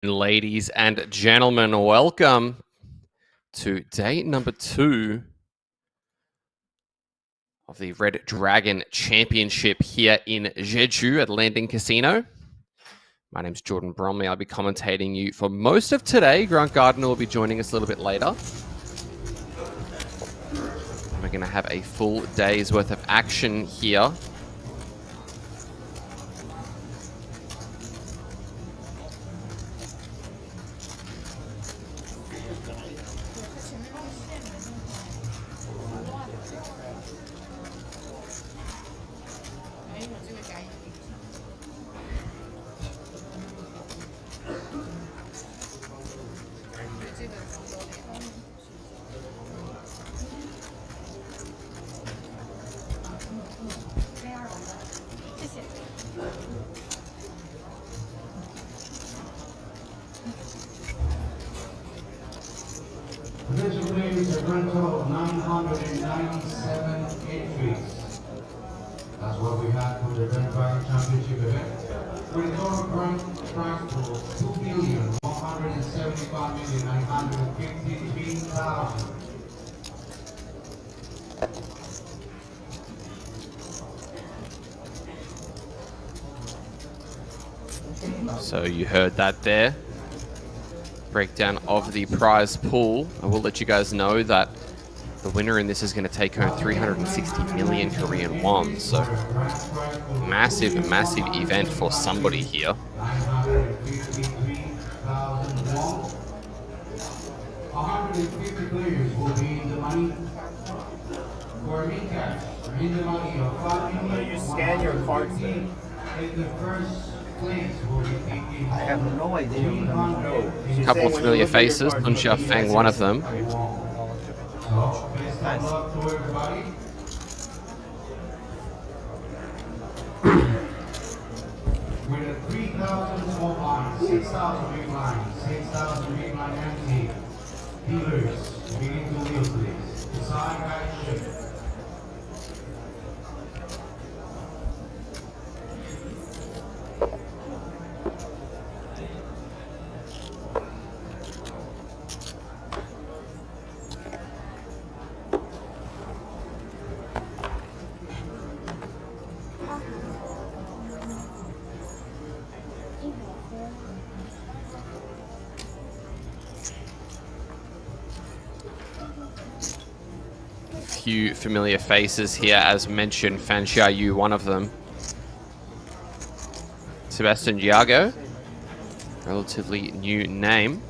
Ladies and gentlemen, welcome to day number 2 of the Red Dragon Championship here in Jeju at Landing Casino. My name's Jordan Bromley. I'll be commentating you for most of today. Grant Gardner will be joining us a little bit later. We're going to have a full day's worth of action here. Potential players have run total of 997 entries. That's what we had for the Red Dragon Championship event. With a total prize pool of 2,175,953,000. So you heard that there. Breakdown of the prize pool. I will let you guys know that the winner in this is going to take home 360 million Korean won. So massive event for somebody here. 150 players will be in the money. For main cash, in the money of 5,000,000. You scan your cards then. In the first place will be taking. I have no idea. A couple of familiar faces. Sun Feng, one of them. So, best of luck to everybody. With a 3,000 small line, 6,000 big line, 6,000 big line empty. Dealers, begin to wheel please. Decide action. Few familiar faces here, as mentioned. Fan Xiaoyu, one of them. Sebastian Diago, relatively new name.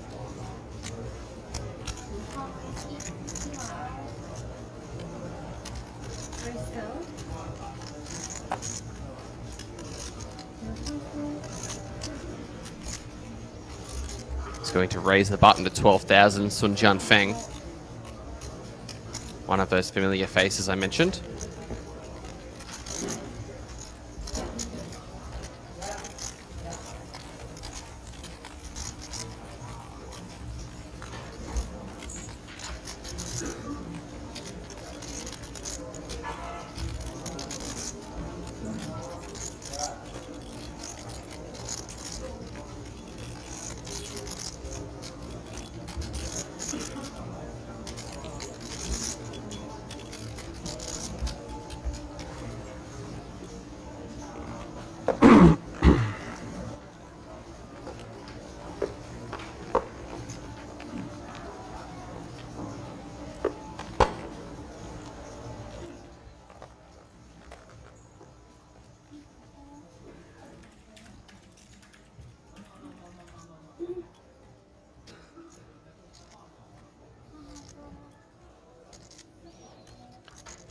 He's going to raise the button to 12,000. Sun Feng. One of those familiar faces I mentioned.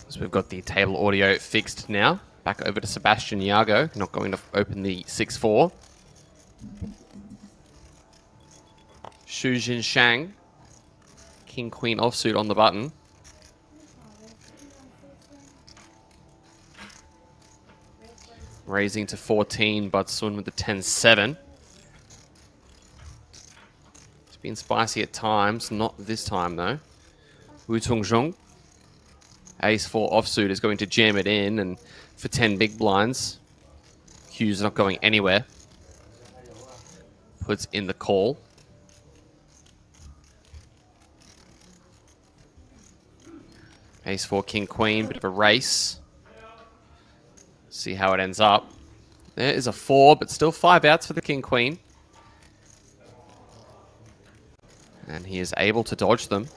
So we've got the table audio fixed now. Back over to Sebastian Iago. Not going to open the 6-4. Xu Jinshang. King Queen offsuit on the button. Raising to 14, but Sun with the 10-7. It's been spicy at times, not this time though. Wu Tongzhong. Ace-4 offsuit is going to jam it in, and for 10 big blinds, Q's not going anywhere. puts in the call. Ace 4, King Queen, bit of a race. See how it ends up. There is a 4, but still 5 outs for the King Queen. And he is able to dodge them.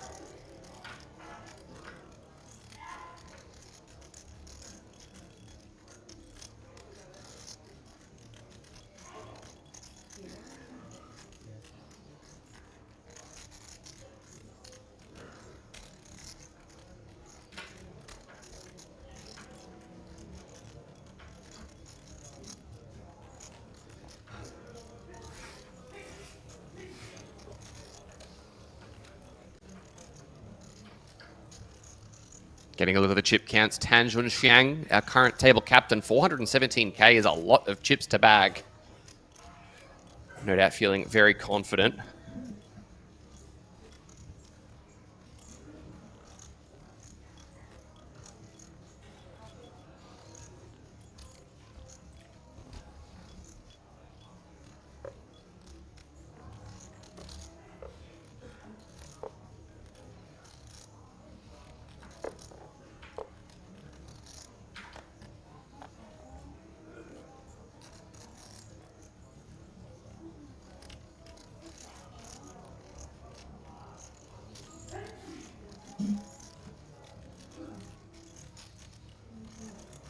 Getting a look at the chip counts. Tan Junxiang, our current table captain, 417k is a lot of chips to bag. No doubt feeling very confident.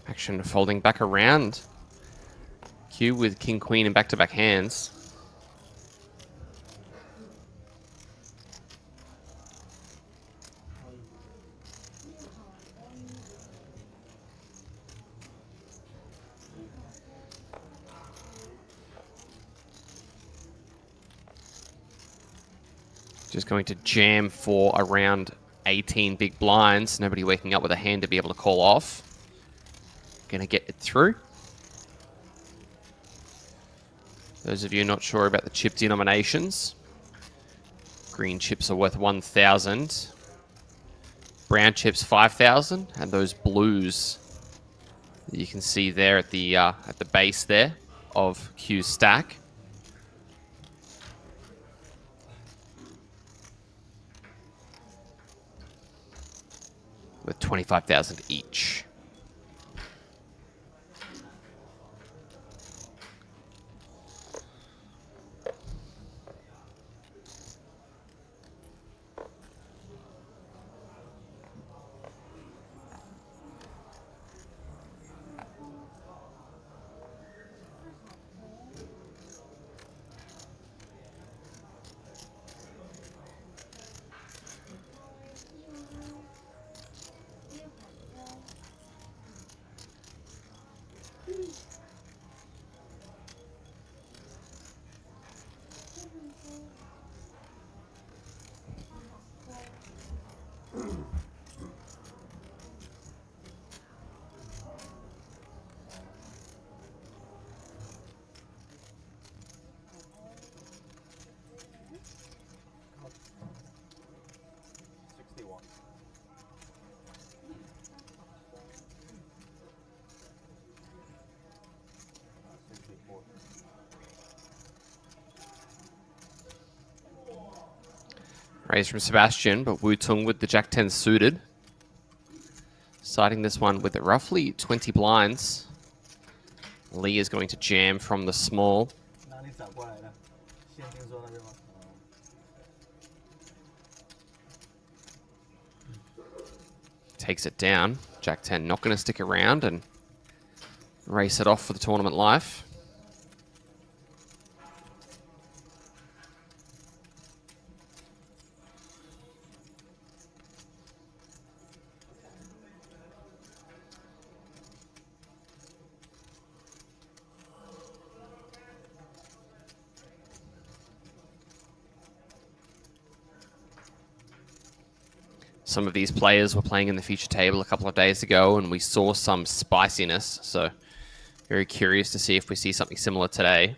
Action folding back around. Q with King Queen in back-to-back hands. Just going to jam for around 18 big blinds. Nobody waking up with a hand to be able to call off. Going to get it through. Those of you not sure about the chip denominations, green chips are worth 1,000. Brown chips 5,000, and those blues that you can see there at the base there of Q's stack. With 25,000 each. Raise from Sebastian, but Wu Tung with the Jack 10 suited. Siding this one with roughly 20 blinds. Lee is going to jam from the small. Takes it down. Jack 10 not going to stick around and race it off for the tournament life. Some of these players were playing in the feature table a couple of days ago, and we saw some spiciness. So very curious to see if we see something similar today.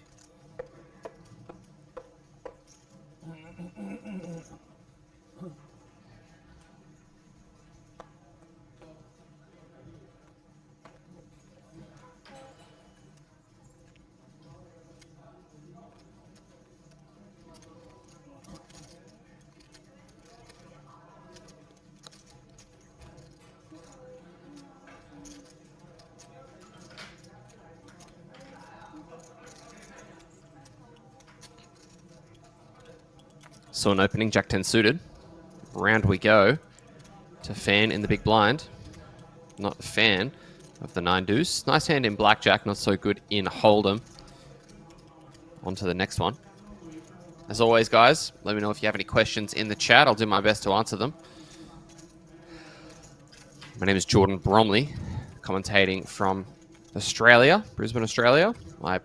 So an opening, Jack 10 suited. Round we go to Fan in the big blind. Not a fan of the 9 deuce. Nice hand in blackjack, not so good in hold'em. On to the next one. As always, guys, let me know if you have any questions in the chat. I'll do my best to answer them. My name is Jordan Bromley, commentating from Australia, Brisbane, Australia. My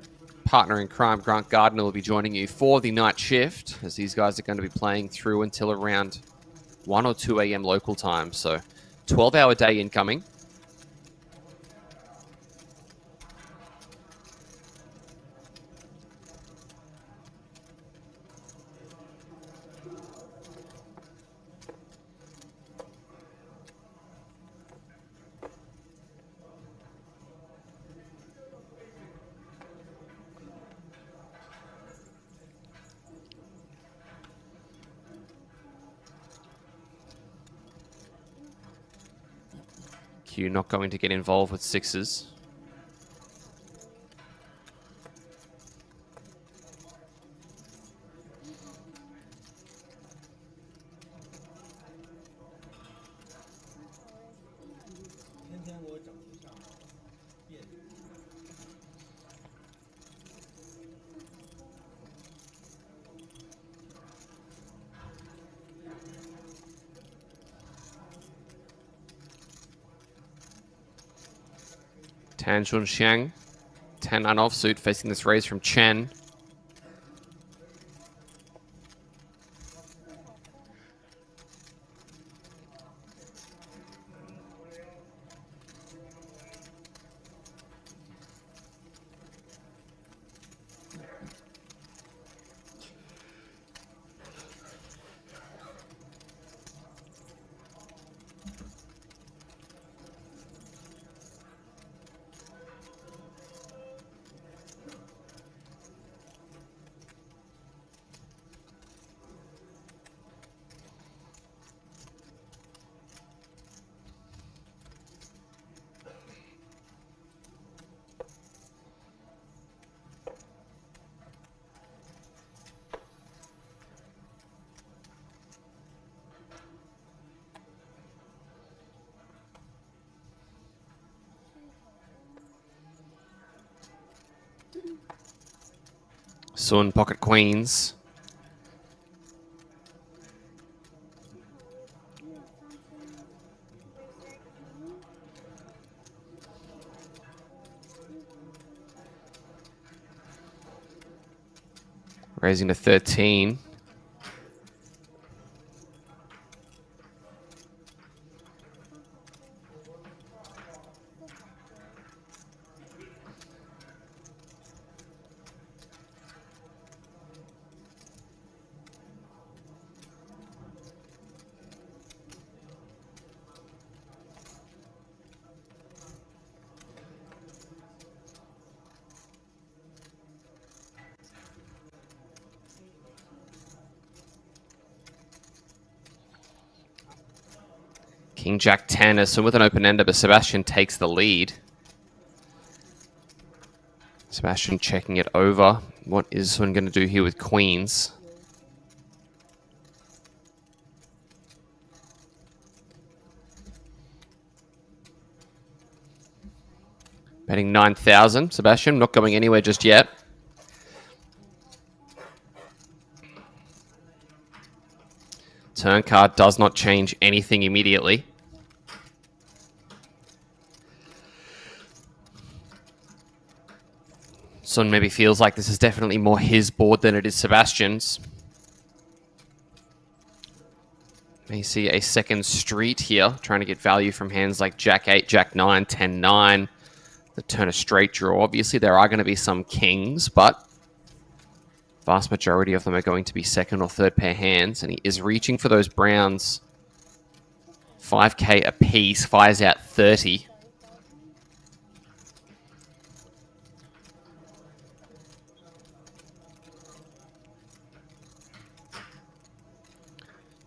partner in crime, Grant Gardner, will be joining you for the night shift, as these guys are going to be playing through until around 1 or 2 a.m. local time. So 12-hour day incoming. Q not going to get involved with sixes. Tan Chun Xiang, 10-9 offsuit, facing this raise from Chen. Sun pocket queens. Raising to 13. King Jack 10, so with an open ender, but Sebastian takes the lead. Sebastian checking it over. What is Sun going to do here with queens? Betting 9,000. Sebastian not going anywhere just yet. Turn card does not change anything immediately. Sun maybe feels like this is definitely more his board than it is Sebastian's. May see a second street here, trying to get value from hands like Jack 8, Jack 9, 10, 9. The turn a straight draw. Obviously, there are going to be some kings, but vast majority of them are going to be second or third pair hands, and he is reaching for those browns. 5k a piece, fires out 30.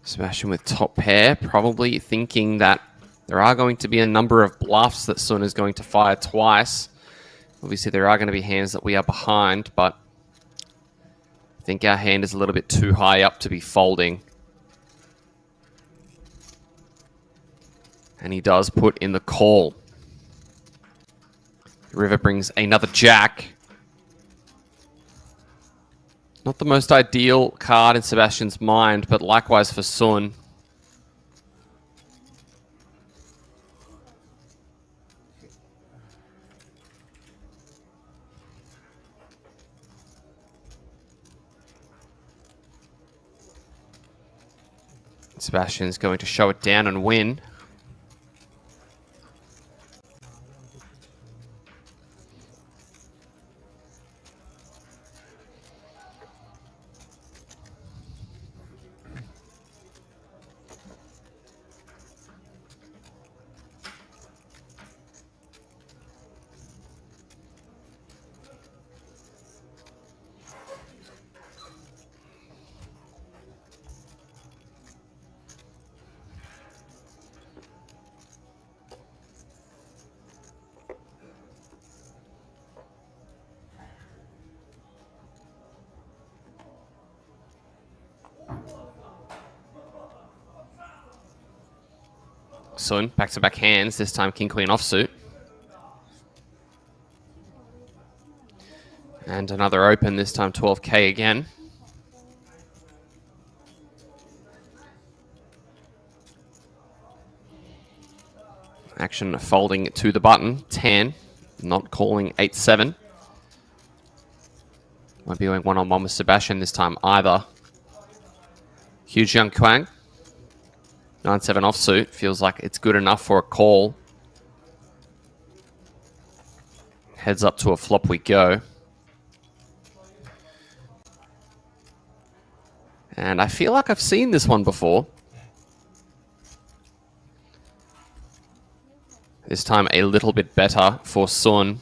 Sebastian with top pair, probably thinking that there are going to be a number of bluffs that Sun is going to fire twice. Obviously, there are going to be hands that we are behind, but think our hand is a little bit too high up to be folding. And he does put in the call. The river brings another jack. Not the most ideal card in Sebastian's mind, but likewise for Sun. Sebastian's going to show it down and win. Sun, back-to-back hands, this time King-Queen offsuit. And another open, this time 12K again. Action folding to the button, 10, not calling 8-7. Won't be going one-on-one with Sebastian this time either. Huge young Kwang. 9-7 offsuit. Feels like it's good enough for a call. Heads up to a flop we go. And I feel like I've seen this one before. This time a little bit better for Sun.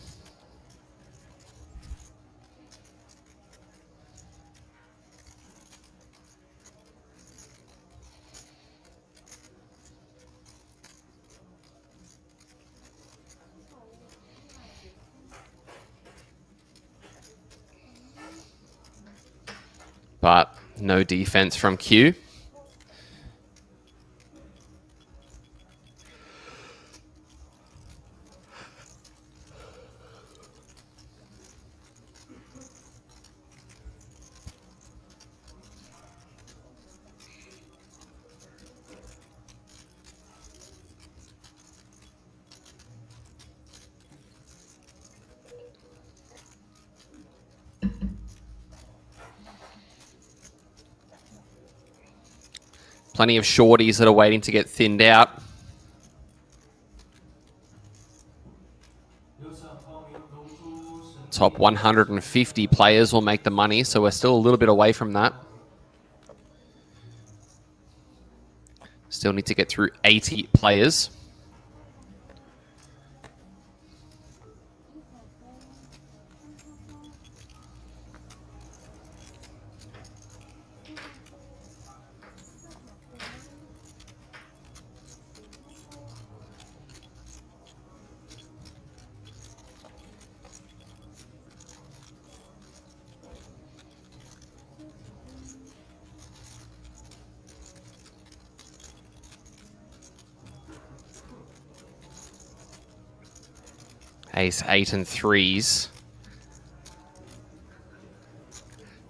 But no defense from Q. Plenty of shorties that are waiting to get thinned out. Top 150 players will make the money, so we're still a little bit away from that. Still need to get through 80 players. Ace 8 and 3s.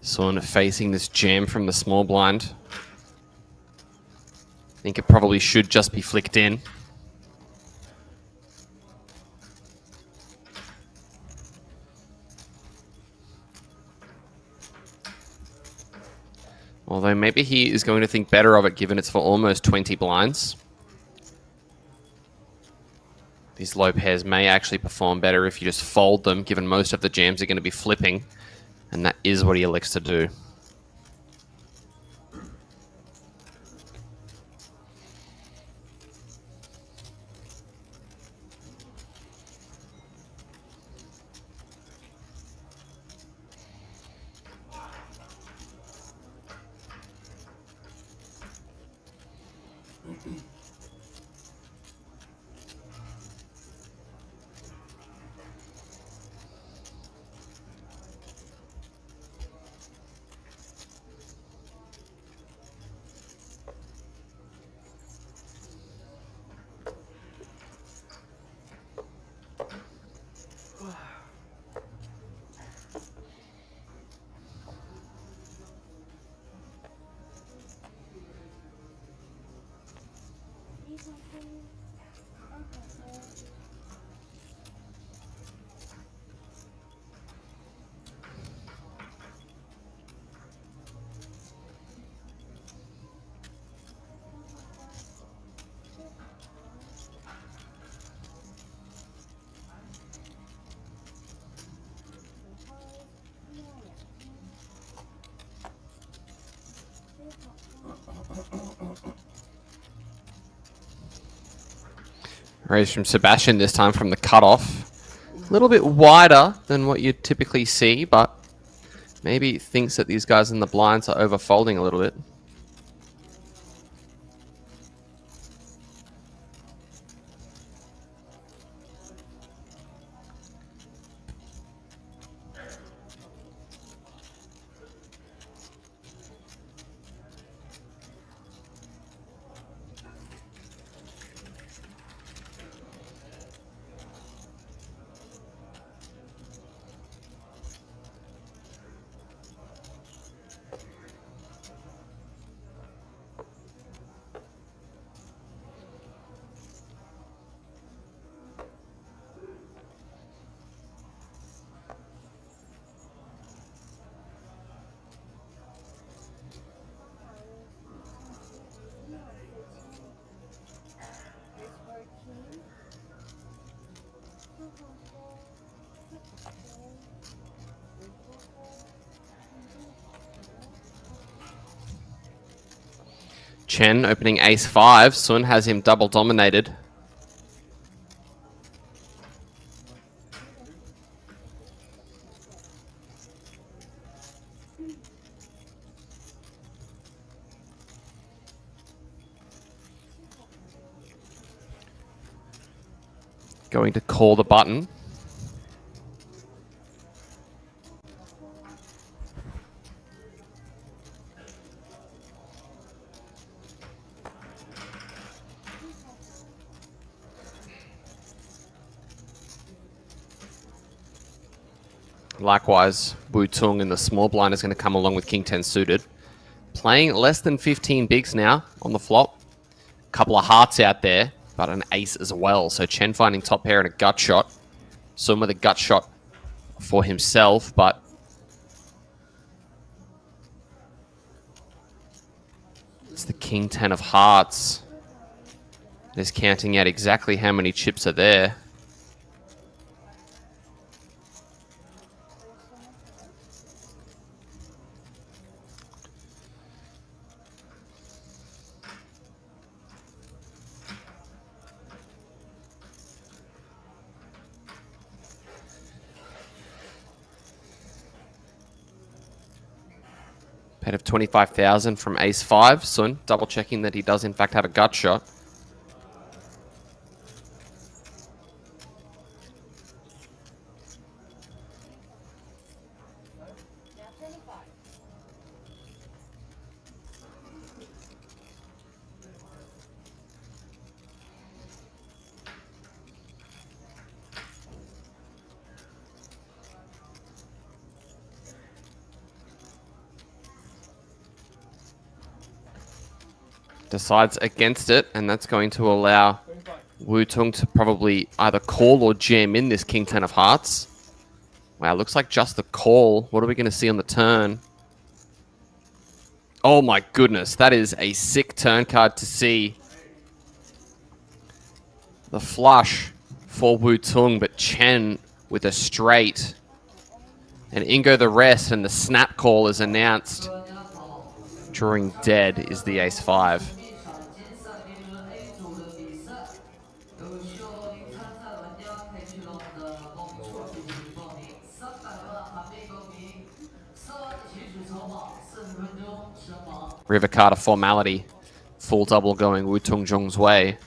Sun facing this jam from the small blind. I think it probably should just be flicked in. Although maybe he is going to think better of it given it's for almost 20 blinds. These low pairs may actually perform better if you just fold them, given most of the jams are going to be flipping. And that is what he elects to do. Raise from Sebastian this time from the cutoff. A little bit wider than what you'd typically see, but maybe thinks that these guys in the blinds are overfolding a little bit. Chen opening ace-5. Sun has him double dominated. Going to call the button. Likewise, Wu Tung in the small blind is going to come along with King 10 suited. Playing less than 15 bigs now on the flop. Couple of hearts out there, but an ace as well. So Chen finding top pair and a gut shot. Sun with a gut shot for himself, but it's the King 10 of hearts. Is counting out exactly how many chips are there. Bet of 25,000 from ace-5. Sun double checking that he does in fact have a gut shot. Decides against it, and that's going to allow Wu Tung to probably either call or jam in this King 10 of hearts. Wow, looks like just the call. What are we going to see on the turn? Oh my goodness, that is a sick turn card to see. The flush for Wu Tung, but Chen with a straight. And Ingo the rest, and the snap call is announced. Drawing dead is the ace-5. River card of formality. Full double going Wu Tung Jung's way.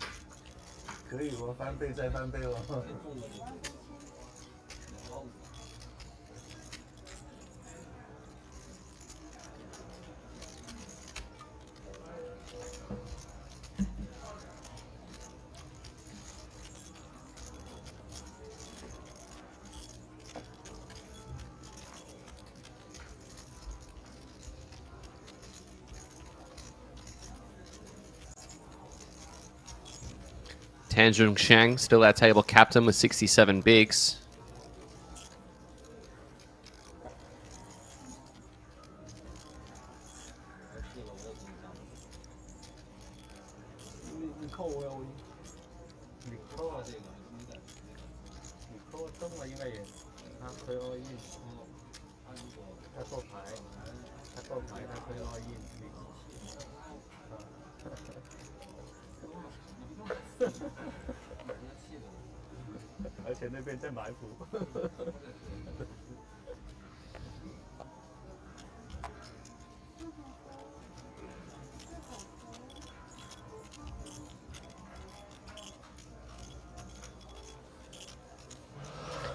Tanjung Shang, still our table captain with 67 bigs.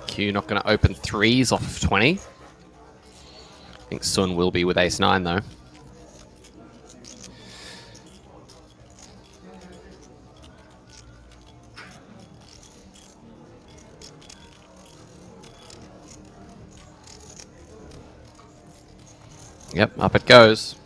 Q not going to open threes off of 20. I think Sun will be with ace-9 though. Yep, up it goes.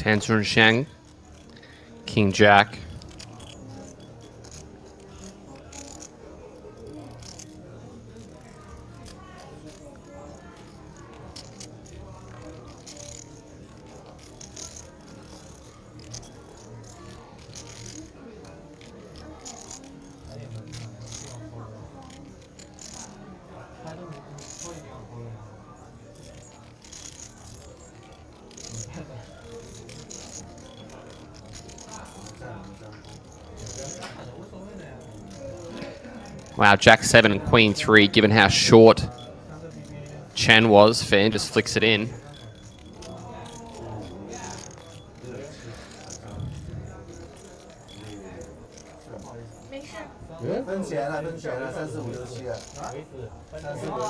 Tanjun Shang, King Jack. Wow, Jack 7 and Queen 3, given how short Chen was, Fan just flicks it in.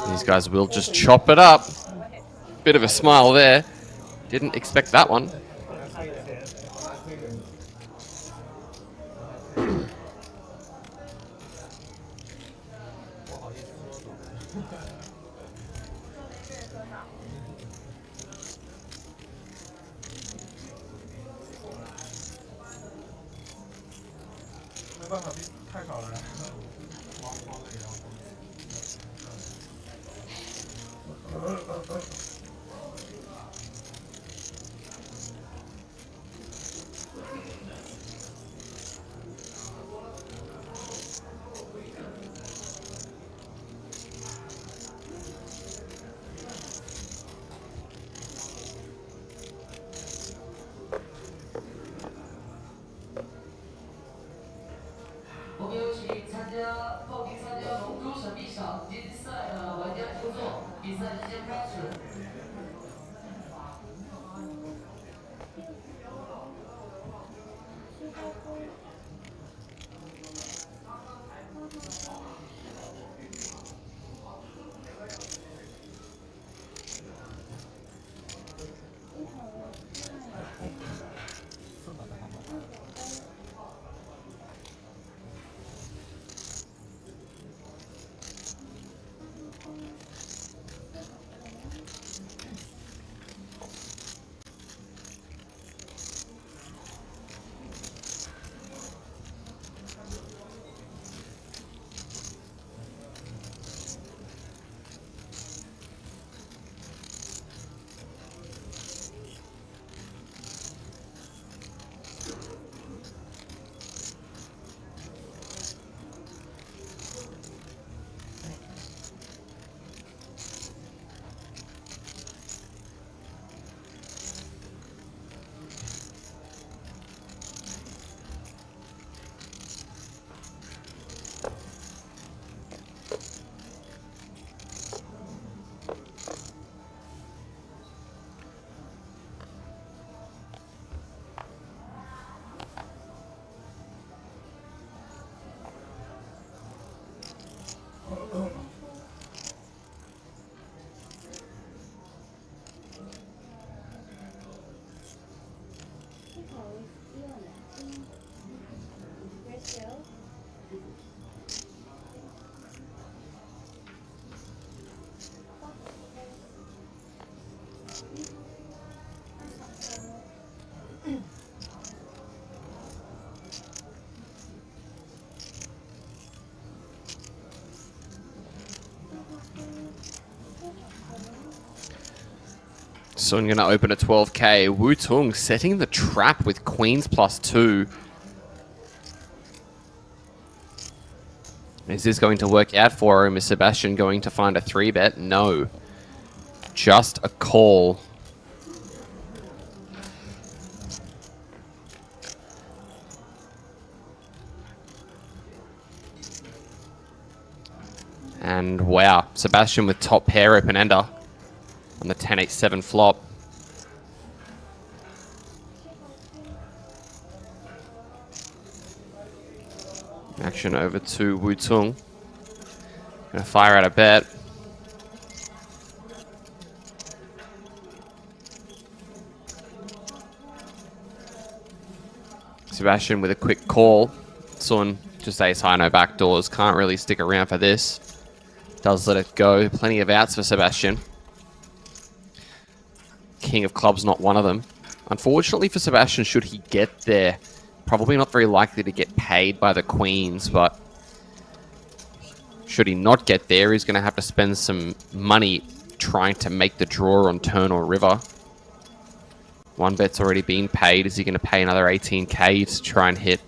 These guys will just chop it up. Bit of a smile there. Didn't expect that one. Sun going to open at 12k. Wu Tung setting the trap with queens +2. Is this going to work out for him? Is Sebastian going to find a 3-bet? No. Just a call. And wow, Sebastian with top pair open-ender on the 10-8-7 flop. Action over to Wu Tung. Gonna fire out a bet. Sebastian with a quick call. Sun just ace high, no backdoors. Can't really stick around for this. Does let it go. Plenty of outs for Sebastian. King of clubs, not one of them. Unfortunately for Sebastian, should he get there, probably not very likely to get paid by the queens, but should he not get there, he's going to have to spend some money trying to make the draw on turn or river. One bet's already been paid. Is he going to pay another 18k to try and hit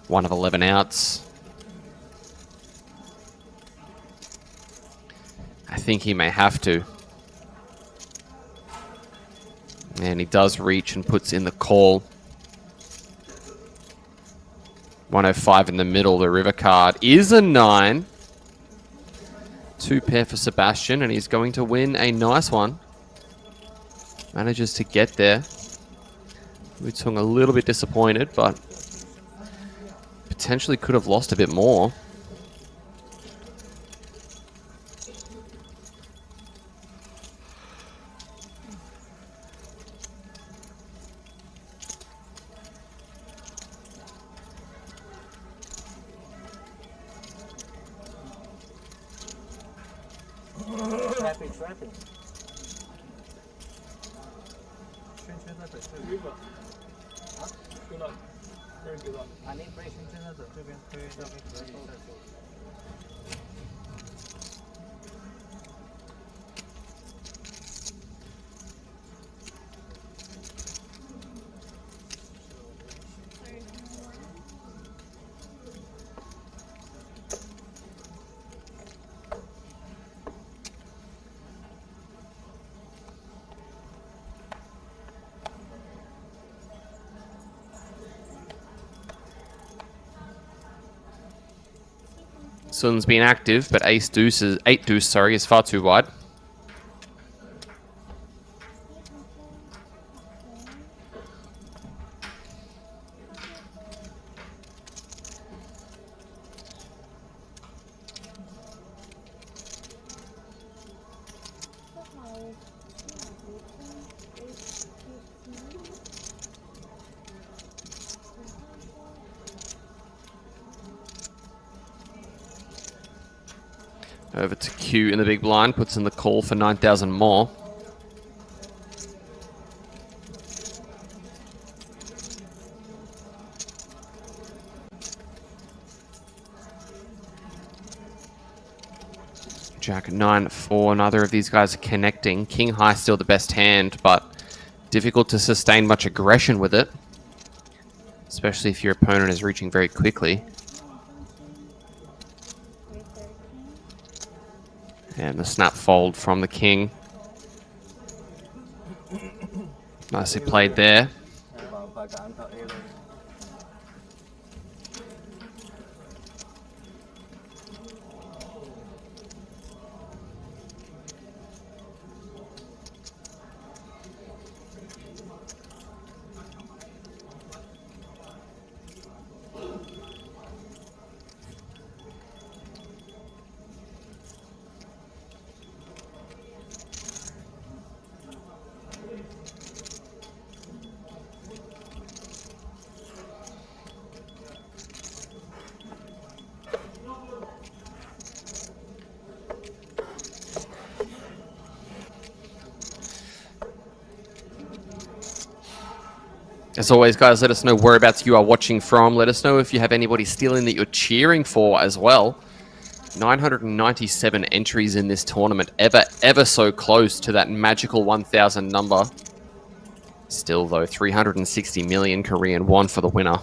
one of 11 outs? I think he may have to. And he does reach and puts in the call. 105 in the middle. The river card is a 9. 2 pair for Sebastian, and he's going to win a nice one. Manages to get there. Wu Tung a little bit disappointed, but potentially could have lost a bit more. Trapping. 圈圈在等这边。啊，丢了，被人丢了。啊，你被圈圈在等这边推，那边可以再说。Sun's been active, but eight deuce, is far too wide. Over to Q in the big blind, puts in the call for 9,000 more. Jack 9-4, neither of these guys are connecting. King high still the best hand, but difficult to sustain much aggression with it. Especially if your opponent is reaching very quickly. And the snap fold from the king. Nicely played there. As always, guys, let us know whereabouts you are watching from. Let us know if you have anybody still in that you're cheering for as well. 997 entries in this tournament, ever so close to that magical 1,000 number. Still, though, 360 million Korean won for the winner.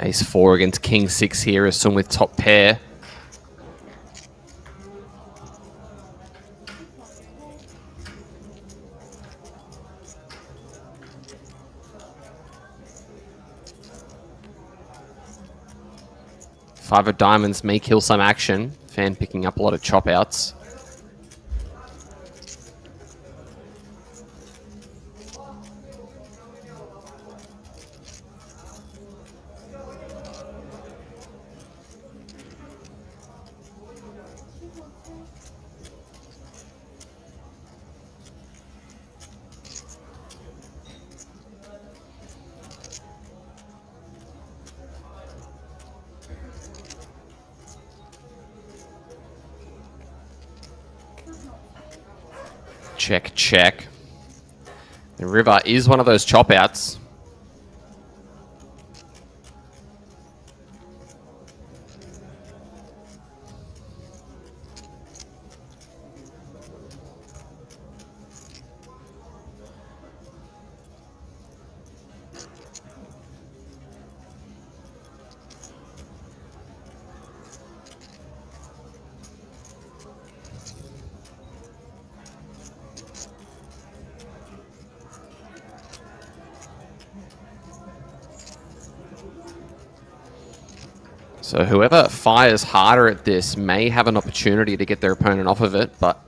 Ace 4 against King 6 here, Assume with top pair. Five of diamonds may kill some action. Fan picking up a lot of chop outs. Check, check. The river is one of those chop outs. So whoever fires harder at this may have an opportunity to get their opponent off of it, but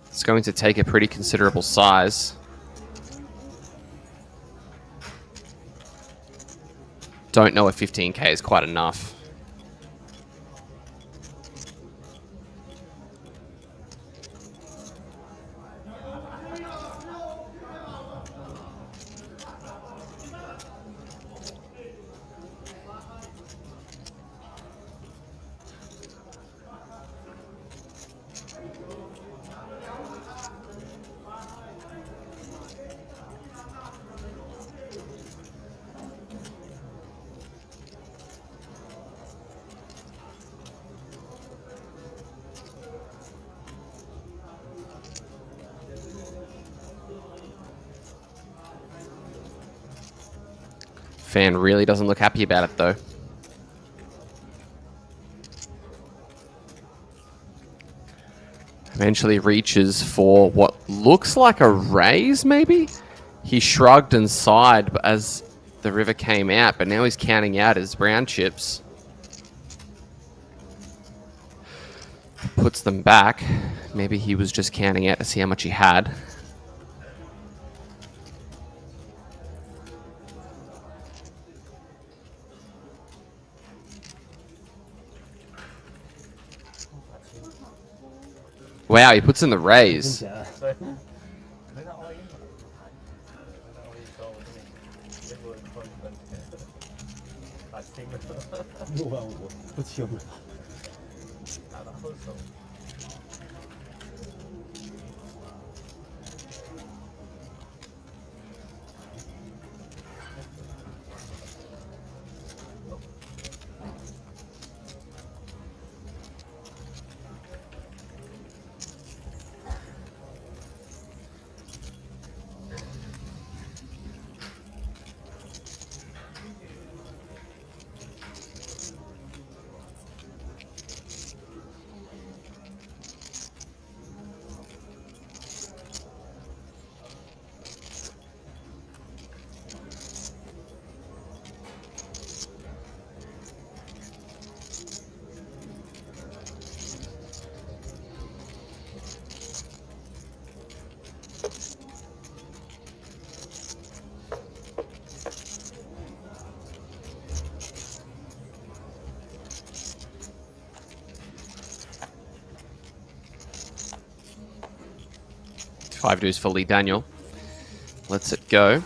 it's going to take a pretty considerable size. Don't know if 15k is quite enough. Fan really doesn't look happy about it, though. Eventually reaches for what looks like a raise, maybe? He shrugged and sighed as the river came out, but now he's counting out his brown chips. Puts them back. Maybe he was just counting out to see how much he had. Wow, he puts in the raise. 5 deuce for Lee Daniel. Lets it go.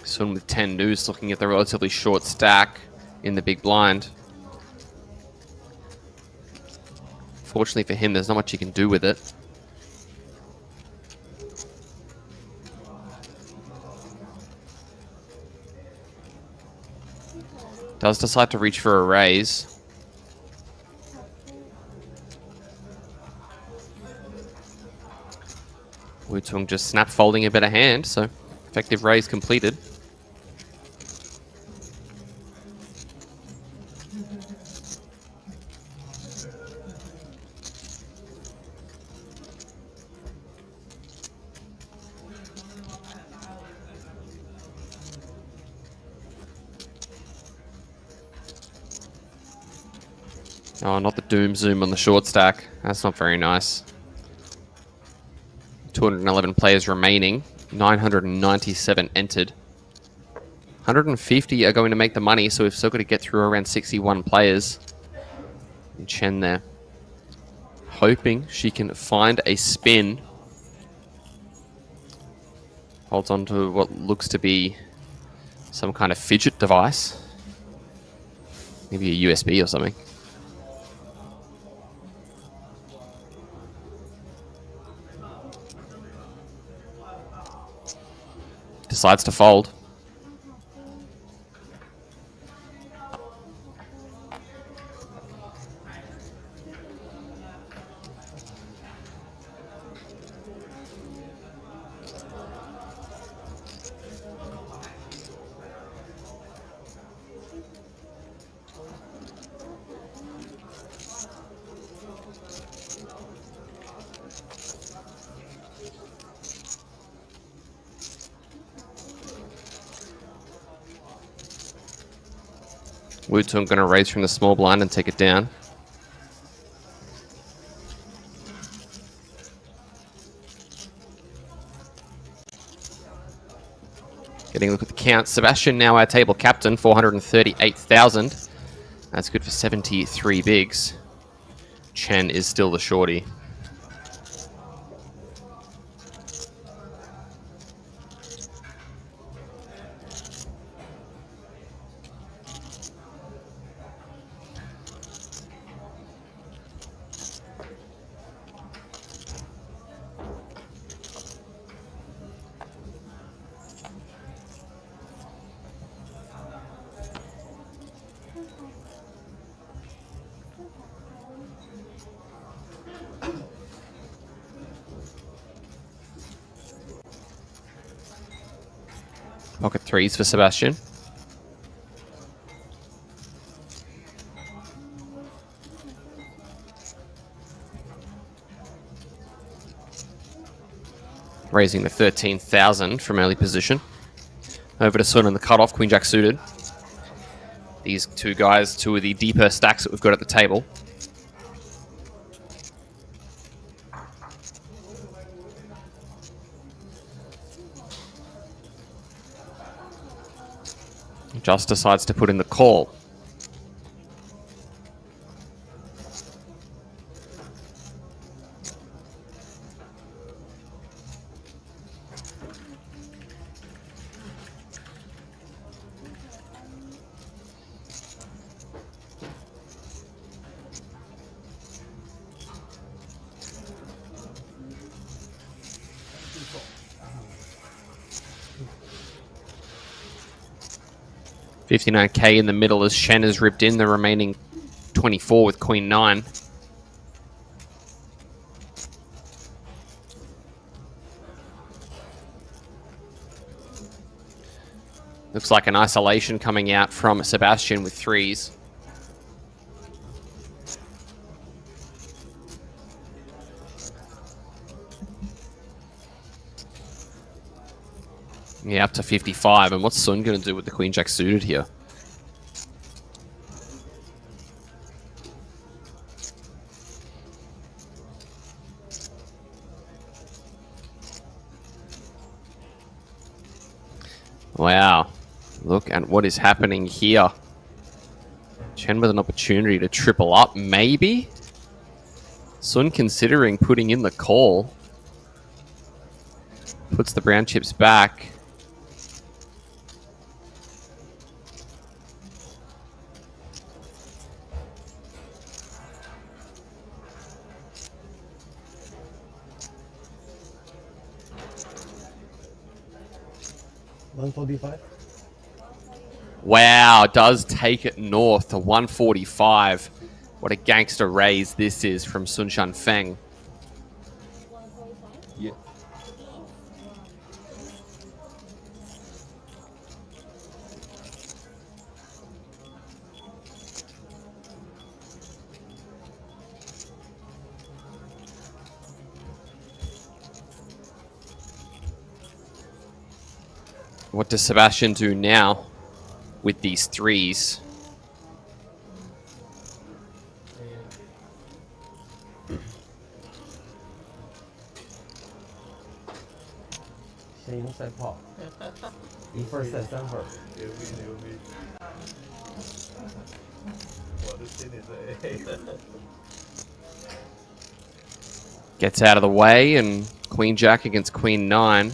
Sun with 10 deuce, looking at the relatively short stack in the big blind. Fortunately for him, there's not much he can do with it. Does decide to reach for a raise. Wu Tung just snap folding a better hand, so effective raise completed. Oh, not the doom zoom on the short stack. That's not very nice. 211 players remaining. 997 entered. 150 are going to make the money, so we've still got to get through around 61 players. And Chen there, hoping she can find a spin. Holds on to what looks to be some kind of fidget device. Maybe a USB or something. Decides to fold. Wu Tung going to raise from the small blind and take it down. Getting a look at the count. Sebastian now our table captain, 438,000. That's good for 73 bigs. Chen is still the shorty. Pocket threes for Sebastian. Raising the 13,000 from early position. Over to Sun on the cutoff, Queen Jack suited. These two guys, two of the deeper stacks that we've got at the table. Just decides to put in the call. $59K in the middle as Shen has ripped in the remaining 24 with Queen 9. Looks like an isolation coming out from Sebastian with threes. Yeah, up to 55. And what's Sun going to do with the Queen Jack suited here? Wow. Look at what is happening here. Chen with an opportunity to triple up, maybe? Sun considering putting in the call. Puts the brown chips back. $145. Wow, does take it north to 145. What a gangster raise this is from Sun Shanfeng. Yeah. What does Sebastian do now with these threes? Gets out of the way, and Queen Jack against Queen 9.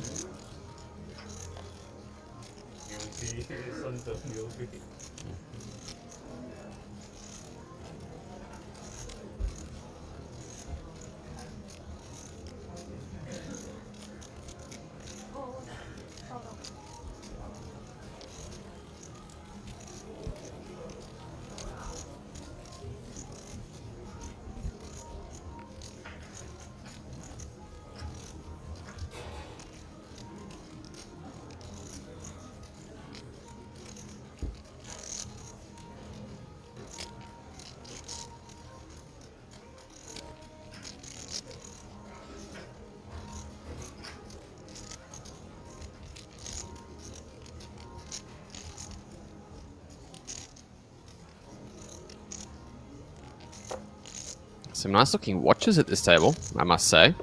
Some nice looking watches at this table, I must say.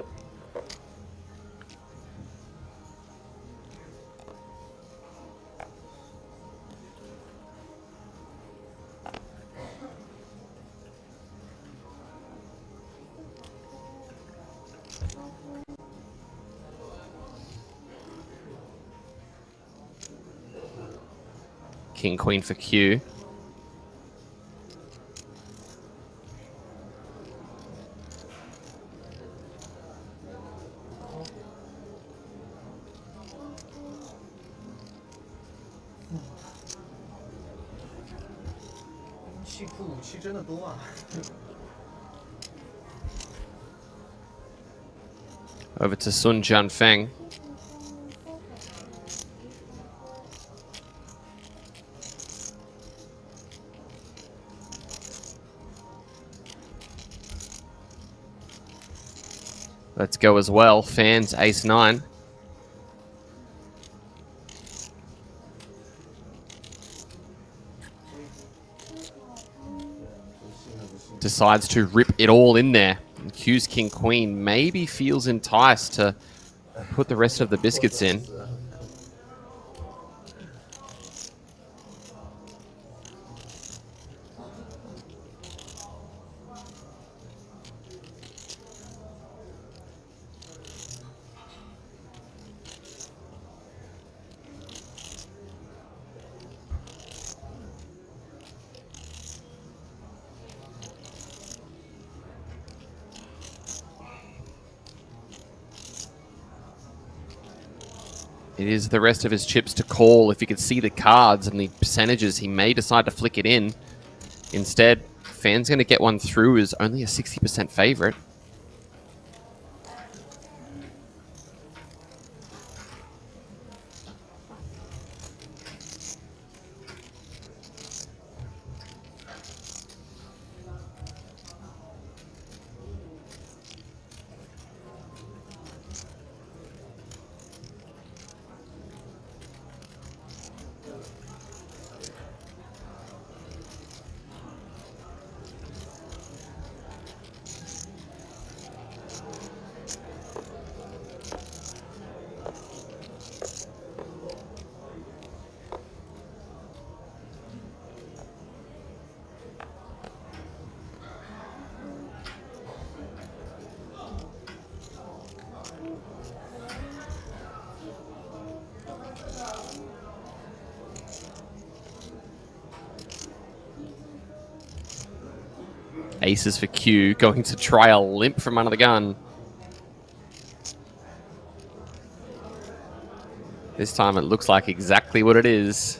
King, Queen for Q. Over to Sun Jianfeng. Let's go as well. Fans, ace-9. Decides to rip it all in there. And Q's king-queen maybe feels enticed to put the rest of the biscuits in. It is the rest of his chips to call. If he could see the cards and the percentages, he may decide to flick it in. Instead, Fan's going to get one through as only a 60% favorite. Aces for Q, going to try a limp from under the gun. This time it looks like exactly what it is.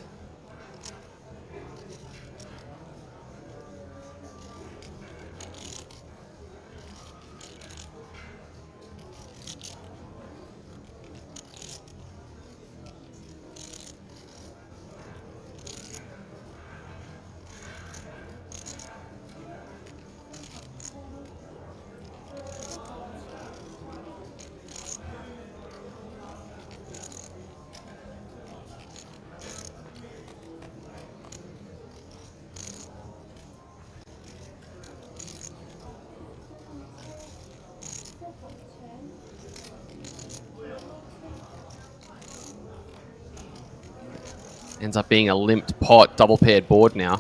Ends up being a limped pot, double paired board now.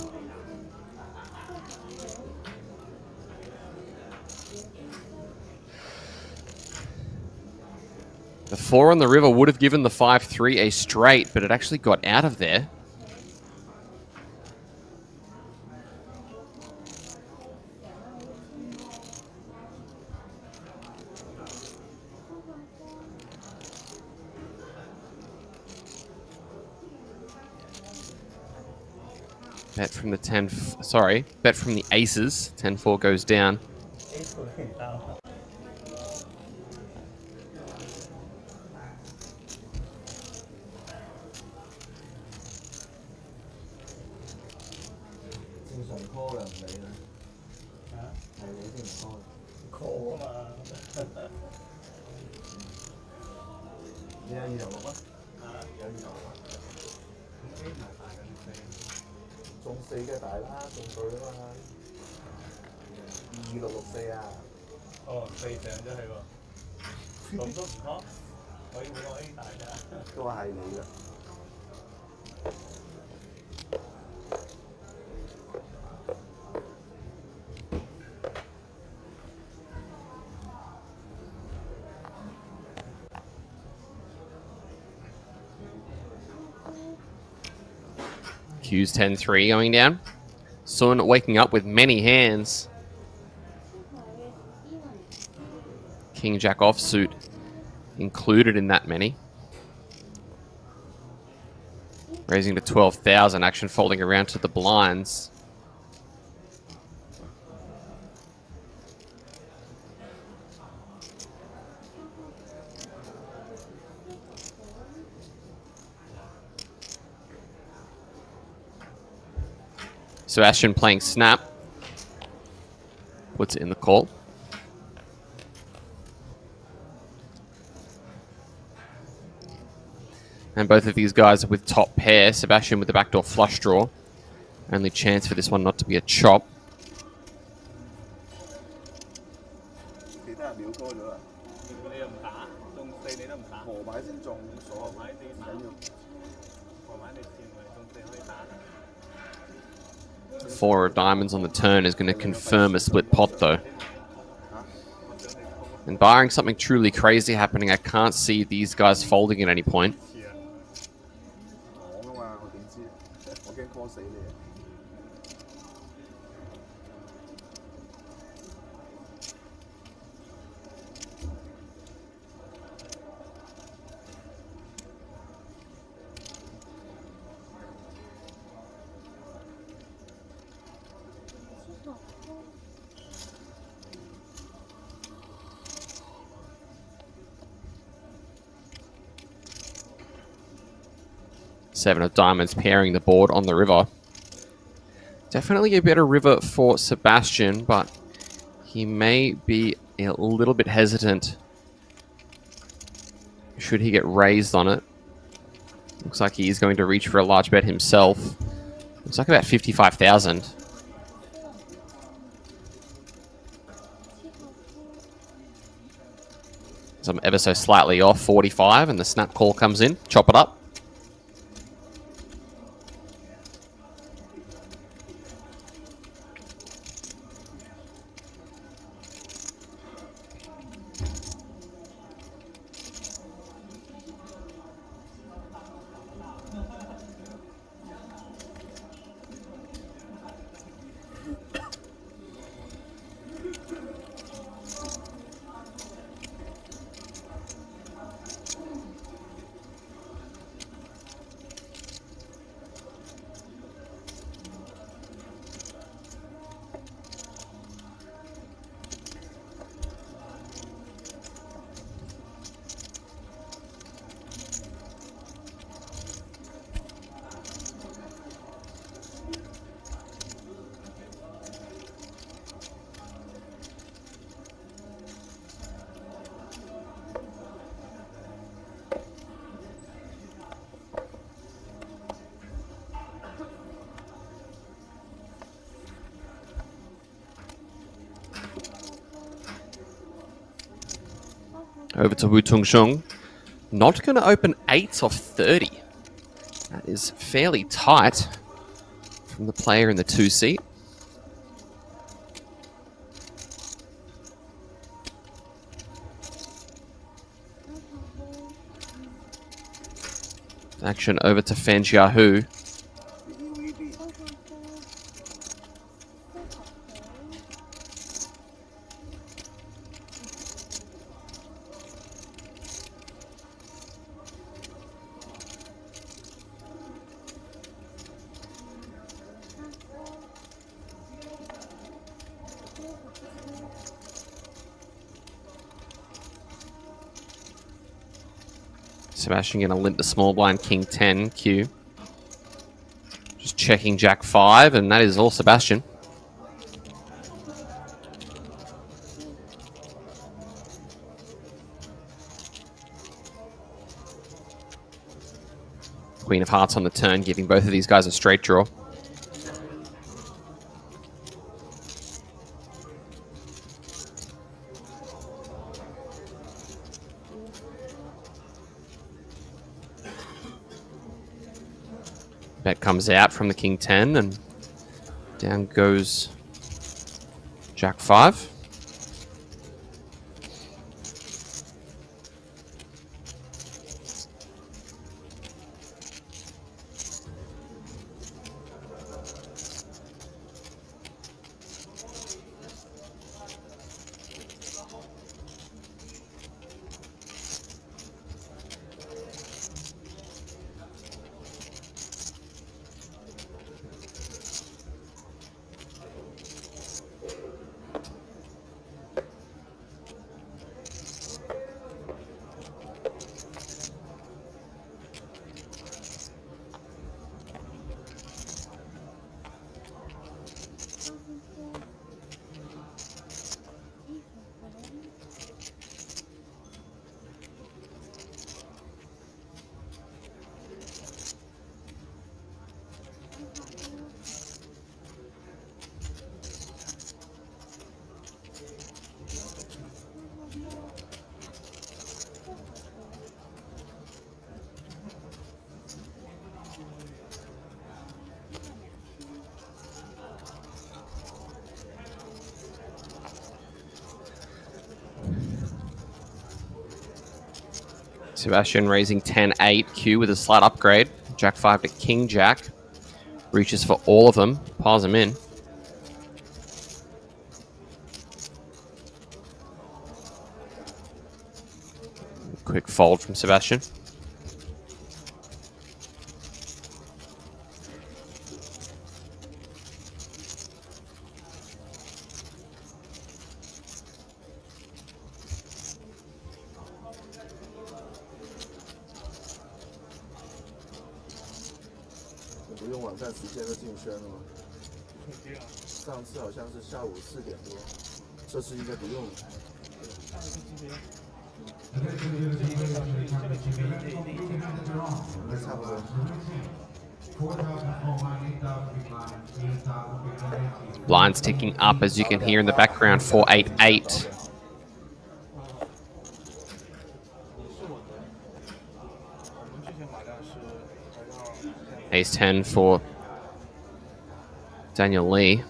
The 4 on the river would have given the 5-3 a straight, but it actually got out of there. Bet from the 10, sorry, bet from the aces. 10-4 goes down. Q's 10-3 going down. Sun waking up with many hands. King Jack offsuit included in that many. Raising to 12,000, action folding around to the blinds. Sebastian playing snap. Puts it in the call. And both of these guys are with top pair. Sebastian with the backdoor flush draw. Only chance for this one not to be a chop. Four of diamonds on the turn is going to confirm a split pot though. And barring something truly crazy happening, I can't see these guys folding at any point. Seven of diamonds pairing the board on the river. Definitely a better river for Sebastian, but he may be a little bit hesitant should he get raised on it. Looks like he is going to reach for a large bet himself. Looks like about 55,000. So I'm ever so slightly off, 45, and the snap call comes in. Chop it up. Over to Wu Tungshung. Not going to open 8s off 30. That is fairly tight from the player in the 2 seat. Action over to Fan Jiahu. Sebastian going to limp the small blind King 10 Q. Just checking Jack 5, and that is all Sebastian. Queen of Hearts on the turn, giving both of these guys a straight draw. Bet comes out from the King 10, and down goes Jack 5. Sebastian raising 10-8 Q with a slight upgrade. Jack 5 to King Jack. Reaches for all of them. Piles them in. Quick fold from Sebastian. Blinds ticking up, as you can hear in the background, 488. Ace 10 for Daniel Lee.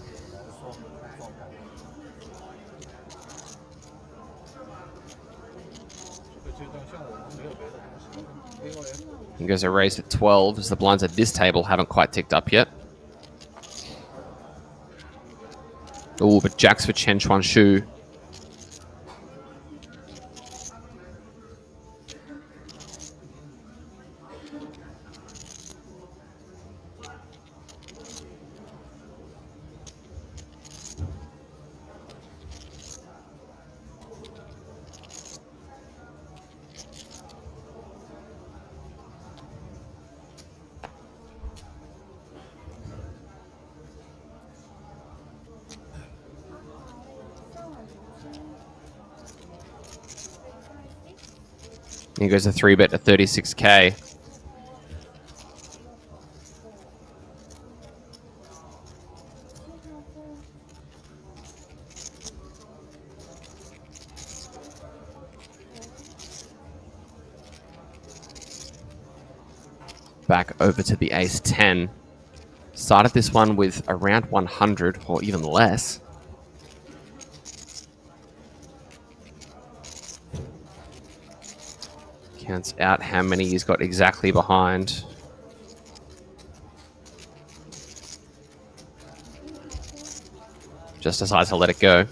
He goes a raise at 12 as the blinds at this table haven't quite ticked up yet. Oh, but Jacks for Chen Chuan Shu. He goes a 3-bet to 36K. back over to the ace 10. Started this one with around 100 or even less. Counts out how many he's got exactly behind. Just decides to let it go.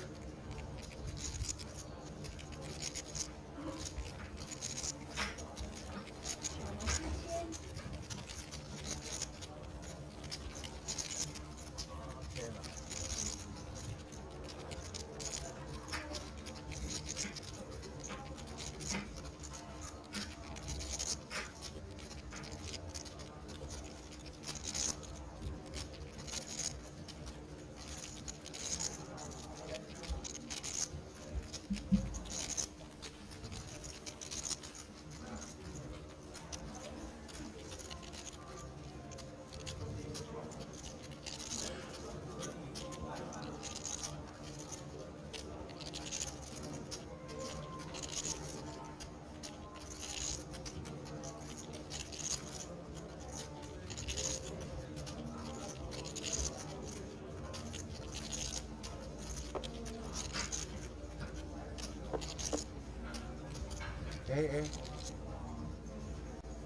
哎，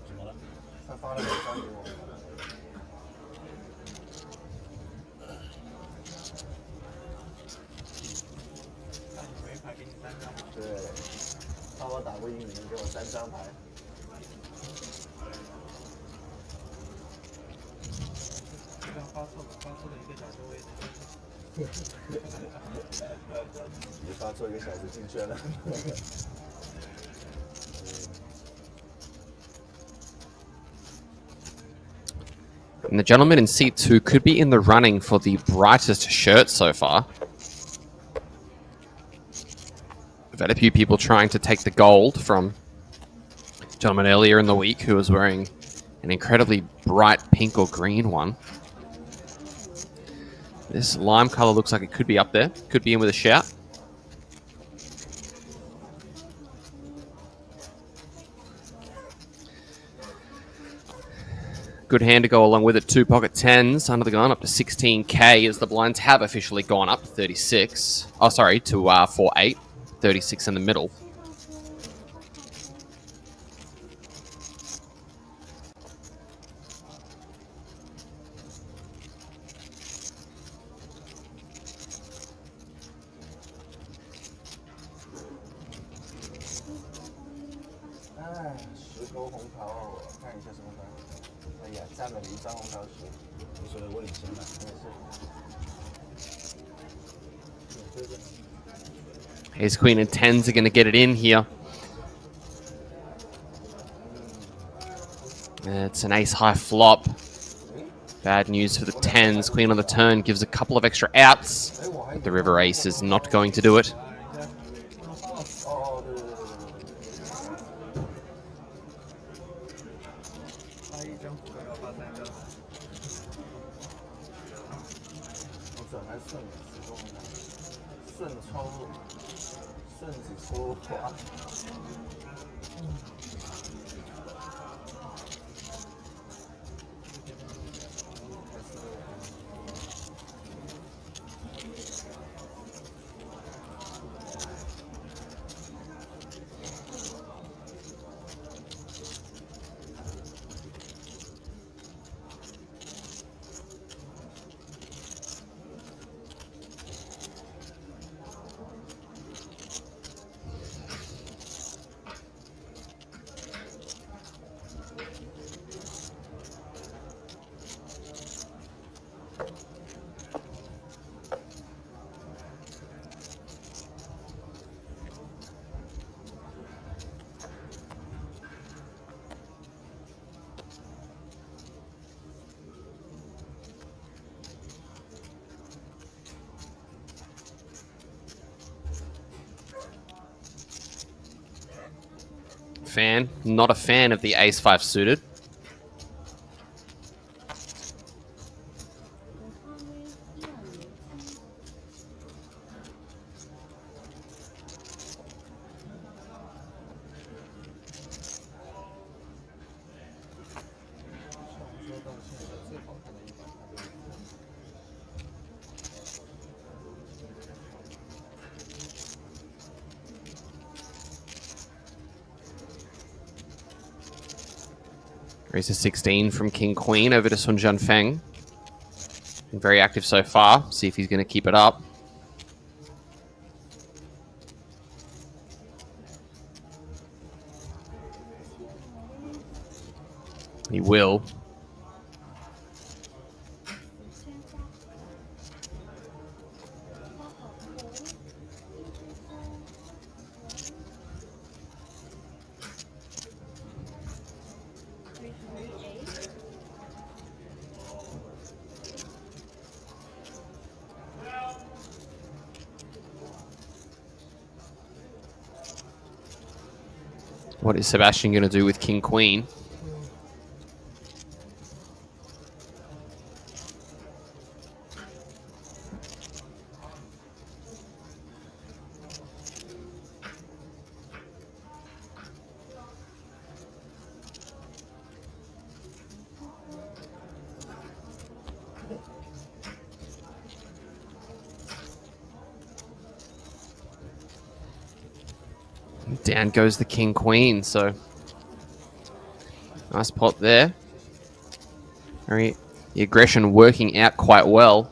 怎么了？他发了文章给我。没牌给你3张。对，他我打过英语，给我3张牌。这张发错了1个小时我也得。你发错1个小时进圈了。And the gentleman in seat 2 could be in the running for the brightest shirt so far. We've had a few people trying to take the gold from a gentleman earlier in the week who was wearing an incredibly bright pink or green one. This lime color looks like it could be up there. Could be in with a shout. Good hand to go along with it. 2 pocket 10s under the gun up to 16k as the blinds have officially gone up 36. Oh, sorry, to 4-8. 36 in the middle. Ace, queen, and 10s are going to get it in here. It's an ace high flop. Bad news for the 10s. Queen on the turn gives a couple of extra outs. But the river ace is not going to do it. Not a fan of the ace-5 suited. Raise a 16 from King Queen over to Sun Jianfeng. Been very active so far. See if he's going to keep it up. He will. What is Sebastian going to do with King Queen? Down goes the King Queen, so nice pot there. The aggression working out quite well.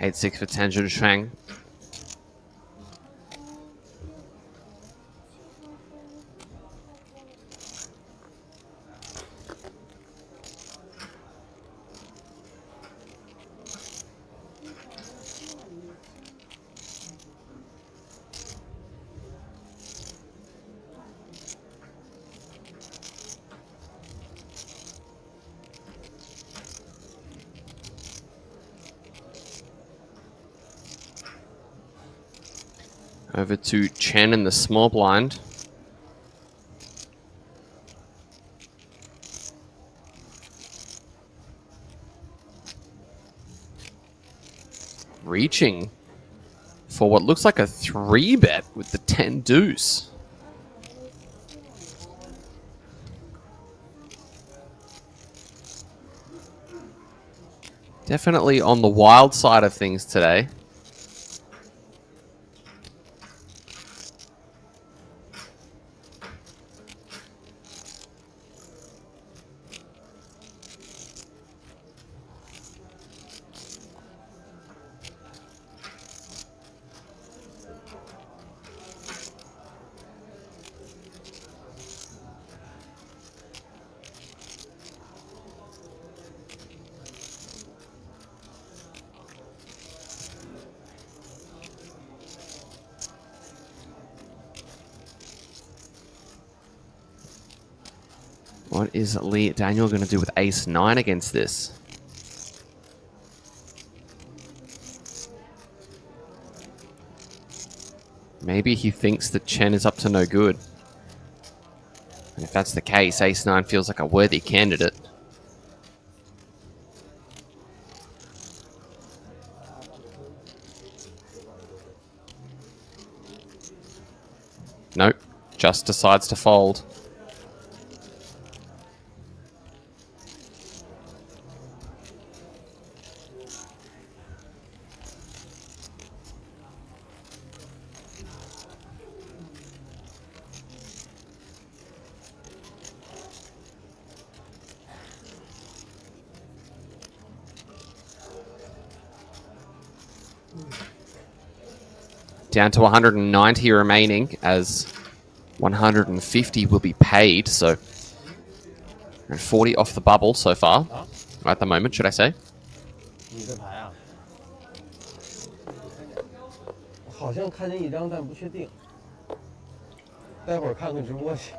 Eight 6 for Tan Zhushang. Over to Chen in the small blind. Reaching for what looks like a 3-bet with the 10 deuce. Definitely on the wild side of things today. What is Lee Daniel going to do with ace-9 against this? Maybe he thinks that Chen is up to no good. And if that's the case, ace-9 feels like a worthy candidate. Nope, just decides to fold. Down to 190 remaining as 150 will be paid. So 40 off the bubble so far at the moment, should I say. 你的牌啊，好像看见一张，但不确定。待会儿看看直播去。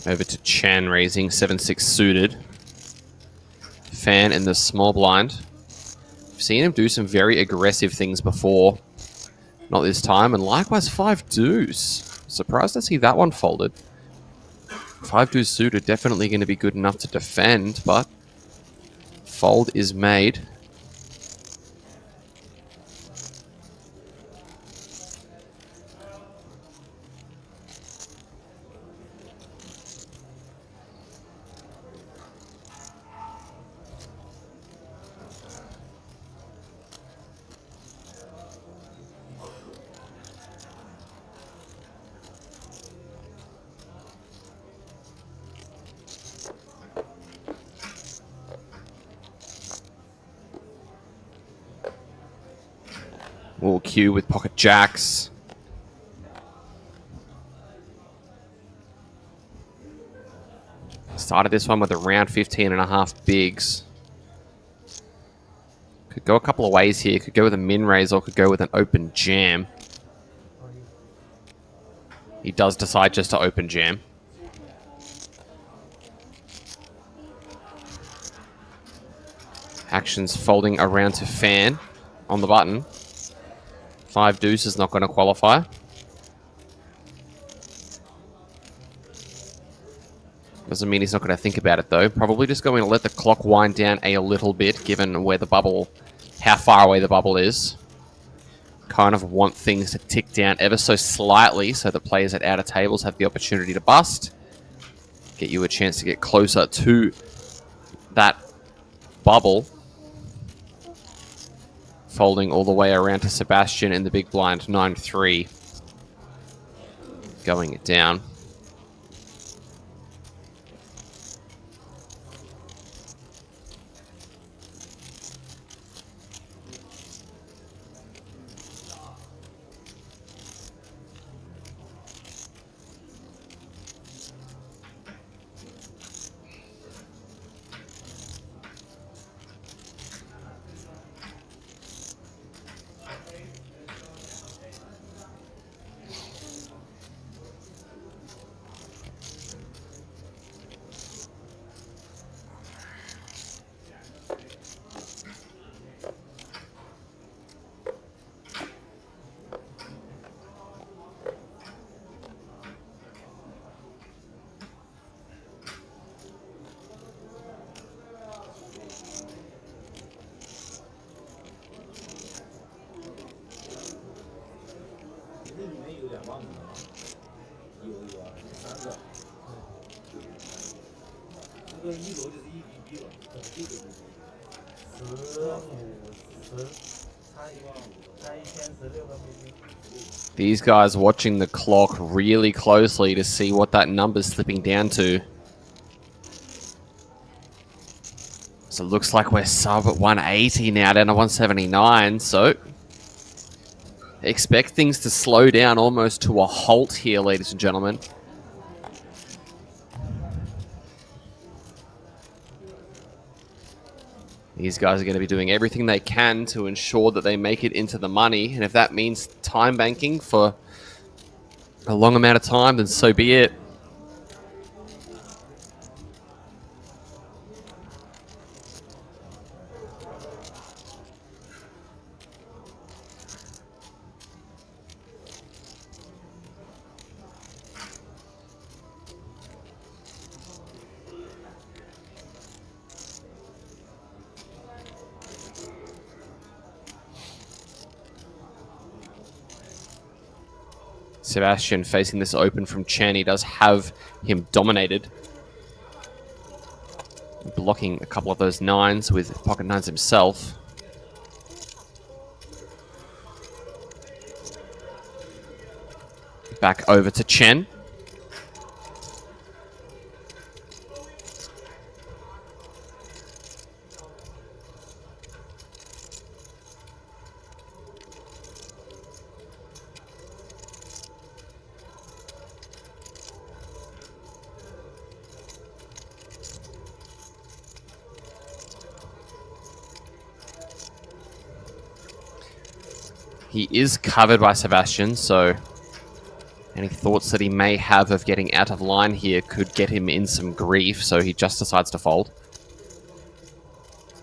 Over to Chen, raising 7-6 suited. Fan in the small blind. I've seen him do some very aggressive things before. Not this time. And likewise, 5 deuce. Surprised to see that one folded. 5 deuce suited, definitely going to be good enough to defend, but fold is made. We'll queue with pocket jacks. Started this one with around 15.5 bigs. Could go a couple of ways here. Could go with a min raise or could go with an open jam. He does decide just to open jam. Actions folding around to fan on the button. 5 deuce is not going to qualify. Doesn't mean he's not going to think about it though. Probably just going to let the clock wind down a little bit, given where the bubble, how far away the bubble is. Kind of want things to tick down ever so slightly so the players at outer tables have the opportunity to bust. Get you a chance to get closer to that bubble. Folding all the way around to Sebastian in the big blind, 9-3. Going it down. These guys watching the clock really closely to see what that number's slipping down to. So it looks like we're sub at 180 now, down to 179. So expect things to slow down almost to a halt here, ladies and gentlemen. These guys are going to be doing everything they can to ensure that they make it into the money. And if that means time banking for a long amount of time, then so be it. Sebastian facing this open from Chen. He does have him dominated. Blocking a couple of those nines with pocket nines himself. Back over to Chen. He is covered by Sebastian, so Any thoughts that he may have of getting out of line here could get him in some grief, so he just decides to fold.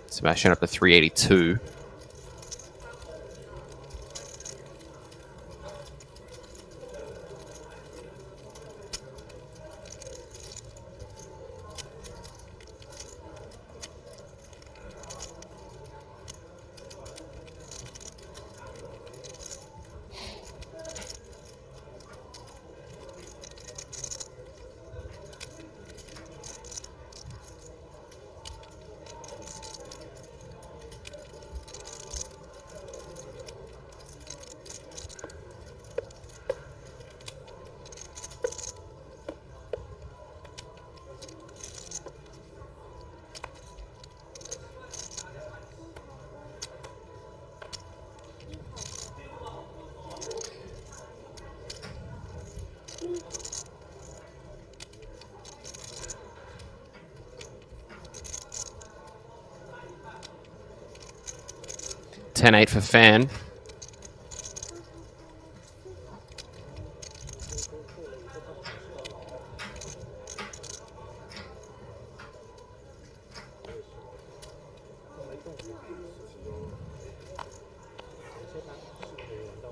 Sebastian up to 382. $10.8 for Fan.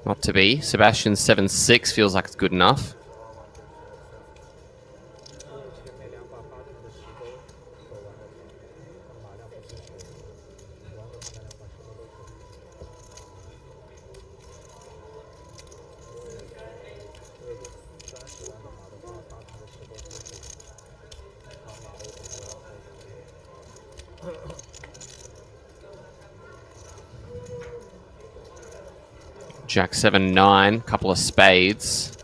Not to be. Sebastian's 7-6 feels like it's good enough. Jack 7-9, couple of spades.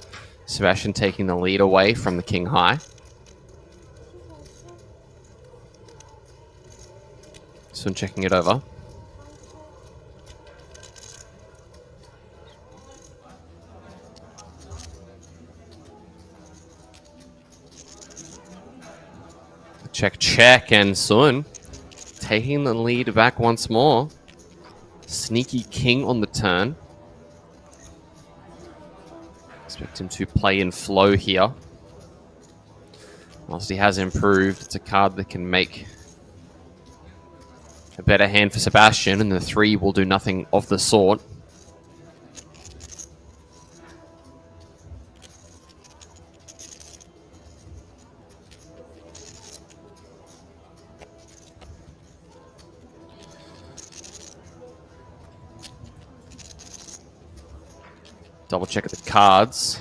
Sebastian taking the lead away from the king high. Sun checking it over. Check, check, and Sun taking the lead back once more. Sneaky king on the turn. Expect him to play in flow here. Whilst he has improved, it's a card that can make a better hand for Sebastian, and the 3 will do nothing of the sort. Double check at the cards.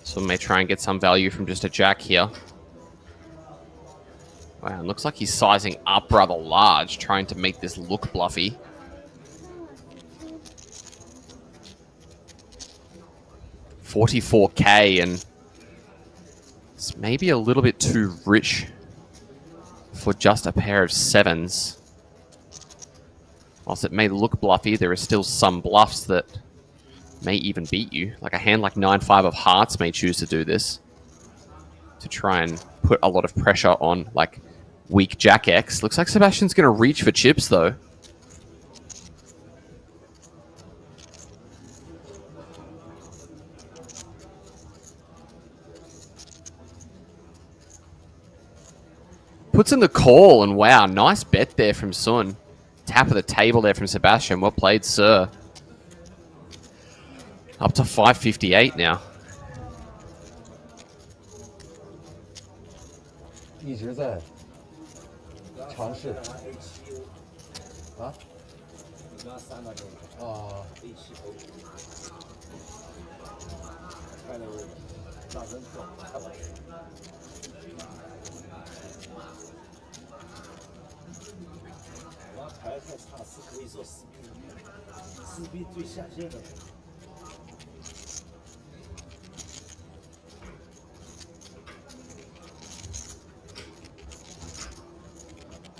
So we may try and get some value from just a jack here. Wow, it looks like he's sizing up rather large, trying to make this look bluffy. $44K, and it's maybe a little bit too rich for just a pair of 7s. Whilst it may look bluffy, there are still some bluffs that may even beat you. Like a hand like 9-5 of hearts may choose to do this to try and put a lot of pressure on like weak Jack X. Looks like Sebastian's going to reach for chips though. Puts in the call, and wow, nice bet there from Sun. Tap of the table there from Sebastian. Well played, sir. Up to 558 now. 一直在尝试啊啊。牌太差是可以说四 B 最下限的。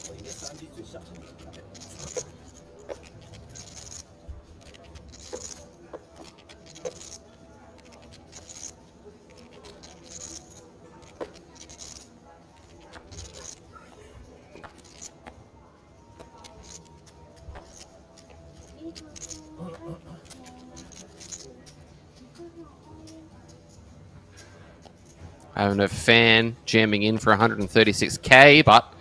我应该3 B 最下限的。Having a fan jamming in for 136k, but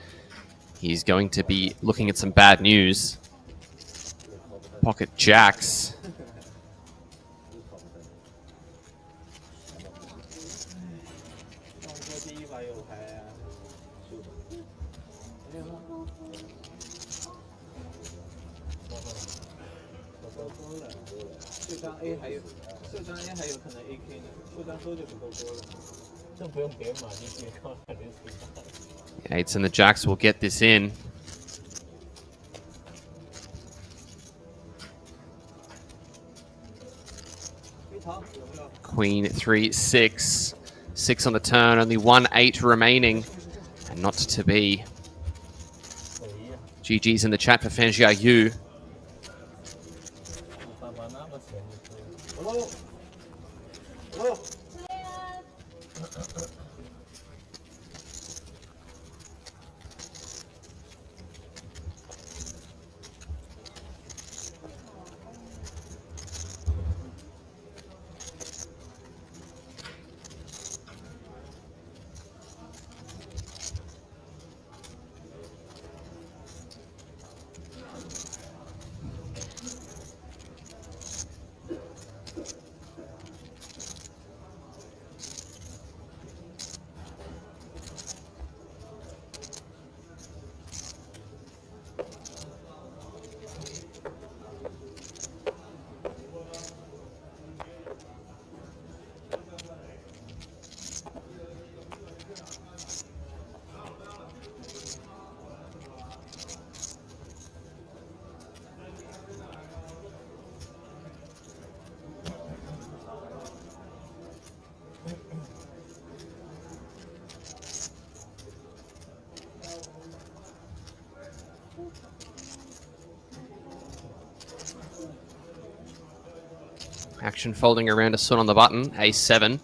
he's going to be looking at some bad news. Pocket jacks. Eights and the jacks will get this in. Queen 3, 6. 6 on the turn, only 1 8 remaining. And not to be. GG's in the chat for Fanjia Yu. Action folding around a sun on the button, A7.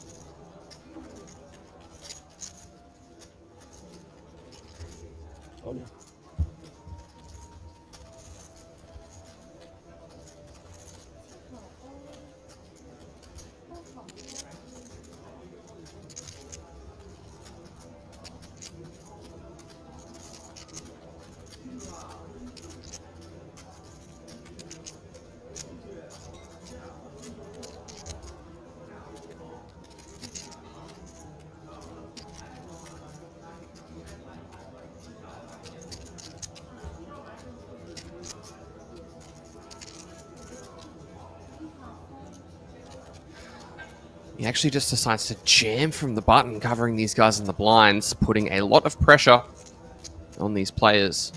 He actually just decides to jam from the button, covering these guys in the blinds, putting a lot of pressure on these players.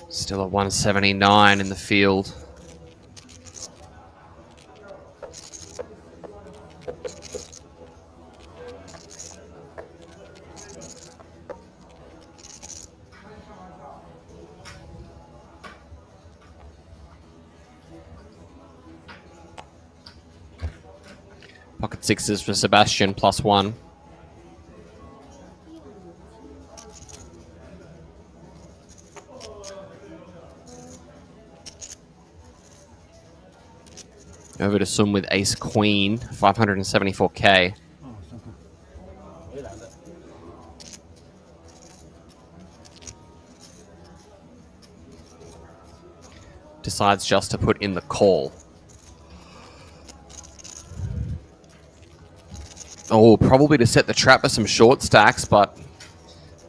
Still at 179 in the field. Pocket sixes for Sebastian, +1. Over to Sun with Ace Queen, 574k. Decides just to put in the call. Oh, probably to set the trap for some short stacks, but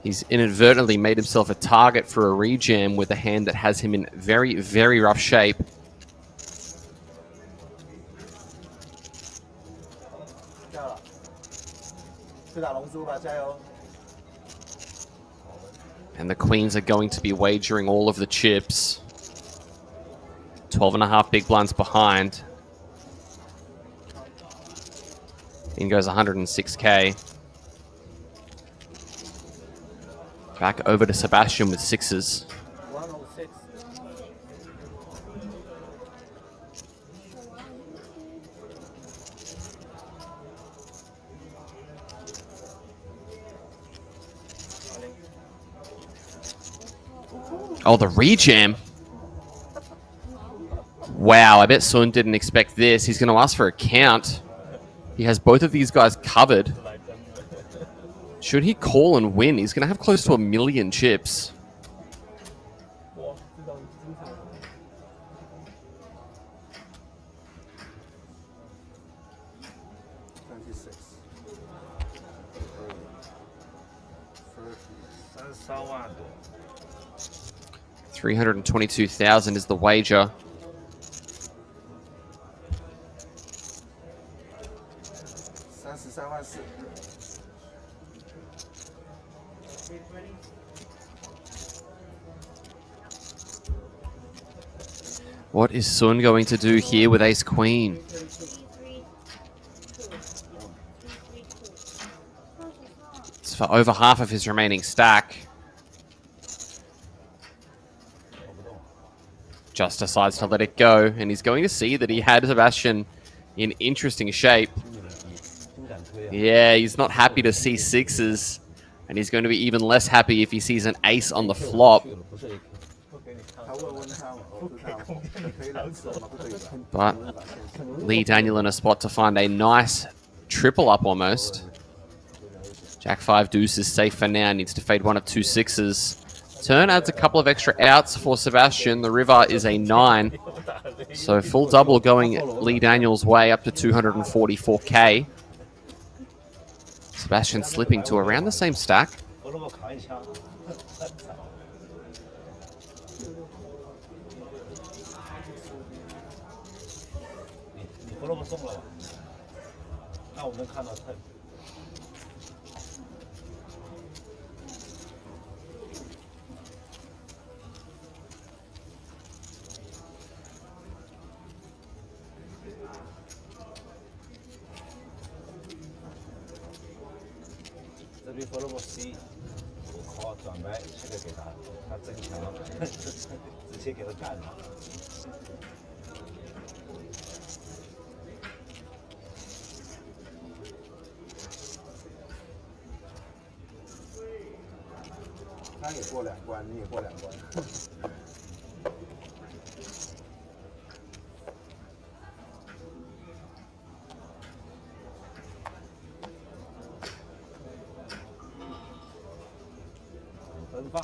he's inadvertently made himself a target for a rejam with a hand that has him in very, very rough shape. And the queens are going to be wagering all of the chips. 12.5 big blinds behind. In goes 106k. Back over to Sebastian with sixes. 106. Oh, the rejam. Wow, I bet Sun didn't expect this. He's going to ask for a count. He has both of these guys covered. Should he call and win, he's going to have close to 1 million chips. 哇，这张精彩。33万多。 322,000 is the wager. 33万4。 What is Sun going to do here with Ace Queen? It's for over half of his remaining stack. Just decides to let it go, and he's going to see that he had Sebastian in interesting shape. Yeah, he's not happy to see sixes, and he's going to be even less happy if he sees an ace on the flop. But Lee Daniel in a spot to find a nice triple up almost. Jack 5 deuce is safe for now, needs to fade one of 2 sixes. Turn adds a couple of extra outs for Sebastian. The river is a 9. So full double going Lee Daniels' way up to 244k. Sebastian slipping to around the same stack. 我那么扛一枪。你不那么送了吧？那我能看到他。 这边佛罗伯 C， 我靠，转白这个给他，他真强，直接给他干了。他也过2关，你也过2关。奔放。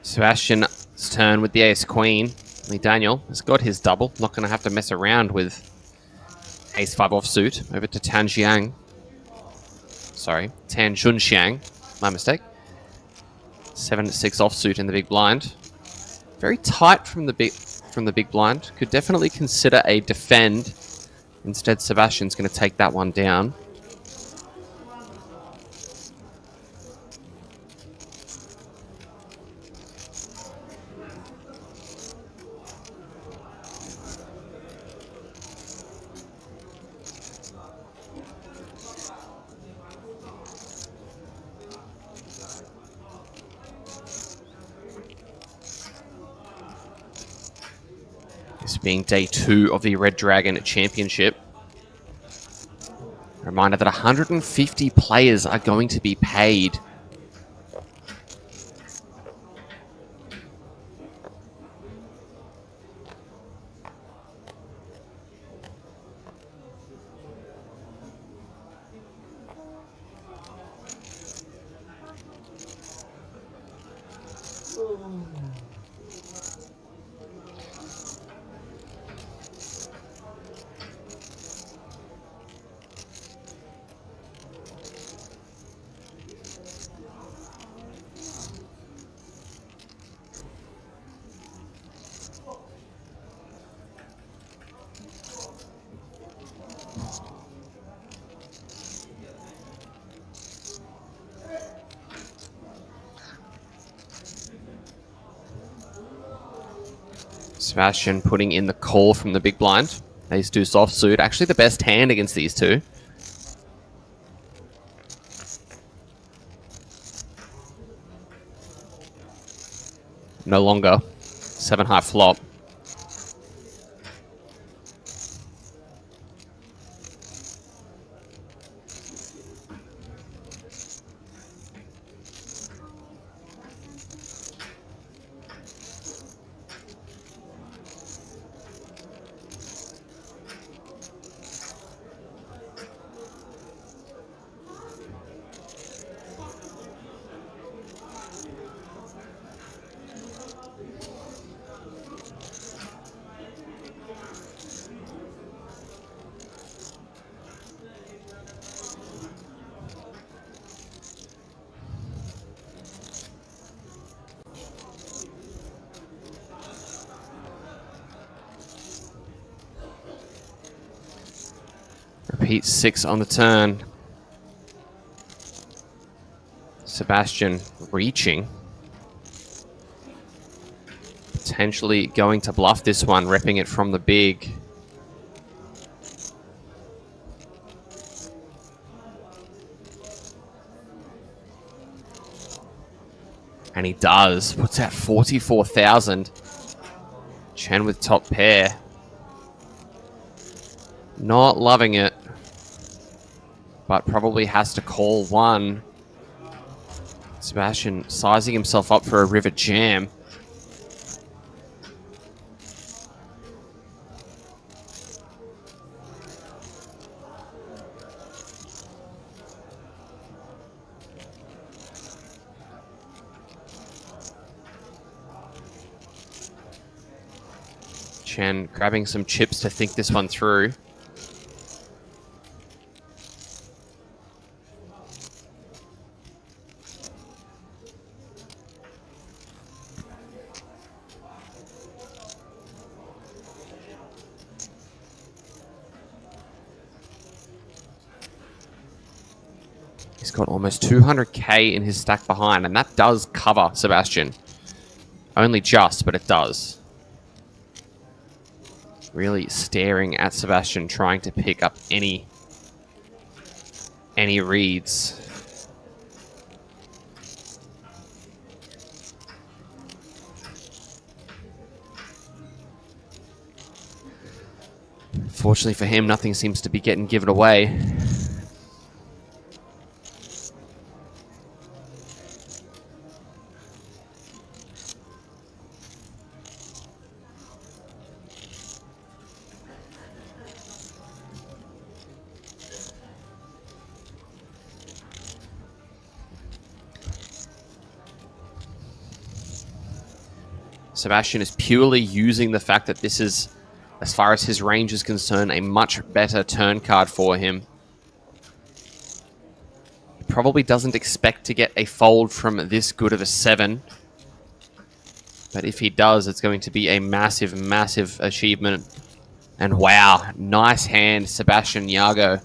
Sebastian's turn with the ace queen. Lee Daniel has got his double. Not going to have to mess around with ace 5 offsuit. Over to Tan Xiang. Sorry, Tan Junxiang. My mistake. 7-6 offsuit in the big blind. Very tight from the big blind. Could definitely consider a defend. Instead, Sebastian's going to take that one down. This being day 2 of the Red Dragon Championship. Reminder that 150 players are going to be paid. Sebastian putting in the call from the big blind. Ace deuce offsuit. Actually the best hand against these two. No longer. 7 high flop. Repeat 6 on the turn. Sebastian reaching. Potentially going to bluff this one, repping it from the big. And he does. Puts out 44,000. Chen with top pair. Not loving it. But probably has to call one. Sebastian sizing himself up for a river jam. Chen grabbing some chips to think this one through. He's got almost 200k in his stack behind, and that does cover Sebastian. Only just, but it does. Really staring at Sebastian, trying to pick up any reads. Fortunately for him, nothing seems to be getting given away. Sebastian is purely using the fact that this is, as far as his range is concerned, a much better turn card for him. He probably doesn't expect to get a fold from this good of a 7. But if he does, it's going to be a massive, massive achievement. And wow, nice hand, Sebastian Yago.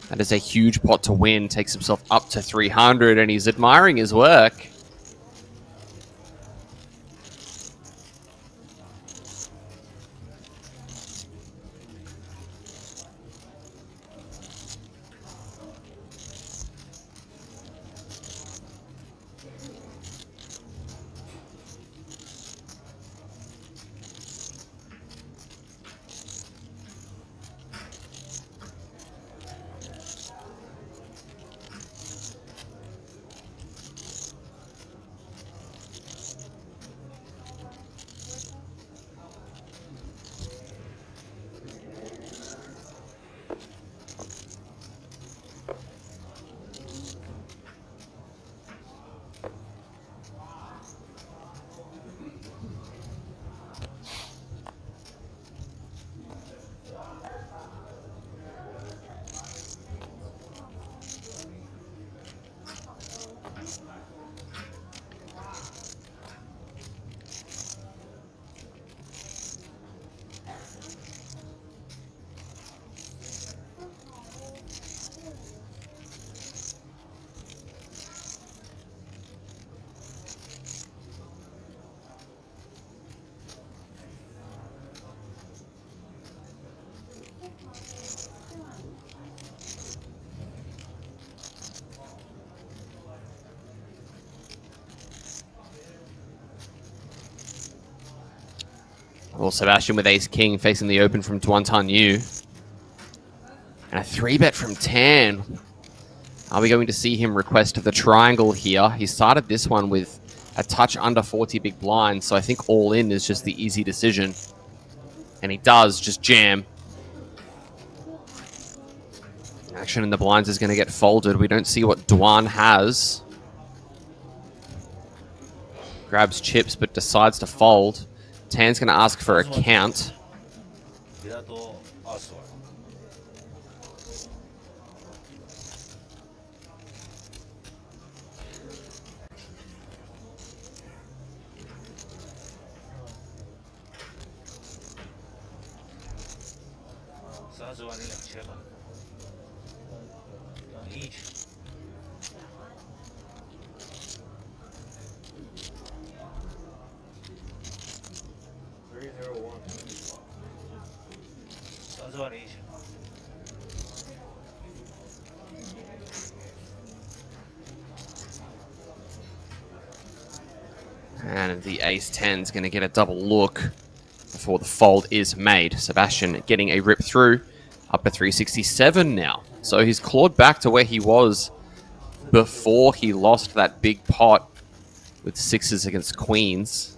That is a huge pot to win. Takes himself up to 300, and he's admiring his work. Well, Sebastian with ace king facing the open from Duan Tan Yu. And a 3-bet from Tan. Are we going to see him request the triangle here? He started this one with a touch under 40 big blinds, so I think all in is just the easy decision. And he does just jam. Action in the blinds is going to get folded. We don't see what Duan has. Grabs chips but decides to fold. Tan's going to ask for a count. 比他多20万。30万零2000吧。1局。30万零1000。 And the ace-10 is going to get a double look before the fold is made. Sebastian getting a rip through, up to 367 now. So he's clawed back to where he was before he lost that big pot with sixes against queens.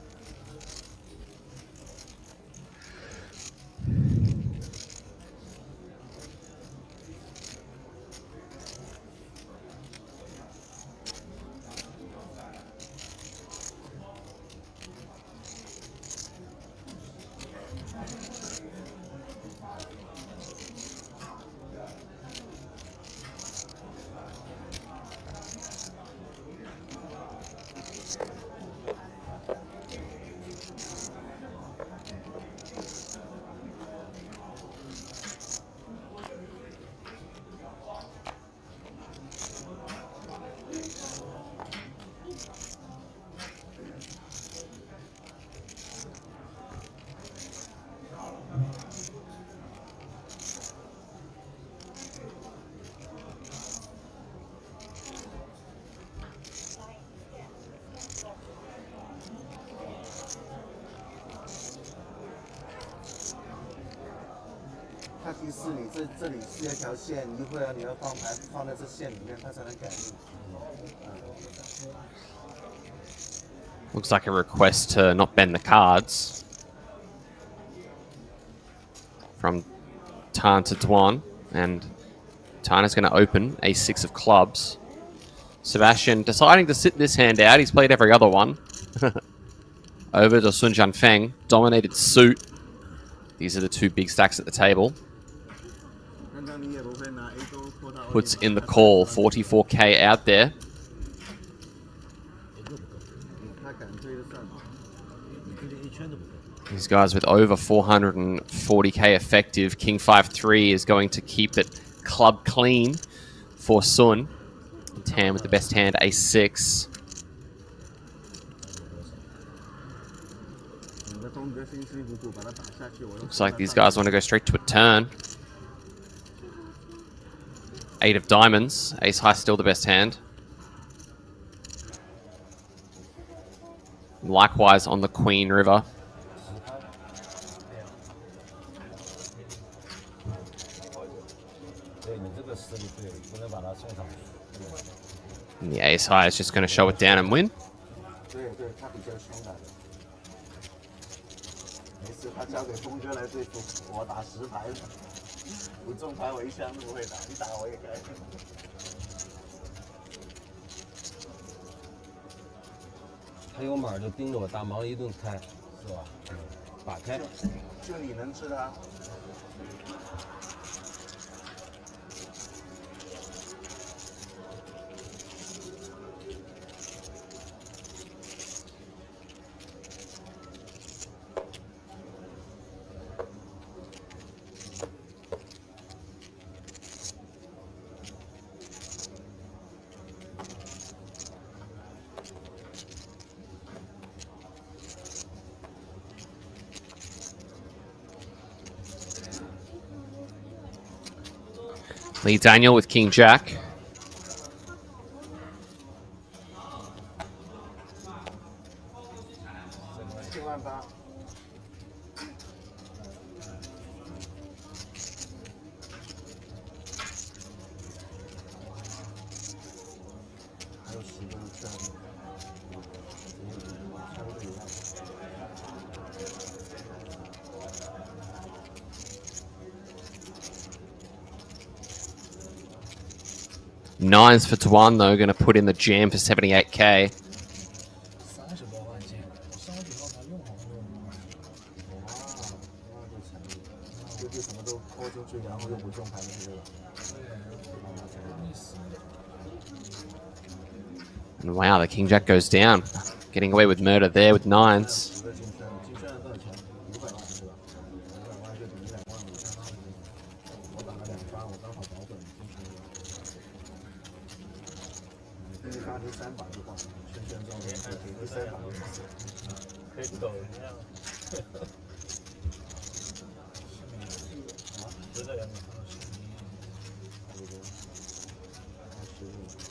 Looks like a request to not bend the cards from Tan to Duan, and Tan is going to open ace-6 of clubs. Sebastian deciding to sit this hand out. He's played every other one. Over to Sun Jianfeng, dominated suit. These are the two big stacks at the table. Puts in the call, 44k out there. These guys with over 440k effective. King 5-3 is going to keep it club clean for Sun. Tan with the best hand, ace-6. Looks like these guys want to go straight to a turn. 8 of diamonds. Ace high still the best hand. Likewise on the Queen River. And the ace high is just going to show it down and win. Lee Daniel with King Jack. Nines for Tuan, though, going to put in the jam for 78k. 30多万件，30号才用好用吗？哇，那就成立，就什么都拖进去，然后又不中牌的这个了。意思。 And wow, the King Jack goes down. Getting away with murder there with nines. 几个进圈，进圈了多少钱？500万是吧？500万就等于2万5，相当于我打了2发，我刚好保本进圈了。第一发就300就换，圈圈中间给300就死。可以抖一下吗？就这两个。 差不多。15。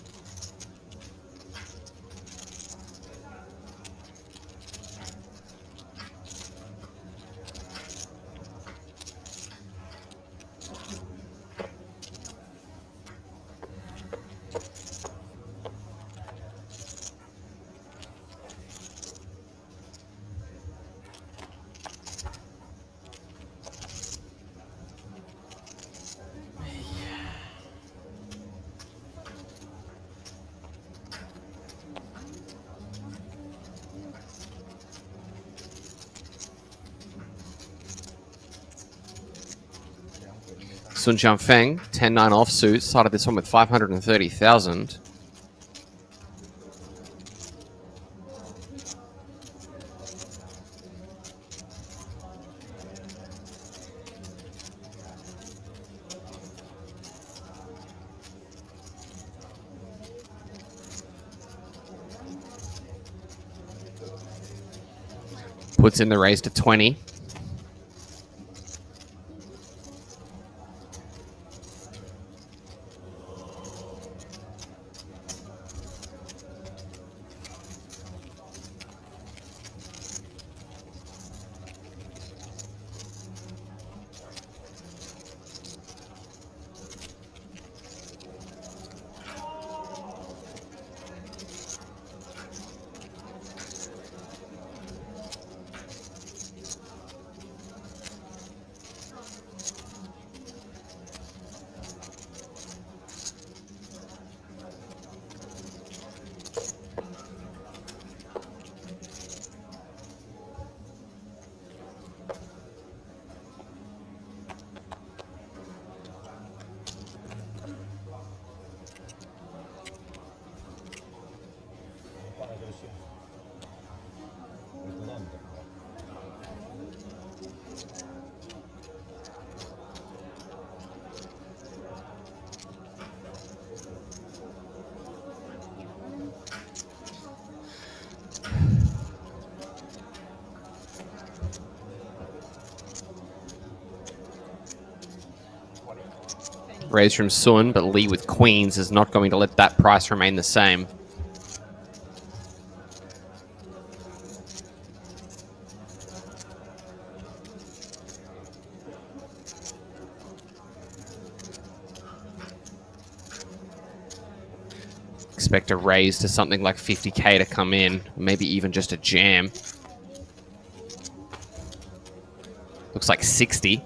Sun Jianfeng, 10-9 offsuit, started this one with 530,000. Puts in the raise to 20. Raise from Sun, but Lee with queens is not going to let that price remain the same. Expect a raise to something like 50k to come in, maybe even just a jam. Looks like 60.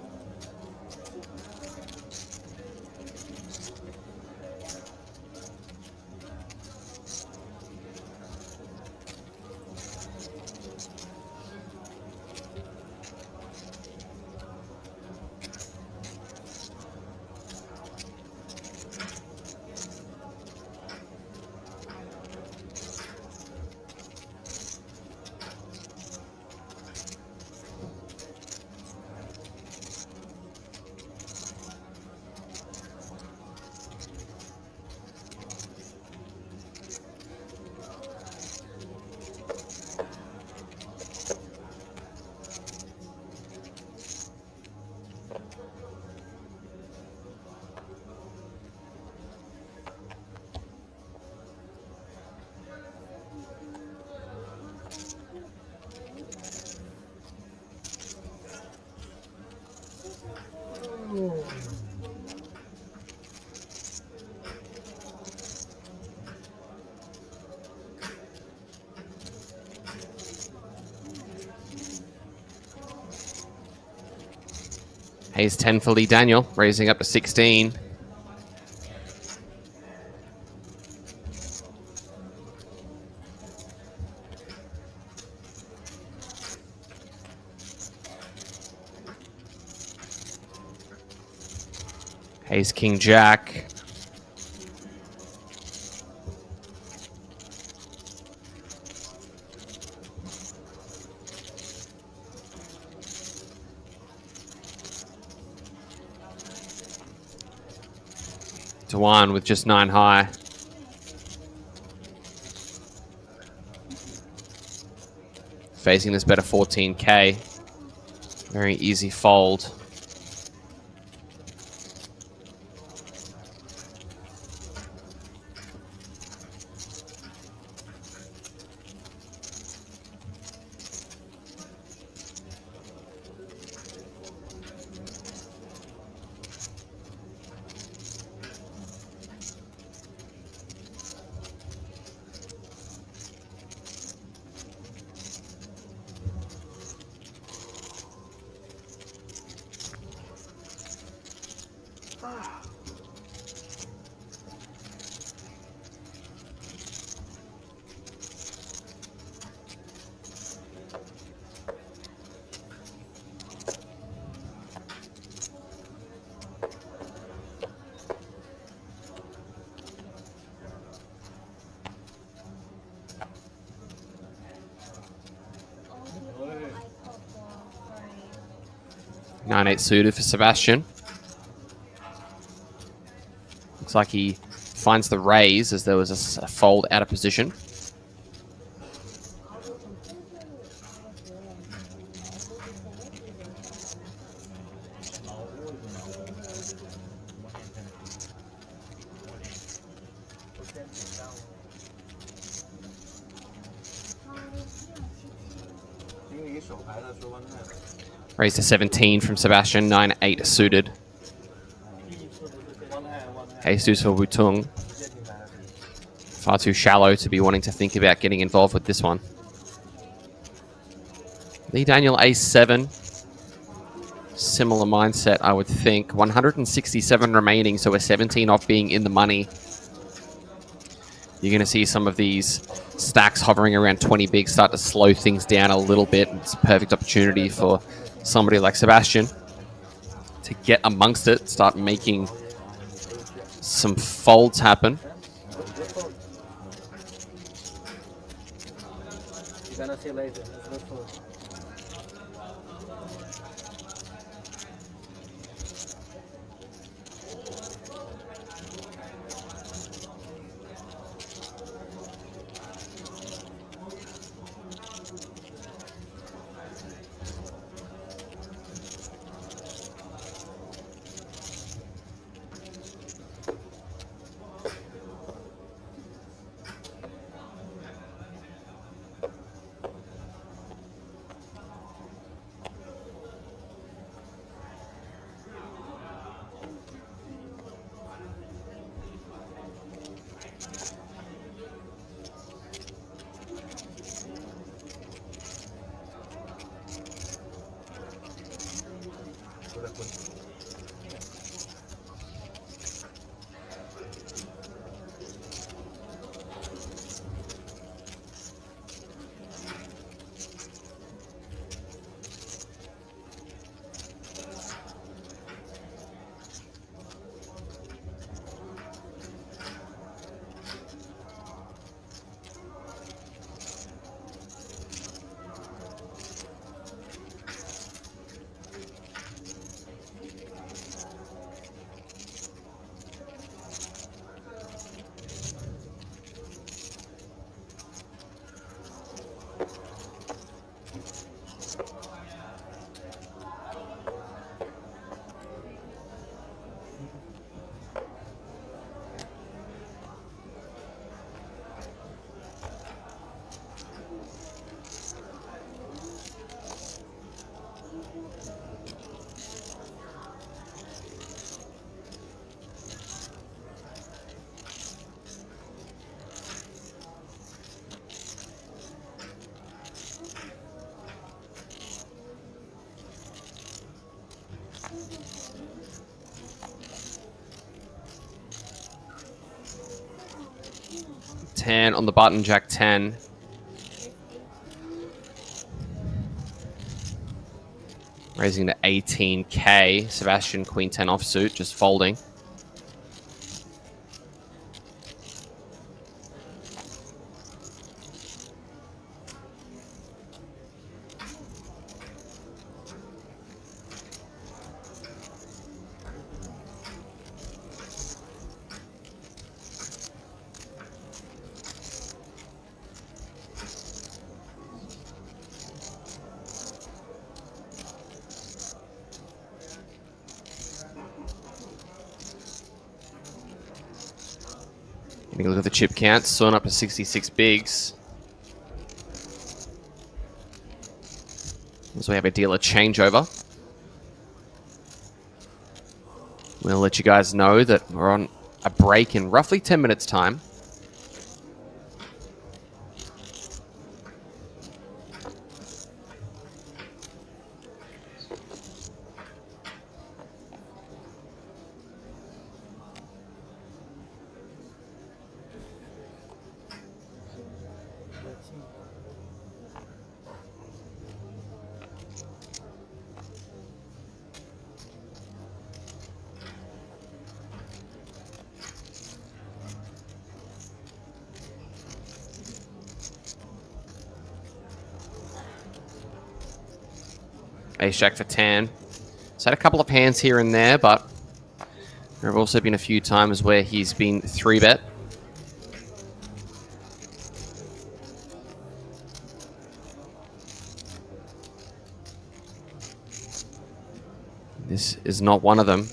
Hayes 10 for Lee Daniel, raising up to 16. Ace, king, jack. Dewan with just 9 high. Facing this better 14k. Very easy fold. Nine eight suited for Sebastian. Looks like he finds the raise as there was a fold out of position. Raise to 17 from Sebastian, 9-8 suited. Jesus for Wutung. Far too shallow to be wanting to think about getting involved with this one. Lee Daniel Ace-7. Similar mindset, I would think. 167 remaining, so we're 17 off being in the money. You're going to see some of these stacks hovering around 20 big start to slow things down a little bit. It's a perfect opportunity for somebody like Sebastian to get amongst it, start making some folds happen. You're gonna see later. Let's go for it. On the button, Jack 10. Raising to 18k. Sebastian, Queen 10 offsuit, just folding. Getting a look at the chip count. Sun up to 66 bigs. So we have a dealer changeover. We'll let you guys know that we're on a break in roughly 10 minutes time. Ace Jack for 10. He's had a couple of hands here and there, but there have also been a few times where he's been 3-bet. This is not one of them.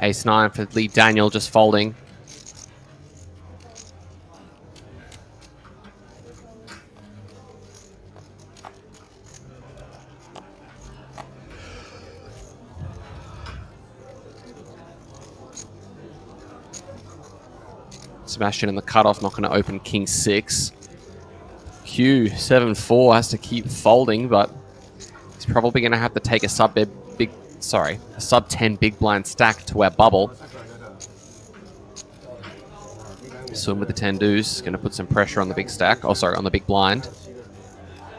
Ace 9 for Lee Daniel, just folding. Sebastian in the cutoff, not going to open King 6. Q 7-4 has to keep folding, but he's probably going to have to take a sub 10 big blind stack to our bubble. Swim with the 10 deuce, going to put some pressure on the big stack. Oh, sorry, on the big blind.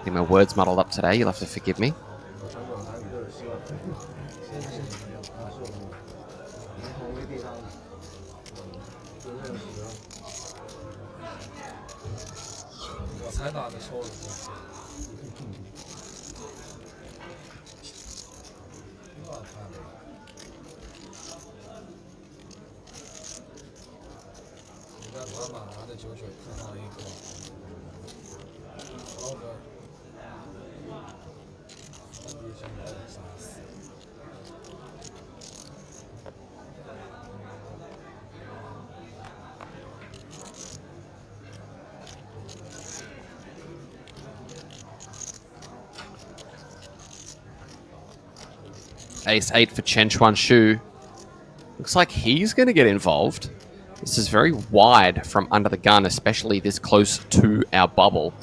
Getting my words muddled up today. You'll have to forgive me. Ace 8 for Chen Chuan Shu. Looks like he's going to get involved. This is very wide from under the gun, especially this close to our bubble.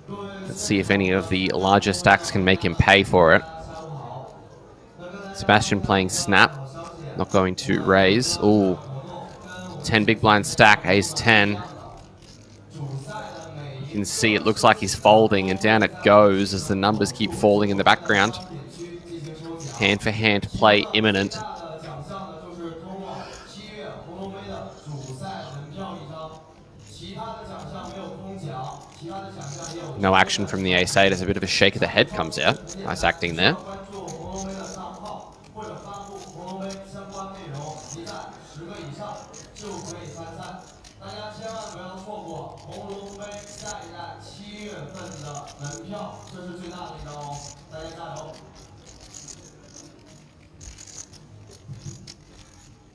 Let's see if any of the larger stacks can make him pay for it. Sebastian playing snap. Not going to raise. Ooh. 10 big blind stack, Ace 10. You can see it looks like he's folding, and down it goes as the numbers keep falling in the background. Hand for hand play imminent. No action from the Ace 8 as a bit of a shake of the head comes out. Nice acting there.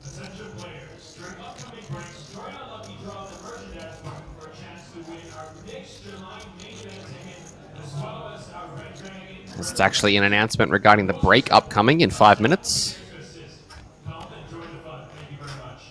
Attention players, during upcoming breaks, join our lucky draw the merchandise button for a chance to win our next July main event ticket, as well as our Red Dragon. It's actually an announcement regarding the break upcoming in 5 minutes. Come and enjoy the fun. Thank you very much.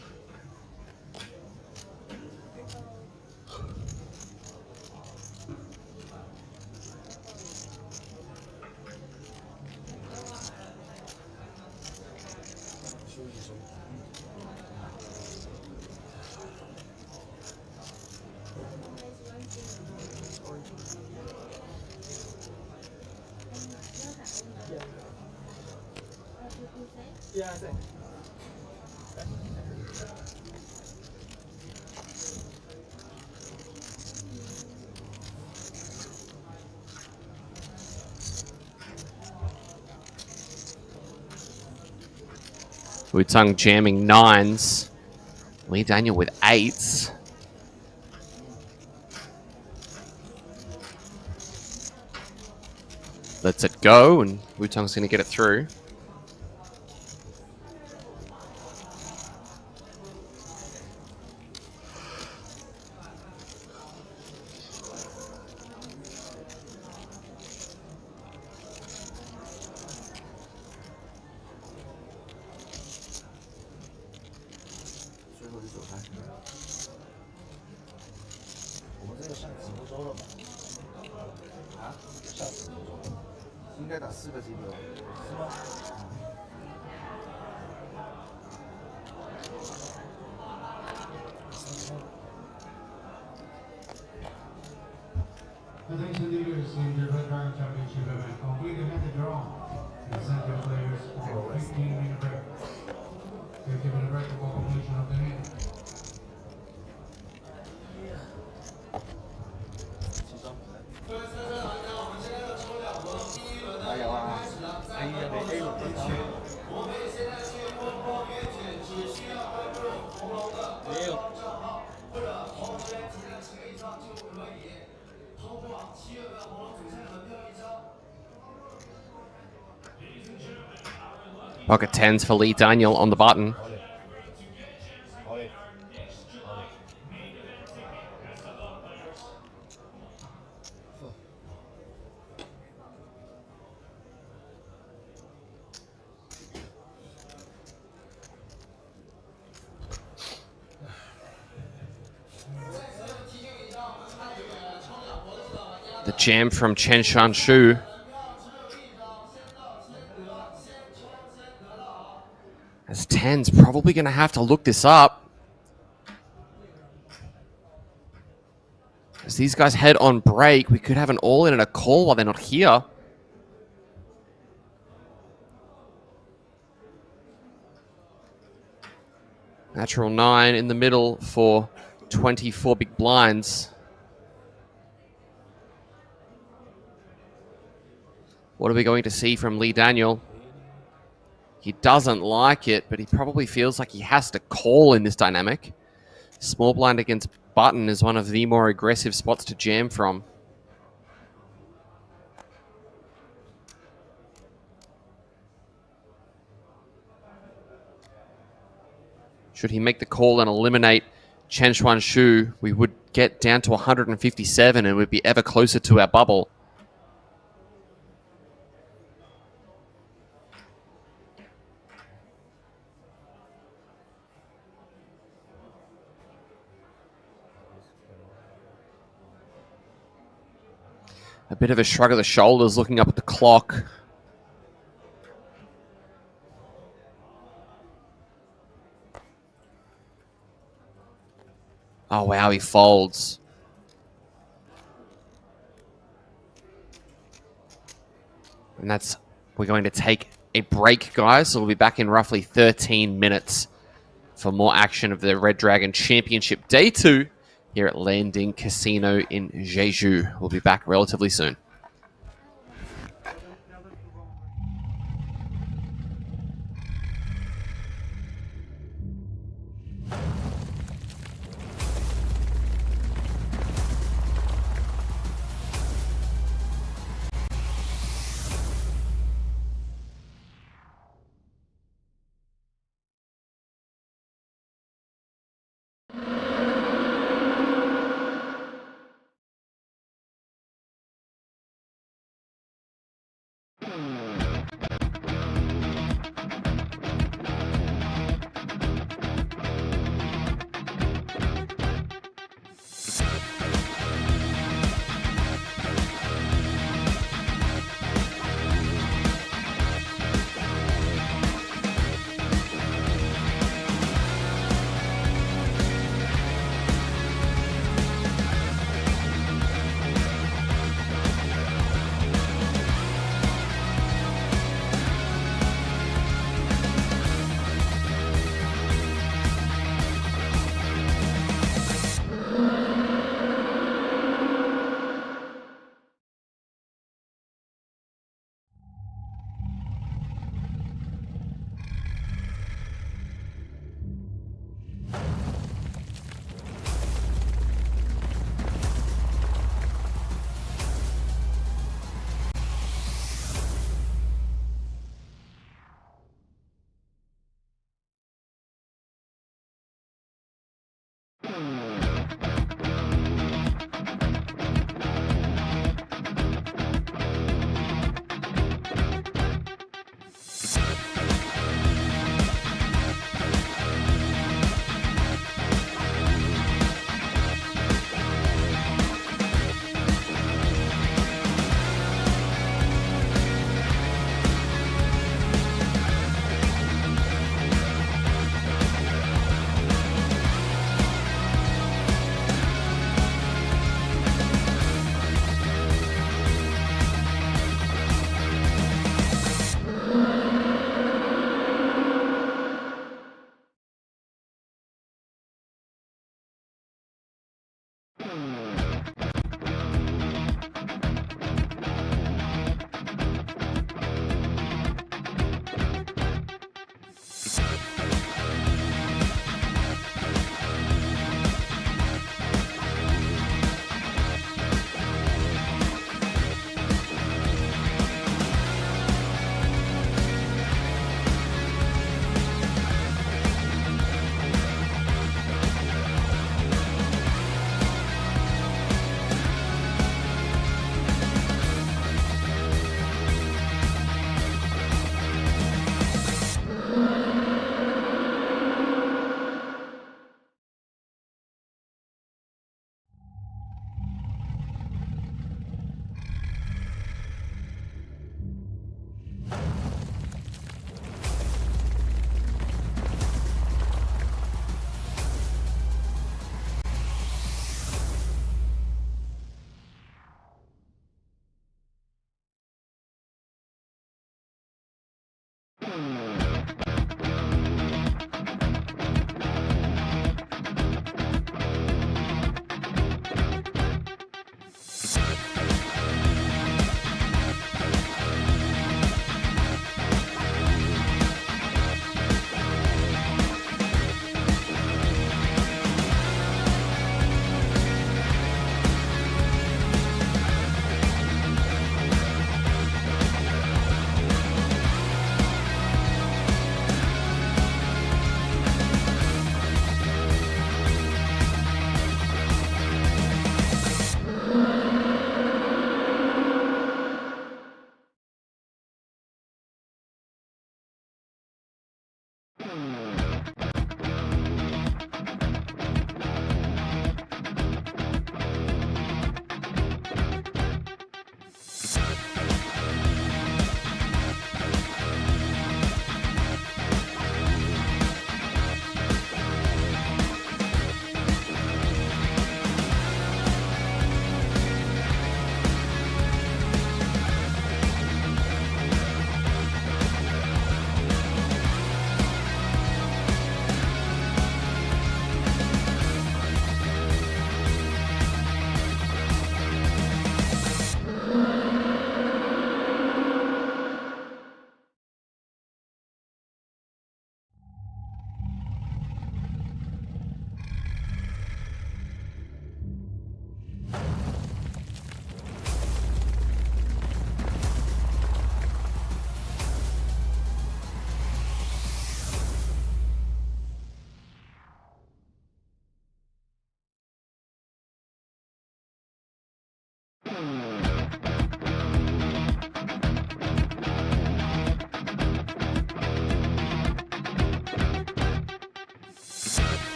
Wu Tung jamming 9s. Lee Daniel with 8s. Lets it go, and Wu Tung's going to get it through. Attention leaders in the Red Dragon Championship event. Completely had the draw. And send your players for 15-minute break. 15-minute break for completion of the game. 还有啊，A 的 A 5分区。没有。Pocket 10s for Lee Daniel on the button. The jam from Chen Shanshu. As 10's probably going to have to look this up. As these guys head on break, we could have an all-in and a call while they're not here. Natural 9 in the middle for 24 big blinds. What are we going to see from Lee Daniel? He doesn't like it, but he probably feels like he has to call in this dynamic. Small blind against button is one of the more aggressive spots to jam from. Should he make the call and eliminate Chen Xuanshu, we would get down to 157 and would be ever closer to our bubble. A bit of a shrug of the shoulders looking up at the clock. Oh, wow, he folds. And we're going to take a break, guys. So we'll be back in roughly 13 minutes for more action of the Red Dragon Championship Day 2 here at Landing Casino in Jeju. We'll be back relatively soon.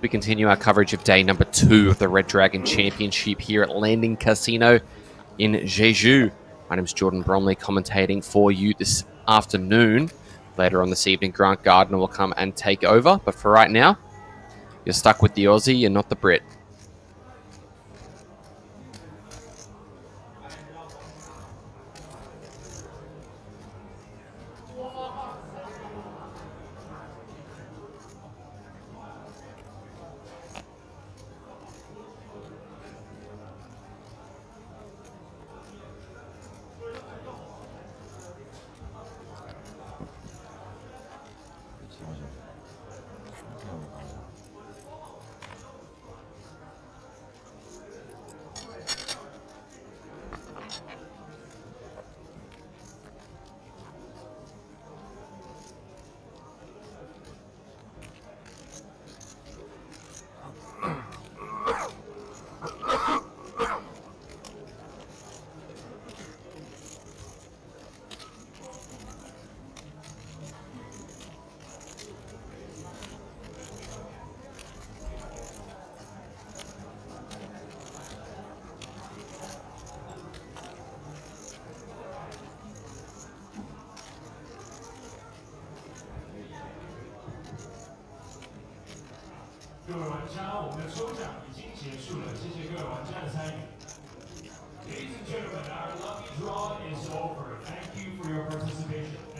We continue our coverage of day number 2 of the Red Dragon Championship here at Landing Casino in Jeju. My name's Jordan Bromley, commentating for you this afternoon. Later on this evening, Grant Gardner will come and take over. But for right now, you're stuck with the Aussie and not the Brit.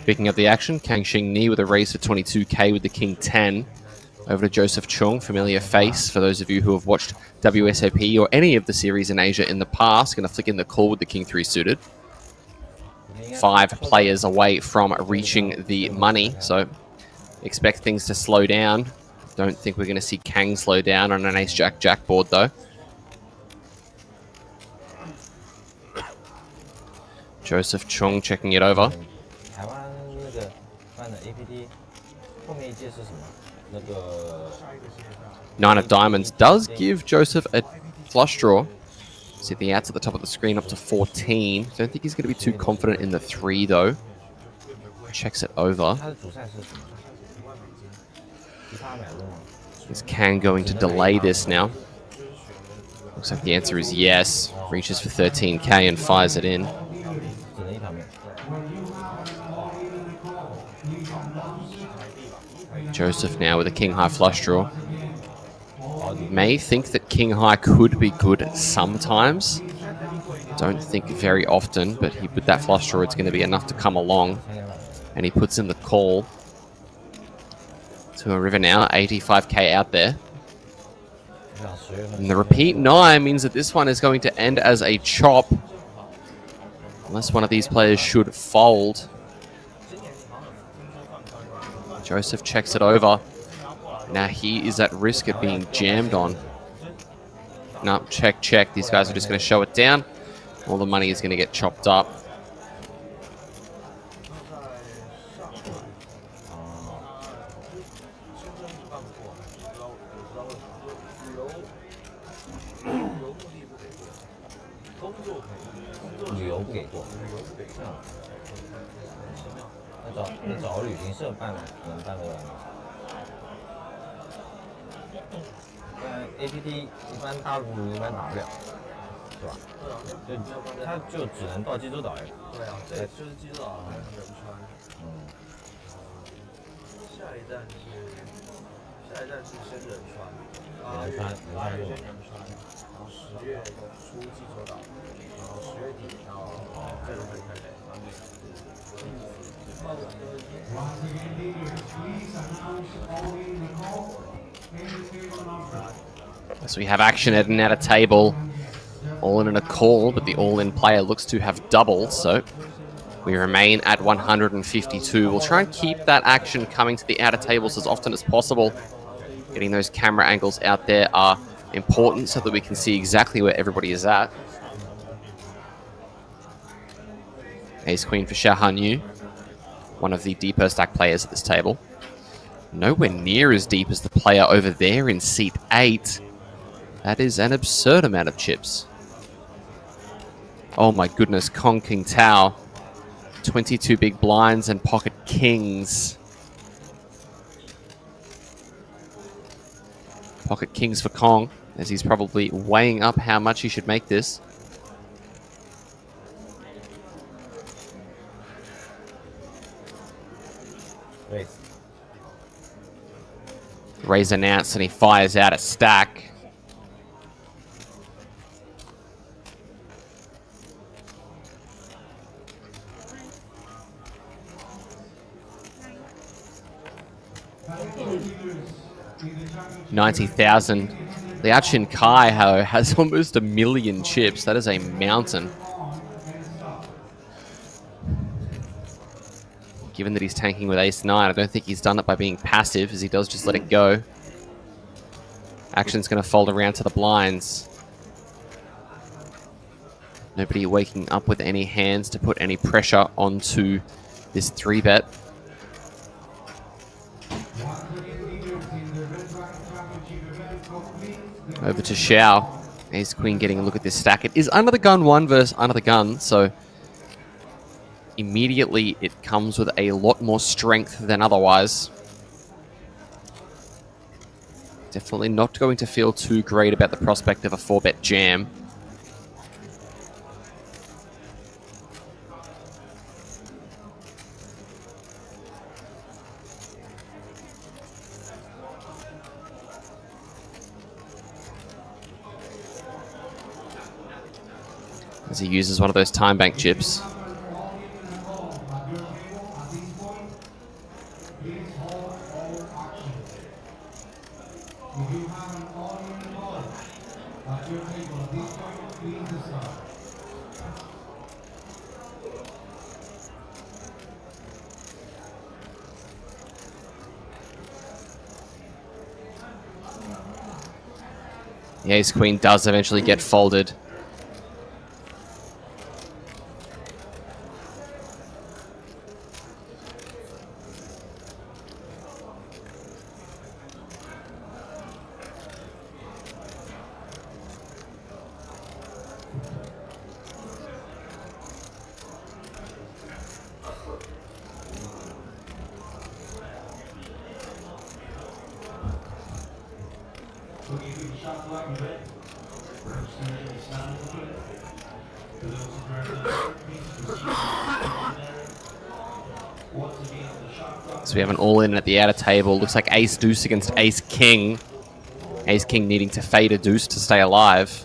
Picking up the action, Kang Xing Ni with a raise for 22k with the King 10. Over to Joseph Chung, familiar face for those of you who have watched WSOP or any of the series in Asia in the past. Going to flick in the call with the King 3 suited. 5 players away from reaching the money, so expect things to slow down. Don't think we're going to see Kang slow down on an Ace-Jack-Jack board, though. Joseph Chung checking it over. 9 of diamonds does give Joseph a flush draw. See the outs at the top of the screen up to 14. Don't think he's going to be too confident in the 3, though. Checks it over. Is Kang going to delay this now? Looks like the answer is yes. Reaches for 13k and fires it in. Joseph now with a King High flush draw. May think that King High could be good sometimes. Don't think very often, but with that flush draw, it's going to be enough to come along. And he puts in the call to a river now, 85k out there. And the repeat 9 means that this one is going to end as a chop. Unless one of these players should fold. Joseph checks it over. Now he is at risk of being jammed on. No, check, check. These guys are just going to show it down. All the money is going to get chopped up. APT 一般大陆一般打不了，是吧？他就只能到济州岛。对啊，对，就是济州岛和仁川。下一站是先仁川，仁川先仁川，然后10月初济州岛，然后10月底到再回台北。Once again, leaders, please announce all in the call. Table number. So we have action at and at a table. All in and a call, but the all-in player looks to have doubled, so we remain at 152. We'll try and keep that action coming to the outer tables as often as possible. Getting those camera angles out there are important so that we can see exactly where everybody is at. Ace-Queen for Xia Hanyu, one of the deeper stack players at this table. Nowhere near as deep as the player over there in seat 8. That is an absurd amount of chips. Oh my goodness, Kong King Tao. 22 big blinds and pocket kings. Pocket kings for Kong, as he's probably weighing up how much he should make this. Raise announced and he fires out a stack. $90,000. The Achin Kai, however, has almost 1 million chips. That is a mountain. Given that he's tanking with ace 9, I don't think he's done it by being passive, as he does just let it go. Action's going to fold around to the blinds. Nobody waking up with any hands to put any pressure onto this 3-bet. Over to Xiao. Ace Queen getting a look at this stack. It is under the gun 1 versus under the gun, so immediately it comes with a lot more strength than otherwise. Definitely not going to feel too great about the prospect of a 4-bet jam. As he uses one of those time bank chips. The ace queen does eventually get folded. So we have an all-in at the outer table. Looks like ace deuce against ace king. Ace king needing to fade a deuce to stay alive.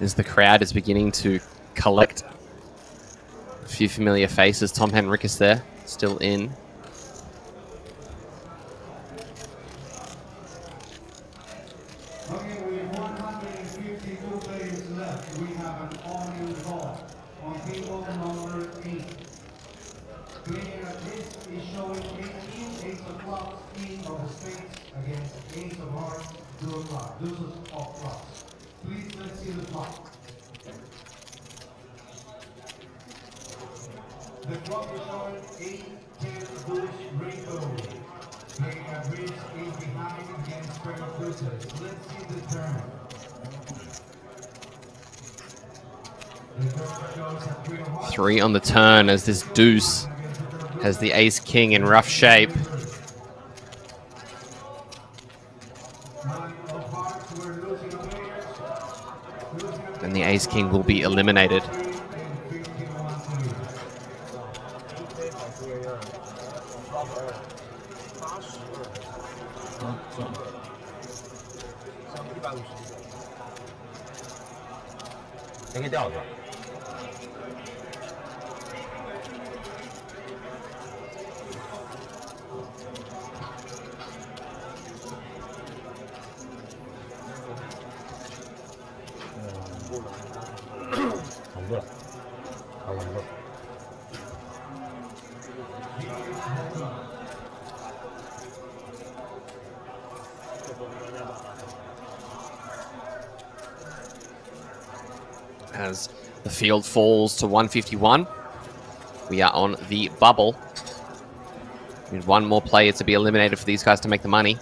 As the crowd is beginning to collect a few familiar faces. Tom Henricus there, still in. Okay, with 152 players left, we have an all-in draw on table number 8. Player at risk is showing ace of clubs, king of spades against ace of hearts, deuces of clubs. Please let's see the flop. The flop is showing 8, 10, deuce, rainbow. Player at risk is behind against pair of deuces. Let's see the turn. The turn shows a 3 of hearts. 3 on the turn as this deuce has the ace king in rough shape. 9 of hearts, we're losing a player. And the ace king will be eliminated. As the field falls to 151, we are on the bubble. We need one more player to be eliminated for these guys to make the money.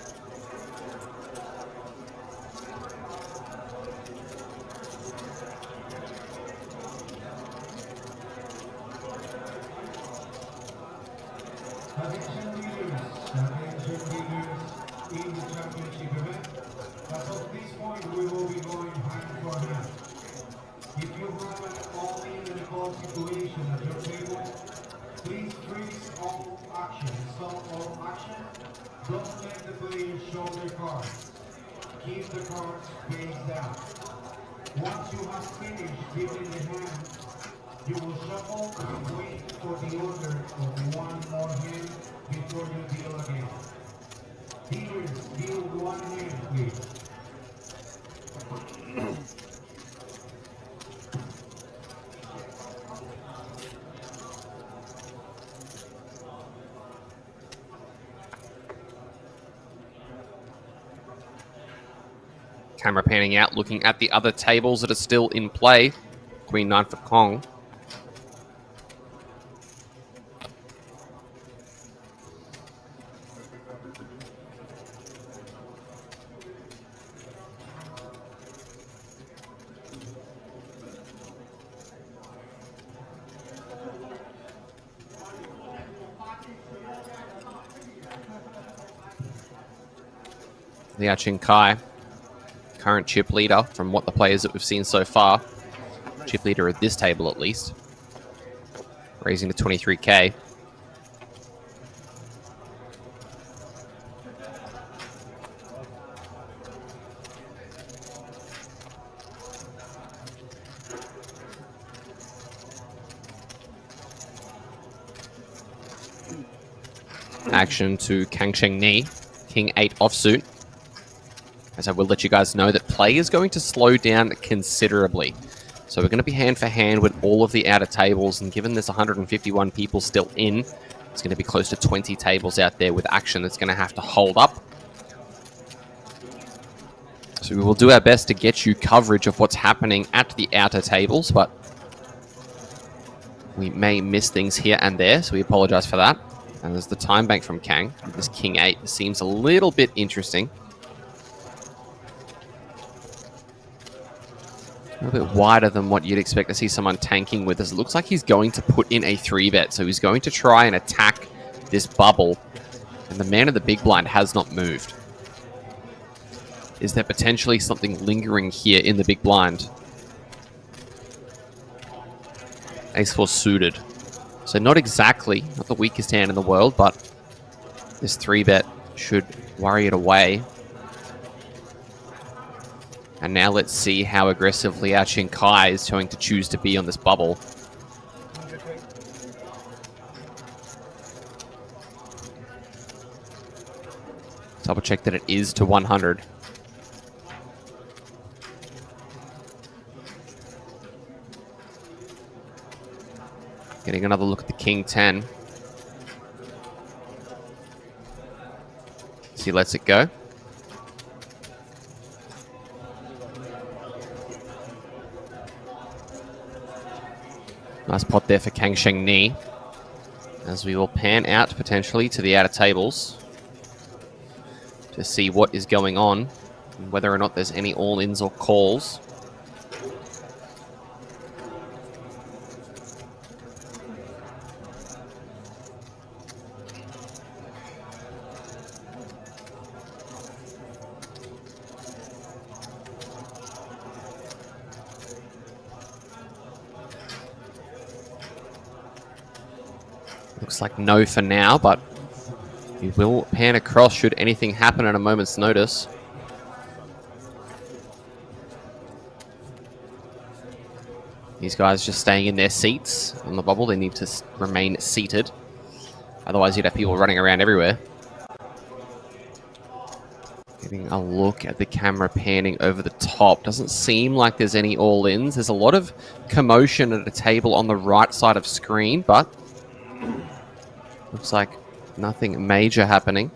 Keep the cards face down. Once you have finished giving the hand, you will shuffle and wait for the order of one more hand before you deal again. Dealers, deal one hand, please. Camera panning out, looking at the other tables that are still in play. Queen 9 for Kong. Liao Chin Kai, current chip leader from what the players that we've seen so far. Chip leader at this table at least. Raising to 23k. Action to Kang Sheng Ni, King 8 offsuit. As I will let you guys know that play is going to slow down considerably. So we're going to be hand for hand with all of the outer tables, and given there's 151 people still in, it's going to be close to 20 tables out there with action that's going to have to hold up. So we will do our best to get you coverage of what's happening at the outer tables, but we may miss things here and there, so we apologize for that. And there's the time bank from Kang. This King 8 seems a little bit interesting. A little bit wider than what you'd expect to see someone tanking with. It looks like he's going to put in a 3-bet. So he's going to try and attack this bubble. And the man of the big blind has not moved. Is there potentially something lingering here in the big blind? Ace-4 suited. So not exactly, not the weakest hand in the world, but this 3-bet should worry it away. And now let's see how aggressive Liao Chin Kai is going to choose to be on this bubble. Double check that it is to 100. Getting another look at the King 10. So he lets it go. Nice pot there for Kang Sheng Ni. As we will pan out potentially to the outer tables to see what is going on and whether or not there's any all-ins or calls. Looks like no for now, but we will pan across should anything happen at a moment's notice. These guys just staying in their seats on the bubble. They need to remain seated. Otherwise, you'd have people running around everywhere. Getting a look at the camera panning over the top. Doesn't seem like there's any all-ins. There's a lot of commotion at a table on the right side of screen, but Looks like nothing major happening.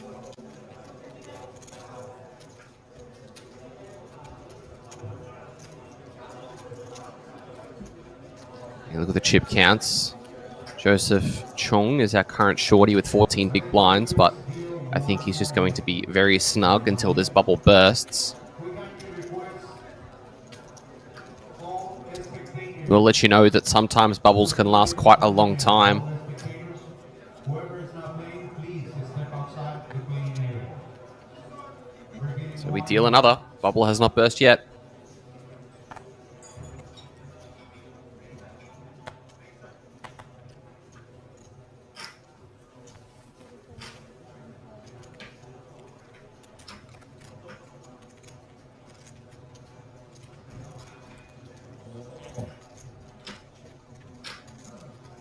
And look at the chip counts. Joseph Chung is our current shorty with 14 big blinds, but I think he's just going to be very snug until this bubble bursts. We'll let you know that sometimes bubbles can last quite a long time. So we deal another. Bubble has not burst yet.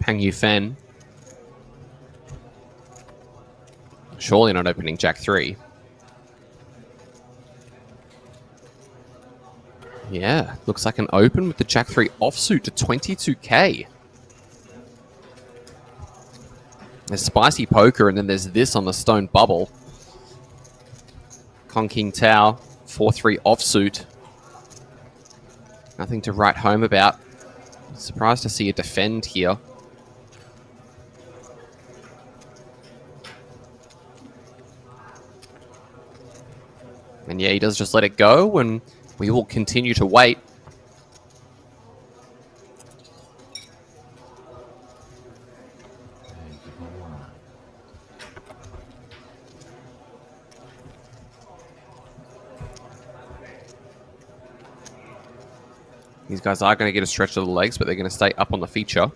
Pang Yufen. Surely not opening Jack 3. Yeah, looks like an open with the Jack 3 offsuit to 22k. There's spicy poker, and then there's this on the stone bubble. Kong King Tao, 4-3 offsuit. Nothing to write home about. Surprised to see a defend here. And yeah, he does just let it go, and we will continue to wait. These guys are going to get a stretch of the legs, but they're going to stay up on the feature.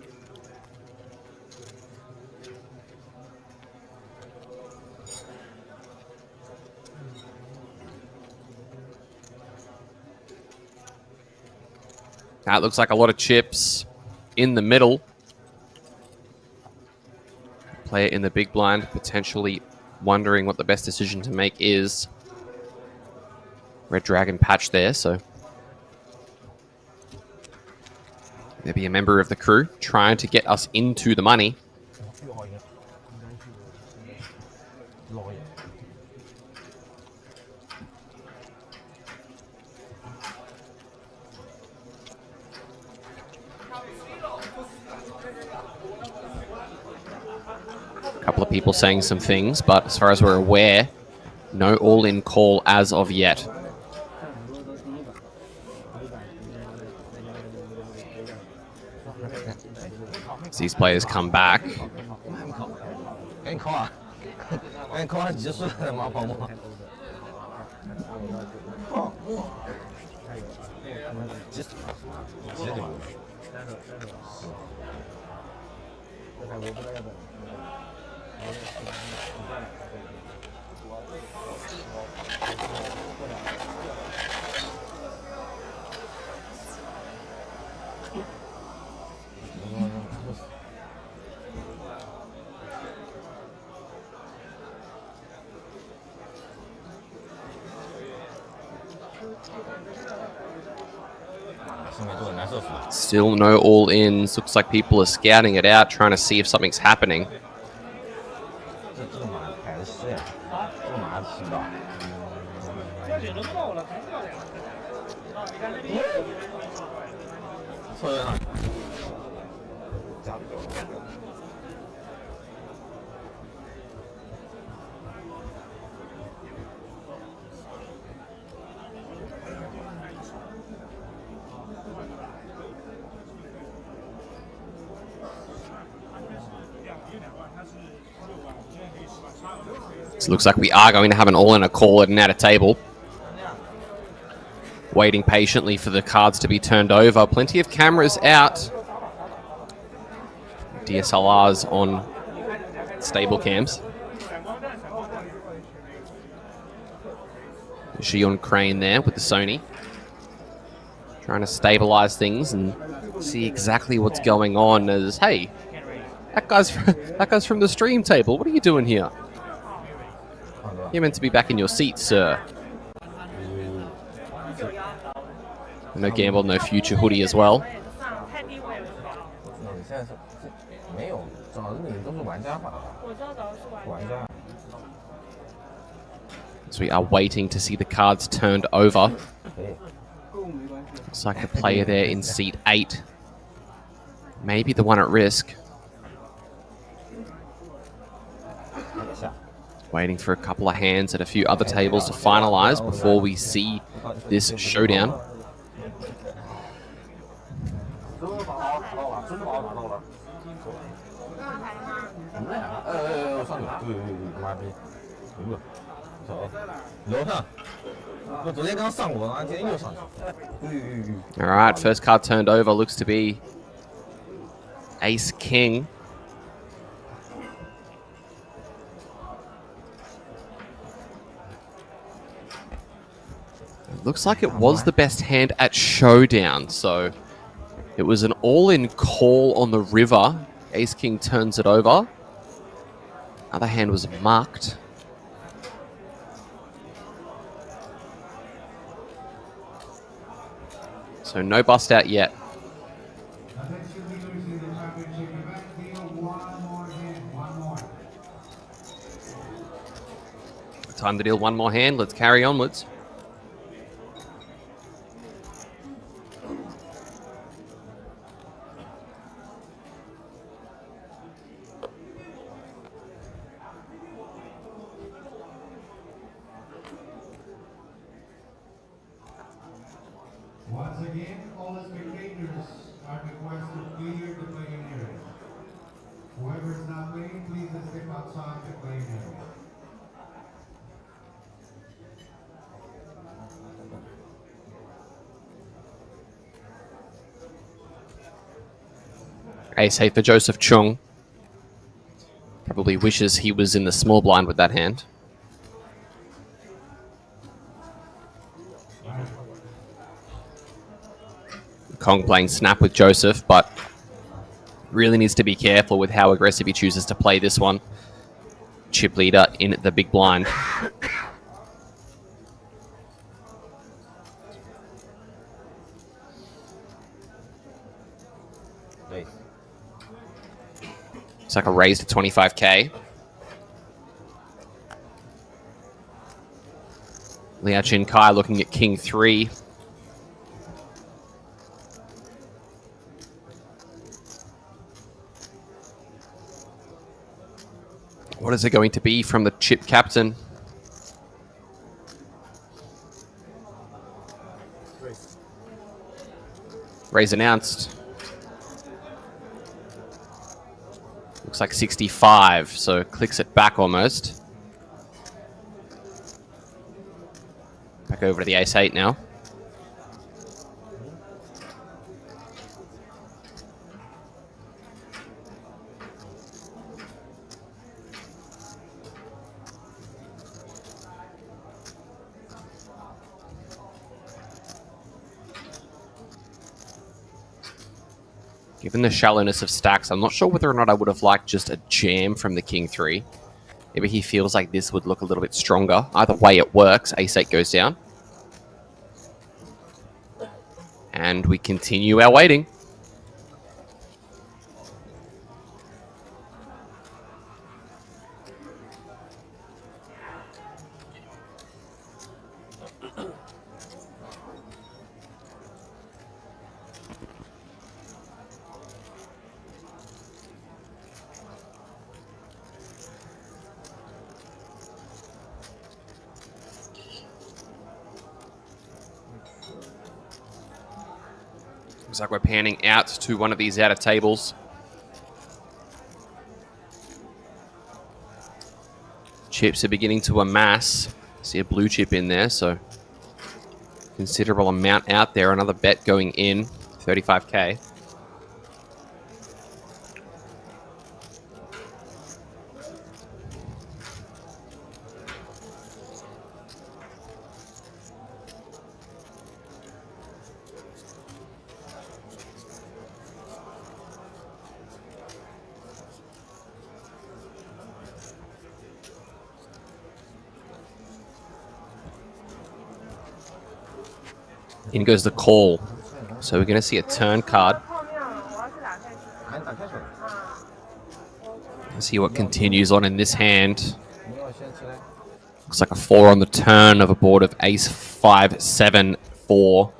That looks like a lot of chips in the middle. Player in the big blind, potentially wondering what the best decision to make is. Red Dragon patch there, so maybe a member of the crew trying to get us into the money. A couple of people saying some things, but as far as we're aware, no all-in call as of yet. As these players come back. Still no all-ins. Looks like people are scouting it out, trying to see if something's happening. So it looks like we are going to have an all-in a call at an out of table. Waiting patiently for the cards to be turned over. Plenty of cameras out. DSLRs on stable cams. Xion Crane there with the Sony. Trying to stabilize things and see exactly what's going on as, hey, that guy's from the stream table. What are you doing here? You're meant to be back in your seat, sir. No gamble, no future hoodie as well. 现在是没有，找的你都是玩家版。我知道找的是玩家。玩家。 So we are waiting to see the cards turned over. 可以。 Looks like the player there in seat 8. Maybe the one at risk. Waiting for a couple of hands at a few other tables to finalize before we see this showdown. 上去，对，妈逼，赢了，走，楼上，我昨天刚上过，然后今天又上去。All right, first card turned over looks to be Ace King. It looks like it was the best hand at showdown, so it was an all-in call on the river. Ace King turns it over. Other hand was marked. So no bust out yet. Attention leaders in the championship event, deal one more hand, one more. Time to deal one more hand. Let's carry onwards. Once again, all the spectators are requested to clear the playing area. Whoever is not playing, please step outside the playing area. Ace-8 for Joseph Chung. Probably wishes he was in the small blind with that hand. Kong playing snap with Joseph, but really needs to be careful with how aggressive he chooses to play this one. Chip leader in the big blind. It's like a raise to 25k. Liao Chin Kai looking at King 3. What is it going to be from the chip captain? Raise announced. Looks like 65, so clicks it back almost. Back over to the Ace-8 now. Given the shallowness of stacks, I'm not sure whether or not I would have liked just a jam from the King 3. Maybe he feels like this would look a little bit stronger. Either way, it works. Ace-8 goes down. And we continue our waiting. Looks like we're panning out to one of these outer tables. Chips are beginning to amass. See a blue chip in there, so considerable amount out there. Another bet going in, 35k. In goes the call. So we're going to see a turn card. Let's see what continues on in this hand. Looks like a 4 on the turn of a board of ace 5, 7, 4.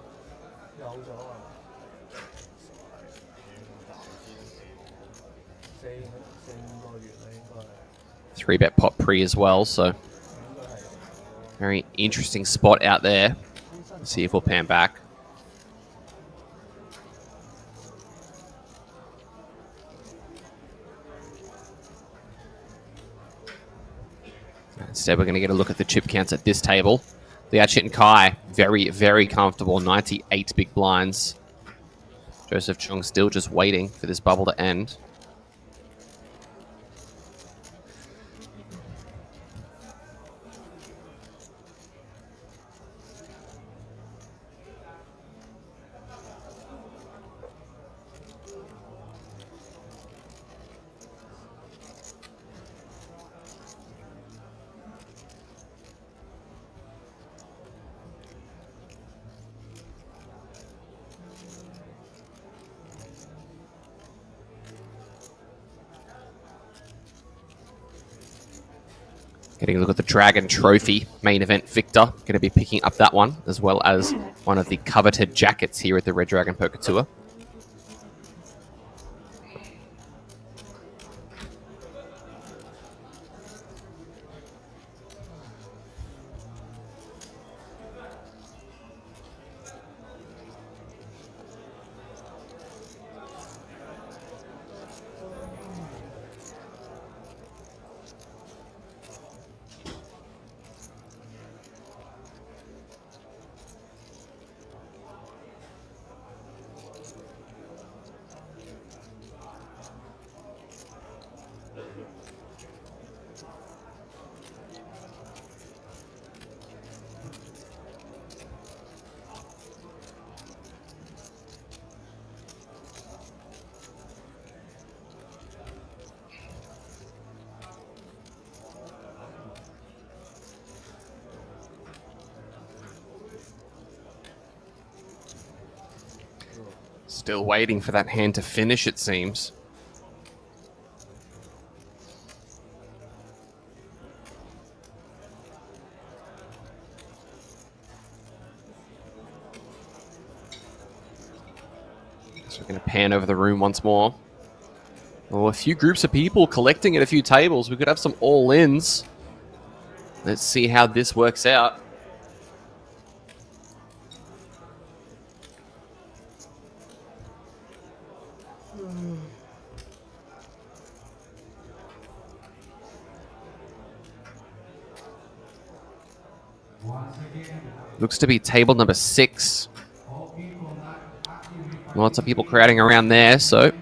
3-bet pot pre as well, so very interesting spot out there. Let's see if we'll pan back. Instead, we're going to get a look at the chip counts at this table. Liachit and Kai, very, very comfortable. 98 big blinds. Joseph Chung still just waiting for this bubble to end. Getting a look at the Dragon Trophy main event victor. Going to be picking up that one, as well as one of the coveted jackets here at the Red Dragon Poker Tour. Still waiting for that hand to finish, it seems. So we're going to pan over the room once more. Well, a few groups of people collecting at a few tables. We could have some all-ins. Let's see how this works out. Looks to be table number 6. Lots of people crowding around there, so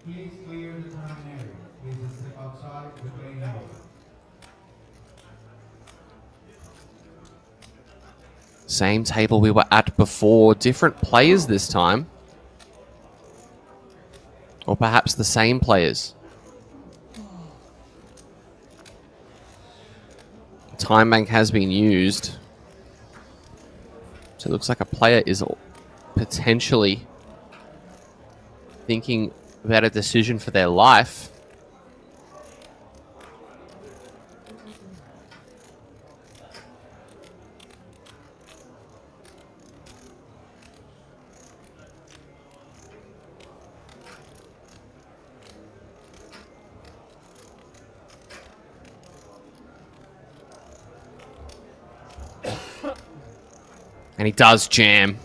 Please clear the turn area. Please step outside the playing area. same table we were at before. Different players this time. Or perhaps the same players. Time bank has been used. So it looks like a player is potentially thinking about a decision for their life. And he does jam.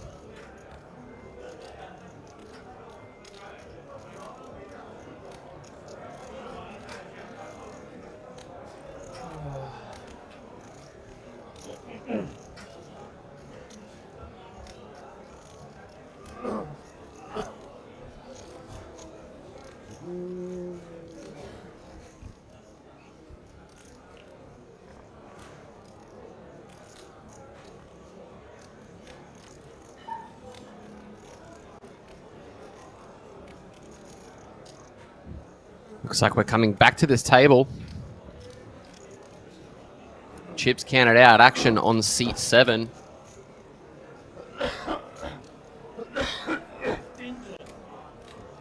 Looks like we're coming back to this table. Chips counted out. Action on seat 7.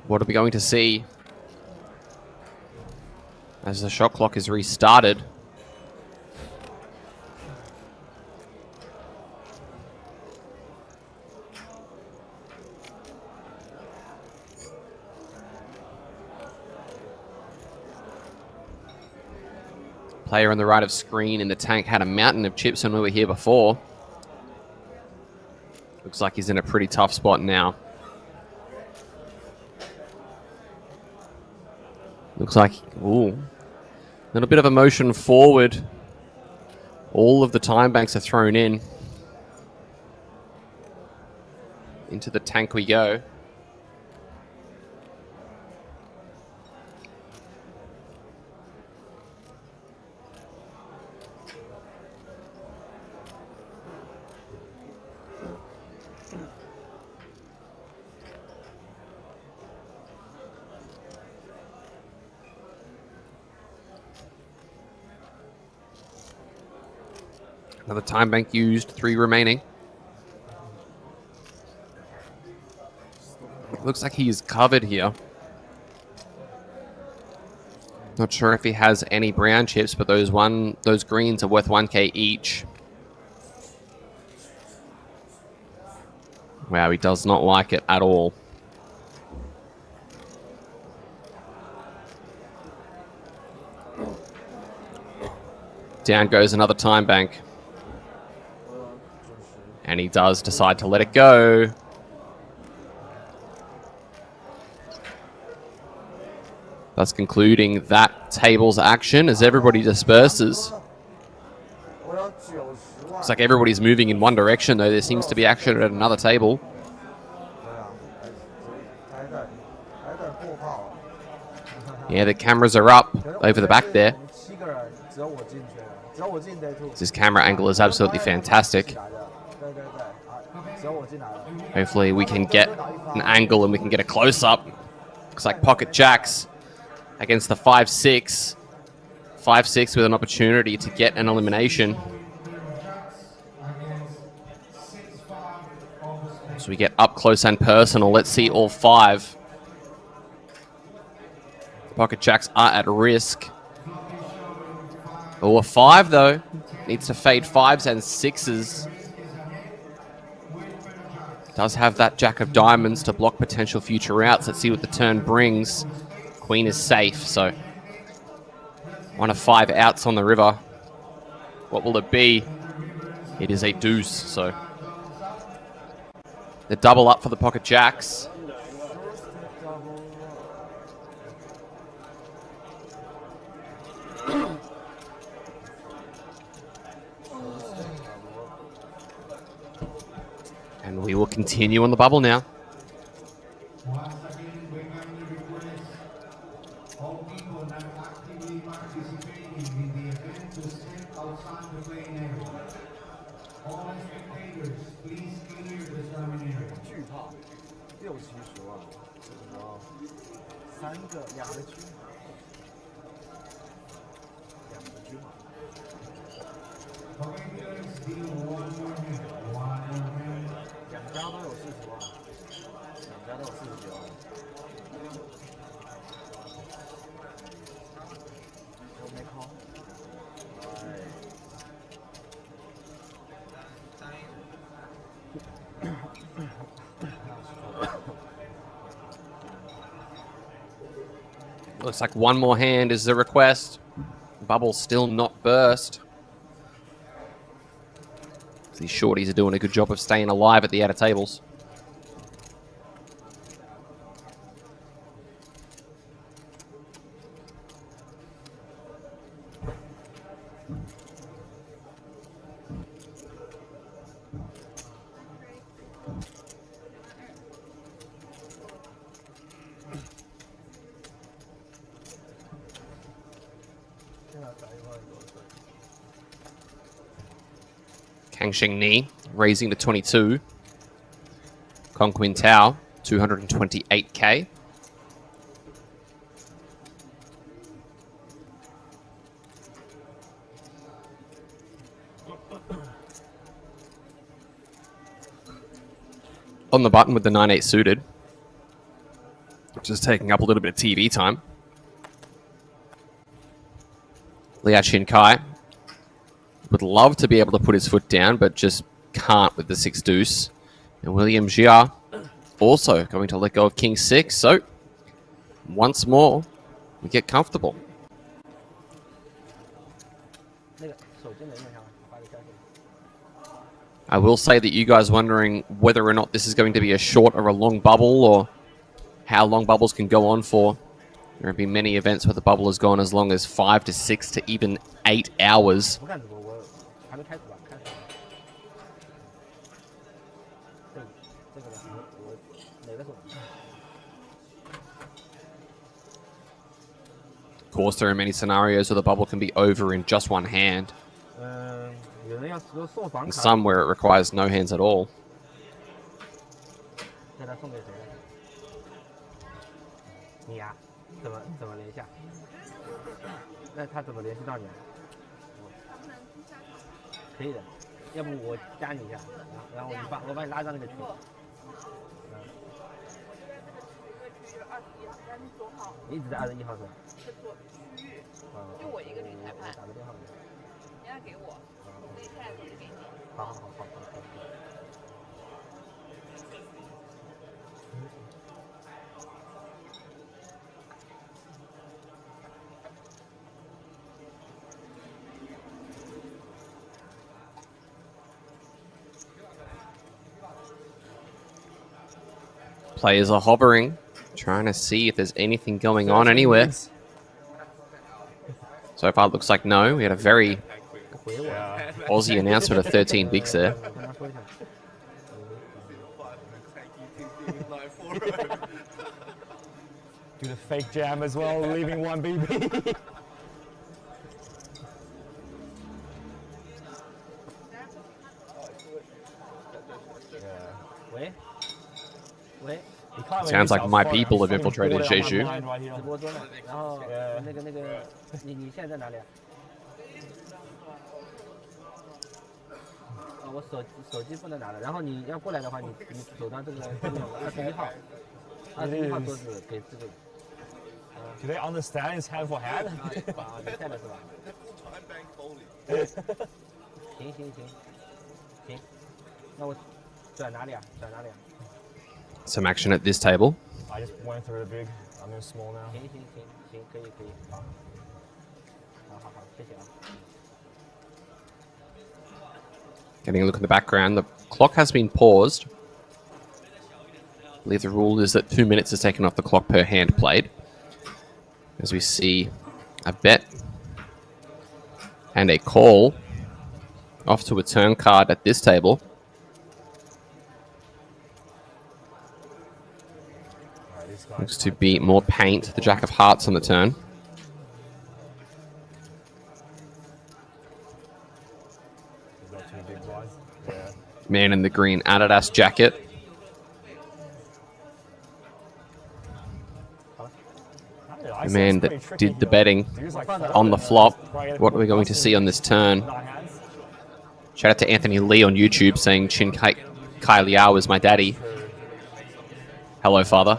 What are we going to see? as the shot clock is restarted. Player on the right of screen in the tank had a mountain of chips when we were here before. Looks like he's in a pretty tough spot now. Looks like, ooh, a little bit of a motion forward. All of the time banks are thrown in. Into the tank we go. Another time bank used, 3 remaining. Looks like he is covered here. Not sure if he has any brown chips, but those greens are worth 1k each. Wow, he does not like it at all. Down goes another time bank. And he does decide to let it go. Thus concluding that table's action as everybody disperses. Looks like everybody's moving in one direction, though there seems to be action at another table. Yeah, the cameras are up over the back there. This camera angle is absolutely fantastic. Hopefully we can get an angle and we can get a close-up. Looks like pocket jacks against the 5-6. 5-6 with an opportunity to get an elimination. So we get up close and personal. Let's see all 5. The pocket jacks are at risk. Oh, a 5 though. Needs to fade 5s and 6s. Does have that jack of diamonds to block potential future outs. Let's see what the turn brings. Queen is safe, so 1 of 5 outs on the river. What will it be? It is a deuce, so the double up for the pocket jacks. And we will continue on the bubble now. Once again, we kindly request all people not actively participating in the event to step outside the playing area. All spectators, please clear the serving area. 巨炮，60-70万，然后2个军马，2个军马。 Okay, viewers, deal one more minute. 1 more minute. 2家都有40万，2家都有49万。都没靠。Looks like one more hand is the request. Bubble still not burst. These shorties are doing a good job of staying alive at the outer tables. Kang Sheng Ni raising to 22. Kong Quin Tao, 228k. On the button with the 9-8 suited, which is taking up a little bit of TV time. Liao Chin-kai would love to be able to put his foot down, but just can't with the 6 deuce. And William Jia also going to let go of King 6. So once more, we get comfortable. 那个手机能用上吗？我发个消息。 I will say that you guys wondering whether or not this is going to be a short or a long bubble, or how long bubbles can go on for. There have been many events where the bubble has gone as long as 5 to 6 to even 8 hours. 不看直播，我还没开始吧？开始了。这个我哪个手机？ Of course, there are many scenarios where the bubble can be over in just one hand, 有人要送房 and 卡， some where it requires no hands at all. 那他送给谁了？你呀？怎么联系啊？那他怎么联系到你啊？可以的，要不我加你一下，然后我把你拉到那个群。你一直在21号是吧？是做区域，就我一个女裁判，打个电话给你。你要给我，所以现在就给你。好。Players are hovering, trying to see if there's anything going on anywhere. So far, it looks like no. We had a very Aussie announcement of 13 bigs there. Do the fake jam as well, leaving 1 BB. 喂。 Sounds like my people have infiltrated Jeju. 直播中呢，然后那个，你现在在哪里啊？我手机不能拿了，然后你要过来的话，你走到这个21号，21号桌子给这个。Do they understand it's hand for hand? 啊，你在了是吧？行，那我转哪里啊？ Some action at this table. I just went through the big. I'm in small now. 行，可以，好，谢谢啊。 Getting a look in the background, the clock has been paused. I believe the rule is that 2 minutes is taken off the clock per hand played. As we see a bet and a call off to a turn card at this table. Looks to be more paint, the Jack of Hearts on the turn. Man in the green Adidas jacket. The man that did the betting on the flop. What are we going to see on this turn? Shout out to Anthony Lee on YouTube saying Chin Kai Liao is my daddy. Hello, father.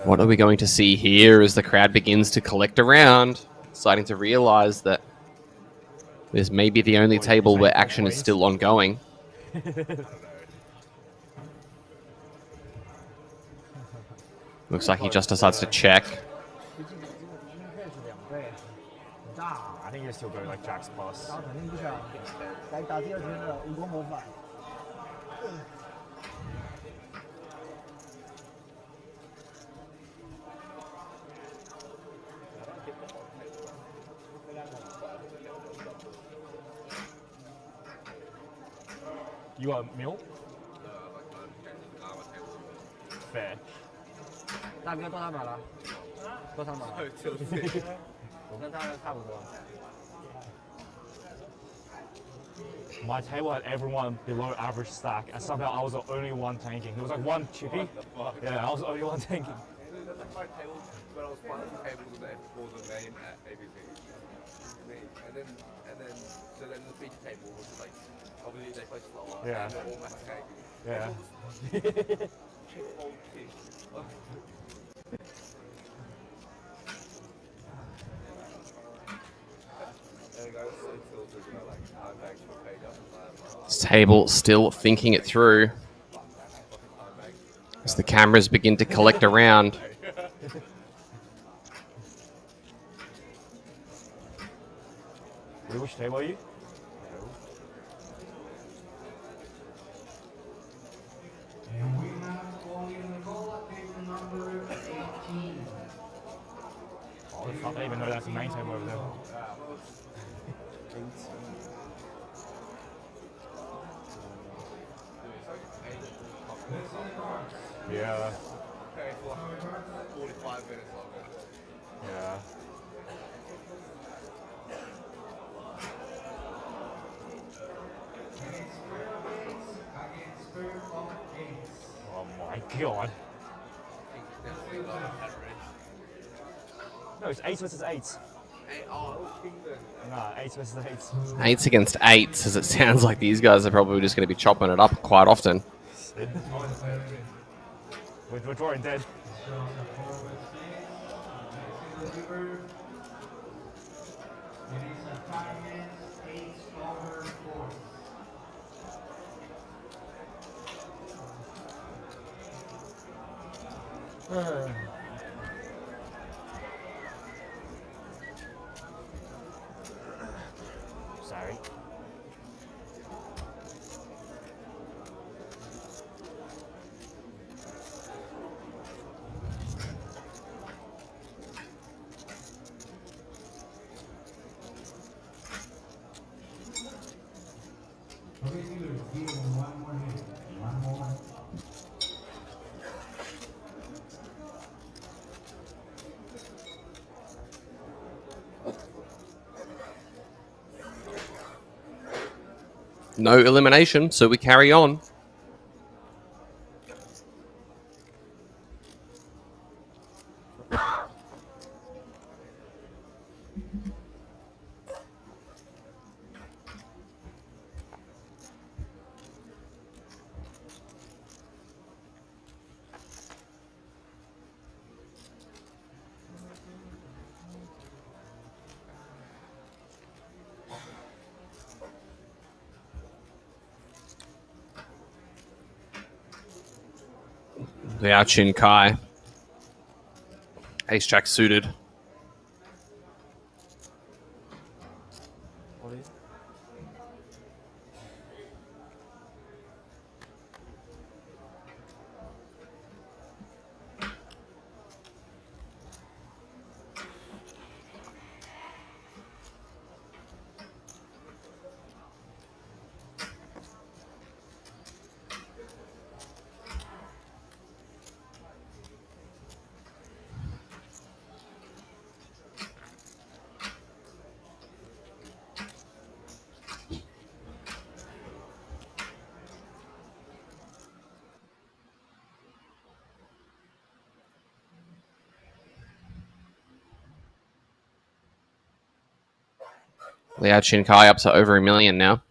What are we going to see here as the crowd begins to collect around, starting to realize that this may be the only table where action is still ongoing. Looks like he just decides to check. I think you're still going like Jack's plus. You want milk? Fair. 大哥多少码了？多少码了？我跟他差不多。 My table had everyone below average stack, and somehow I was the only one tanking. There was like one chippy. Yeah, I was the only one tanking. My table, when I was playing the tables there before the main at ABC, and then the feature table was like, obviously they play slower, Yeah. and they're all max cake. Yeah. Table still thinking it through as the cameras begin to collect around. Which table are you? And we have only Nicola table number 18. Oh, fuck, I didn't even know that's the main table over there. Yeah. 45 minutes longer. Yeah. Oh my god. No, it's 8 versus 8. Nah, 8 versus 8. 8s against 8s, as it sounds like these guys are probably just going to be chopping it up quite often. We're drawing dead. Sorry. No elimination, so we carry on. Liao Chin Kai. Ace Jack suited. Liao Chin Kai up to over $1 million now.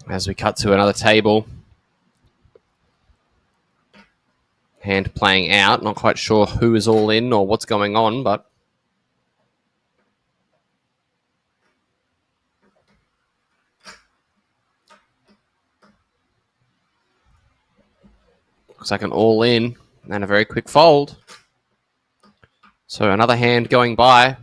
As we cut to another table. Hand playing out. Not quite sure who is all in or what's going on, but looks like an all in and a very quick fold. So another hand going by.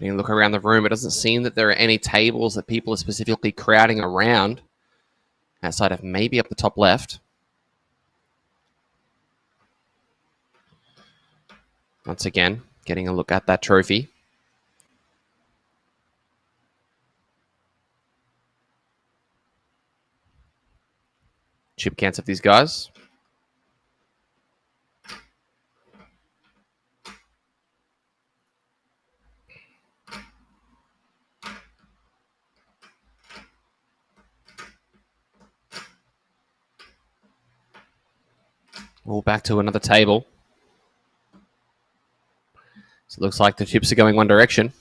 You look around the room, it doesn't seem that there are any tables that people are specifically crowding around outside of maybe up the top left. Once again, getting a look at that trophy. chip counts of these guys. All back to another table. So it looks like the chips are going one direction.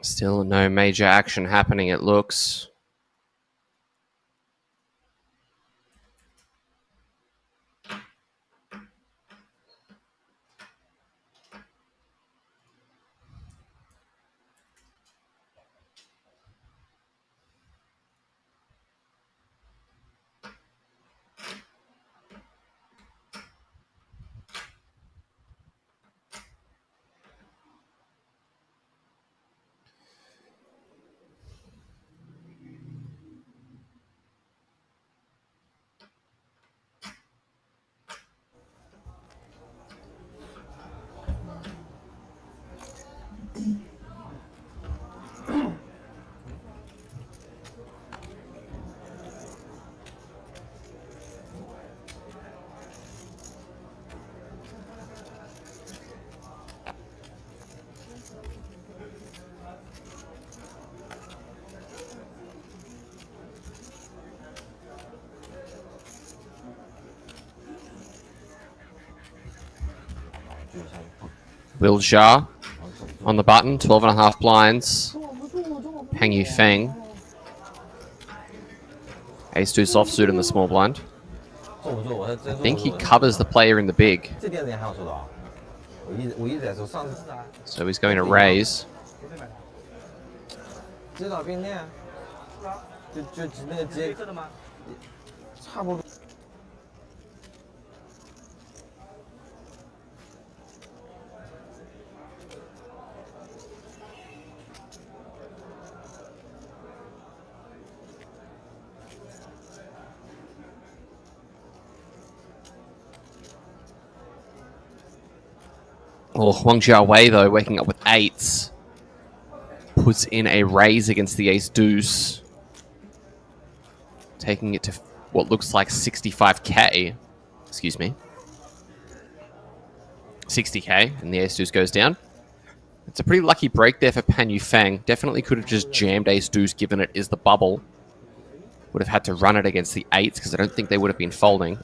Still no major action happening, it looks. Will Jia on the button, 12.5 blinds. Peng Yufeng. Ace deuce offsuit in the small blind. I think he covers the player in the big. So he's going to raise. Oh, Huang Jiawei, though, waking up with eights. Puts in a raise against the ace deuce. Taking it to what looks like 65k. Excuse me. 60k, and the ace deuce goes down. It's a pretty lucky break there for Pan Yufeng. Definitely could have just jammed ace deuce, given it is the bubble. Would have had to run it against the eights, because I don't think they would have been folding.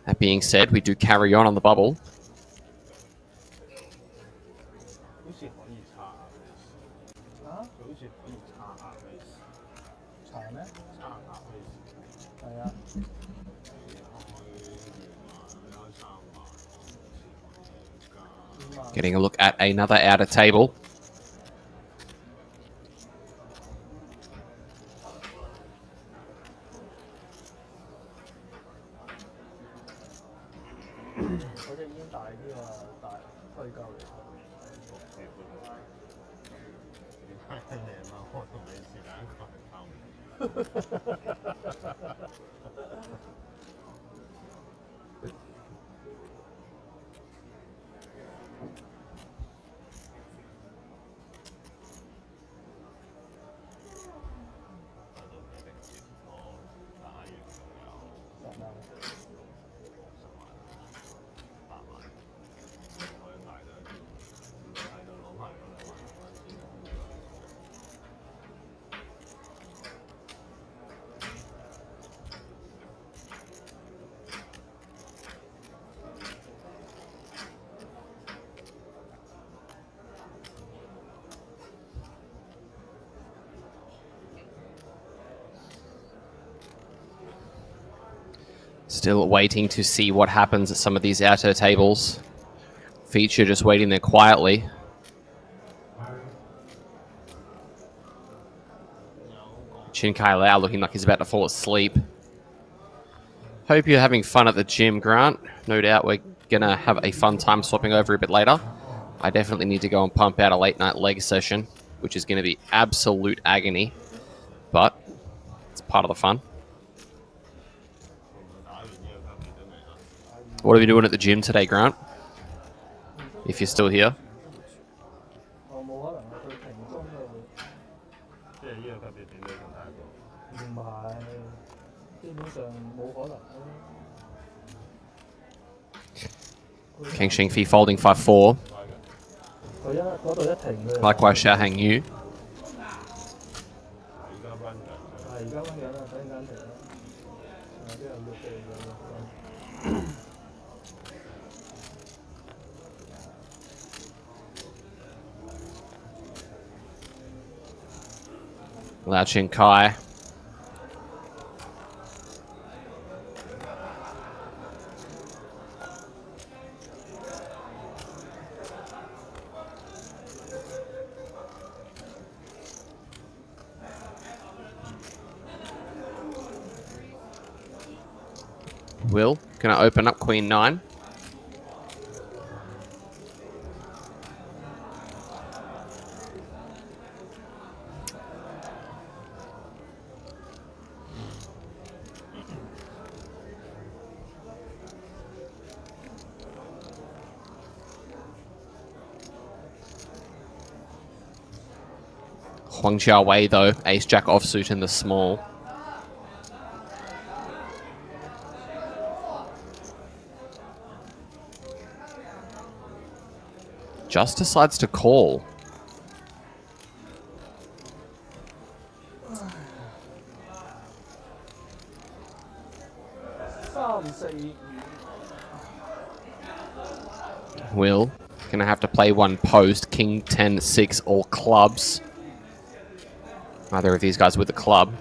That being said, we do carry on the bubble. Getting a look at another outer table. Still waiting to see what happens at some of these outer tables. Feature just waiting there quietly. Chin Kai Lau looking like he's about to fall asleep. Hope you're having fun at the gym, Grant. No doubt we're going to have a fun time swapping over a bit later. I definitely need to go and pump out a late night leg session, which is going to be absolute agony. But it's part of the fun. What are we doing at the gym today, Grant? If you're still here. 我冇可能啊，佢停工就即係呢個級別點都仲大過。唔係，基本上冇可能。 King Xingfi folding 5-4. 佢嗰度一停佢。 Likewise, Xiao Hang Yu. 係而家温緊啦，突然間停啦。啲人要避咁。 Lao Chin Kai. Will, gonna open up Queen 9. Huang Xiaowei though, ace jack offsuit in the small. Just decides to call. Will, gonna have to play one post, King 10-6 all clubs. Neither of these guys with the club.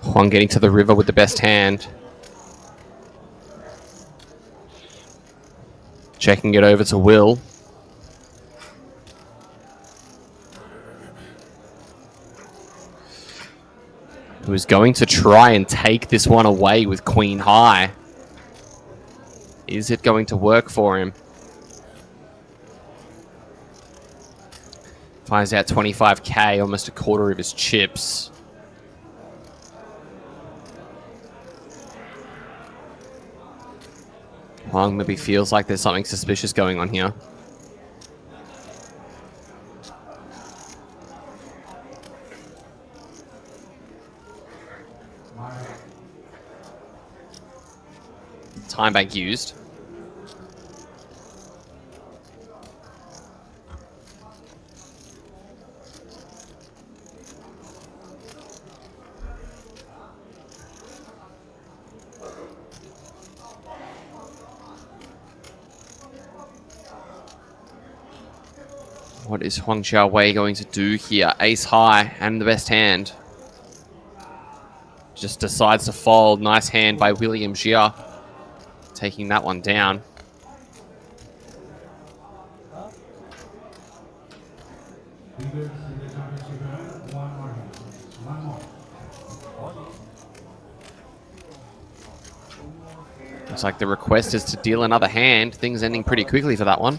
Huang getting to the river with the best hand. Checking it over to Will. Who is going to try and take this one away with Queen High. Is it going to work for him? Finds out 25k, almost a quarter of his chips. Huang maybe feels like there's something suspicious going on here. Time bank used. What is Huang Xiaowei going to do here? Ace high and the best hand. Just decides to fold. Nice hand by William Jia. Taking that one down. Looks like the request is to deal another hand. Things ending pretty quickly for that one.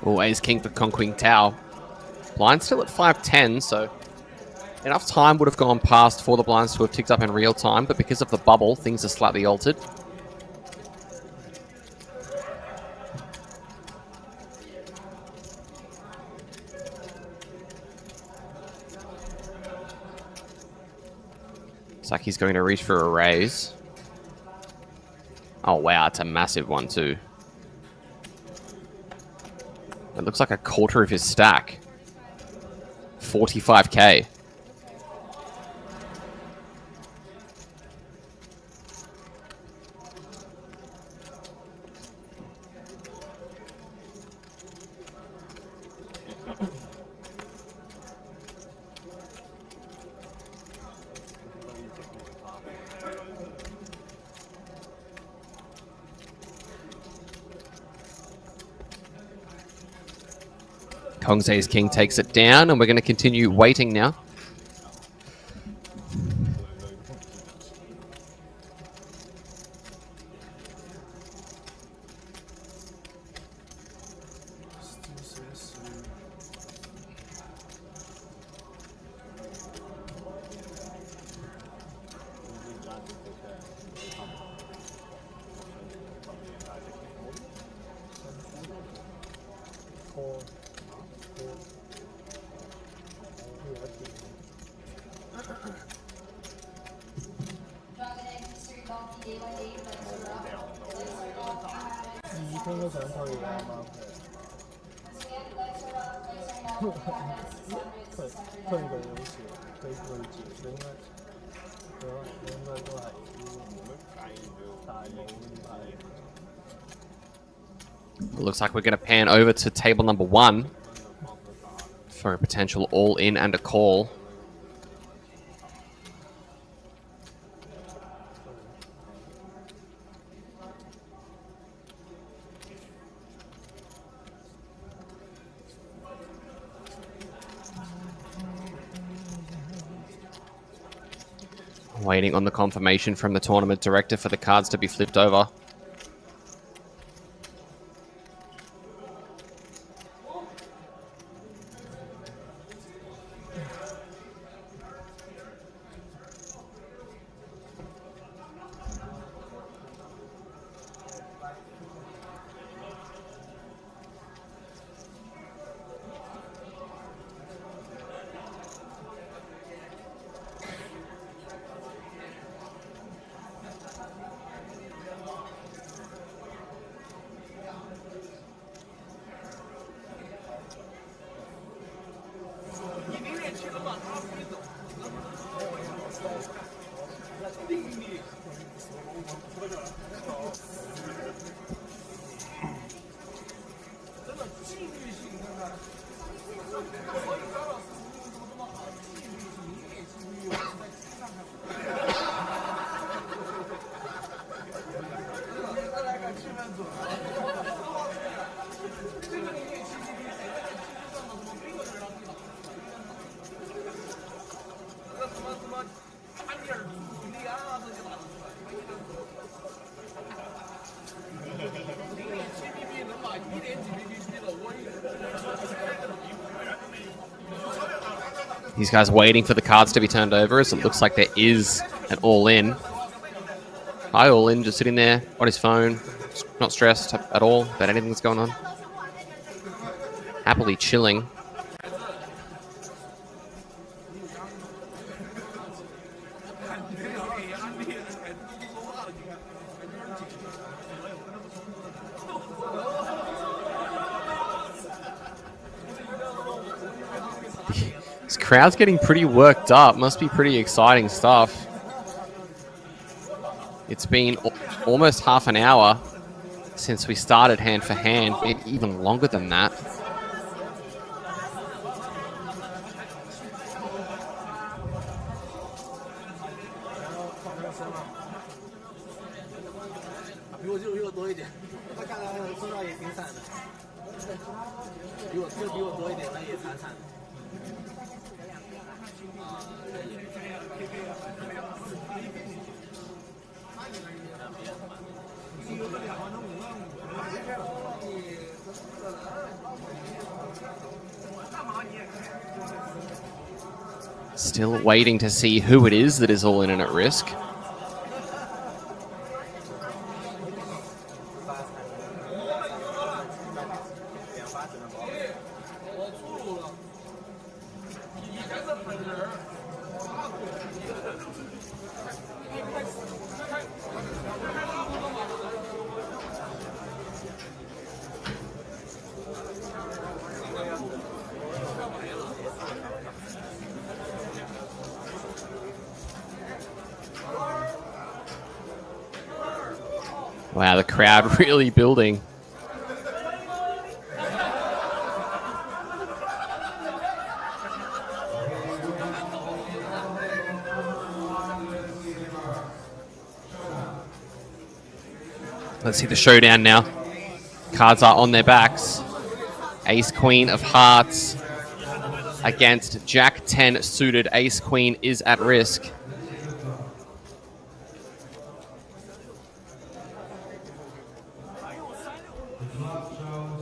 Oh, ace king for Kong Queen Tao. Blind still at 510, so enough time would have gone past for the blinds to have ticked up in real time, but because of the bubble, things are slightly altered. Looks like he's going to reach for a raise. Oh wow, it's a massive one too. It looks like a quarter of his stack. 45k. Kong's ace king takes it down, and we're going to continue waiting now. Looks like we're going to pan over to table number 1 for a potential all-in and a call. Waiting on the confirmation from the tournament director for the cards to be flipped over. These guys waiting for the cards to be turned over, as it looks like there is an all-in. Hi, all-in, just sitting there on his phone, not stressed at all about anything that's going on. Happily chilling. This crowd's getting pretty worked up. Must be pretty exciting stuff. It's been almost half an hour since we started hand for hand, maybe even longer than that. Still waiting to see who it is that is all in and at risk. Wow, the crowd really building. Let's see the showdown now. Cards are on their backs. Ace Queen of Hearts against Jack 10 suited. Ace Queen is at risk.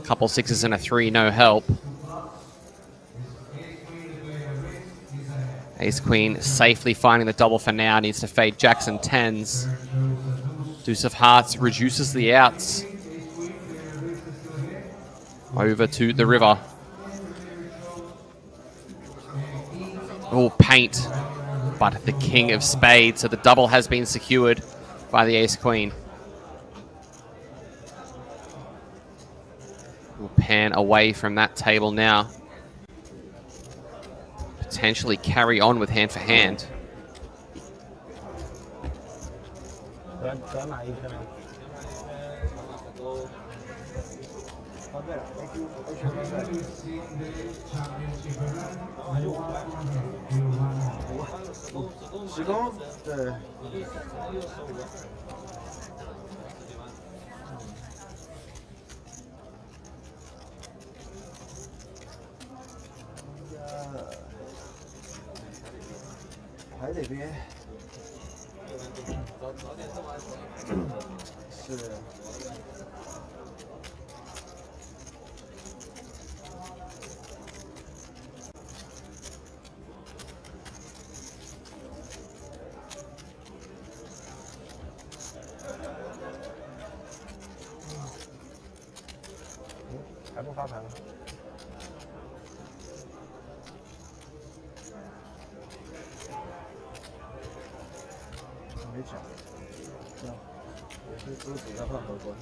Couple sixes and a 3, no help. Ace Queen safely finding the double for now. Needs to fade jacks and 10s. Deuce of Hearts reduces the outs. Over to the river. Oh, paint. But the King of Spades. So the double has been secured by the Ace Queen. We'll pan away from that table now. Potentially carry on with hand for hand.牌这边是还不发牌吗？没抢，也是桌子在换荷官。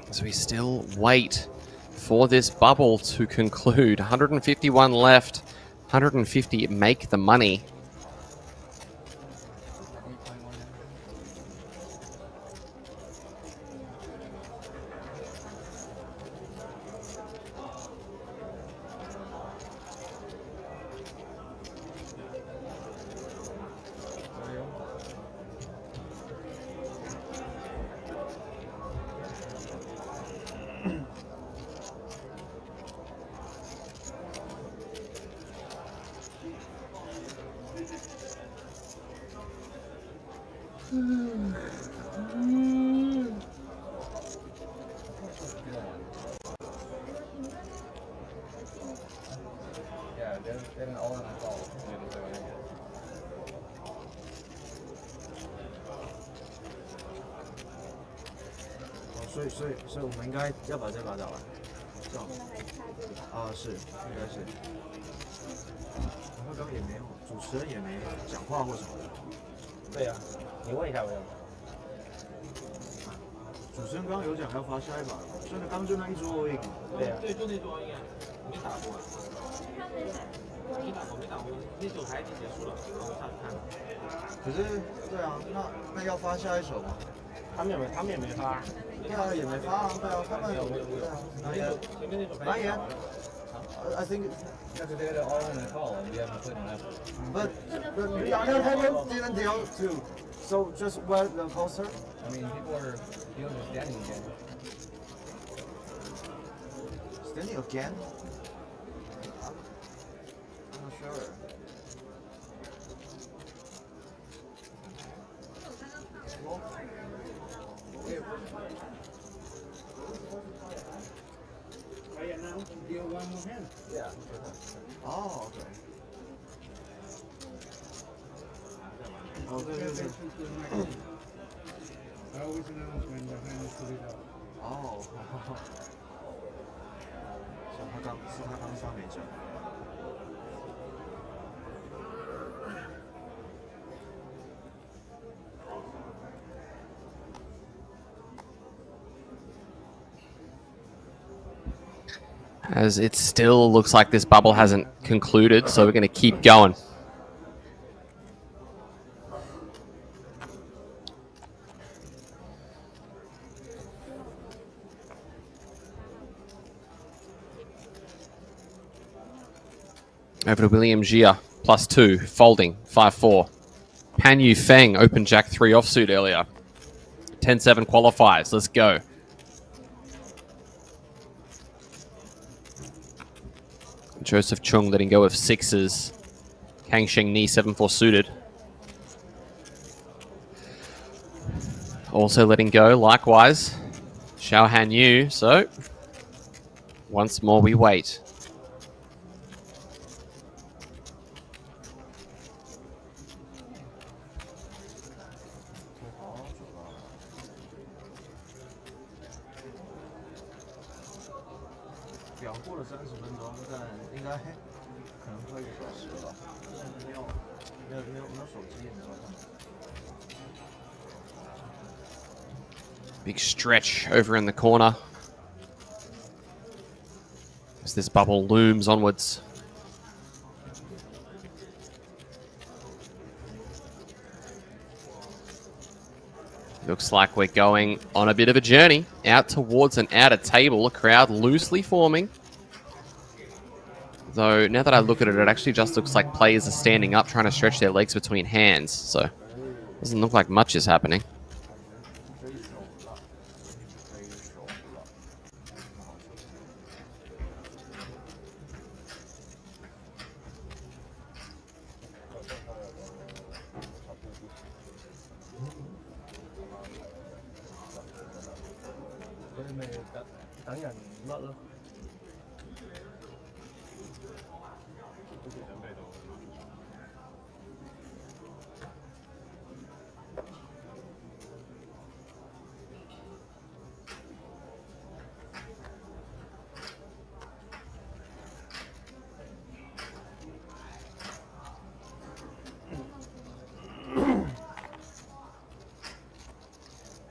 As we still wait for this bubble to conclude. 151 left. 150 make the money.所以我们应该要把这把打完，这样啊，是应该是。然后刚刚也没有，主持人也没讲话或什么的。对呀、你问一下我要。主持人刚刚有讲要发下一把，所以刚刚就那一桌而已。对呀、对，就那桌应该没打过。没打过，那手牌已经结束了，我下去看了。可是，对啊，那要发下一手吗？他们也没发。对啊，也没发啊，对啊，他们有对啊，前面那手牌蓝颜， I think. Because they are all in the call and we haven't played an effort. But didn't deal too. So just wear the poster. I mean, people are dealing with Danny again. Standing again? I'm not sure. Deal one more hand. Yeah. Oh, okay. Oh, I always announce when the hand is put it out. Oh. 他刚刷没整。As it still looks like this bubble hasn't concluded, so we're going to keep going. Over to William Jia, +2, folding, 5-4. Pan Yu Feng, open jack 3 offsuit earlier. 10-7 qualifies, let's go. Joseph Chung letting go of 6s. Kang Sheng Ni 7-4 suited. Also letting go, likewise, Xiao Han Yu. So, once more we wait. Big stretch over in the corner as this bubble looms onwards. Looks like we're going on a bit of a journey out towards an outer table, a crowd loosely forming. Though now that I look at it, it actually just looks like players are standing up trying to stretch their legs between hands. So doesn't look like much is happening.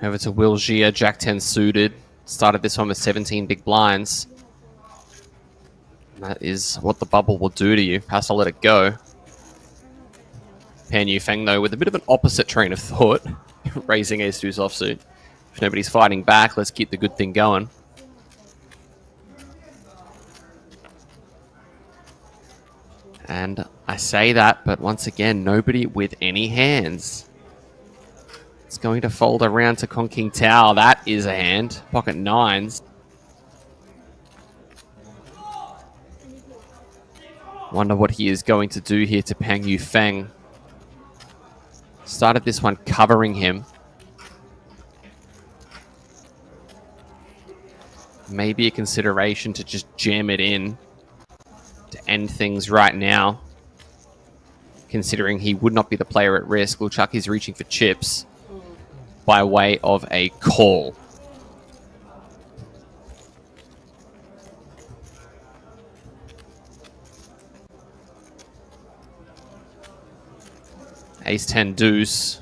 Over to Will Jia, Jack 10 suited. Started this one with 17 big blinds. And that is what the bubble will do to you. Pass to let it go. Pan Yu Feng, though, with a bit of an opposite train of thought. Raising ace-deuce offsuit. If nobody's fighting back, let's keep the good thing going. And I say that, but once again, nobody with any hands. It's going to fold around to Kong King Tao. That is a hand. Pocket 9s. Wonder what he is going to do here to Pan Yu Feng. Started this one covering him. Maybe a consideration to just jam it in to end things right now. Considering he would not be the player at risk. Luchuk is reaching for chips by way of a call. Ace-10 deuce.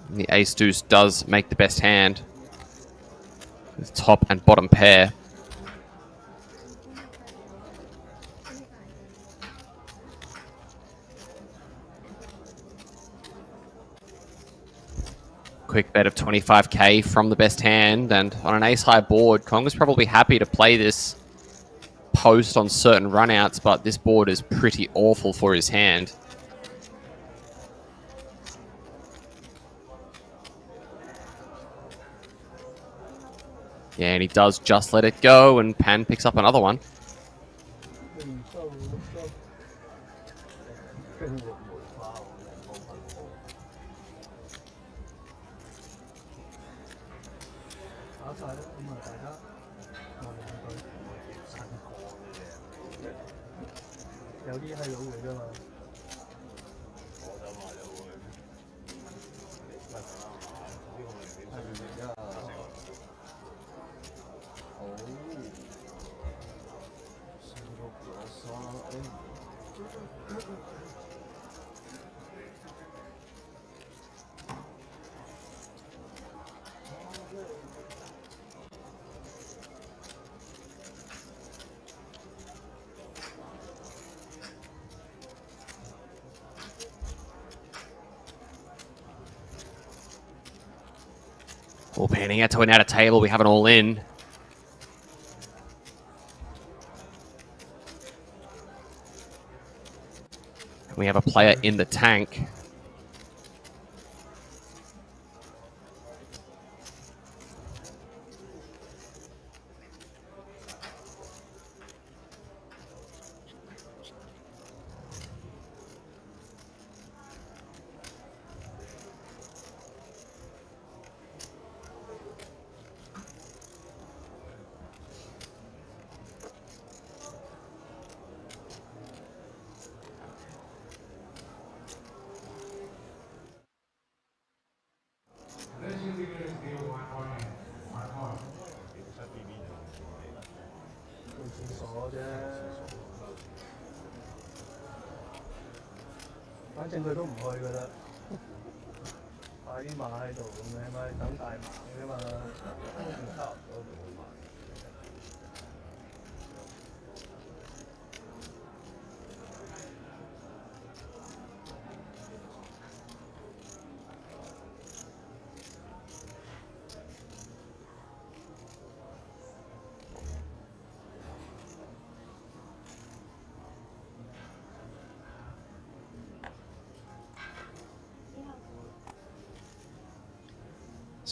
And the ace-deuce does make the best hand with top and bottom pair. quick bet of 25k from the best hand, and on an ace-high board, Kong is probably happy to play this post on certain runouts, but this board is pretty awful for his hand. Yeah, and he does just let it go, and Pan picks up another one. All panning out to an out of table. We have an all in. We have a player in the tank.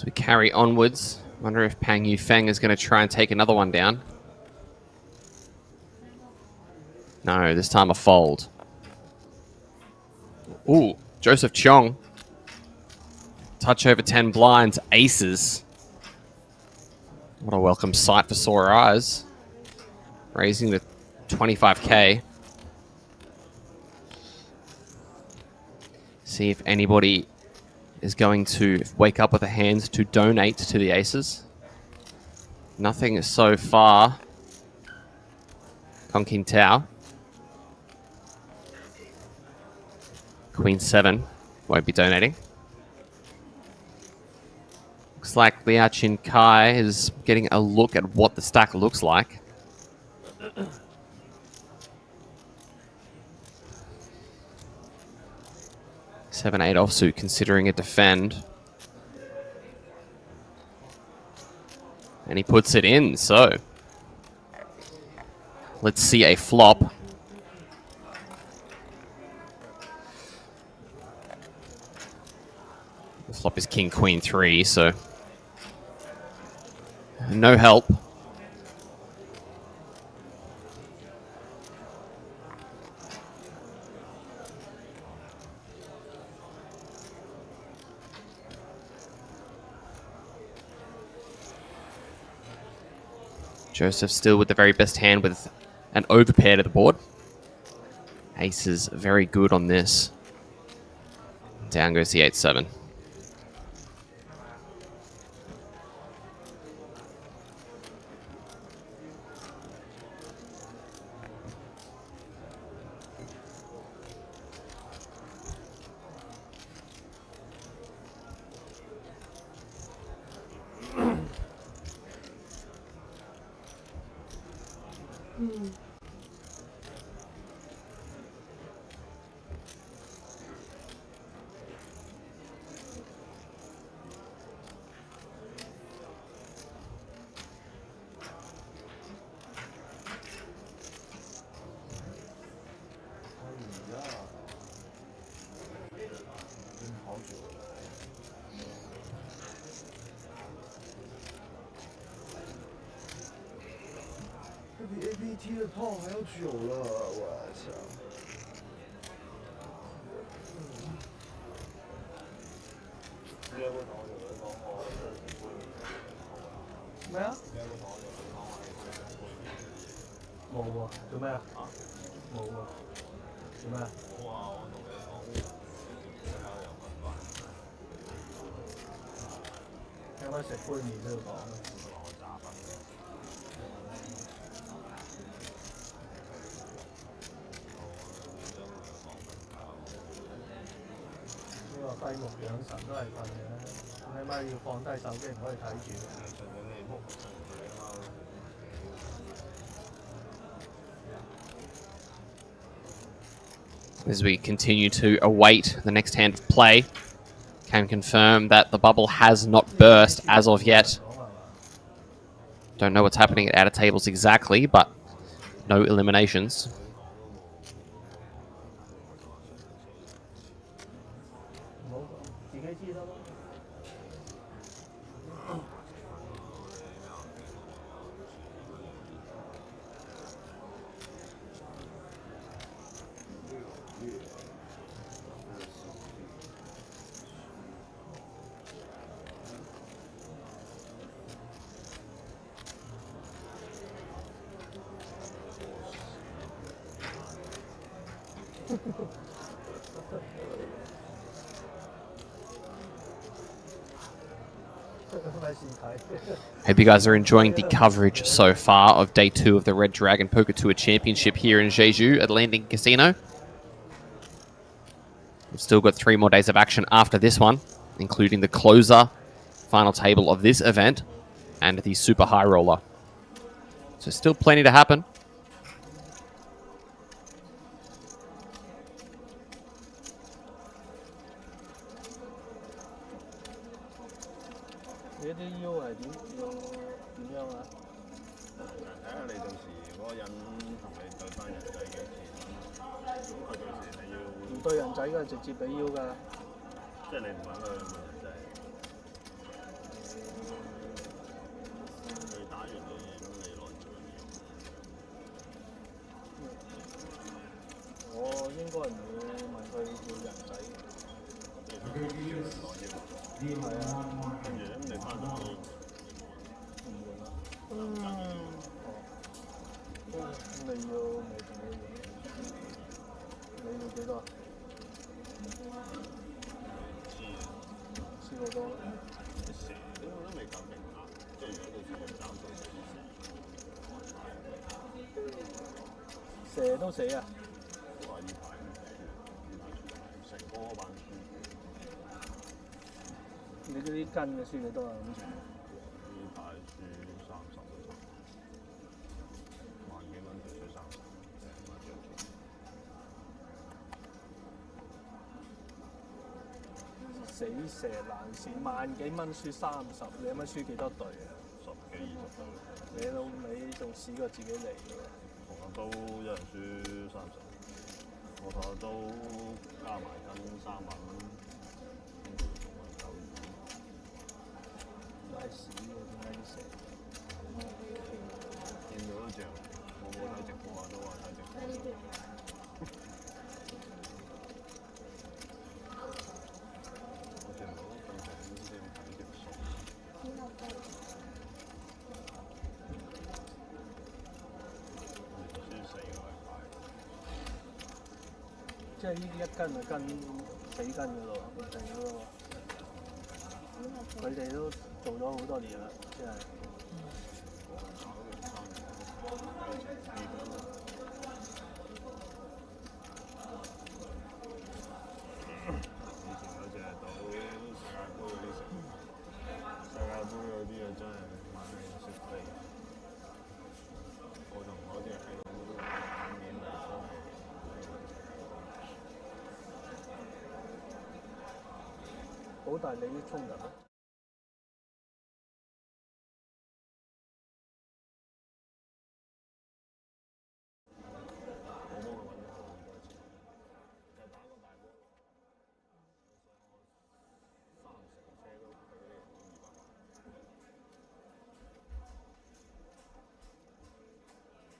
So we carry onwards. Wonder if Pang Yufeng is going to try and take another one down. No, this time a fold. Ooh, Joseph Chong. Touch over 10 blinds, aces. What a welcome sight for sore eyes. Raising the 25k. See if anybody is going to wake up with a hand to donate to the aces. Nothing so far. Kong King Tao. Queen 7 won't be donating. Looks like Liao Chin Kai is getting a look at what the stack looks like. Seven, 8 offsuit, considering a defend. And he puts it in, so let's see a flop. The flop is King Queen 3, so no help. Joseph still with the very best hand with an overpair to the board. Ace is very good on this. Down goes the 8-7. 踢的炮还要久了，我操！咩啊？冇喎，做咩啊？冇喎，做咩啊？聽開食杯麵都要講。呢個閉目養神都係瞓嘅，起碼要放低手機唔可以睇住。As we continue to await the next hand of play, can confirm that the bubble has not burst as of yet. Don't know what's happening at outer tables exactly, but no eliminations. Hope you guys are enjoying the coverage so far of day 2 of the Red Dragon Poker Tour Championship here in Jeju at Landing Casino. We've still got 3 more days of action after this one, including the closer, final table of this event, and the Super High Roller. So still plenty to happen.蛇都死啊！你嗰啲斤嘅輸幾多啊？咁呢排輸30萬幾蚊，就輸30。死蛇難事，萬幾蚊輸30，你有乜輸幾多隊啊？10幾20隊。你老味仲試過自己嚟嘅？同學都一人輸30，我同學都加埋斤3萬蚊。係屎喎，點解啲蛇？見到都正，我冇睇直播啊，都話睇直播。我見到分成先睇條數。連輸4個禮拜。即係呢啲一斤就跟4斤嘅咯，唔定嘅咯。佢哋都做咗好多年啦，即係。以前嗰隻賭世界盃嗰啲成，世界盃嗰啲啊真係買食飛。我同嗰啲喺度都面嚟都係。好大利益衝突啊！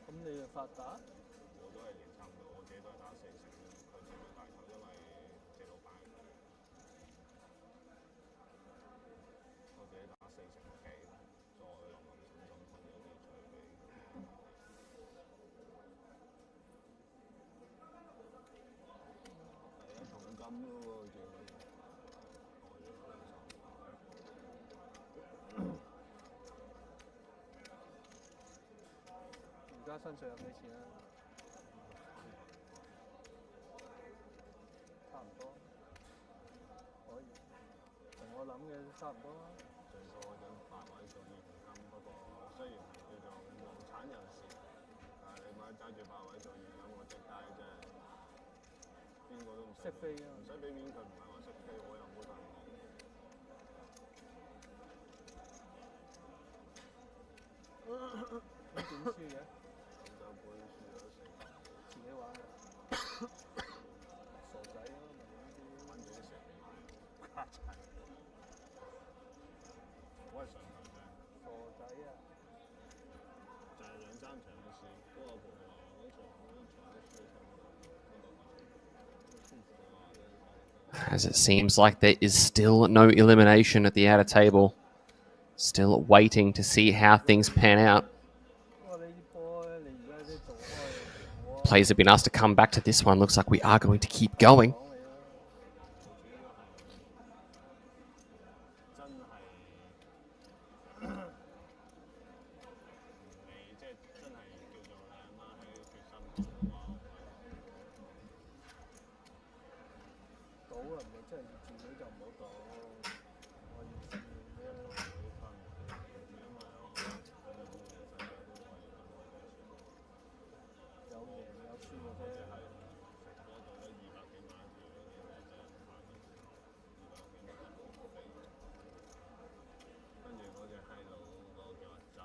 咁你發拍打？我都係連差唔多，我自己都係打4成，佢佔咗大頭，因為謝老闆，我自己打4成幾，再林林總總噴咗啲水俾。第一桶金咯喎，仲〜而家身上有幾錢啊？差唔多，可以，同我諗嘅差唔多啦。最多想8位數現金，不過雖然係叫做無產人士，但係你買揸住8位數現金，我隻街真係邊個都唔識飛啊！唔使俾面佢，唔係話識飛，我又冇同人講。咁點輸嘅？就半輸咗4，自己玩嘅。傻仔咯，咪呢啲揾自己食買，家產。我係上頭啫。傻仔啊！就係2、3場嘅事，嗰個婆婆話嗰場都輸差唔多。 As it seems like there is still no elimination at the outer table. Still waiting to see how things pan out. 哇！你啲波咧，你而家啲做開， Players have been asked to come back to this one. Looks like we are going to keep going. 講你啦。真係你即係真係叫做你阿媽喺決心嘅話，賭啊，唔係真係自己就唔好賭。我要信嘅啫。有贏有輸嘅啫。嗰度咧200幾萬條嗰啲我真係唔翻得，200幾萬就冇飛。跟住嗰隻閪佬嗰個叫阿周，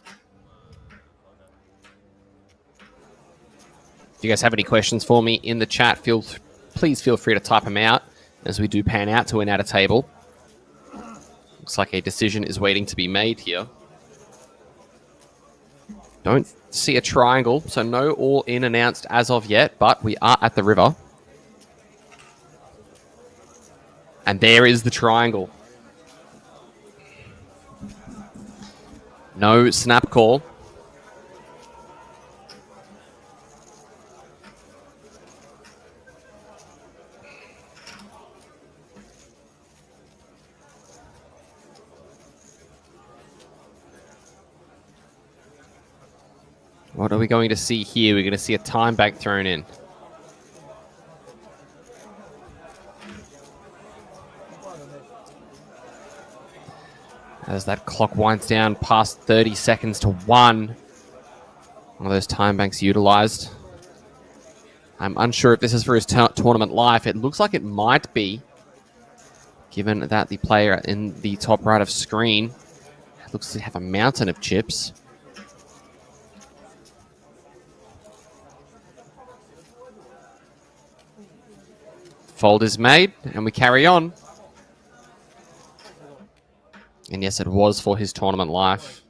咁啊嗰陣。 If you guys have any questions for me in the chat, please feel free to type them out as we do pan out to an outer table. Looks like a decision is waiting to be made here. Don't see a triangle, so no all in announced as of yet, but we are at the river. And there is the triangle. No snap call. What are we going to see here? We're going to see a time bank thrown in. As that clock winds down past 30 seconds to 1. One of those time banks utilized. I'm unsure if this is for his tournament life. It looks like it might be, given that the player in the top right of screen looks to have a mountain of chips. Fold is made, and we carry on. And yes, it was for his tournament life.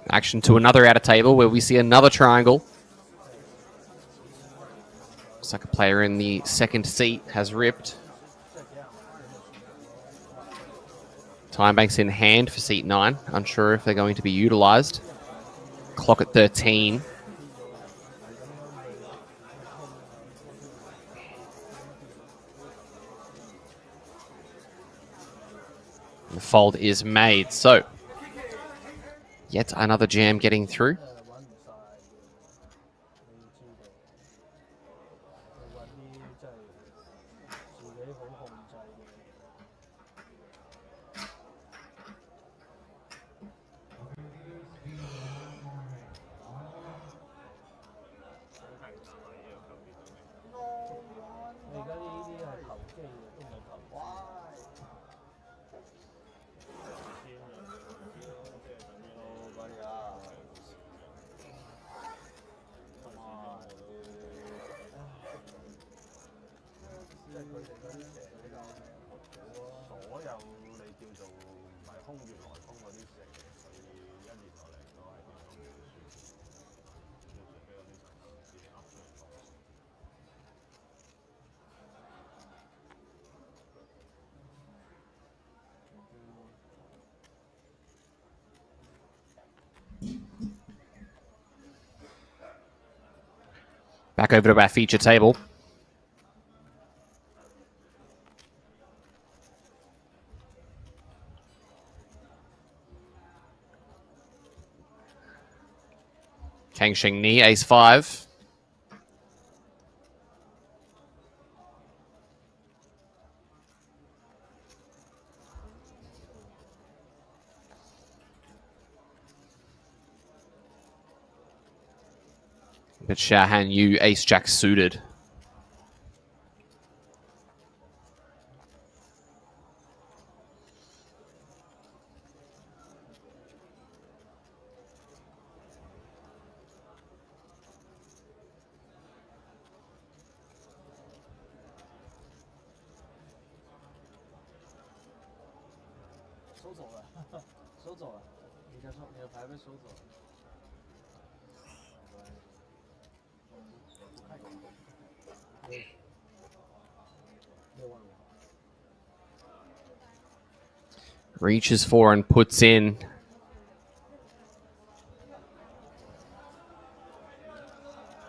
Action to another outer table where we see another triangle. Looks like a player in the second seat has ripped. Time banks in hand for seat 9. Unsure if they're going to be utilized. Clock at 13. The fold is made. So, yet another jam getting through. 揾唔晒嘅，你要知道，你揾啲真係自己好控制嘅。你而家呢啲係投機嘅，都唔係投資。即係佢哋嗰啲蛇比較所有你叫做唔係空穴來風嗰啲蛇，佢一年落嚟都係啲空穴輸，最俾嗰啲自己噏出嚟講。Back over to our feature table. Kang Sheng Ni, ace 5. But Shahan Yu, ace jack suited. Reaches for and puts in.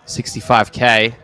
$65K.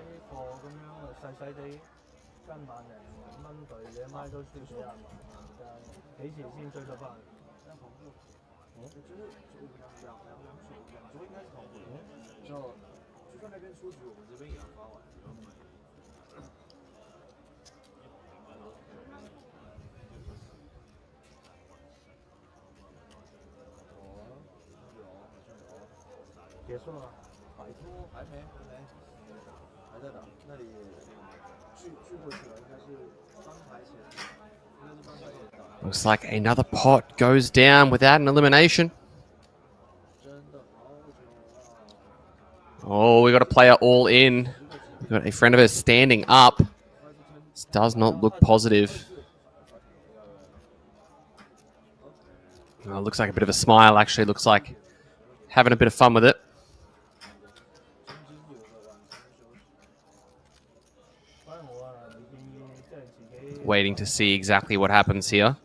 Looks like another pot goes down without an elimination. Oh, we got a player all in. We've got a friend of ours standing up. This does not look positive. Oh, looks like a bit of a smile, actually. Looks like having a bit of fun with it. Waiting to see exactly what happens here.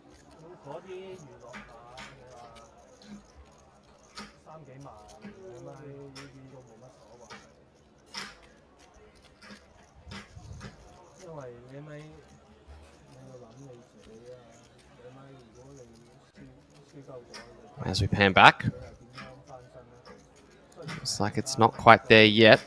As we pan back, looks like it's not quite there yet.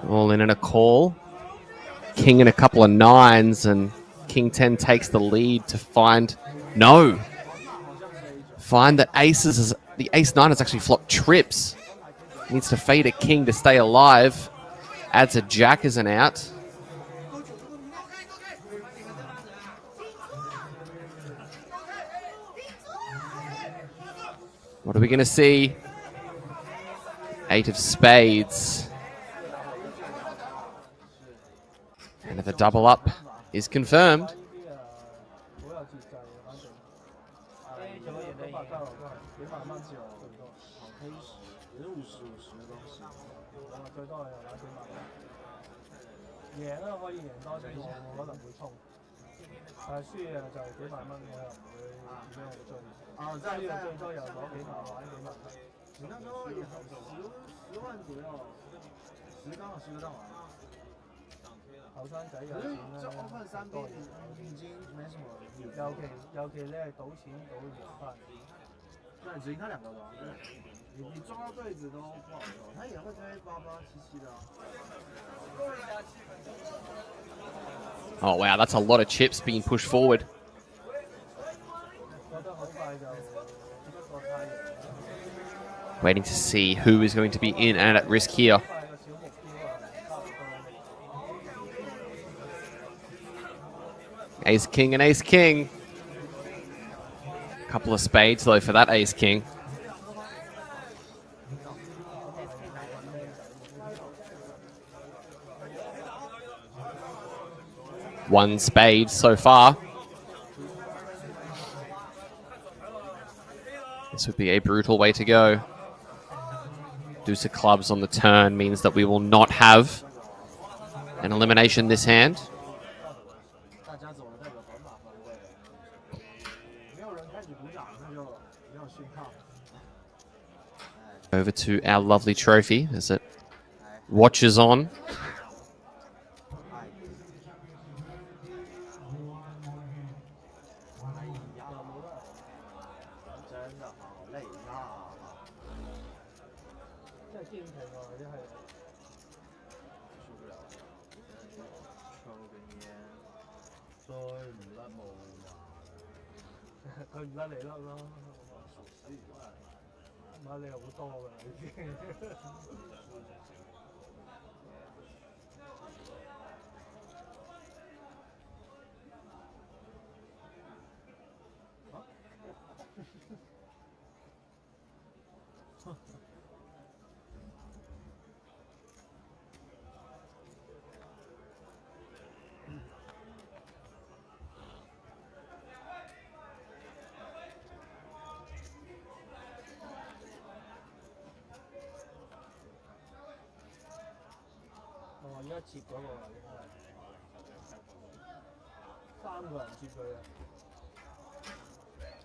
All in and a call. King and a couple of nines, and King 10 takes the lead to find that aces. The ace 9 has actually flopped trips. Needs to fade a king to stay alive. Adds a jack as an out. What are we going to see? 8 of spades. And the double up is confirmed. 幾萬蚊至我最多，黑十也是50的东西。我最多係玩幾萬蚊。贏啦可以贏多啲，我可能會衝。但係輸嘅就幾萬蚊，我又唔會點樣去追。啊，輸嘅最多又攞幾萬玩幾萬。你那時候也10萬左右，10剛好10個檔啊。後生仔有可是錢啦，這 open 3B 已經沒什麼意思。尤其你係賭錢賭贏翻。那你只贏他2個檔，你撞到對子都不好受，他也會推8877的。Oh, wow, that's a lot of chips being pushed forward. Waiting to see who is going to be in and at risk here. Ace King and Ace King. Couple of spades though for that Ace King. One spade so far. This would be a brutal way to go. Deuce of clubs on the turn means that we will not have an elimination this hand. Over to our lovely trophy as it watches on.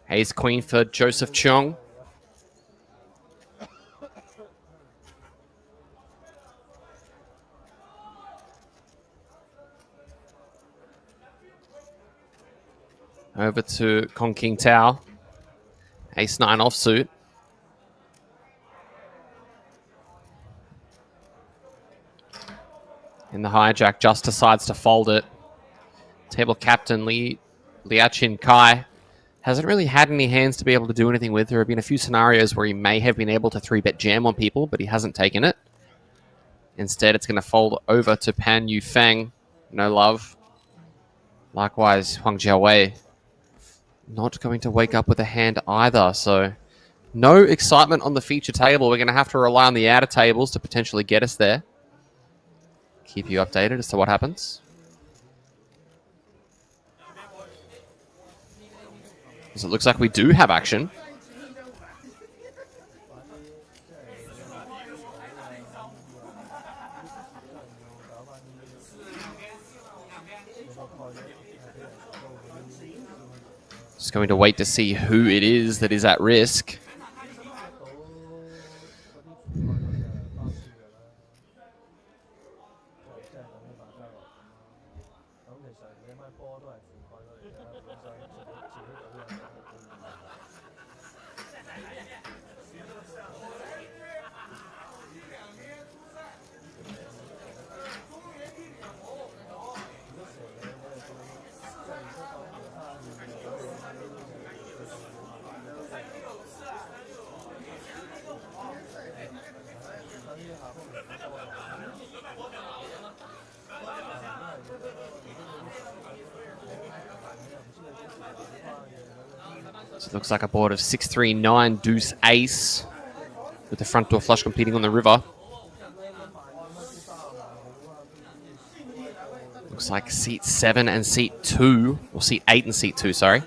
Ace Queen for Joseph Cheong. Over to Kong King Tao. Ace 9 offsuit. In the hijack, just decides to fold it. Table captain Liachin Kai hasn't really had any hands to be able to do anything with. There have been a few scenarios where he may have been able to 3-bet jam on people, but he hasn't taken it. Instead, it's going to fold over to Pan Yufeng. No love. Likewise, Huang Jiawei not going to wake up with a hand either. So no excitement on the feature table. We're going to have to rely on the outer tables to potentially get us there. Keep you updated as to what happens. So it looks like we do have action. Just going to wait to see who it is that is at risk. So it looks like a board of 6-3-9 deuce ace with the front door flush competing on the river. Looks like seat 7 and seat 2, or seat 8 and seat 2, sorry.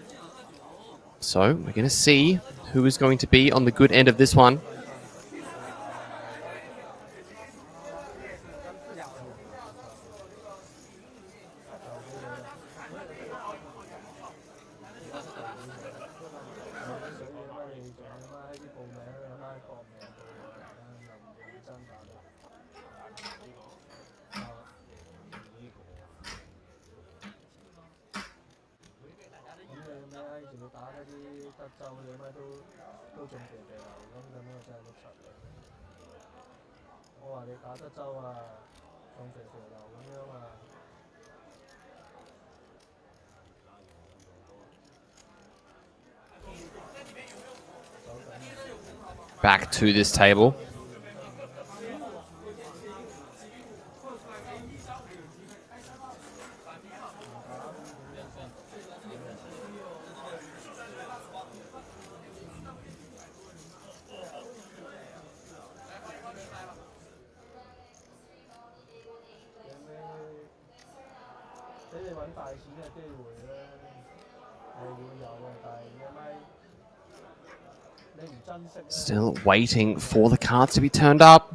So we're going to see who is going to be on the good end of this one. Back to this table. Still waiting for the cards to be turned up.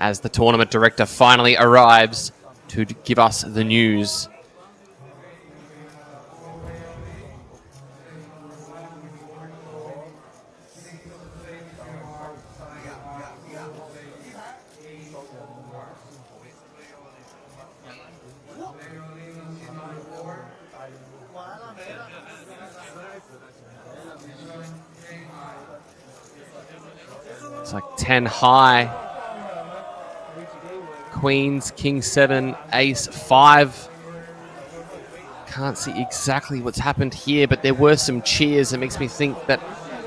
As the tournament director finally arrives to give us the news. It's like 10 high. Queens, King 7, Ace 5. Can't see exactly what's happened here, but there were some cheers. It makes me think that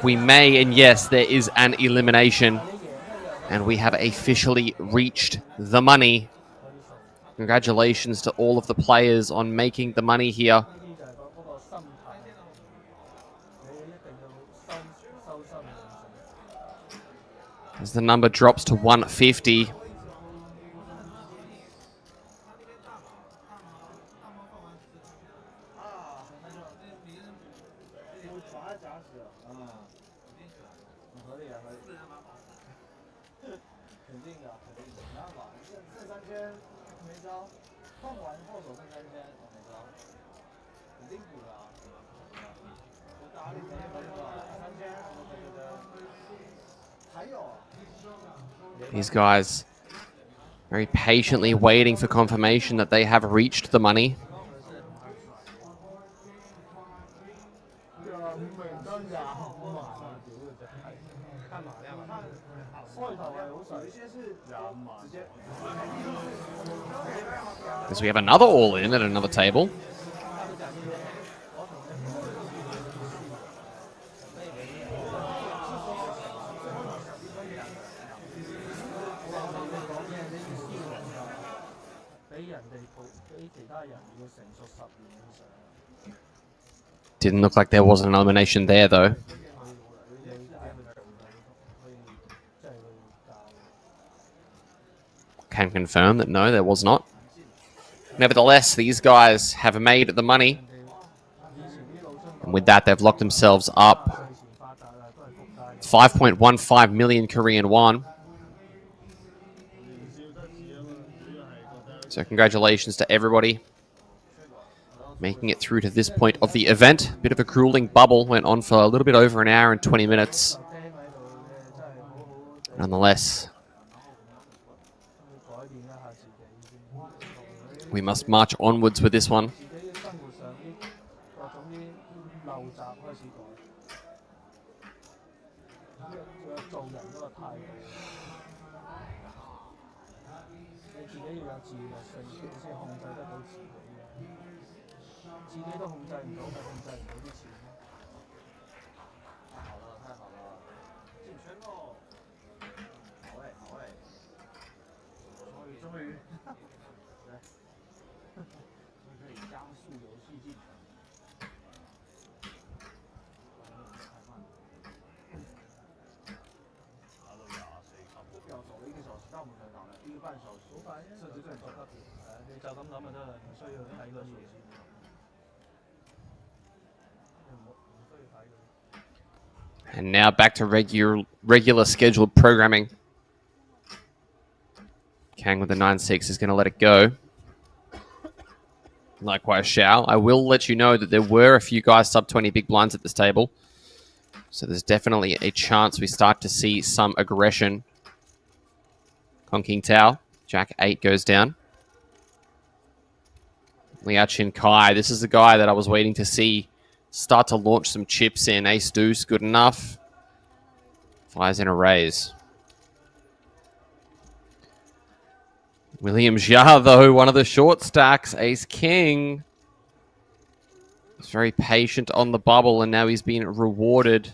we may, and yes, there is an elimination. And we have officially reached the money. Congratulations to all of the players on making the money here. As the number drops to 150. These guys very patiently waiting for confirmation that they have reached the money. Because we have another all-in at another table. Didn't look like there was an elimination there, though. Can confirm that no, there was not. Nevertheless, these guys have made the money. And with that, they've locked themselves up 5.15 million Korean won. So congratulations to everybody making it through to this point of the event. Bit of a grueling bubble, went on for a little bit over an hour and 20 minutes. Nonetheless, we must march onwards with this one. 快手，甚至更做得你就咁諗就得啦，唔需要睇嗰啲嘢。唔需要睇嗰啲。 And now back to regular scheduled programming. Kang with the 9-6 is going to let it go. Likewise, Xiao. I will let you know that there were a few guys sub 20 big blinds at this table. So there's definitely a chance we start to see some aggression. Kong King Tao. Jack 8 goes down. Liao Chin Kai. This is the guy that I was waiting to see start to launch some chips in. Ace Deuce, good enough. Fires in a raise. William Jia, though, one of the short stacks. Ace King. He's very patient on the bubble, and now he's been rewarded.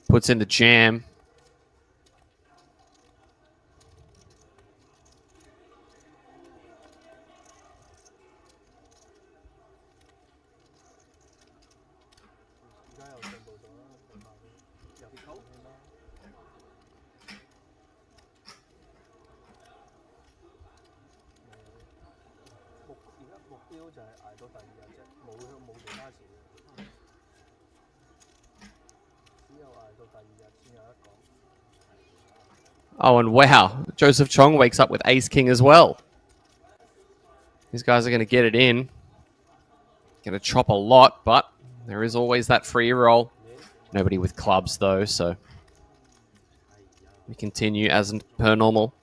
Puts in the jam. Oh, and wow, Joseph Chong wakes up with Ace King as well. These guys are going to get it in. Going to chop a lot, but there is always that free roll. Nobody with clubs, though, so we continue as per normal.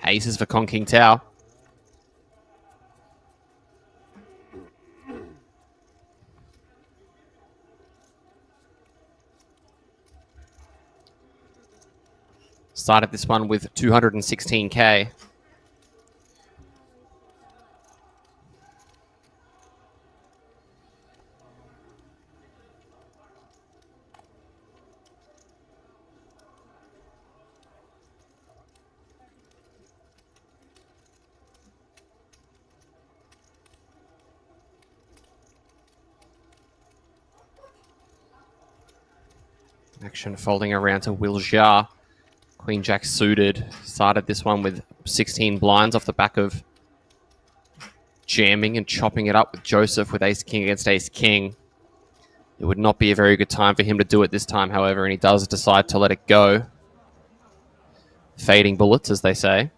Aces for Kong King Tao. Started this one with 216k. Action folding around to Will Jia. Queen Jack suited. Started this one with 16 blinds off the back of jamming and chopping it up with Joseph with Ace King against Ace King. It would not be a very good time for him to do it this time, however, and he does decide to let it go. Fading bullets, as they say.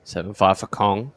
Seven 5 for Kong.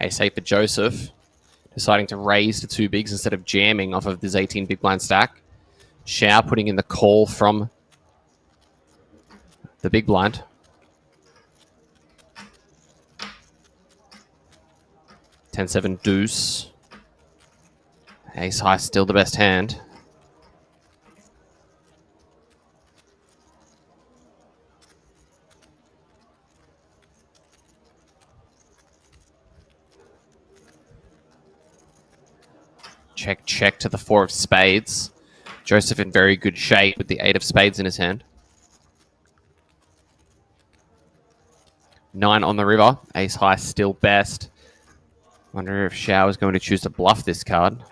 Ace-8 for Joseph. Deciding to raise to 2 bigs instead of jamming off of this 18 big blind stack. Shao putting in the call from the big blind. $10-7 deuce. Ace high still the best hand. Check, check to the 4 of spades. Joseph in very good shape with the 8 of spades in his hand. 9 on the river. Ace high still best. Wonder if Shao is going to choose to bluff this card.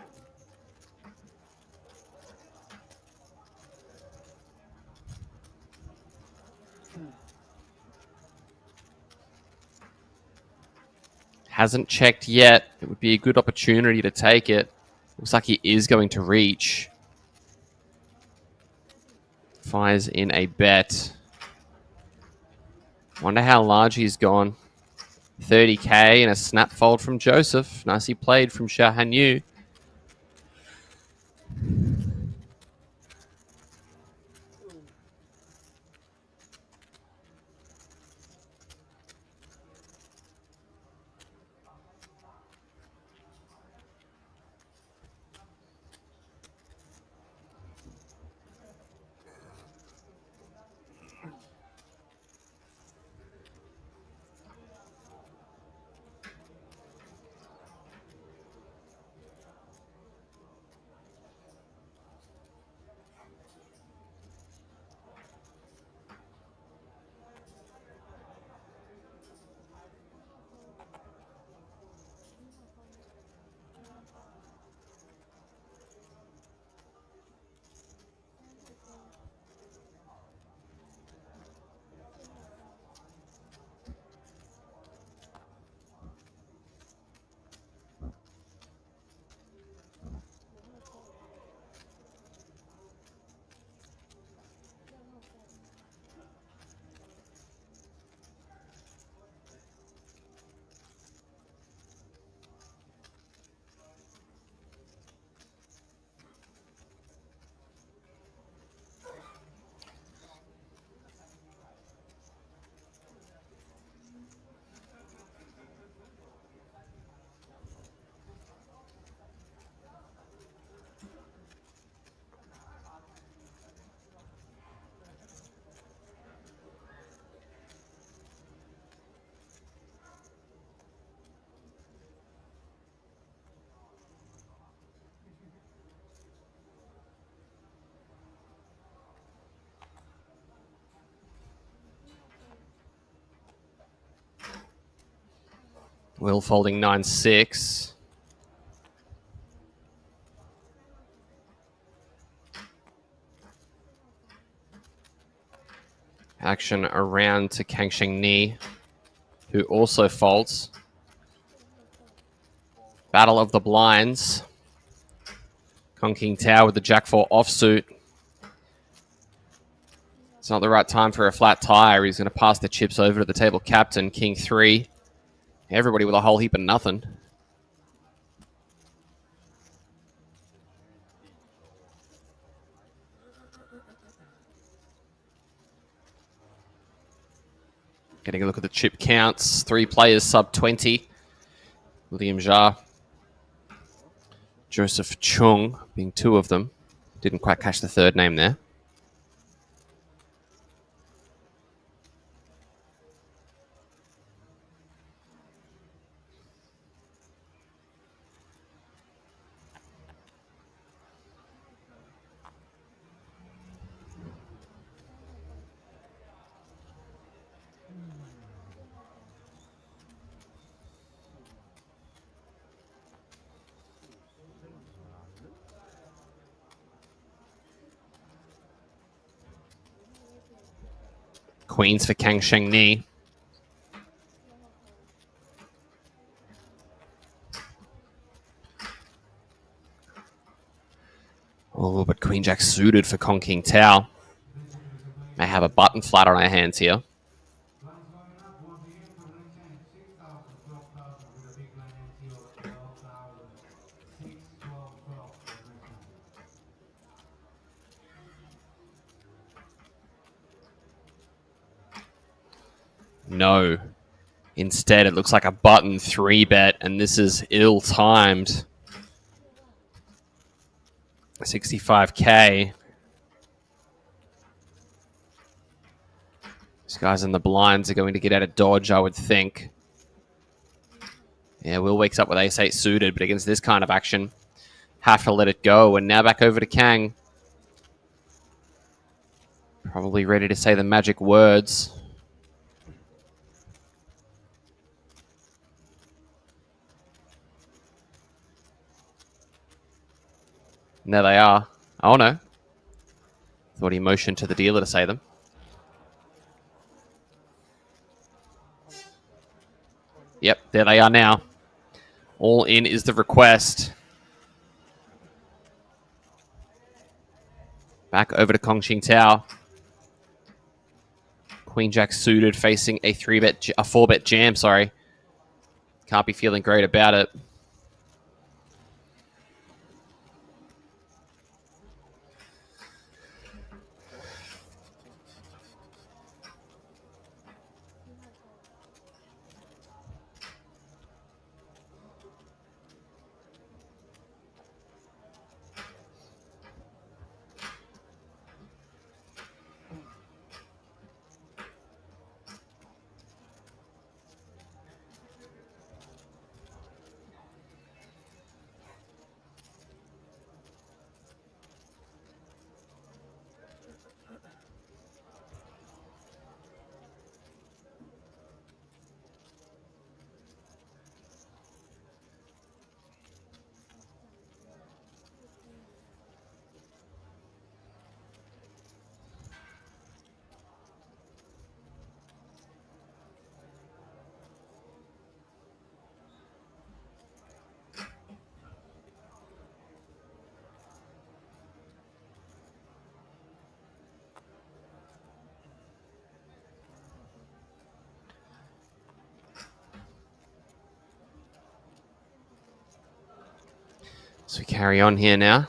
Hasn't checked yet. It would be a good opportunity to take it. Looks like he is going to reach. Fires in a bet. Wonder how large he's gone. 30k and a snap fold from Joseph. Nicely played from Xia Hanyu. Will folding 9-6. Action around to Kang Sheng Ni, who also folds. Battle of the blinds. Kong King Tao with the Jack 4 offsuit. It's not the right time for a flat tire. He's going to pass the chips over to the table captain, King 3. Everybody with a whole heap of nothing. Getting a look at the chip counts. 3 players sub 20. William Jia. Joseph Chung being 2 of them. Didn't quite catch the third name there. Queens for Kang Sheng Ni. Oh, but Queen Jack suited for Kong King Tao. May have a button flat on our hands here. No. Instead, it looks like a button 3-bet, and this is ill-timed. 65k. These guys in the blinds are going to get out of dodge, I would think. Yeah, Will wakes up with ace-8 suited, but against this kind of action, have to let it go. And now back over to Kang. Probably ready to say the magic words. And there they are. Oh no. Thought he motioned to the dealer to say them. Yep, there they are now. All in is the request. Back over to Kong Ching Tao. Queen Jack suited facing a 4-bet jam, sorry. Can't be feeling great about it. So we carry on here now.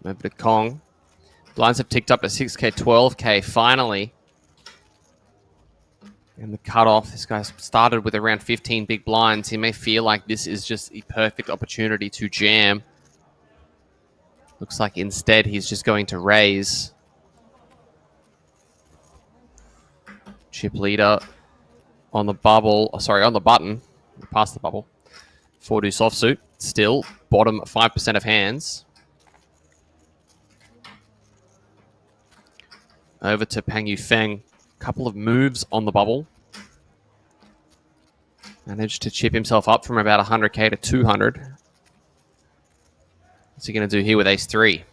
Over to Kong. Blinds have ticked up to 6k, 12k finally. And the cutoff, this guy started with around 15 big blinds. He may feel like this is just the perfect opportunity to jam. Looks like instead he's just going to raise. Chip leader on the bubble, on the button, past the bubble. 4-2 soft suit, still bottom 5% of hands. Over to Pang Yu Feng, couple of moves on the bubble. Managed to chip himself up from about 100k to 200. What's he going to do here with ace-3?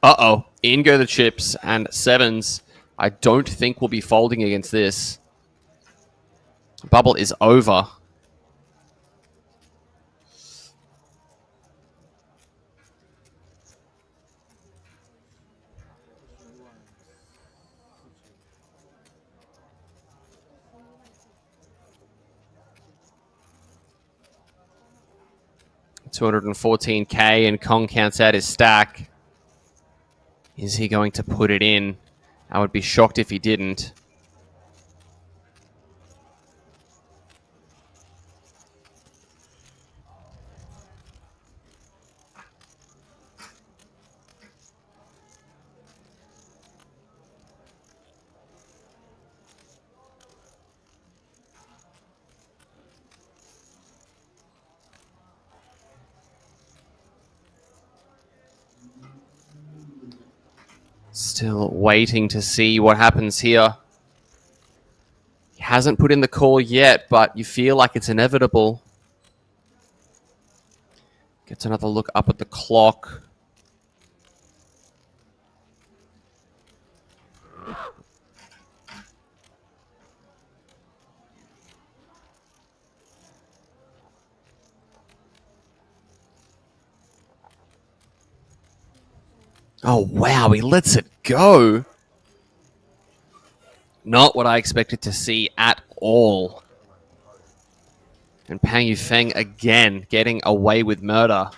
Uh-oh. In go the chips and sevens. I don't think we'll be folding against this. Bubble is over. $214k and Kong counts out his stack. Is he going to put it in? I would be shocked if he didn't. Still waiting to see what happens here. He hasn't put in the call yet, but you feel like it's inevitable. Gets another look up at the clock. Oh, wow, he lets it go. Not what I expected to see at all. And Pang Yufeng again getting away with murder.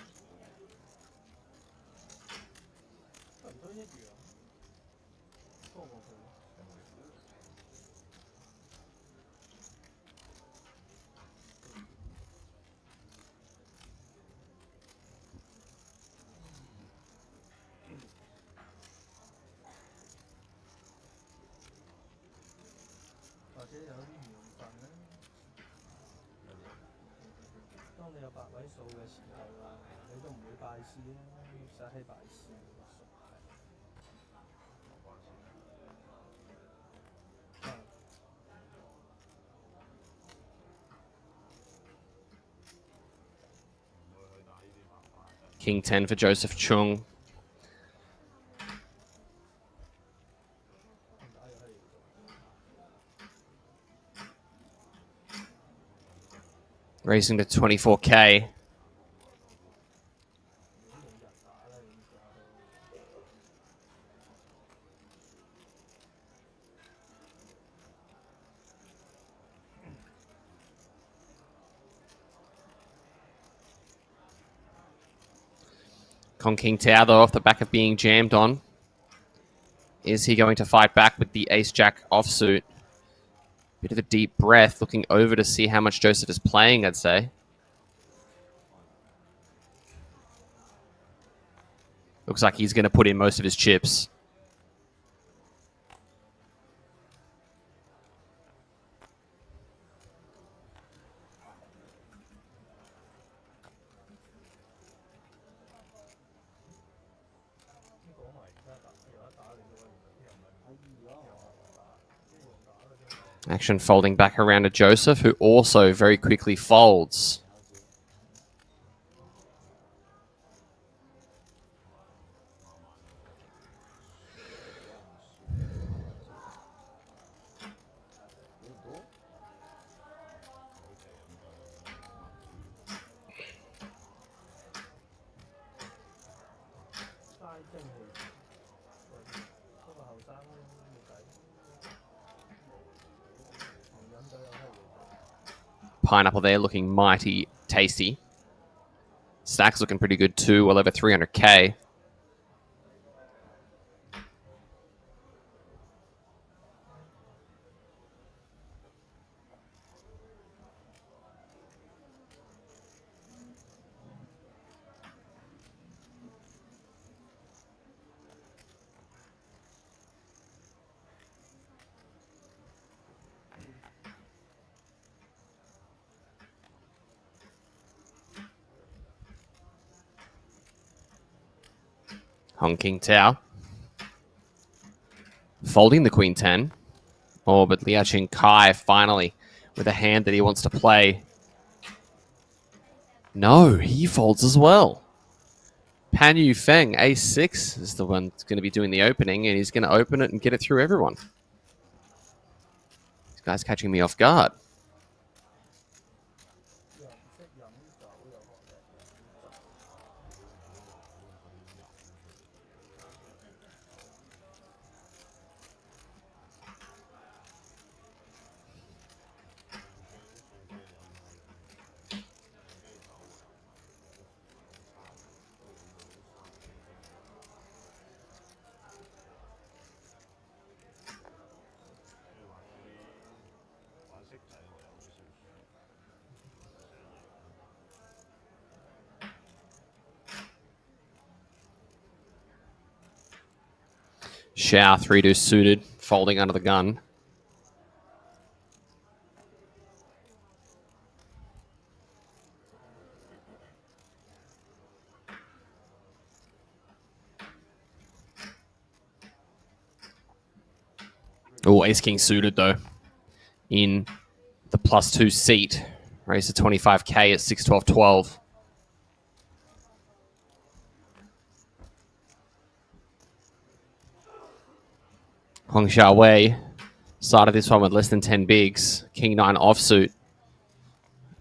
King 10 for Joseph Chung. Racing to 24K. Kong King Tao, though, off the back of being jammed on. Is he going to fight back with the Ace-Jack offsuit? Bit of a deep breath, looking over to see how much Joseph is playing, I'd say. Looks like he's going to put in most of his chips. Action folding back around to Joseph, who also very quickly folds. Pineapple there looking mighty tasty. Stack's looking pretty good too, well over 300K. Hong King Tao. Folding the Queen 10. Oh, but Liao Ching Kai finally with a hand that he wants to play. No, he folds as well. Pan Yu Feng, A6, is the one that's going to be doing the opening, and he's going to open it and get it through everyone. This guy's catching me off guard. Xiao 3-2 suited, folding under the gun. Oh, Ace King suited though. In the +2 seat. Raise to 25K at 6-12-12. Hong Xiaowei started this one with less than 10 bigs. King 9 offsuit.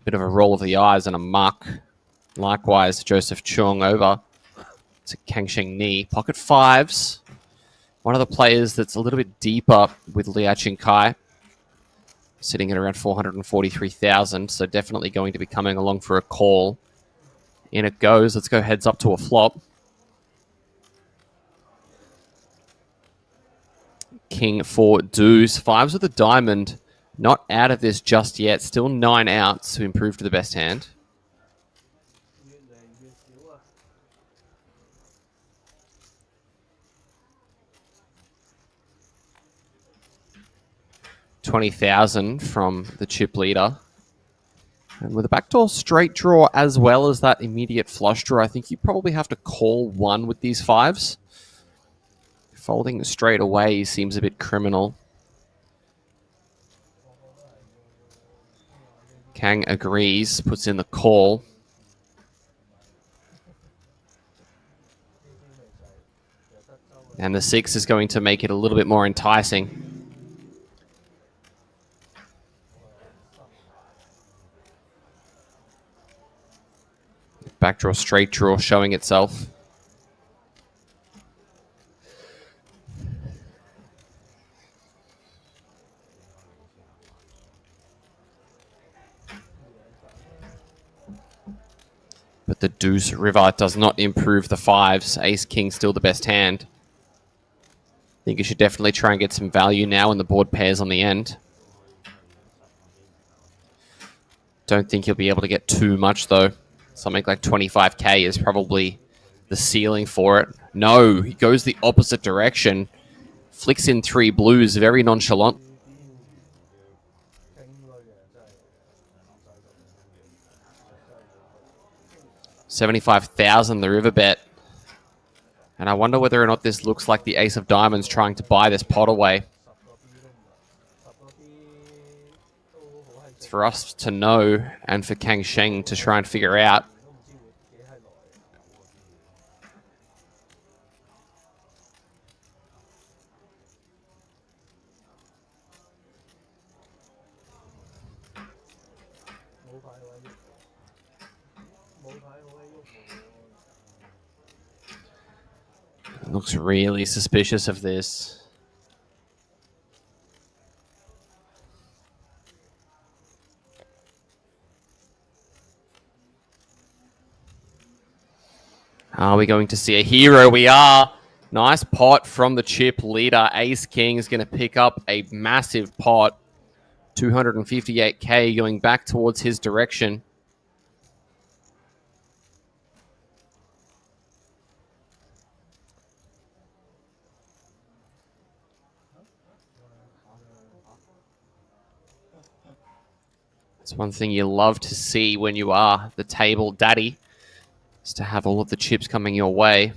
Bit of a roll of the eyes and a muck. Likewise, Joseph Chung over to Kang Sheng Ni. Pocket fives. One of the players that's a little bit deeper with Liao Kai, sitting at around 443,000, so definitely going to be coming along for a call. In it goes. Let's go heads up to a flop. King for deuce. Fives with a diamond. Not out of this just yet. Still 9 outs to improve to the best hand. 20,000 from the chip leader. And with a backdoor straight draw as well as that immediate flush draw, I think you probably have to call one with these fives. Folding straight away seems a bit criminal. Kang agrees, puts in the call. And the 6 is going to make it a little bit more enticing. Backdraw, straight draw showing itself. But the deuce river does not improve the fives. Ace king still the best hand. I think you should definitely try and get some value now in the board pairs on the end. Don't think you'll be able to get too much though. Something like 25k is probably the ceiling for it. No, he goes the opposite direction. Flicks in 3 blues, very nonchalant. 75,000 the river bet. And I wonder whether or not this looks like the ace of diamonds trying to buy this pot away. It's for us to know and for Kang Sheng to try and figure out. Looks really suspicious of this. Are we going to see a hero? We are. Nice pot from the chip leader. Ace King is going to pick up a massive pot. 258k going back towards his direction. It's one thing you love to see when you are the table daddy, is to have all of the chips coming your way.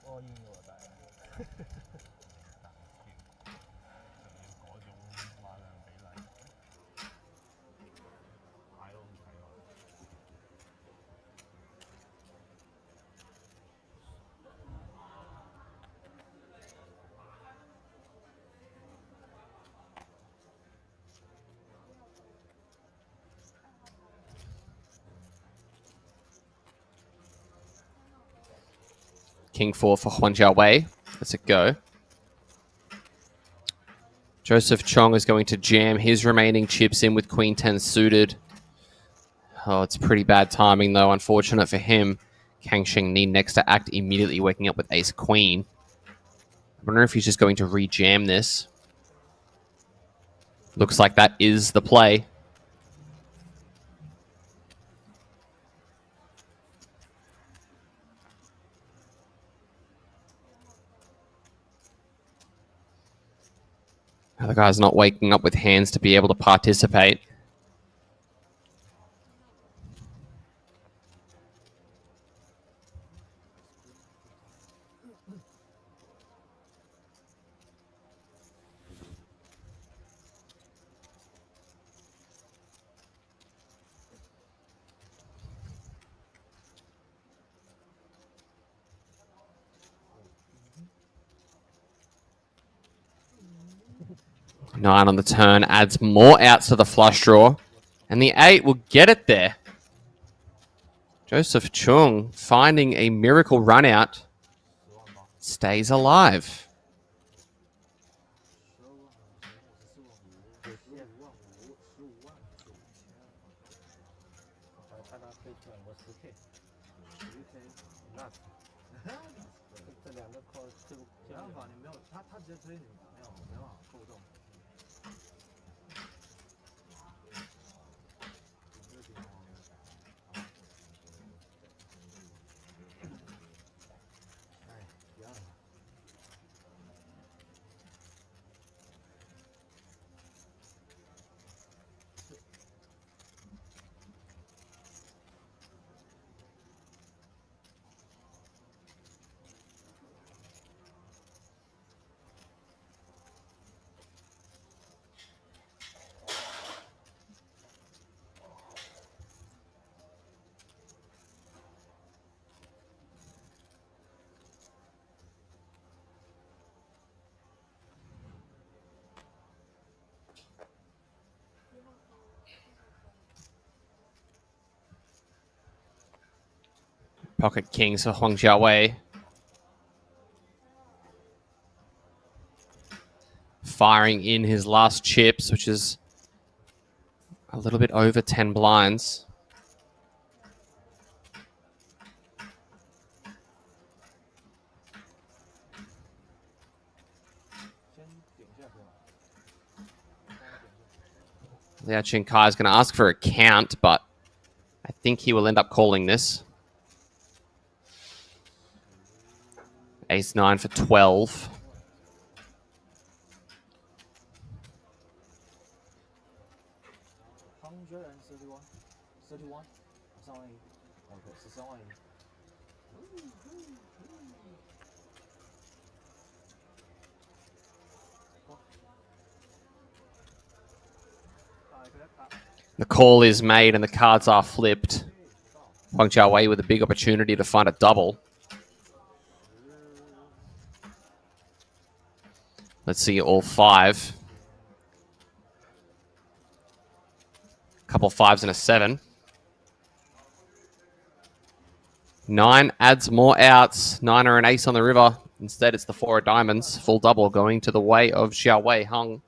all in 喎，但係嗰種馬量比例，睇都唔睇落。King 4 for Huang Jiawei. Let's it go. Joseph Chong is going to jam his remaining chips in with Queen 10 suited. Oh, it's pretty bad timing, though. Unfortunate for him. Kang Sheng Ni next to act immediately, waking up with Ace Queen. I wonder if he's just going to re-jam this. Looks like that is the play. The guy's not waking up with hands to be able to participate. Nine on the turn adds more outs to the flush draw. And the 8 will get it there. Joseph Chung finding a miracle run out. Stays alive. Pocket Kings for Huang Jiawei. Firing in his last chips, which is a little bit over 10 blinds. Liao Chinkai is going to ask for a count, but I think he will end up calling this. Ace 9 for 12. The call is made and the cards are flipped. Huang Jiawei with a big opportunity to find a double. Let's see all 5. Couple 5s and a 7. 9 adds more outs. 9 are an ace on the river. Instead, it's the 4 of diamonds. Full double going to the way of Xiaowei Hung.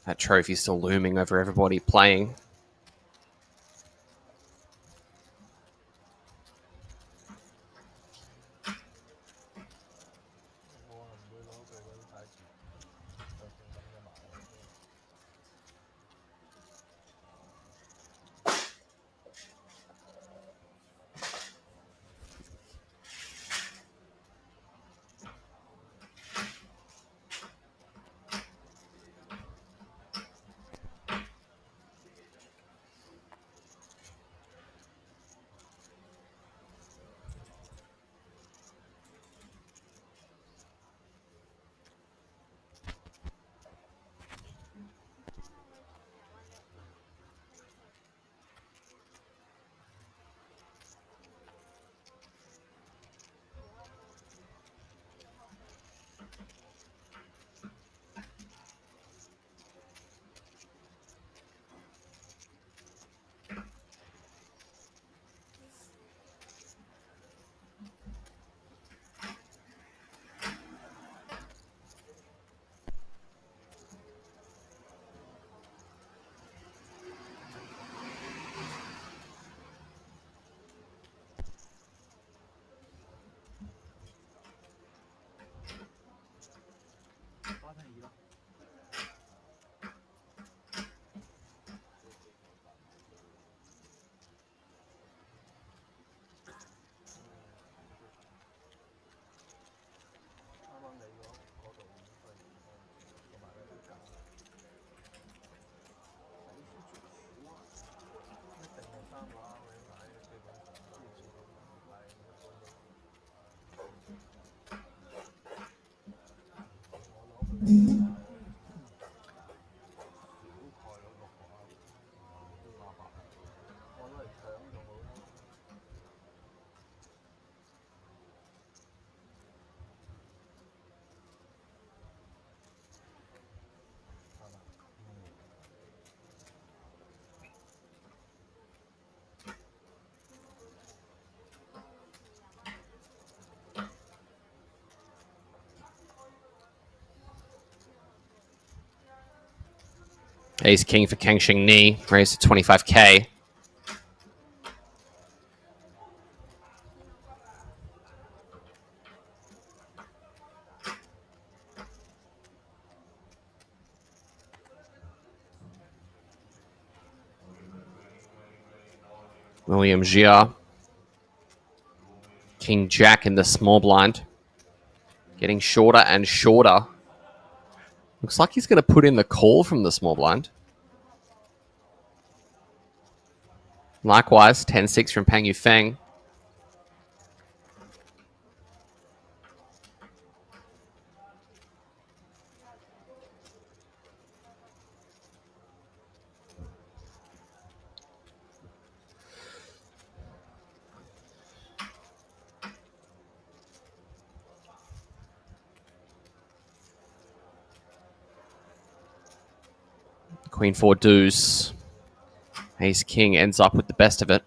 That trophy still looming over everybody playing. Ace king for Kang Shing Ni, raised to 25k. William Jia. King Jack in the small blind. Getting shorter and shorter. Looks like he's going to put in the call from the small blind. Likewise, 10-6 from Pang Yufeng. Queen 4 deuce. Ace king ends up with the best of it.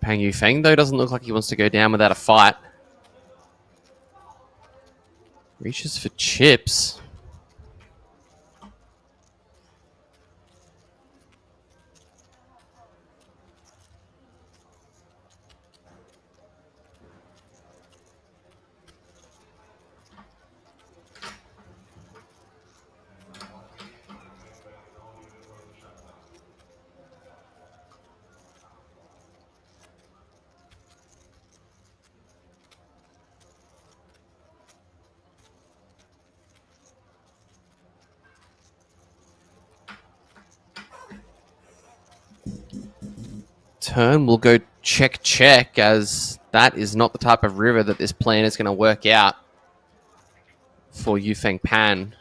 Pang Yufeng, though, doesn't look like he wants to go down without a fight. Reaches for chips. Turn will go check, check, as that is not the type of river that this plan is going to work out for Yufeng Pan.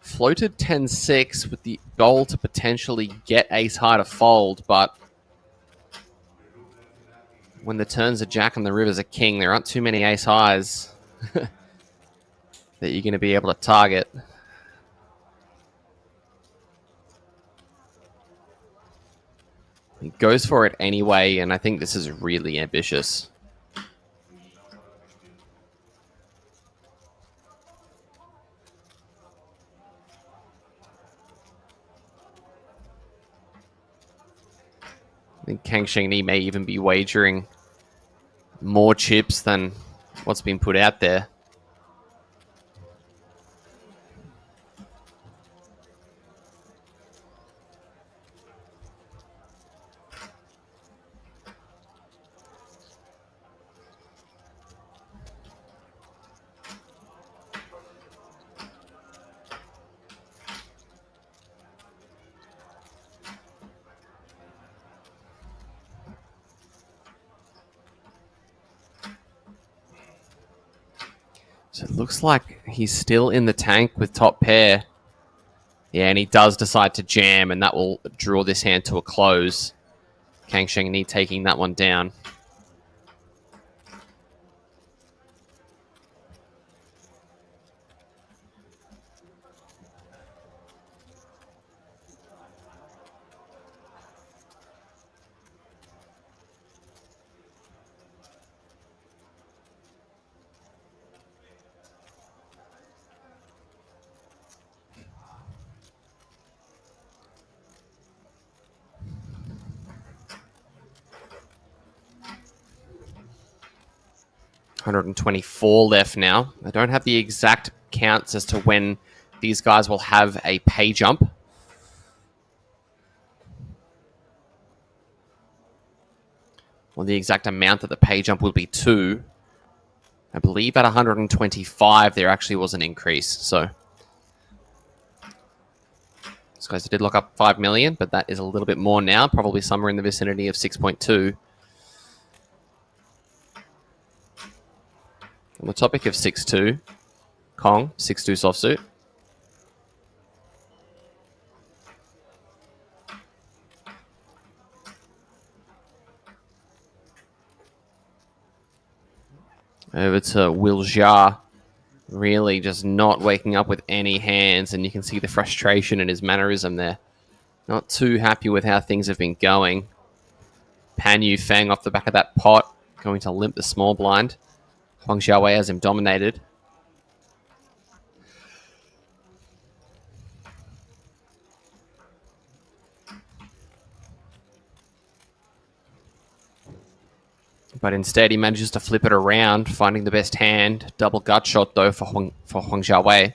Floated 10-6 with the goal to potentially get ace high to fold, but when the turns are jack and the river's a king, there aren't too many ace highs that you're going to be able to target. He goes for it anyway, and I think this is really ambitious. I think Kang Shing Ni may even be wagering more chips than what's been put out there. So it looks like he's still in the tank with top pair. Yeah, and he does decide to jam, and that will draw this hand to a close. Kang Shing Ni taking that one down. $124 left now. I don't have the exact counts as to when these guys will have a pay jump. Or the exact amount that the pay jump will be to. I believe at 125 there actually was an increase. So these guys did lock up 5 million, but that is a little bit more now, probably somewhere in the vicinity of 6.2. On the topic of 6-2, Kong, 6-2 soft suit. Over to Will Jia. Really just not waking up with any hands, and you can see the frustration in his mannerism there. Not too happy with how things have been going. Pan Yu Feng off the back of that pot, going to limp the small blind. Huang Xiaowei has him dominated. But instead, he manages to flip it around, finding the best hand. Double gut shot, though, for Huang Xiaowei.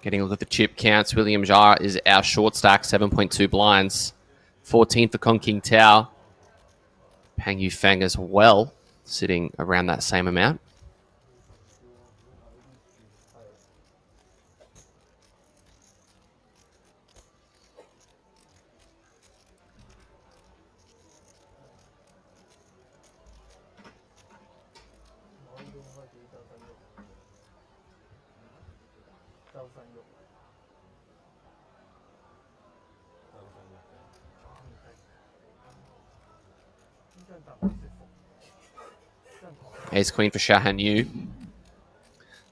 Getting a look at the chip counts. William Jia is our short stack, 7.2 blinds. 14 for Kong King Tao. Pan Yu Feng as well, sitting around that same amount. Ace Queen for Shahan Yu.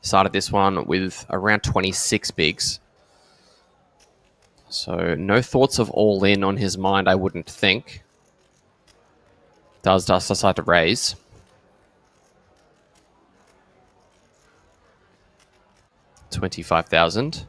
Started this one with around 26 bigs. So no thoughts of all in on his mind, I wouldn't think. Does decide to raise. $25,000.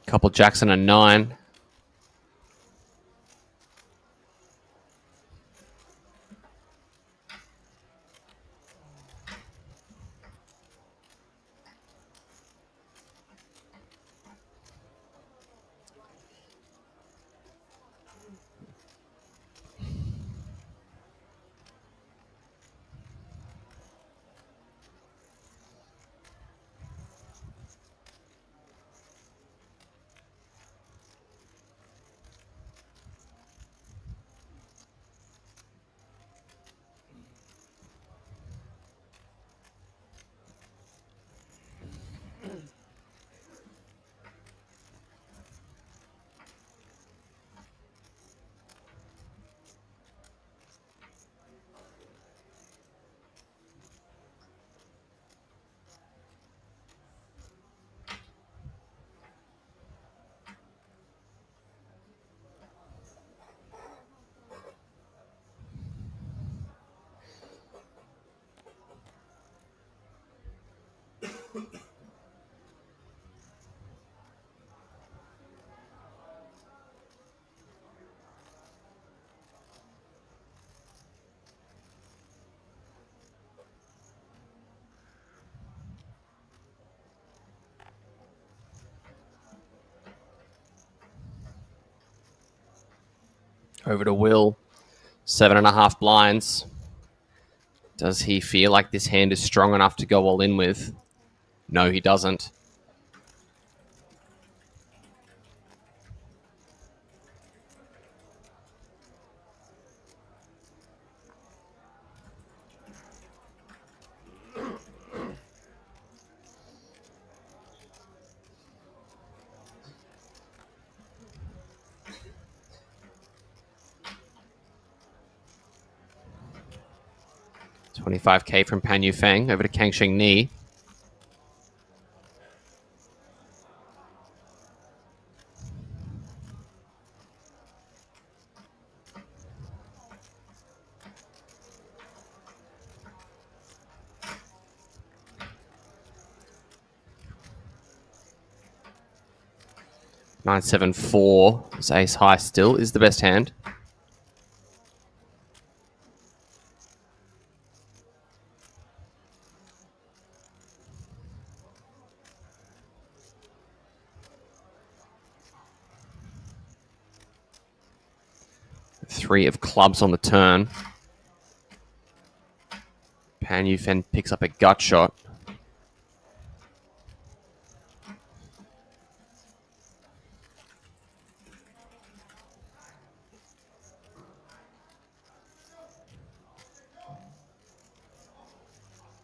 Couple jacks and a 9. Over to Will. 7.5 blinds. Does he feel like this hand is strong enough to go all in with? No, he doesn't. 25k from Pan Yufeng over to Kang Sheng Ni. Nine, 7, 4. It's ace high still is the best hand. Three of clubs on the turn. Pan Yufeng picks up a gut shot.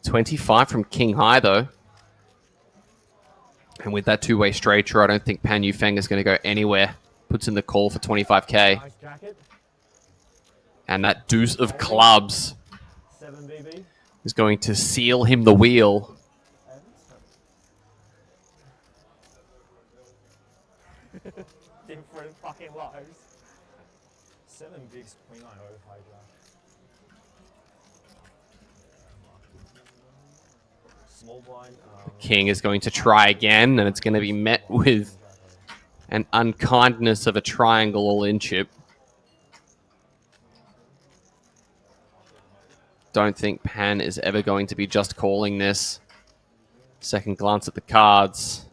$25 from King High, though. And with that two-way straight draw, I don't think Pan Yufeng is going to go anywhere. Puts in the call for 25k. Nice jacket. And that deuce of clubs 7 BB. is going to seal him the wheel. Different fucking lives. 7 bigs, Queen I O, high jack. Small blind. King is going to try again, and it's going to be met with an unkindness of a triangle all-in chip. Don't think Pan is ever going to be just calling this. Second glance at the cards.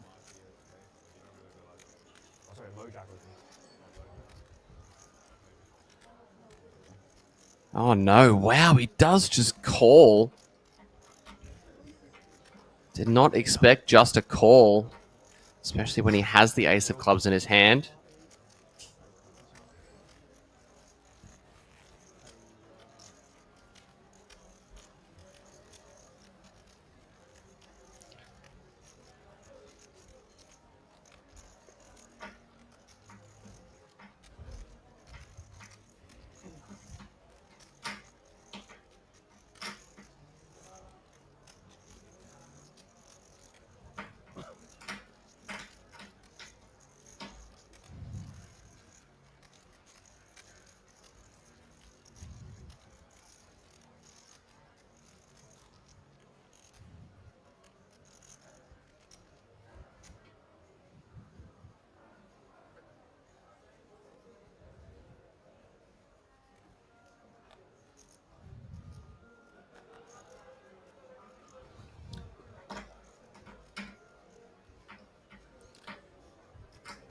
Oh, sorry, low jack with me. Oh no, wow, he does just call. Did not expect just a call, especially when he has the ace of clubs in his hand.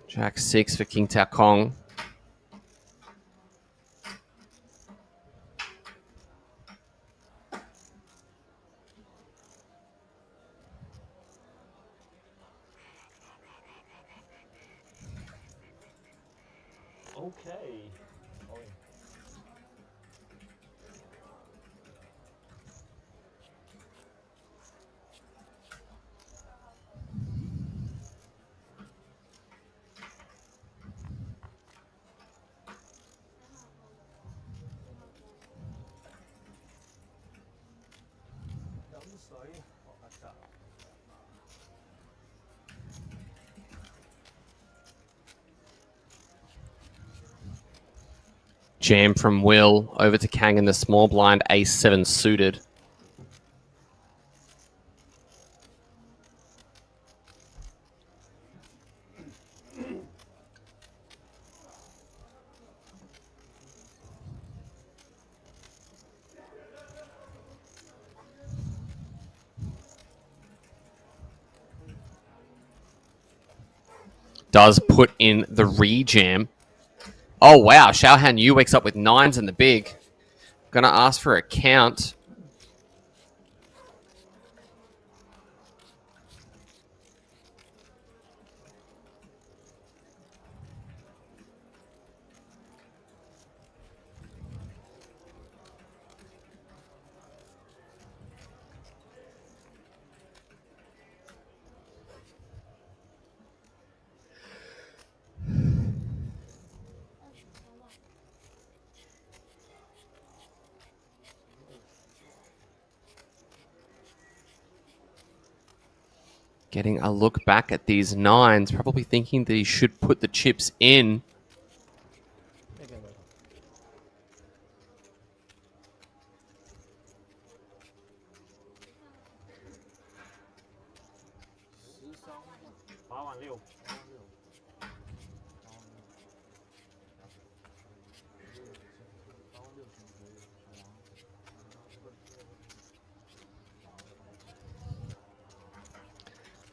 Jack 6 for King Tao Kong. Okay. Oh, Jam from Will over to Kang in the small blind, ace 7 suited. Does put in the re-jam. Oh, wow. Xiaohan Yu wakes up with 9s in the big. Gonna ask for a count. Getting a look back at these nines, probably thinking that he should put the chips in.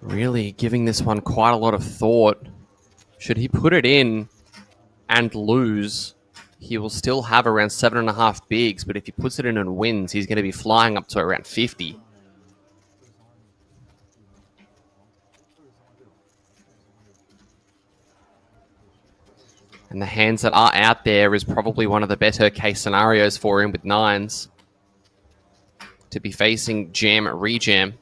Really giving this one quite a lot of thought. Should he put it in and lose, he will still have around 7.5 bigs, but if he puts it in and wins, he's going to be flying up to around 50. And the hands that are out there is probably one of the better case scenarios for him with nines. To be facing jam rejam.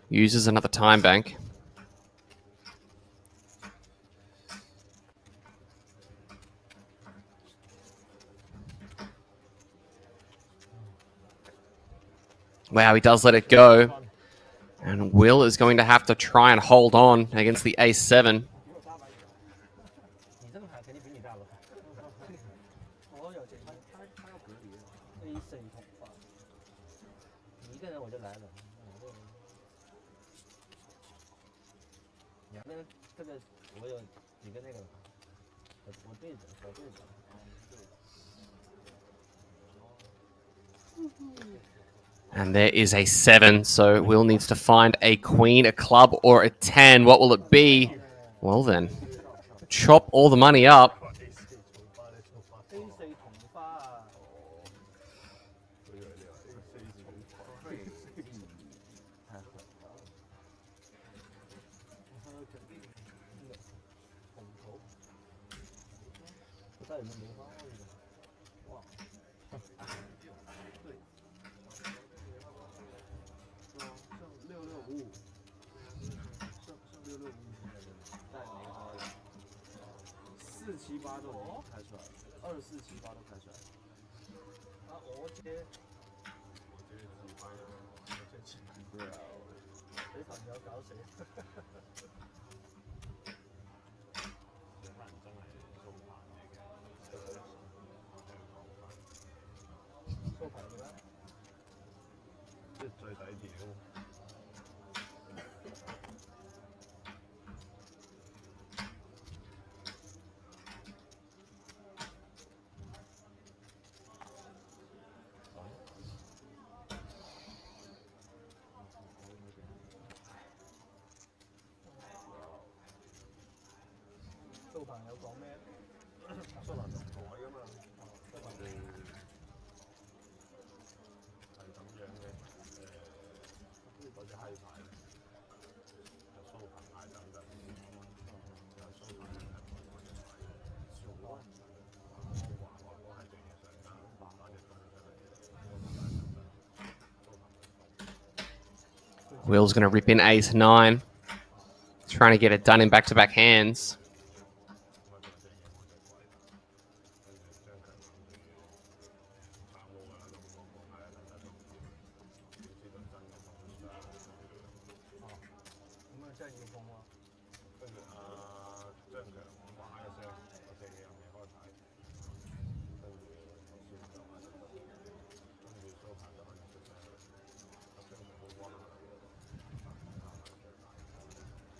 Uses another time bank. Wow, he does let it go. And Will is going to have to try and hold on against the ace-7. 我有隻他有隔離 A4 同花，你一個人我就來了。兩個人，這個我有幾個那個，我對着，我對着。And there is a 7, so Will needs to find a queen, a club, or a 10. What will it be? Well then, chop all the money up. Will's going to rip in ace-9. Trying to get it done in back-to-back hands.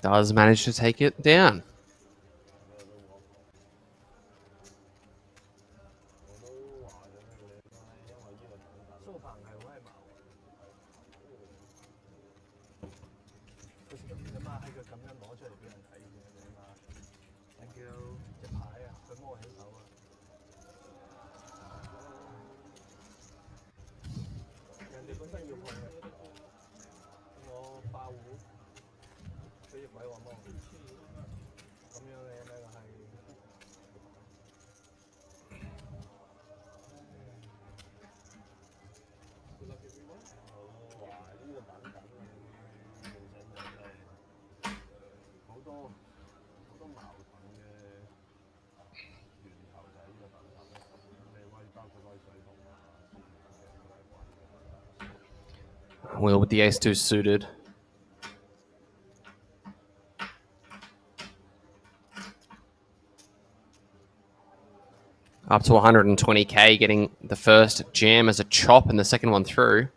Does manage to take it down. Will with the ace-2 suited. Up to 120k, getting the first jam as a chop and the second one through.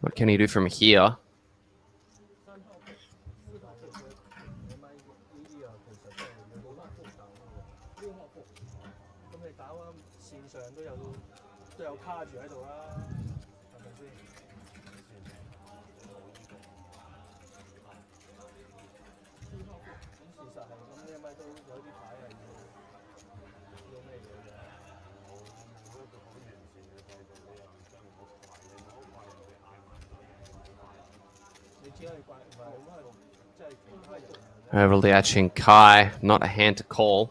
What can he do from here? 都有卡住喺度啦，係咪先？咁事實係咁，因為都有啲牌係要咩嘢嘅。冇一個好完善嘅制度，你又真係好怪，你好怪人哋嗌埋你只係怪唔係咁係即係其他人。Overly Achin Kai, not a hand to call.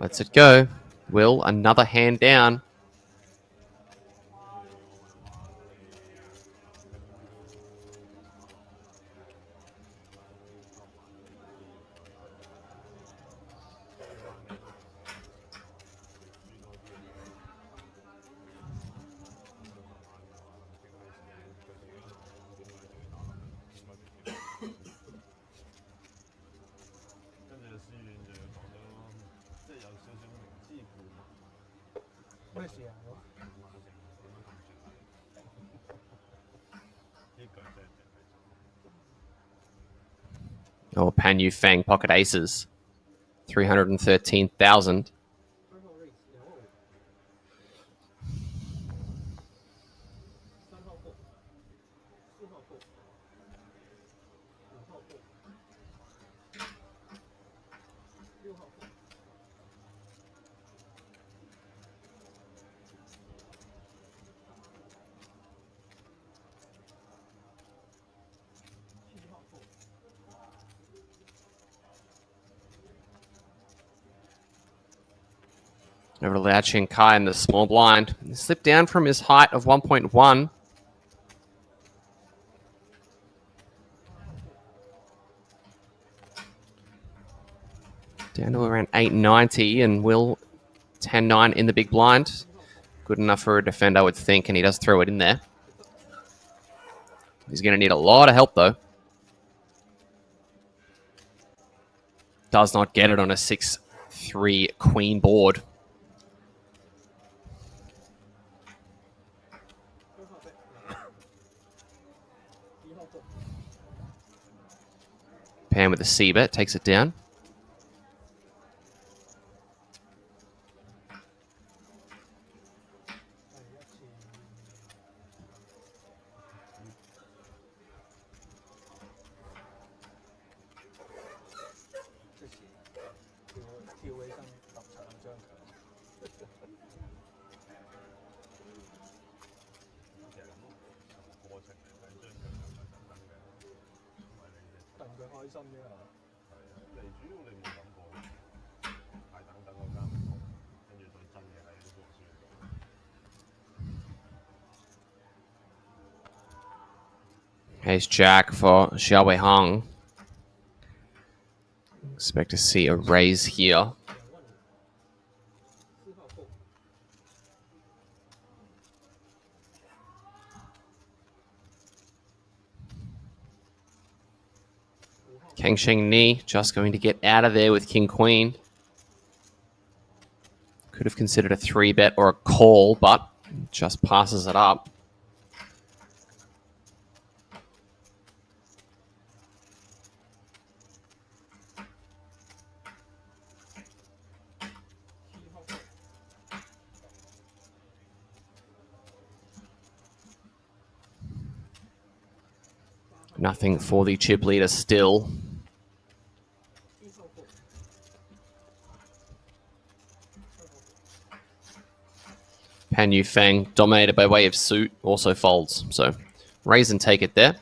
Lets it go. Will, another hand down. Oh, Pan Yu Fang pocket aces. 313,000. Over Liao Chin Kai in the small blind. He slipped down from his height of 1.1. Down to around 890 and Will 10-9 in the big blind. Good enough for a defender, I would think, and he does throw it in there. He's going to need a lot of help, though. Does not get it on a 6-3 queen board. Pan with the C-bet, takes it down. Ace Jack for Xiaowei Hong. Expect to see a raise here. Kang Sheng Ni just going to get out of there with King Queen. Could have considered a 3-bet or a call, but just passes it up. Nothing for the chip leader still. Pan Yu Feng, dominated by way of suit, also folds. So, raise and take it there.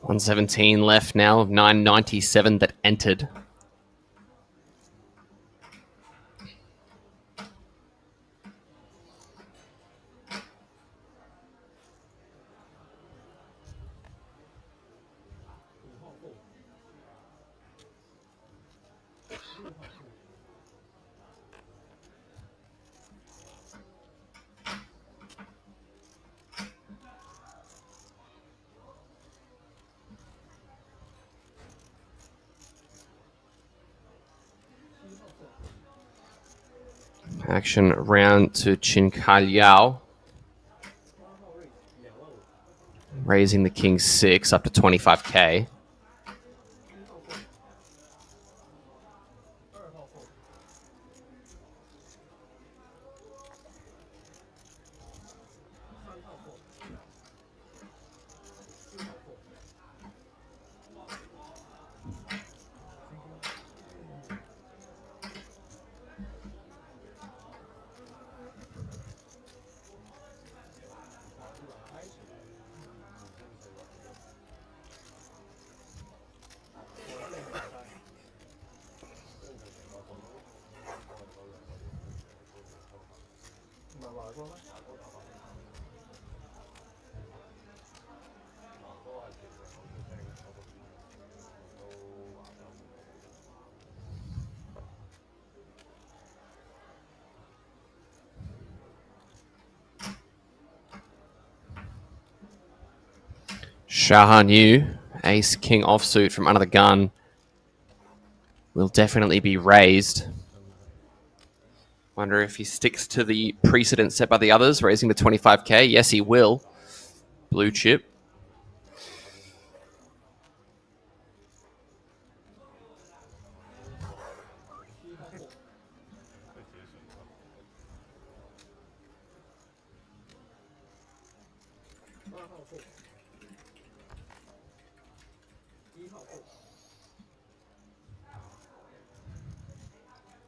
117 left now of 997 that entered. Action round to Chin Liao. Raising the king 6 up to 25k. Shahan Yu, ace king offsuit from under the gun, will definitely be raised. Wonder if he sticks to the precedent set by the others, raising to 25k. Yes, he will. Blue chip.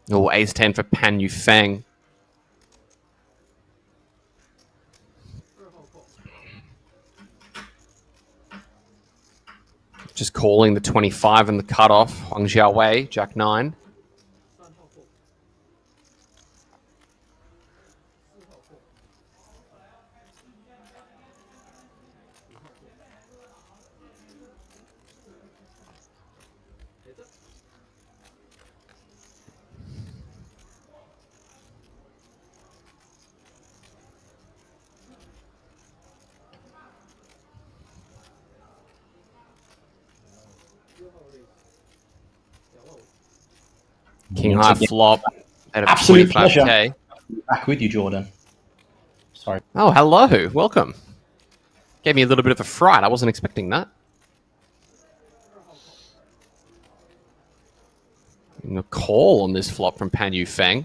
Oh, ace 10 for Pan Yufeng. Just calling the 25 and the cutoff. Huang Xiaowei, Jack 9. King high flop at a Absolute 25k. Back with you, Jordan. Sorry. Oh, hello. Welcome. Gave me a little bit of a fright. I wasn't expecting that. And a call on this flop from Pan Yufeng.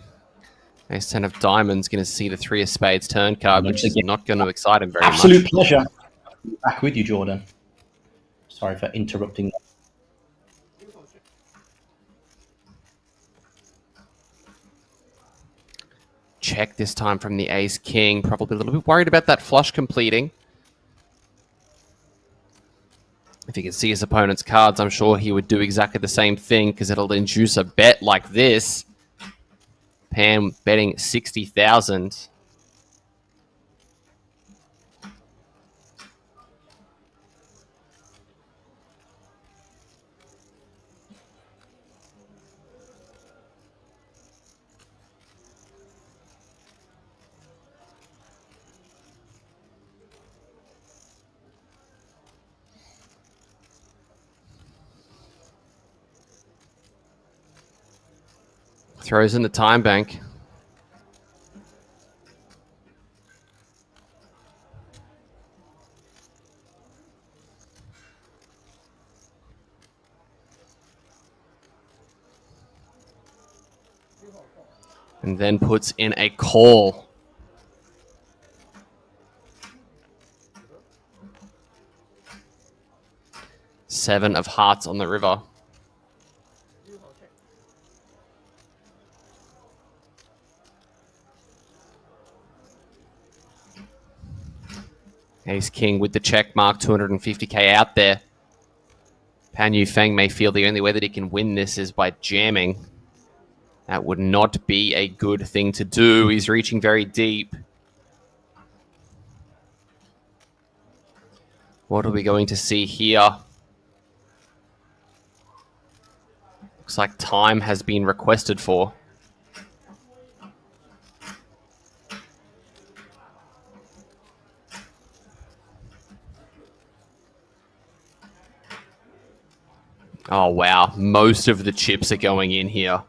Ace 10 of diamonds going to see the 3 of spades turn card, which is not going to excite him very much. Absolute pleasure. Back with you, Jordan. Sorry for interrupting. check this time from the ace king. Probably a little bit worried about that flush completing. If he could see his opponent's cards, I'm sure he would do exactly the same thing because it'll induce a bet like this. Pan betting 60,000. Throws in the time bank. And then puts in a call. Seven of hearts on the river. Ace King with the check mark, 250k out there. Pan Yufeng may feel the only way that he can win this is by jamming. That would not be a good thing to do. He's reaching very deep. What are we going to see here? Looks like time has been requested for. Oh, wow. Most of the chips are going in here.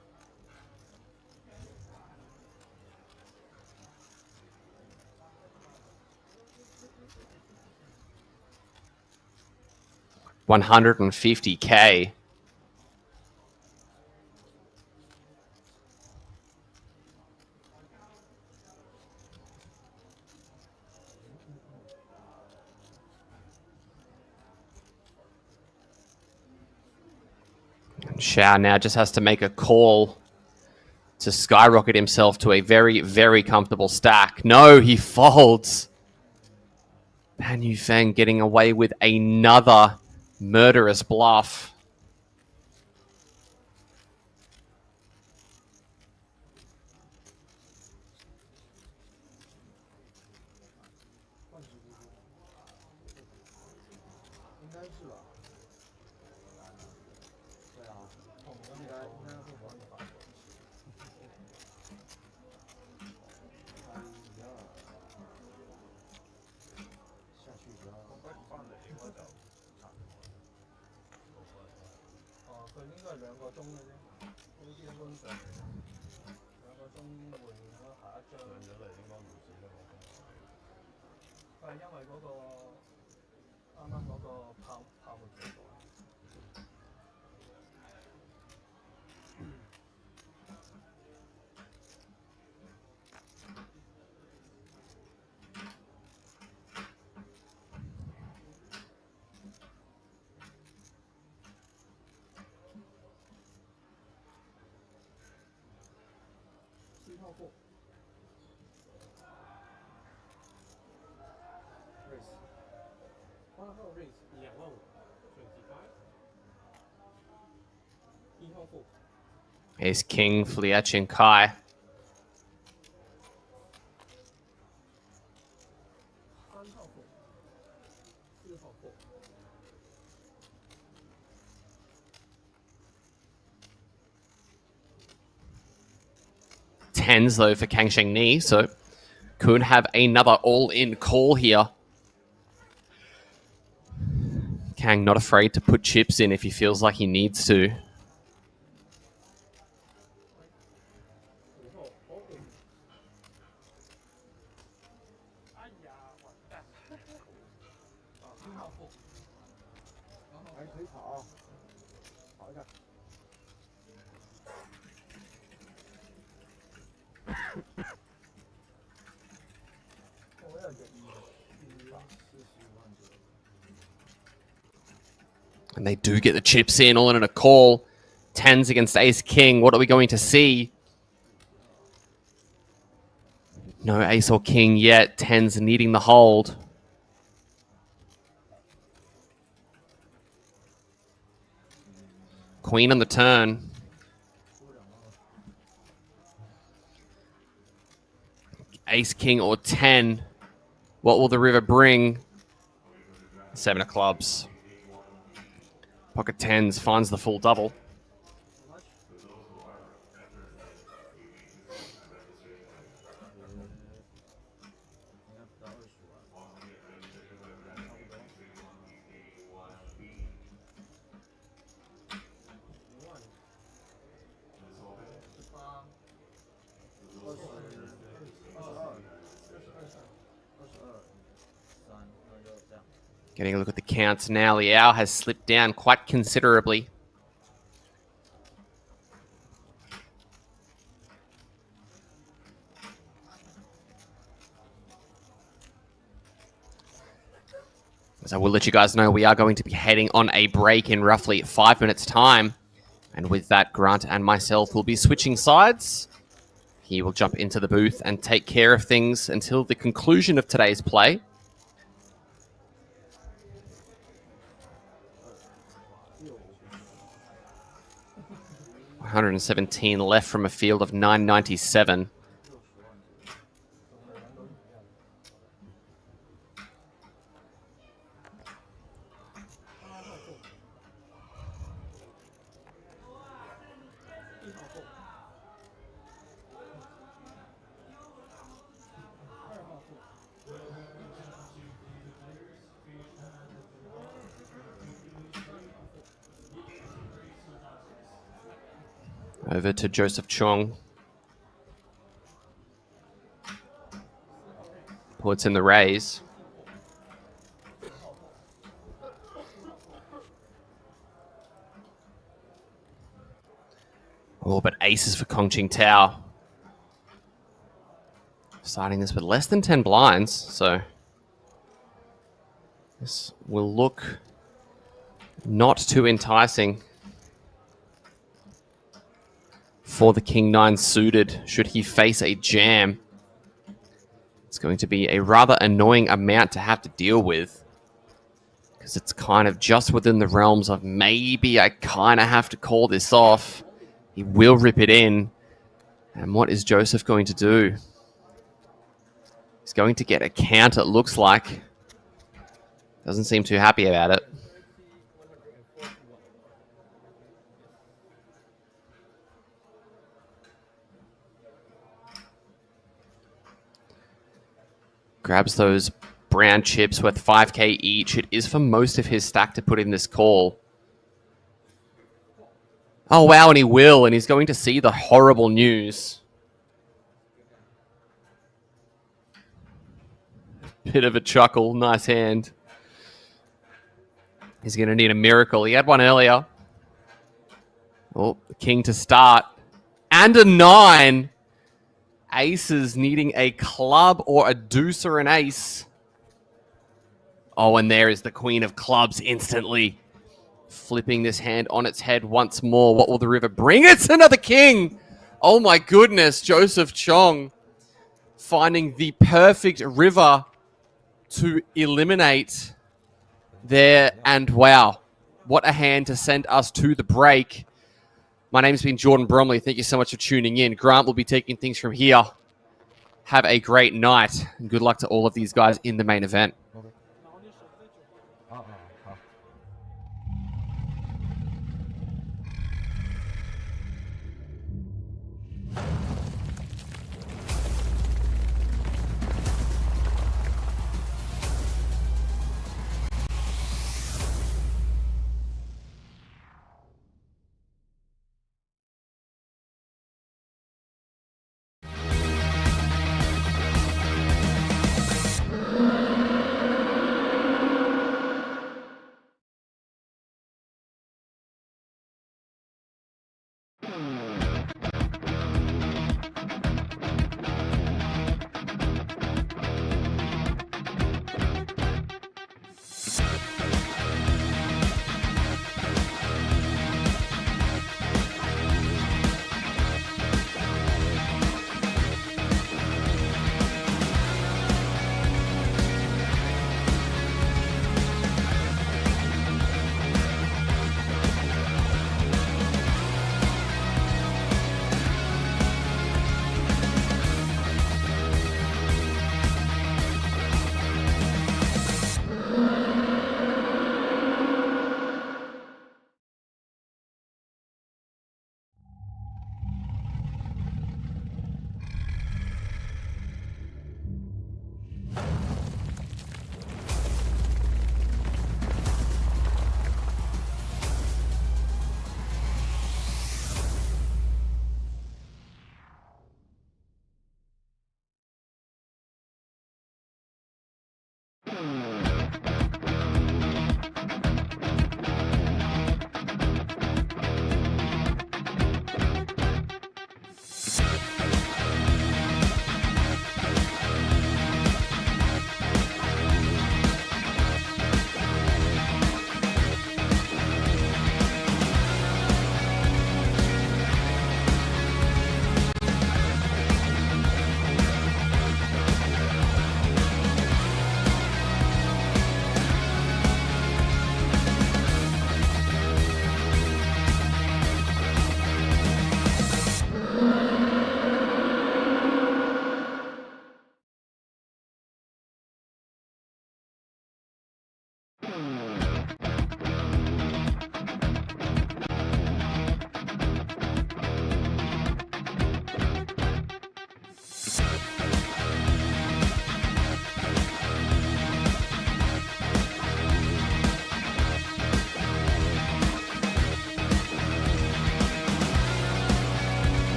$150k. Shao now just has to make a call to skyrocket himself to a very, very comfortable stack. No, he folds. Pan Yufeng getting away with another murderous bluff. Ace King, Fliachin Kai. Tens though for Kang Sheng Ni, so could have another all-in call here. Kang not afraid to put chips in if he feels like he needs to. And they do get the chips in, all in a call. Tens against Ace King. What are we going to see? No ace or king yet. 10's needing the hold. Queen on the turn. Ace, king, or 10. What will the river bring? 7 of clubs. Pocket 10s finds the full double. Getting a look at the counts now. Liao has slipped down quite considerably. As I will let you guys know, we are going to be heading on a break in roughly 5 minutes' time. And with that, Grant and myself will be switching sides. He will jump into the booth and take care of things until the conclusion of today's play. 117 left from a field of 997. Over to Joseph Chong. Puts in the raise. Oh, but aces for Kong Ching Tao. Starting this with less than 10 blinds, so this will look not too enticing for the King 9 suited should he face a jam. It's going to be a rather annoying amount to have to deal with, because it's kind of just within the realms of maybe I kind of have to call this off. He will rip it in. And what is Joseph going to do? He's going to get a count, it looks like. Doesn't seem too happy about it. Grabs those brown chips worth 5k each. It is for most of his stack to put in this call. Oh, wow, and he will, and he's going to see the horrible news. Bit of a chuckle. Nice hand. He's going to need a miracle. He had one earlier. Oh, the king to start. And a 9. Aces needing a club or a deuce or an ace. Oh, and there is the queen of clubs instantly. Flipping this hand on its head once more. What will the river bring? It's another king. Oh my goodness. Joseph Chong finding the perfect river to eliminate there. And wow, what a hand to send us to the break. My name's been Jordan Bromley. Thank you so much for tuning in. Grant will be taking things from here. Have a great night. And good luck to all of these guys in the main event.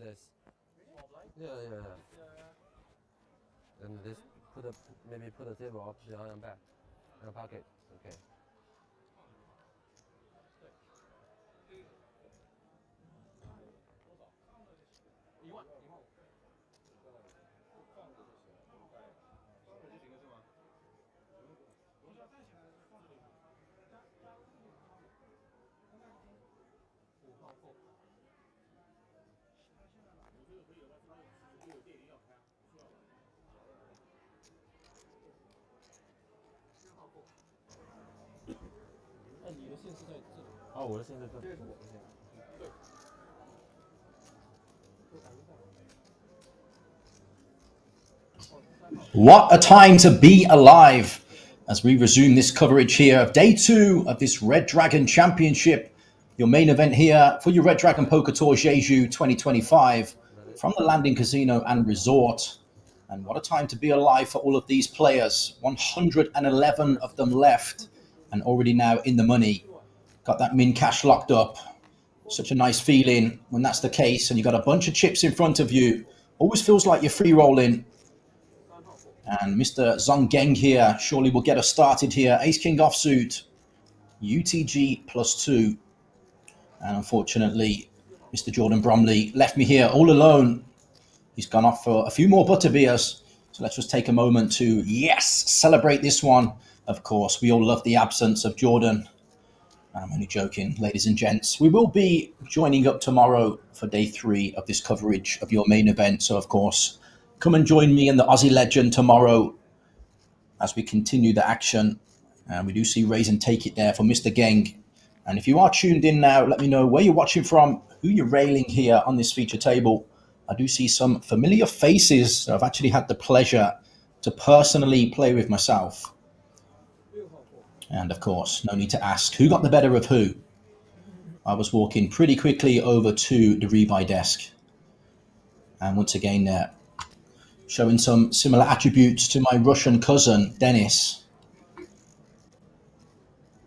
this. Yeah. And this maybe put the table up behind and back in a pocket. Okay.哦，我的线在这。对。What a time to be alive as we resume this coverage here of day 2 of this Red Dragon Championship, your main event here for your Red Dragon Poker Tour Jeju 2025 from the Landing Casino and Resort. And what a time to be alive for all of these players. 111 of them left and already now in the money. Got that min cash locked up. Such a nice feeling when that's the case and you got a bunch of chips in front of you. Always feels like you're free rolling. And Mr. Zonggeng here surely will get us started here. Ace King offsuit, UTG +2. And unfortunately, Mr. Jordan Bromley left me here all alone. He's gone off for a few more butterbeers. So let's just take a moment to, yes, celebrate this one. Of course, we all love the absence of Jordan. I'm only joking, ladies and gents. We will be joining up tomorrow for day 3 of this coverage of your main event. So, of course, come and join me and the Aussie legend tomorrow as we continue the action. And we do see Raise and Take It there for Mr. Geng. And if you are tuned in now, let me know where you're watching from, who you're railing here on this feature table. I do see some familiar faces that I've actually had the pleasure to personally play with myself. And of course, no need to ask who got the better of who. I was walking pretty quickly over to the rebuy desk. And once again, showing some similar attributes to my Russian cousin, Dennis.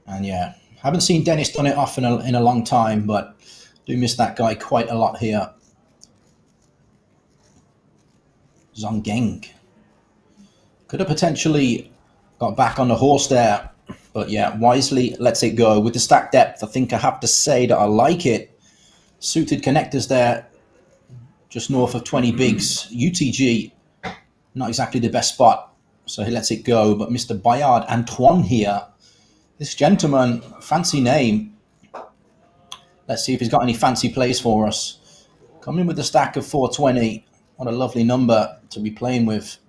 And yeah, haven't seen Dennis done it off in a long time, but do miss that guy quite a lot here. Zonggeng. Could have potentially got back on the horse there. But yeah, wisely lets it go. With the stack depth, I think I have to say that I like it. Suited connectors there, just north of 20 bigs. UTG, not exactly the best spot, so he lets it go. But Mr. Bayard Antoine here, this gentleman, fancy name. Let's see if he's got any fancy plays for us. Coming in with a stack of 420. What a lovely number to be playing with.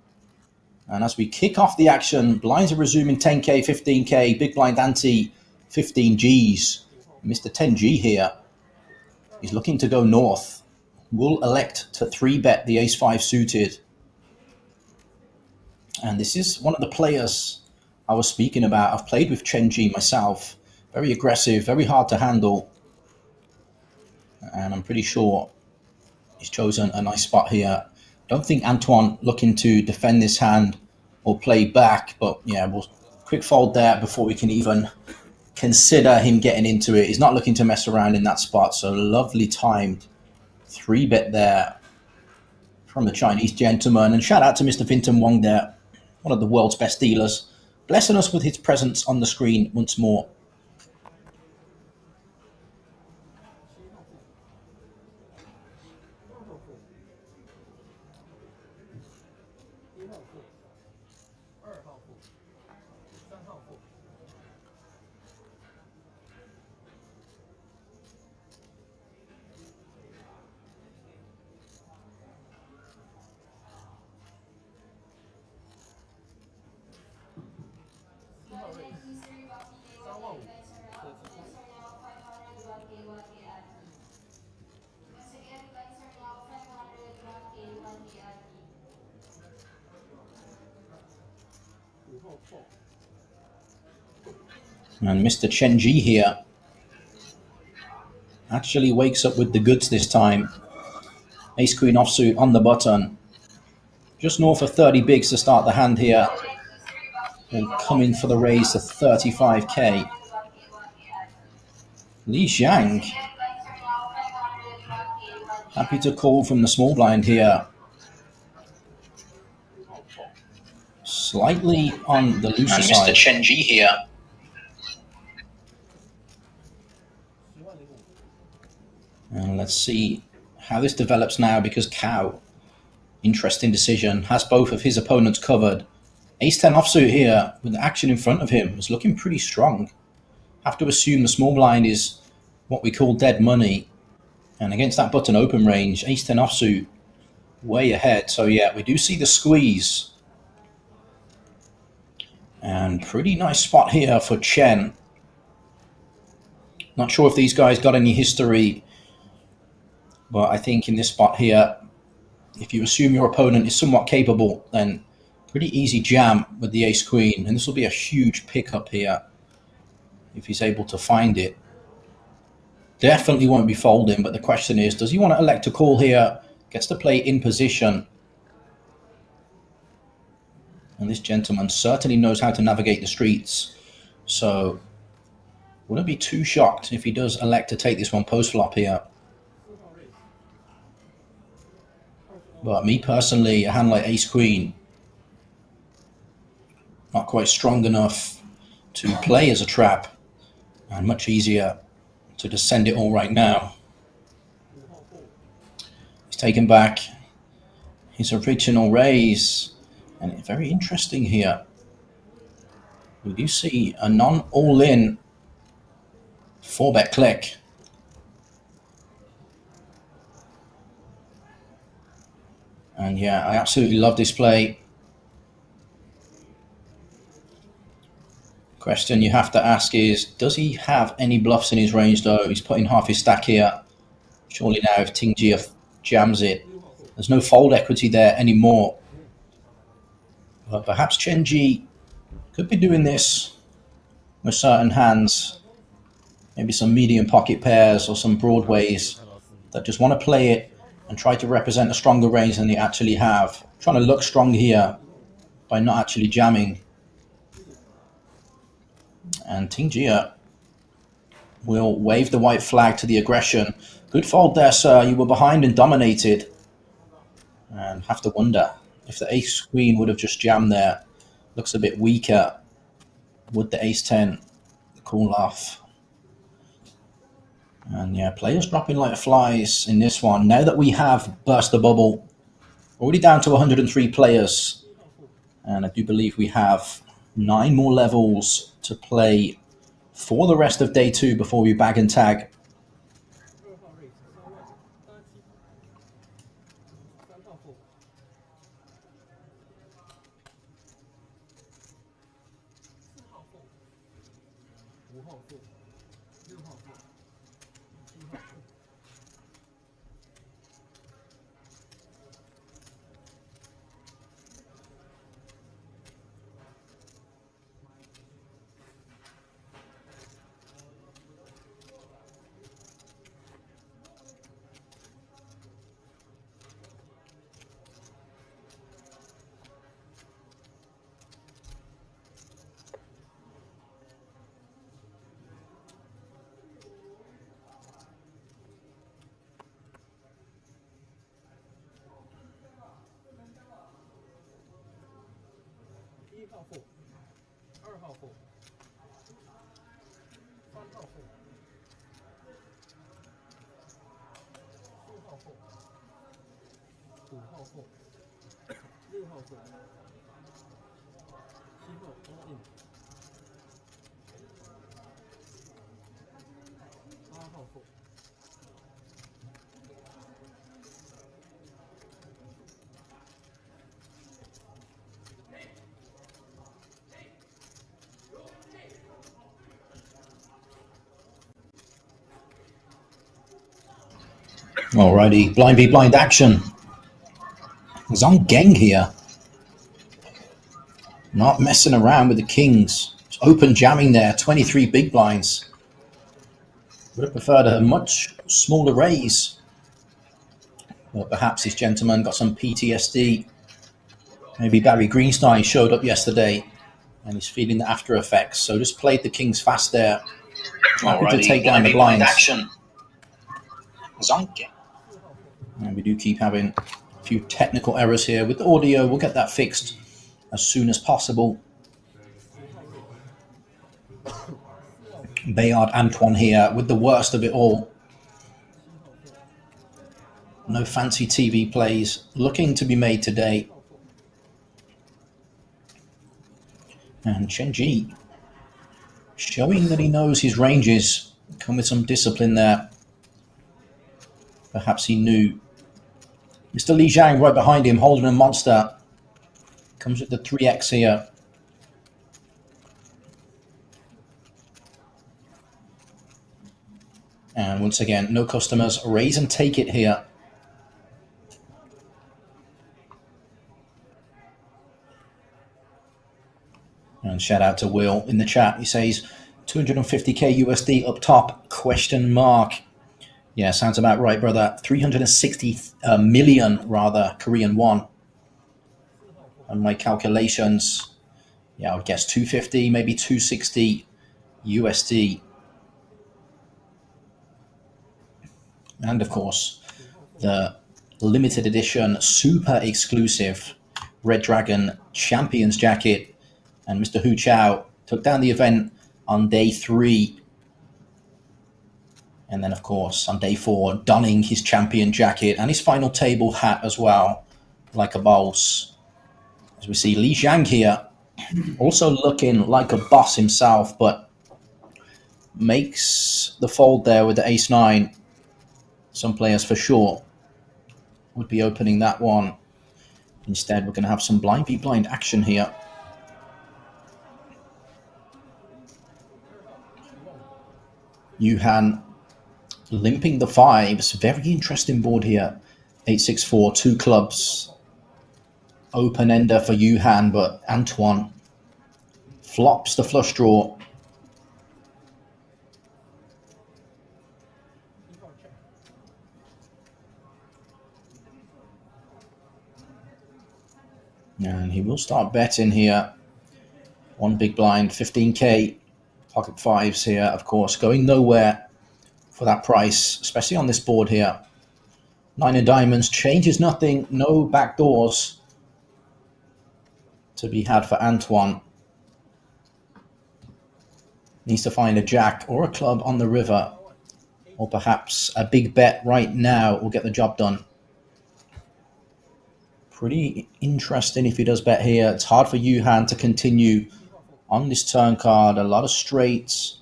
And as we kick off the action, blinds are resuming 10K, 15K, big blind ante, 15 Gs. Mr. 10G here is looking to go north. Will elect to 3-bet the ace-5 suited. And this is one of the players I was speaking about. I've played with Chen Ji myself. Very aggressive, very hard to handle. And I'm pretty sure he's chosen a nice spot here. Don't think Antoine looking to defend this hand or play back, but yeah, we'll quick fold there before we can even consider him getting into it. He's not looking to mess around in that spot, so lovely timed 3-bet there from the Chinese gentleman. And shout out to Mr. Vinton Wong there, one of the world's best dealers, blessing us with his presence on the screen once more. And Mr. Chen Ji here actually wakes up with the goods this time. Ace Queen offsuit on the button. Just north of 30 bigs to start the hand here. And coming for the raise to 35K. Li Xiang Happy to call from the small blind here. Slightly on the looser side. Mr. Chen Ji here. And let's see how this develops now, because Cow, interesting decision, has both of his opponents covered. Ace-10 offsuit here with the action in front of him is looking pretty strong. Have to assume the small blind is what we call dead money. And against that button open range, Ace-10 offsuit way ahead. So yeah, we do see the squeeze. And pretty nice spot here for Chen. Not sure if these guys got any history, but I think in this spot here, if you assume your opponent is somewhat capable, then pretty easy jam with the ace-queen. And this will be a huge pickup here if he's able to find it. Definitely won't be folding, but the question is, does he want to elect to call here? Gets to play in position. And this gentleman certainly knows how to navigate the streets. So wouldn't be too shocked if he does elect to take this one post-flop here. But me personally, a hand like ace-queen, not quite strong enough to play as a trap, and much easier to just send it all right now. He's taken back his original raise, and it's very interesting here. We do see a non-all-in 4-bet click. And yeah, I absolutely love this play. Question you have to ask is, does he have any bluffs in his range though? He's putting half his stack here. Surely now if Ting Ji jams it, there's no fold equity there anymore. But perhaps Chen Ji could be doing this with certain hands. Maybe some medium pocket pairs or some broadways that just want to play it and try to represent a stronger range than they actually have. Trying to look strong here by not actually jamming. And Ting Jia will wave the white flag to the aggression. Good fold there, sir. You were behind and dominated. And have to wonder if the ace-queen would have just jammed there. Looks a bit weaker. Would the ace-10 cool off? And yeah, players dropping like flies in this one. Now that we have burst the bubble, already down to 103 players. And I do believe we have 9 more levels to play for the rest of day 2 before we bag and tag. Alrighty, blind v blind action. Zhang Geng here. Not messing around with the kings. Just open jamming there, 23 big blinds. Would have preferred a much smaller raise. But perhaps this gentleman got some PTSD. Maybe Barry Greenstein showed up yesterday and he's feeling the after effects. So just played the kings fast there. Happy to take down the blinds. Action. Zhang Geng. And we do keep having a few technical errors here with the audio. We'll get that fixed as soon as possible. Bayard Antoine here with the worst of it all. No fancy TV plays looking to be made today. And Chen Ji showing that he knows his ranges. Come with some discipline there. Perhaps he knew. Mr. Li Jiang right behind him, holding a monster. Comes with the 3x here. And once again, no customers. Raise and take it here. And shout out to Will in the chat. He says 250k USD up top, question mark. Yeah, sounds about right, brother. 360 million, rather, Korean won. On my calculations, yeah, I would guess 250, maybe 260 USD. And of course, the limited edition, super exclusive Red Dragon Champions jacket. And Mr. Hu Chao took down the event on day 3. And then, of course, on day 4, donning his champion jacket and his final table hat as well, like a boss. As we see Li Jiang here, also looking like a boss himself, but makes the fold there with the ace-9. Some players for sure would be opening that one. Instead, we're going to have some blind v blind action here. Yuhan limping the 5s. Very interesting board here. 8-6-4, 2 clubs. Open ender for Yuhan, but Antoine flops the flush draw. And he will start betting here. One big blind, 15k. Pocket 5s here, of course, going nowhere for that price, especially on this board here. 9 of diamonds changes nothing. No back doors to be had for Antoine. Needs to find a jack or a club on the river, or perhaps a big bet right now will get the job done. Pretty interesting if he does bet here. It's hard for Yuhan to continue on this turn card. A lot of straights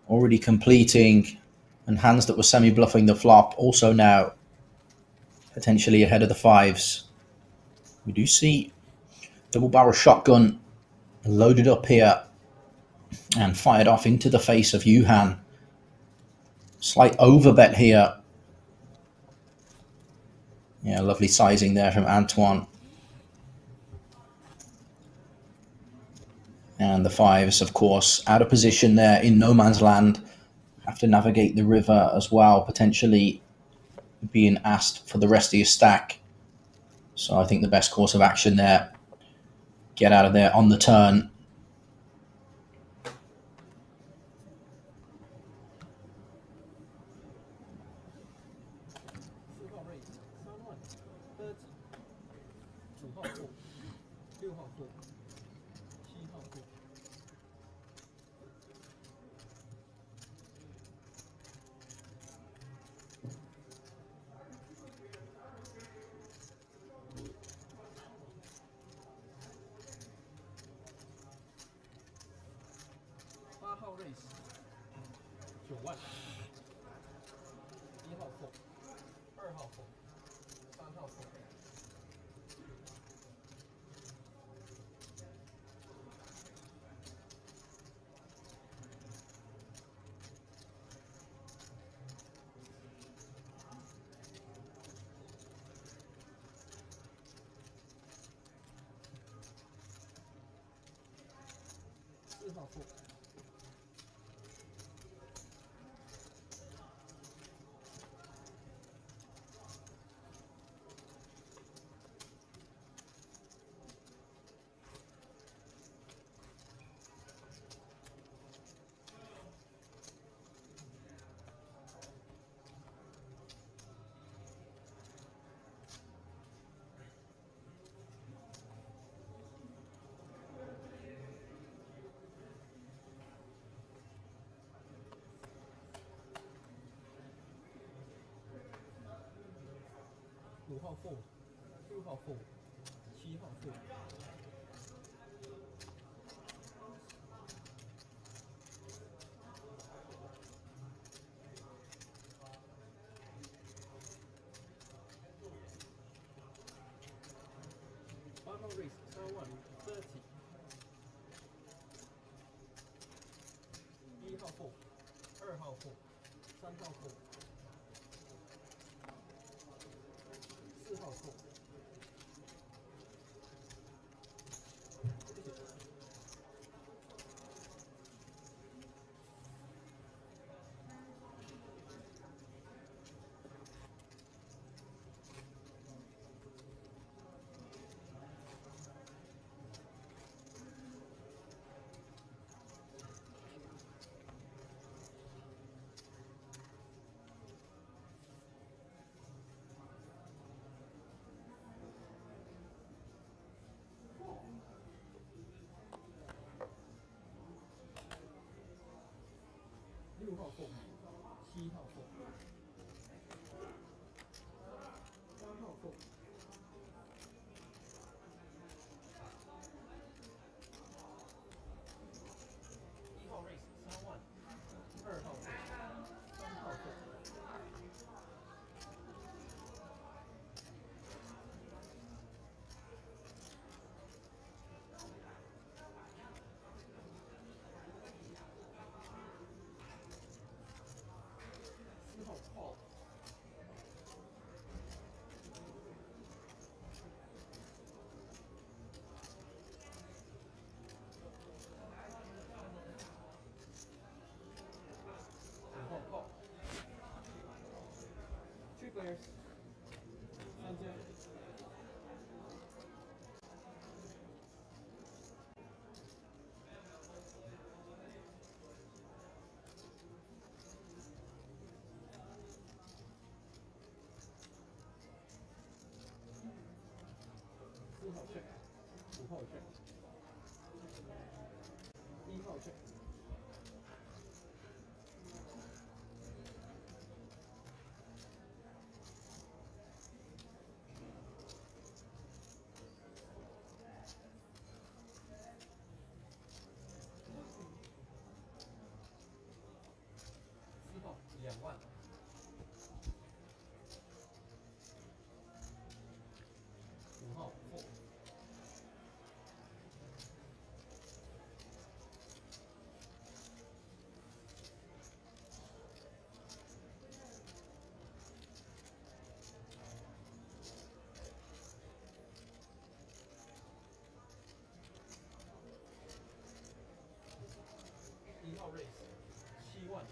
already completing, and hands that were semi-bluffing the flop also now potentially ahead of the 5s. We do see double barrel shotgun loaded up here and fired off into the face of Yuhan. Slight overbet here. Yeah, lovely sizing there from Antoine. And the 5s, of course, out of position there in no man's land. Have to navigate the river as well, potentially being asked for the rest of your stack. So I think the best course of action there, get out of there on the turn. 号 fold， 6号 fold， 7号 fold。8号 raise 3130。1号 fold， 2号 fold， 3号 fold， 4号 fold。6号 fold， 7号 fold， 8号 fold， 1号 raise 3万， 2号 fold， 3号 fold。4号 call。5号 call。3 players。3家。4号 check， 5号 check， 1号 check。4号2万。5号 fold。1号 raise 7万。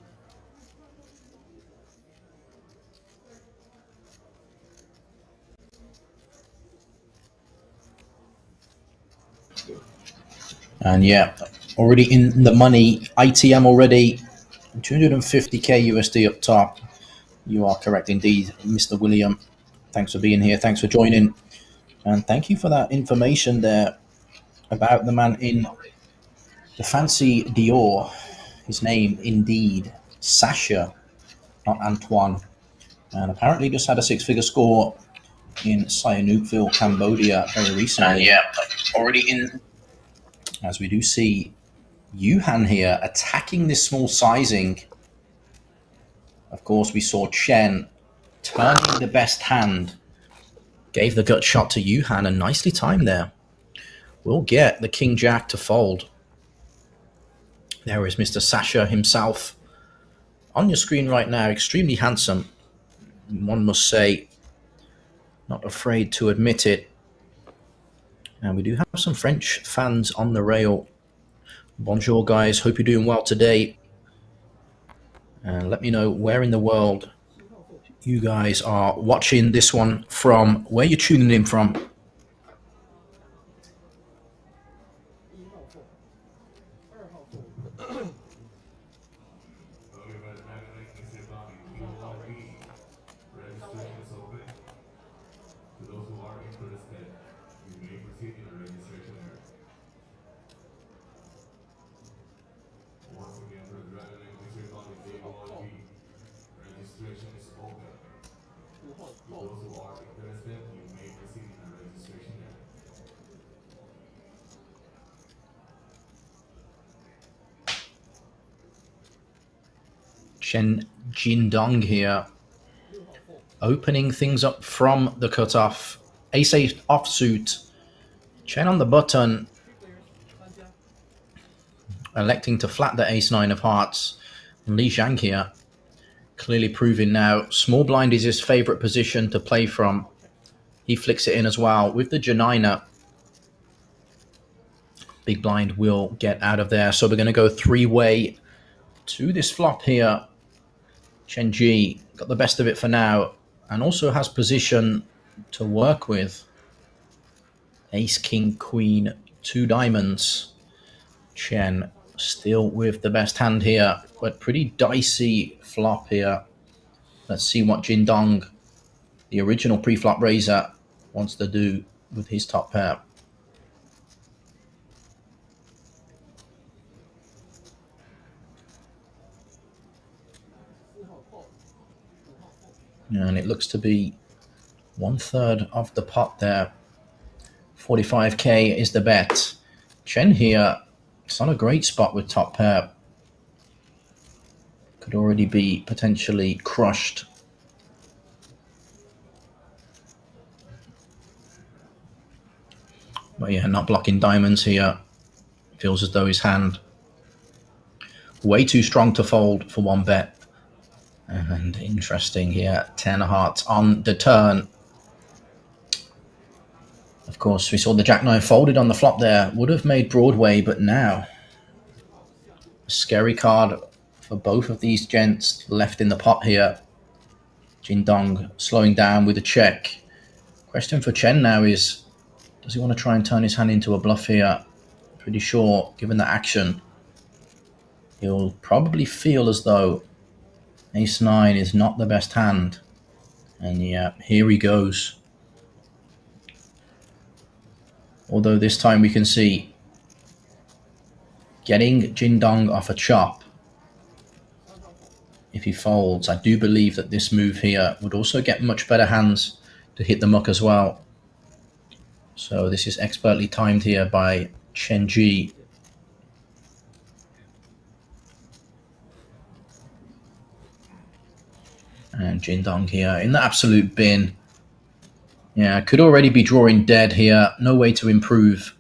And yeah, already in the money. ITM already 250k USD up top. You are correct indeed, Mr. William. Thanks for being here. Thanks for joining. And thank you for that information there about the man in the fancy Dior. His name indeed, Sasha, not Antoine. And apparently just had a 6-figure score in Sihanoukville, Cambodia very recently. And yeah, already in. As we do see Yuhan here attacking this small sizing. Of course, we saw Chen turning the best hand. Gave the gut shot to Yuhan and nicely timed there. We'll get the King Jack to fold. There is Mr. Sasha himself on your screen right now. Extremely handsome. One must say, not afraid to admit it. And we do have some French fans on the rail. Bonjour, guys. Hope you're doing well today. And let me know where in the world you guys are watching this one from, where you're tuning in from. Registration is open. To those who are interested, you may proceed in the registration area. Once again, for the Dragon Link Mystery Box, registration is open. those who are interested, you may proceed in the registration there. Chen Jindong here, opening things up from the cutoff. Ace-8 offsuit. Chen on the button, electing to flat the ace-9 of hearts. And Li Zhang here, clearly proving now small blind is his favorite position to play from. He flicks it in as well with the Janina. Big blind will get out of there. So we're going to go three-way to this flop here. Chen Ji got the best of it for now and also has position to work with. Ace, king, queen, 2 diamonds. Chen still with the best hand here, but pretty dicey flop here. Let's see what Jindong, the original pre-flop raiser, wants to do with his top pair. And it looks to be 1/3 of the pot there. 45k is the bet. Chen here, it's not a great spot with top pair. Could already be potentially crushed. But yeah, not blocking diamonds here. Feels as though his hand way too strong to fold for one bet. And interesting here, 10 of hearts on the turn. Of course, we saw the Jack-9 folded on the flop there. Would have made Broadway, but now a scary card for both of these gents left in the pot here. Jindong slowing down with a check. Question for Chen now is, does he want to try and turn his hand into a bluff here? Pretty sure, given the action, he'll probably feel as though Ace-9 is not the best hand. And yeah, here he goes. Although this time we can see getting Jindong off a chop. If he folds, I do believe that this move here would also get much better hands to hit the muck as well. So this is expertly timed here by Chen Ji. And Jindong here in the absolute bin. Yeah, could already be drawing dead here. No way to improve.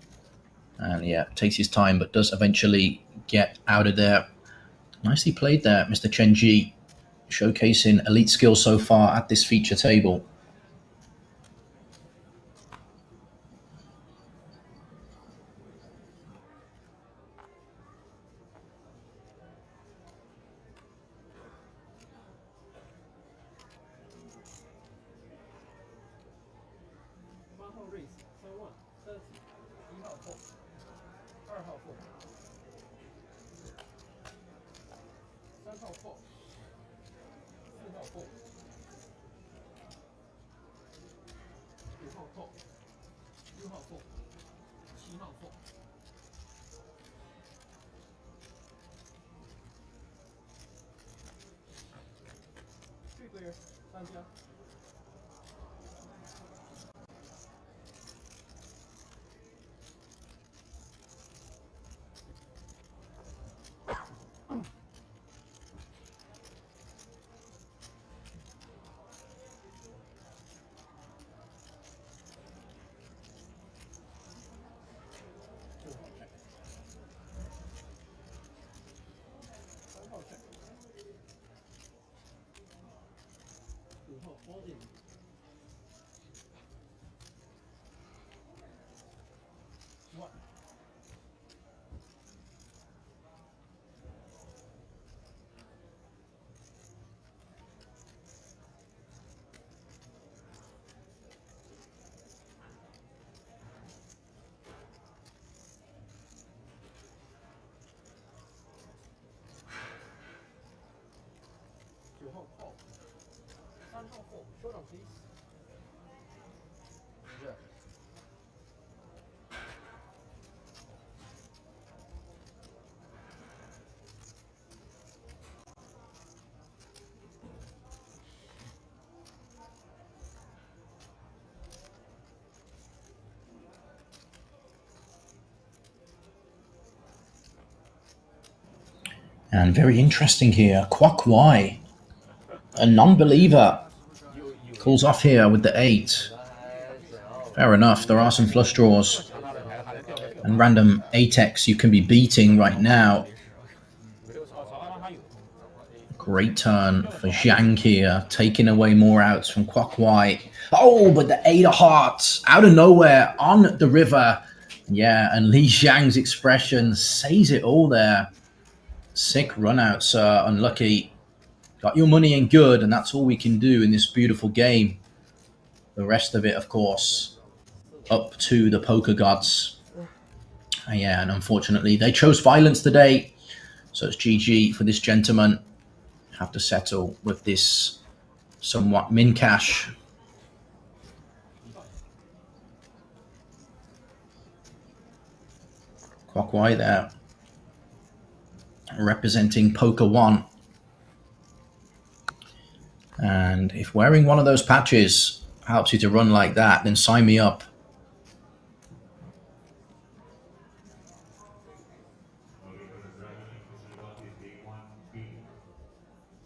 And yeah, takes his time, but does eventually get out of there. Nicely played there, Mr. Chen Ji. Showcasing elite skills so far at this feature table. And very interesting here, Kwok Wai, a non-believer, calls off here with the 8. Fair enough, there are some flush draws and random 8x you can be beating right now. Great turn for Zhang here, taking away more outs from Kwok Wai. Oh, but the 8 of hearts out of nowhere on the river. Yeah, and Li Zhang's expression says it all there. Sick run out, sir. Unlucky. Got your money in good, and that's all we can do in this beautiful game. The rest of it, of course, up to the poker gods. Yeah, and unfortunately, they chose violence today. So it's GG for this gentleman. Have to settle with this somewhat min cash. Kwok Wai there, representing Poker One. And if wearing one of those patches helps you to run like that, then sign me up.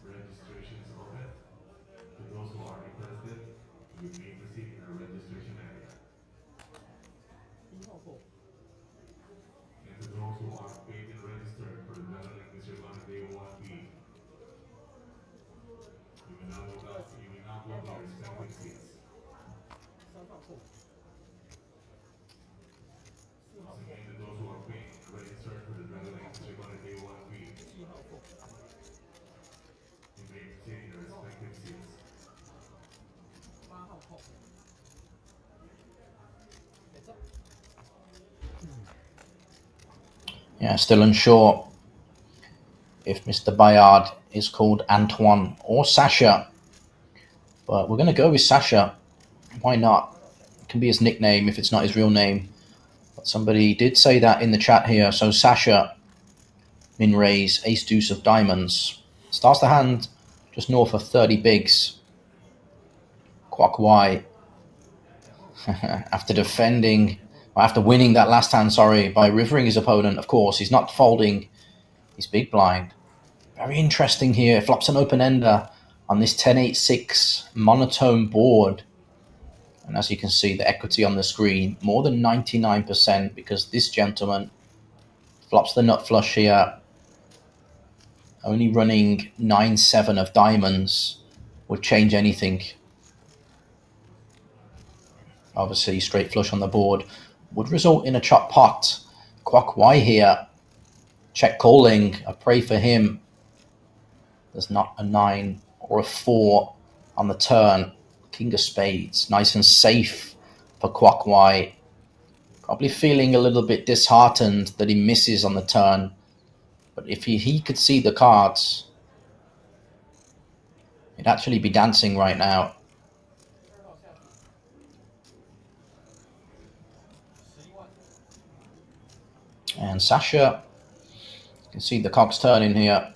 Registrations open. For those who are interested, you may proceed in a registration area. And to those who are paid and registered for the Medaling Mr. Gun Day 1B, you may now go to your respective seats. Once again, to those who are paid and registered for the Medaling Mr. Gun Day 1B, you may proceed in your respective seats. Yeah, still unsure if Mr. Bayard is called Antoine or Sasha. But we're going to go with Sasha. Why not? It can be his nickname if it's not his real name. But somebody did say that in the chat here. So Sasha, min raise, ace deuce of diamonds. Starts the hand just north of 30 bigs. Kwok Wai. After winning that last hand, by rivering his opponent, of course, he's not folding his big blind. Very interesting here. Flops an open-ender on this 10-8-6 monotone board. And as you can see, the equity on the screen, more than 99%, because this gentleman flops the nut flush here. Only running 9-7 of diamonds would change anything. Obviously, straight flush on the board would result in a chop pot. Kwok Wai here. Check calling. I pray for him. There's not a 9 or a 4 on the turn. King of spades. Nice and safe for Kwok Wai. Probably feeling a little bit disheartened that he misses on the turn. But if he could see the cards, he'd actually be dancing right now. And Sasha, you can see the cogs turning here.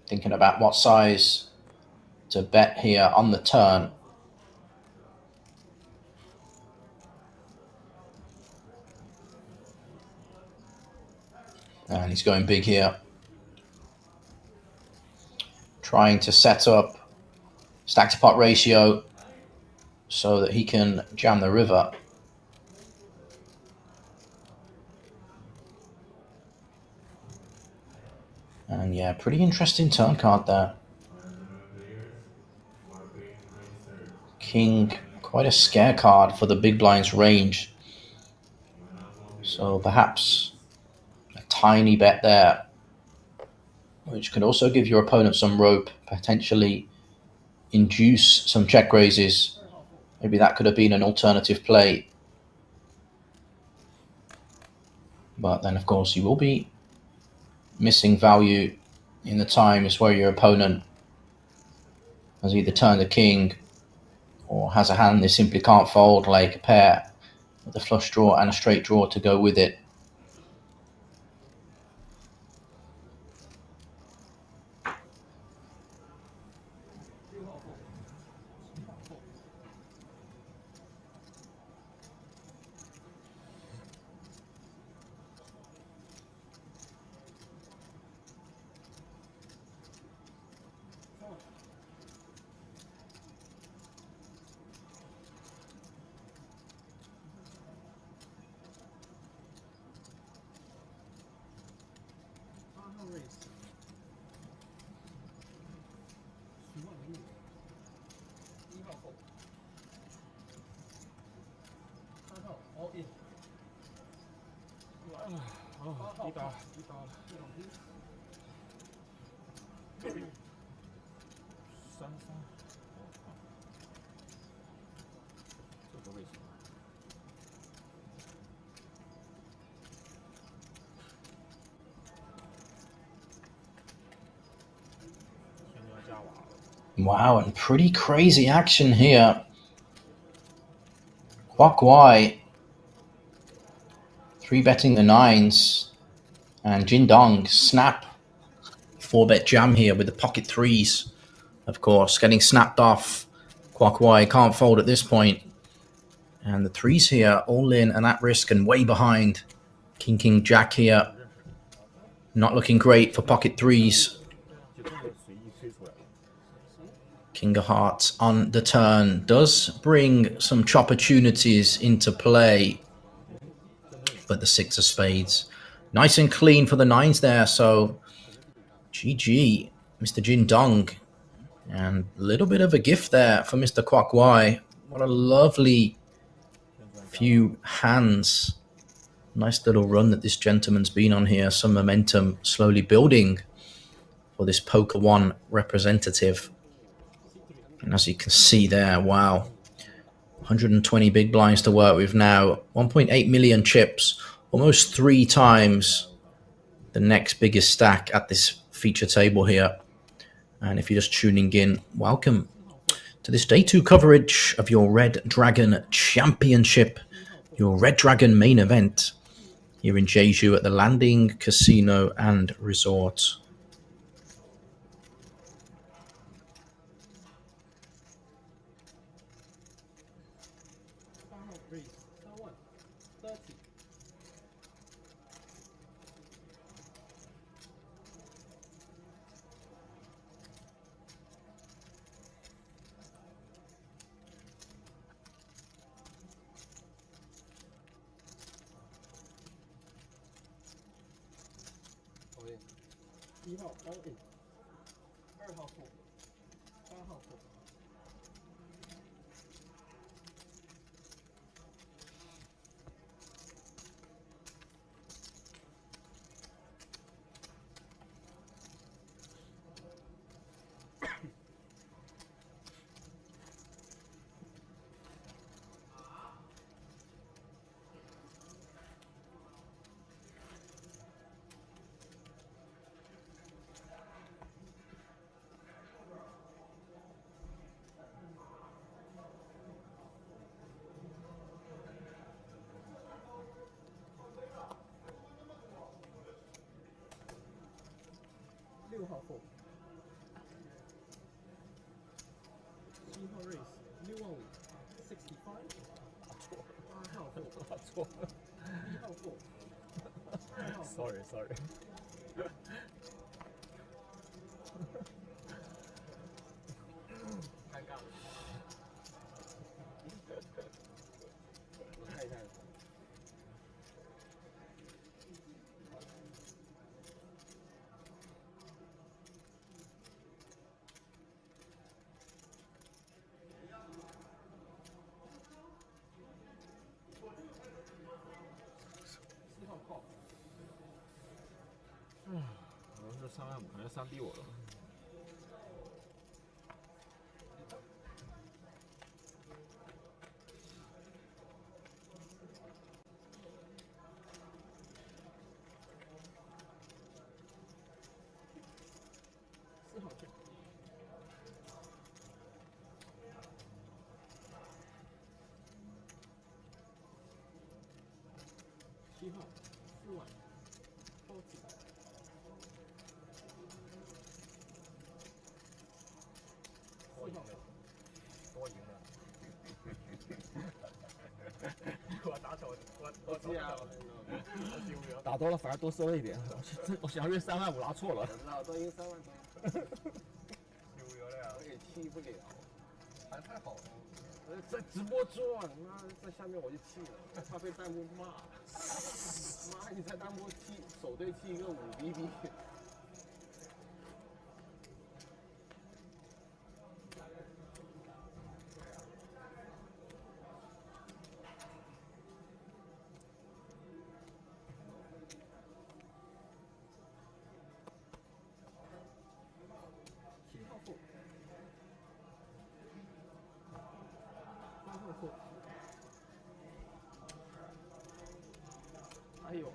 Thinking about what size to bet here on the turn. And he's going big here. Trying to set up stack to pot ratio so that he can jam the river. And yeah, pretty interesting turn card there. King, quite a scare card for the big blind's range. So perhaps a tiny bet there, which could also give your opponent some rope, potentially induce some check raises. Maybe that could have been an alternative play. But then, of course, you will be missing value in the times where your opponent has either turned the king or has a hand they simply can't fold, like a pair with a flush draw and a straight draw to go with it. 低刀了，33，这个位置。Wow, and pretty crazy action here. Kwak Wai 3-betting the 9s, and Jin Dong snap 4-bet jam here with the pocket 3s. Of course, getting snapped off. Kwak Wai can't fold at this point. And the 3s here all in and at risk and way behind. King Jack here. Not looking great for pocket 3s. King of Hearts on the turn does bring some opportunities into play, but the 6 of spades nice and clean for the 9s there. So GG, Mr. Jin Dong, and a little bit of a gift there for Mr. Kwak Wai. What a lovely few hands. Nice little run that this gentleman's been on here. Some momentum slowly building for this Poker One representative. And as you can see there, wow, 120 big blinds to work with now. 1.8 million chips, almost 3 times the next biggest stack at this feature table here. And if you're just tuning in, welcome to this day 2 coverage of your Red Dragon Championship, your Red Dragon main event here in Jeju at the Landing Casino and Resort. Sorry. 尴尬了。我看一下。可能是325，可能3逼我了。4号券。7号4万，包起。多赢了，我打手，我记啊，打多了反而多收了一点。我想约35000拿错了。我知道，多赢3万多。丢了呀！我给气不了，还太好了。在直播中啊，妈在下面我就气了，怕被弹幕骂。妈，你在弹幕气手对气一个5BB。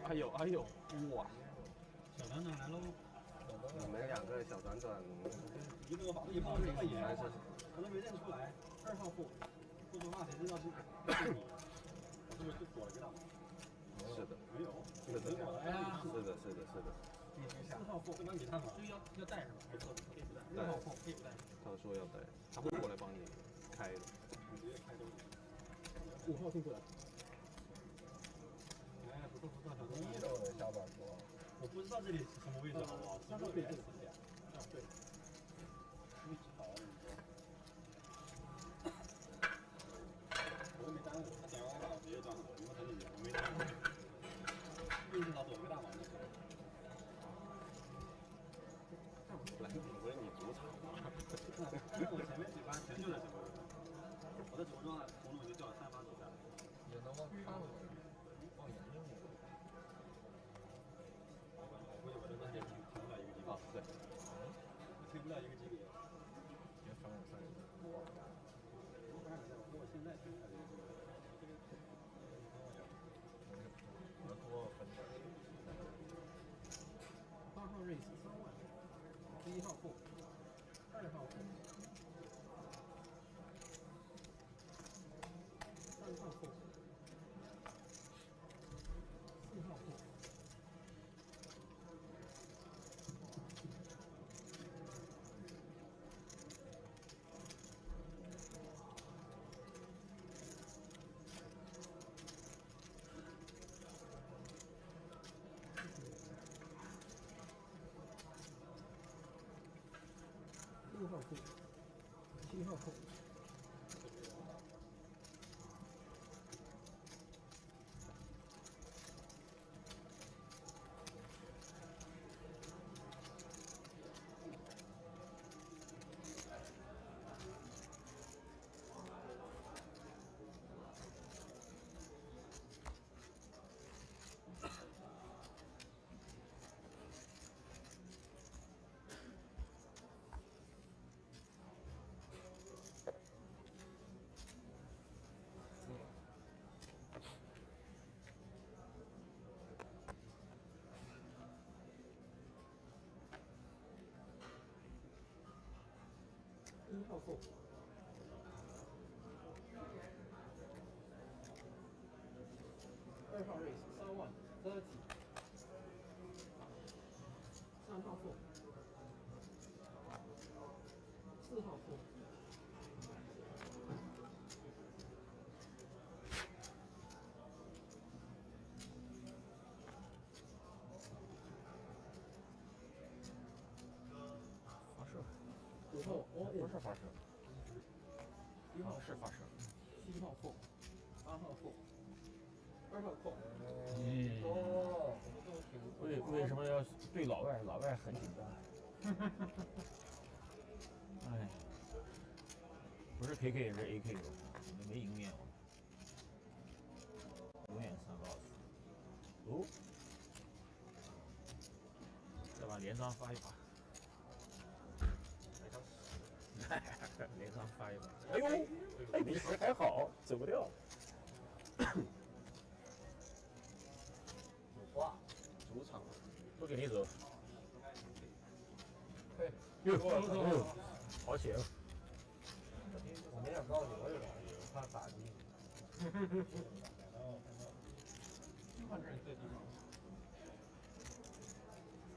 哎呦哎呦，哇！小转转来喽！你们两个小转转，一个把自己放这么严，可能没认出来。2号后，不说话谁知道是你？我是不是躲了一个大毛？是的，没有，是的，哎呀，是的，是的，是的。 4号后，这帮给他吗？就要带是吧？还是说可以不带？6号后可以不带？他说要带，他会过来帮你开的。你直接开都行。5号进过来。哎，不错不错，小东。1楼的下板说，我不知道这里什么位置，好不好？3号对这里。啊对。位置好，你说。我也没耽误，他点完我直接转了，因为他这里我没耽误。位置他躲个大毛就行。 来，不是你主场吗？我前面几番全就在这个位置，我的头装从我就叫了3发手下来。也能往看了，往眼睛里。我有的那些停不了一个级别。啊，对，停不了一个级别。别凡尔赛。我凡尔赛，我现在停不了一个级别。我多分点。8号瑞斯3万。1号后，2号后，3号后，4号后。6号后，7号后。1号后。2号 race 3万30。3号后。4号后。发射。5号不是发射。1号是发射。7号后，8号后，2号后。哦。为什么要对老外？老外很紧张。哎，不是 KK 也是 AK，我们没赢面哦。永远3个20。哦。再把连张发一把。连上发一把，哎呦，哎，没事还好，走不掉。有话，主场不给你走。嘿，哟，好险！我没想告诉你，我有点怕打击。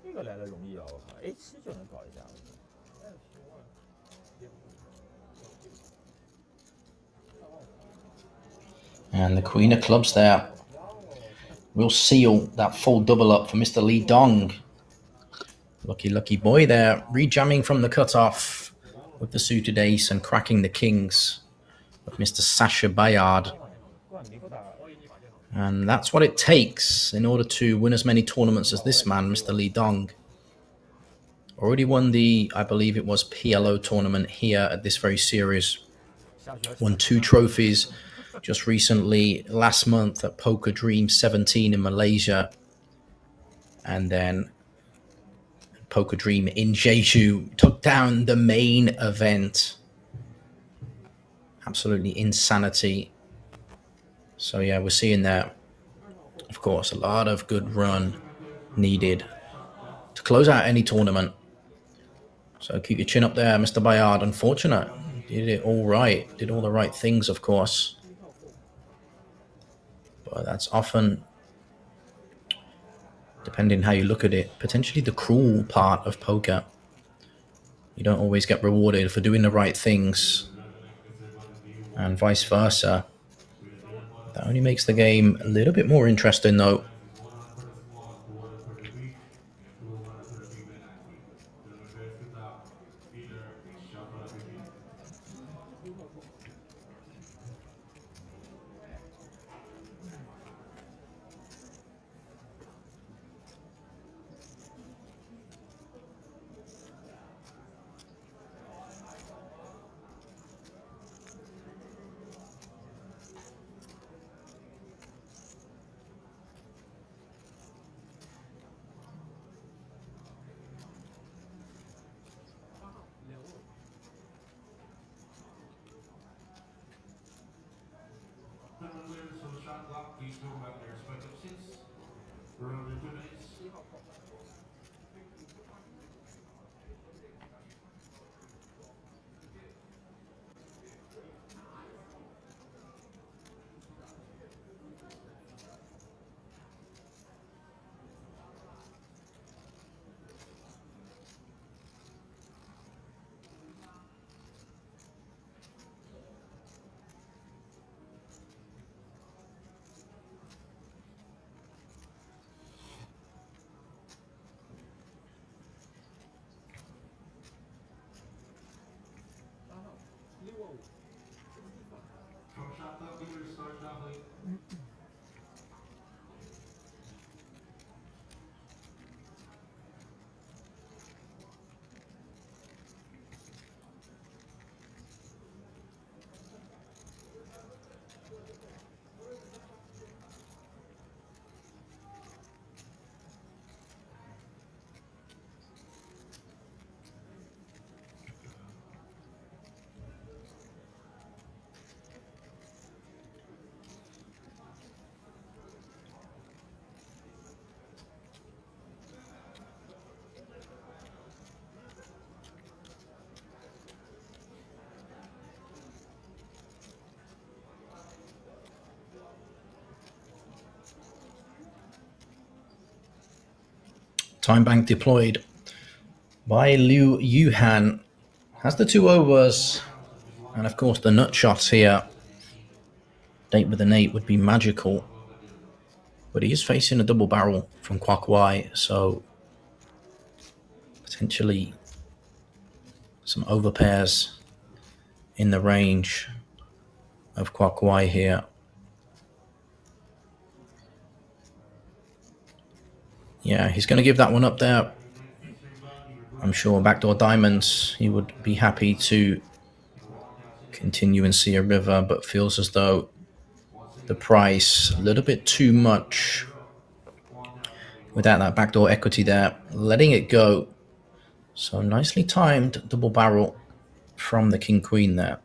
这个来的容易啊！我靠，A7就能搞一下子。And the Queen of Clubs there will seal that full double up for Mr. Lee Dong. Lucky, lucky boy there, rejamming from the cutoff with the suited ace and cracking the kings of Mr. Sasha Bayard. And that's what it takes in order to win as many tournaments as this man, Mr. Lee Dong. Already won the, I believe it was PLO tournament here at this very series. Won 2 trophies just recently, last month at Poker Dream 17 in Malaysia. And then Poker Dream in Jeju took down the main event. Absolutely insanity. So yeah, we're seeing there Of course, a lot of good run needed to close out any tournament. So keep your chin up there, Mr. Bayard. Unfortunate. Did it all right. Did all the right things, of course. But that's often, depending how you look at it, potentially the cruel part of poker. You don't always get rewarded for doing the right things, and vice versa. That only makes the game a little bit more interesting, though. So the shot clock, please go back to your respective seats. For another 2 minutes. Shot clock, leaders, start shuffling. Time bank deployed by Liu Yuhan. Has the 2 overs, and of course the nut shots here. Date with an 8 would be magical, but he is facing a double barrel from Kwok Wai, so potentially some overpairs in the range of Kwok Wai here. Yeah, he's going to give that one up there. I'm sure backdoor diamonds, he would be happy to continue and see a river, but feels as though the price a little bit too much without that backdoor equity there, letting it go. So nicely timed double barrel from the king queen there.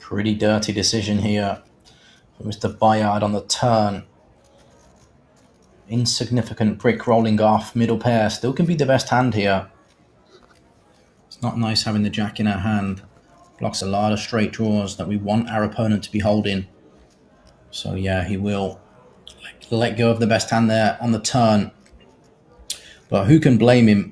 Pretty dirty decision here for Mr. Bayard on the turn. Insignificant brick rolling off, middle pair. Still can be the best hand here. It's not nice having the jack in our hand. Blocks a lot of straight draws that we want our opponent to be holding. So yeah, he will let go of the best hand there on the turn. But who can blame him?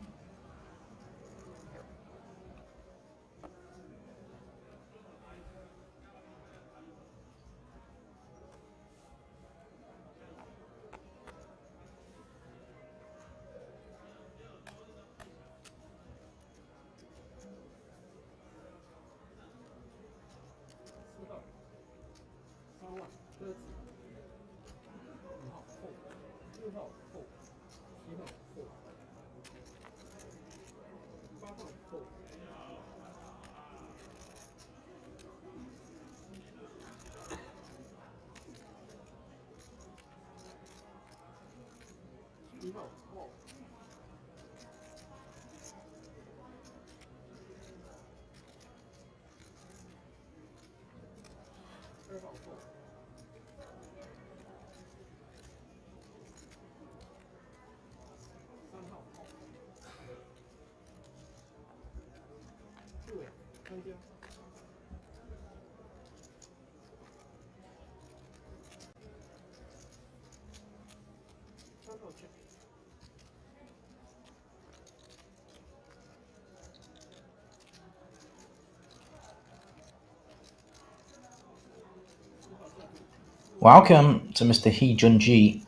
Welcome to Mr. Hee Junji,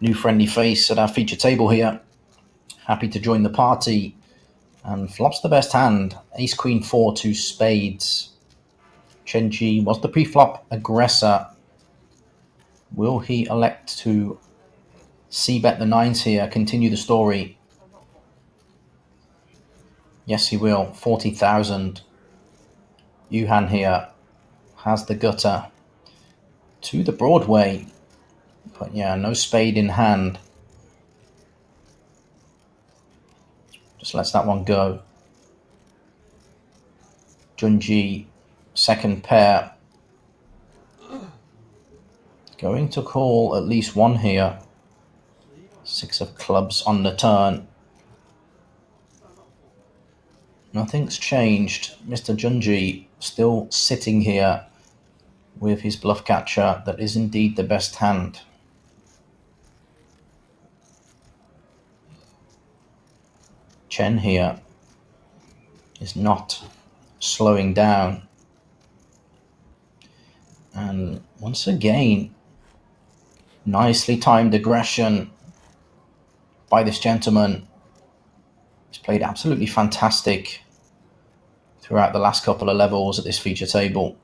new friendly face at our feature table here. Happy to join the party. And flops the best hand. Ace, Queen, 4, 2 spades. Chen Ji was the pre-flop aggressor. Will he elect to c-bet the nines here, continue the story? Yes, he will. 40,000. Yuhan here has the gutter to the Broadway. But yeah, no spade in hand. Just lets that one go. Junji, second pair. Going to call at least one here. 6 of clubs on the turn. Nothing's changed. Mr. Junji still sitting here with his bluff catcher. That is indeed the best hand. Chen here is not slowing down. And once again, nicely timed aggression by this gentleman. He's played absolutely fantastic throughout the last couple of levels at this feature table.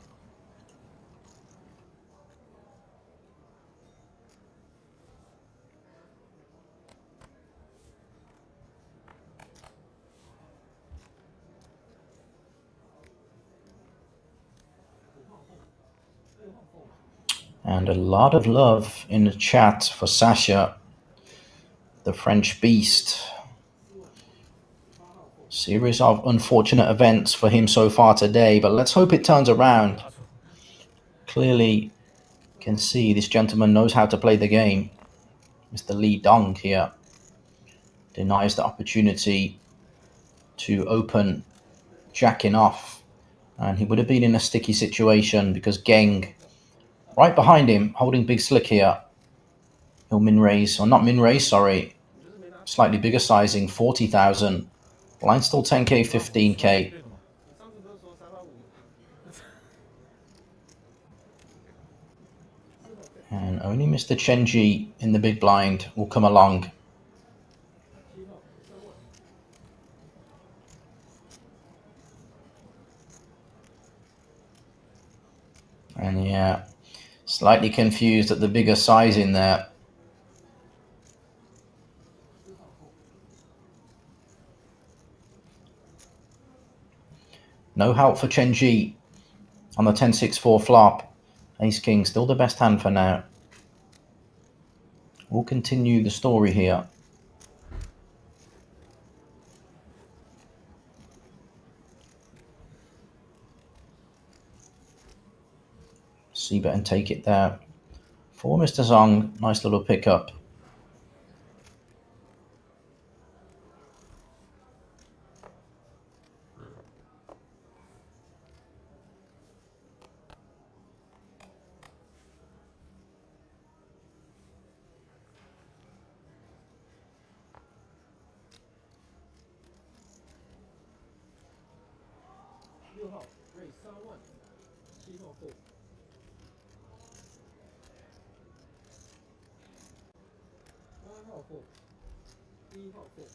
And a lot of love in the chat for Sasha, the French beast. Series of unfortunate events for him so far today, but let's hope it turns around. Clearly can see this gentleman knows how to play the game. Mr. Li Dong here denies the opportunity to open jacking off And he would have been in a sticky situation because Geng, right behind him, holding big slick here. He'll min raise, or not min raise, sorry. Slightly bigger sizing, 40,000. Blind still 10k, 15k. And only Mr. Chenji in the big blind will come along. And yeah, slightly confused at the bigger size in there. No help for Chenji on the 10-6-4 flop. Ace King still the best hand for now. We'll continue the story here. See bet and take it there. For Mr. Zong, nice little pickup.7号后，8号后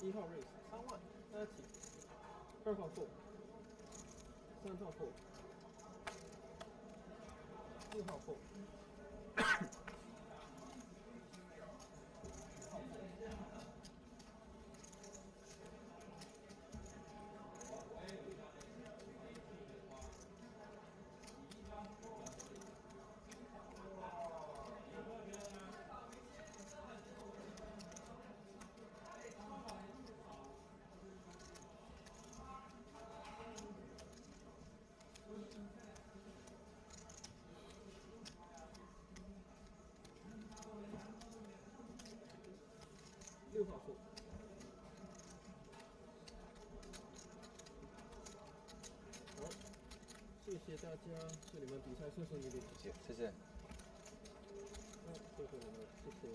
1号 raise 3万，大家起，2号 fold，3号 fold，4号 fold。6号 fold。好，谢谢大家，祝你们比赛顺顺利利。谢谢。好，谢谢你们，谢谢。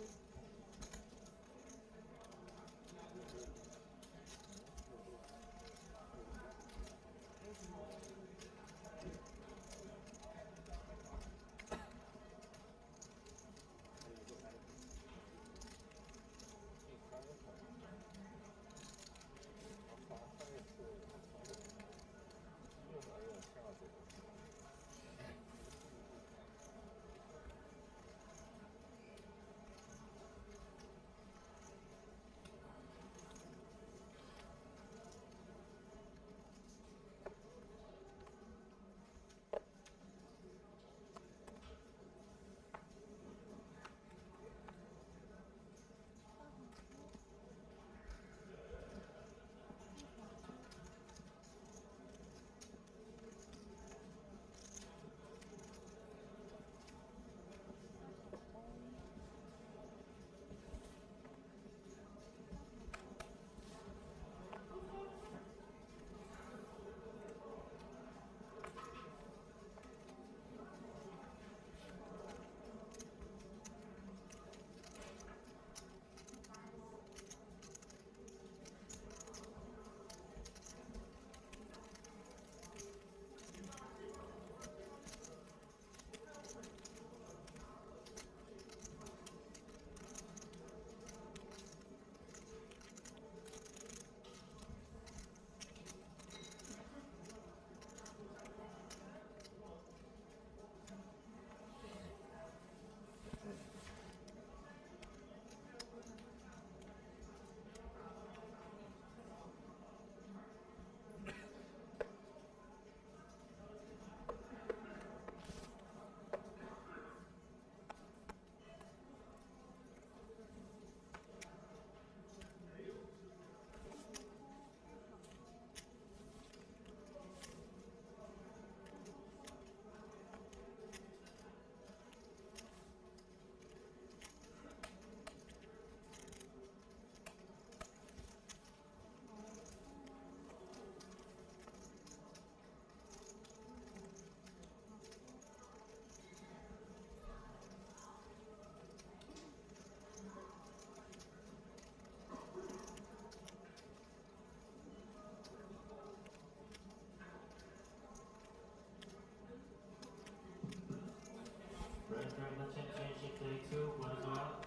Red Dragon Championship Day 2, what is well?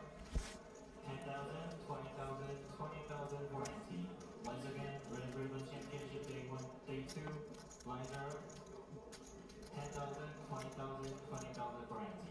10,000, 20,000, 20,000 for NT. Once again, Red Ribbon Championship Day 1, Day 2, blinder. 10,000, 20,000, 20,000 for NT.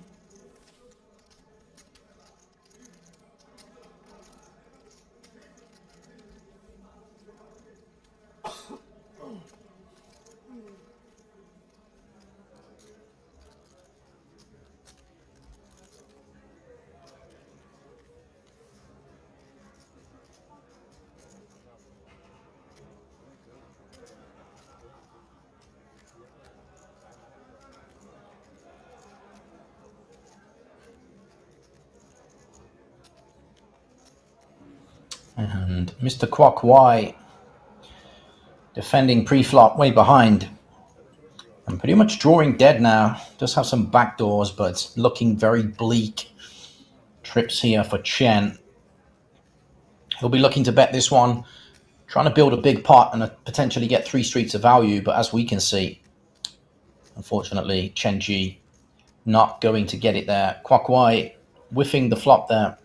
And Mr. Kwok Y defending pre-flop way behind. And pretty much drawing dead now. Does have some backdoors, but it's looking very bleak. Trips here for Chen. He'll be looking to bet this one. Trying to build a big pot and potentially get 3 streets of value. But as we can see, unfortunately, Chen Ji not going to get it there. Kwok Y whiffing the flop there.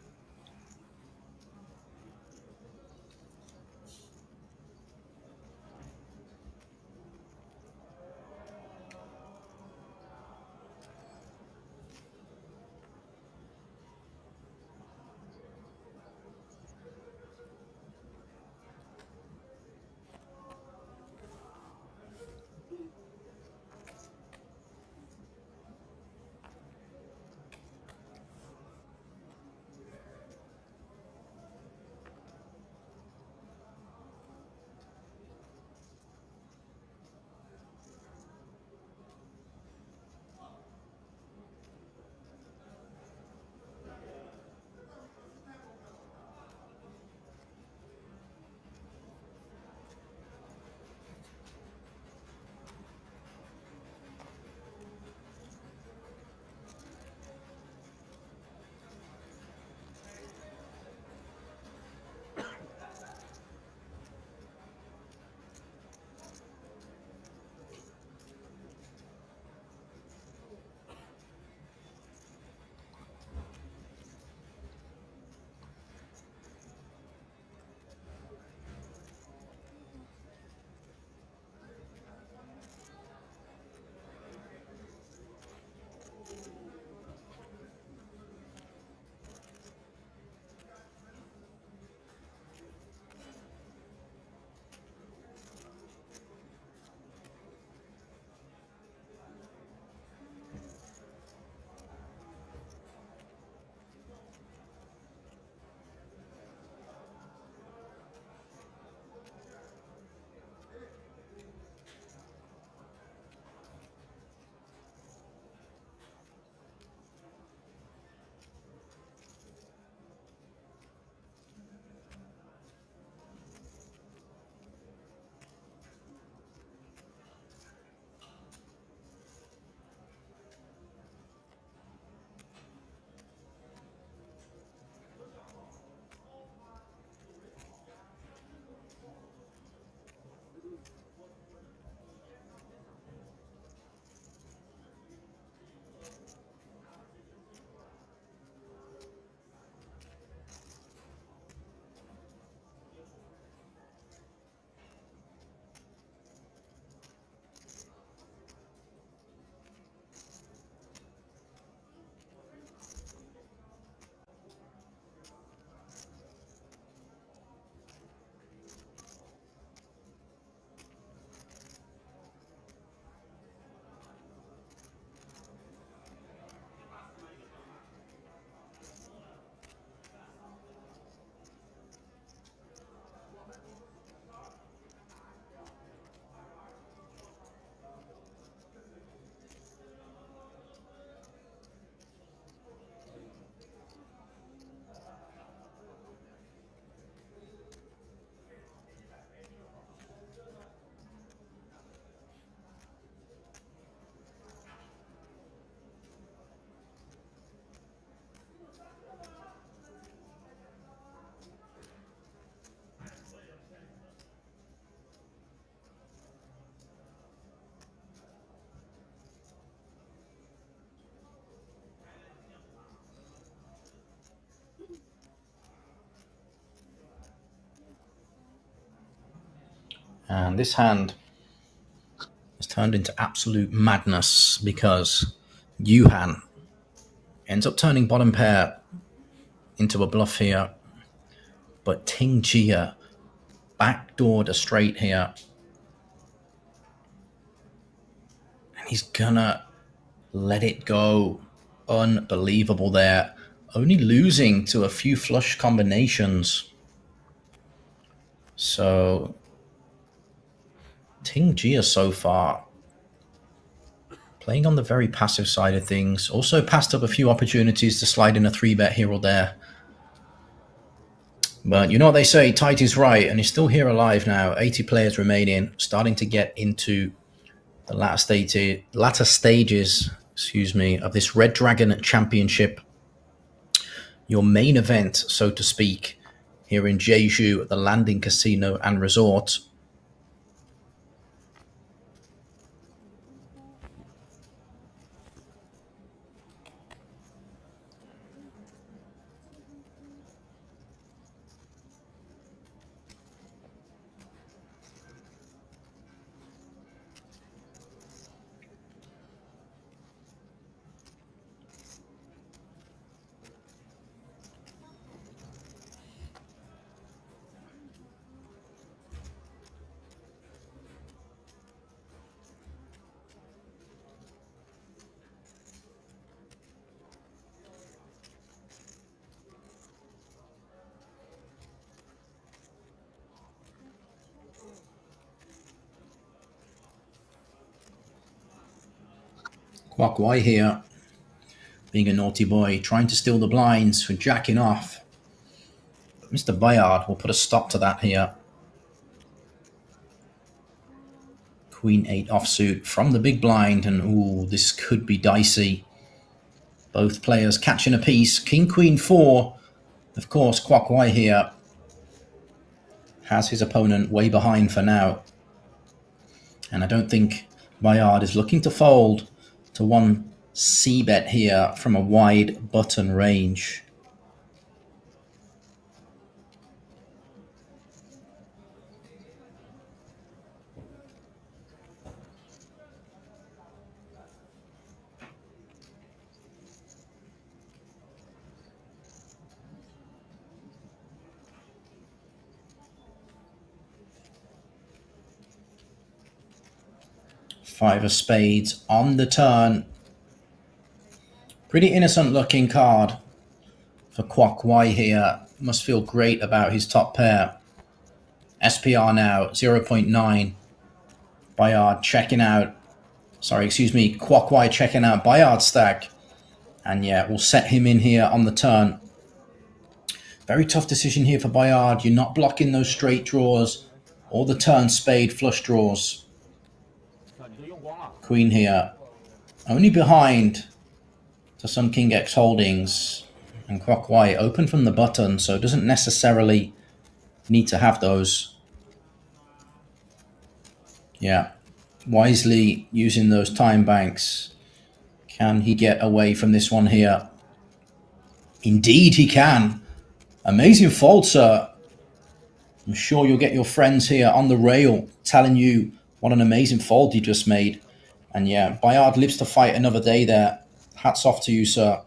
And this hand has turned into absolute madness because Yuhan ends up turning bottom pair into a bluff here. But Ting Jia backdoored a straight here. And he's gonna let it go. Unbelievable there. Only losing to a few flush combinations. So Ting Jia so far playing on the very passive side of things. Also passed up a few opportunities to slide in a 3-bet here or there. But you know what they say, tight is right, and he's still here alive now. 80 players remaining, starting to get into the latter stages, of this Red Dragon Championship. Your main event, so to speak, here in Jeju at the Landing Casino and Resort. Kwok Wai here, being a naughty boy, trying to steal the blinds for jacking off. Mr. Bayard will put a stop to that here. Queen 8 offsuit from the big blind, and ooh, this could be dicey. Both players catching a piece. King Queen 4. Of course, Kwok Wai here has his opponent way behind for now. And I don't think Bayard is looking to fold to one C-bet here from a wide button range. Five of spades on the turn. Pretty innocent looking card for Kwok Wai here. Must feel great about his top pair. SPR now 0.9. Bayard checking out. Kwok Wai checking out Bayard's stack. And yeah, we'll set him in here on the turn. Very tough decision here for Bayard. You're not blocking those straight draws or the turn spade flush draws. Queen here, only behind to some King X holdings, and Kwok Wai open from the button, so doesn't necessarily need to have those. Yeah, wisely using those time banks. Can he get away from this one here? Indeed he can. Amazing fold, sir. I'm sure you'll get your friends here on the rail telling you what an amazing fold you just made. And yeah, Bayard lives to fight another day there. Hats off to you, sir.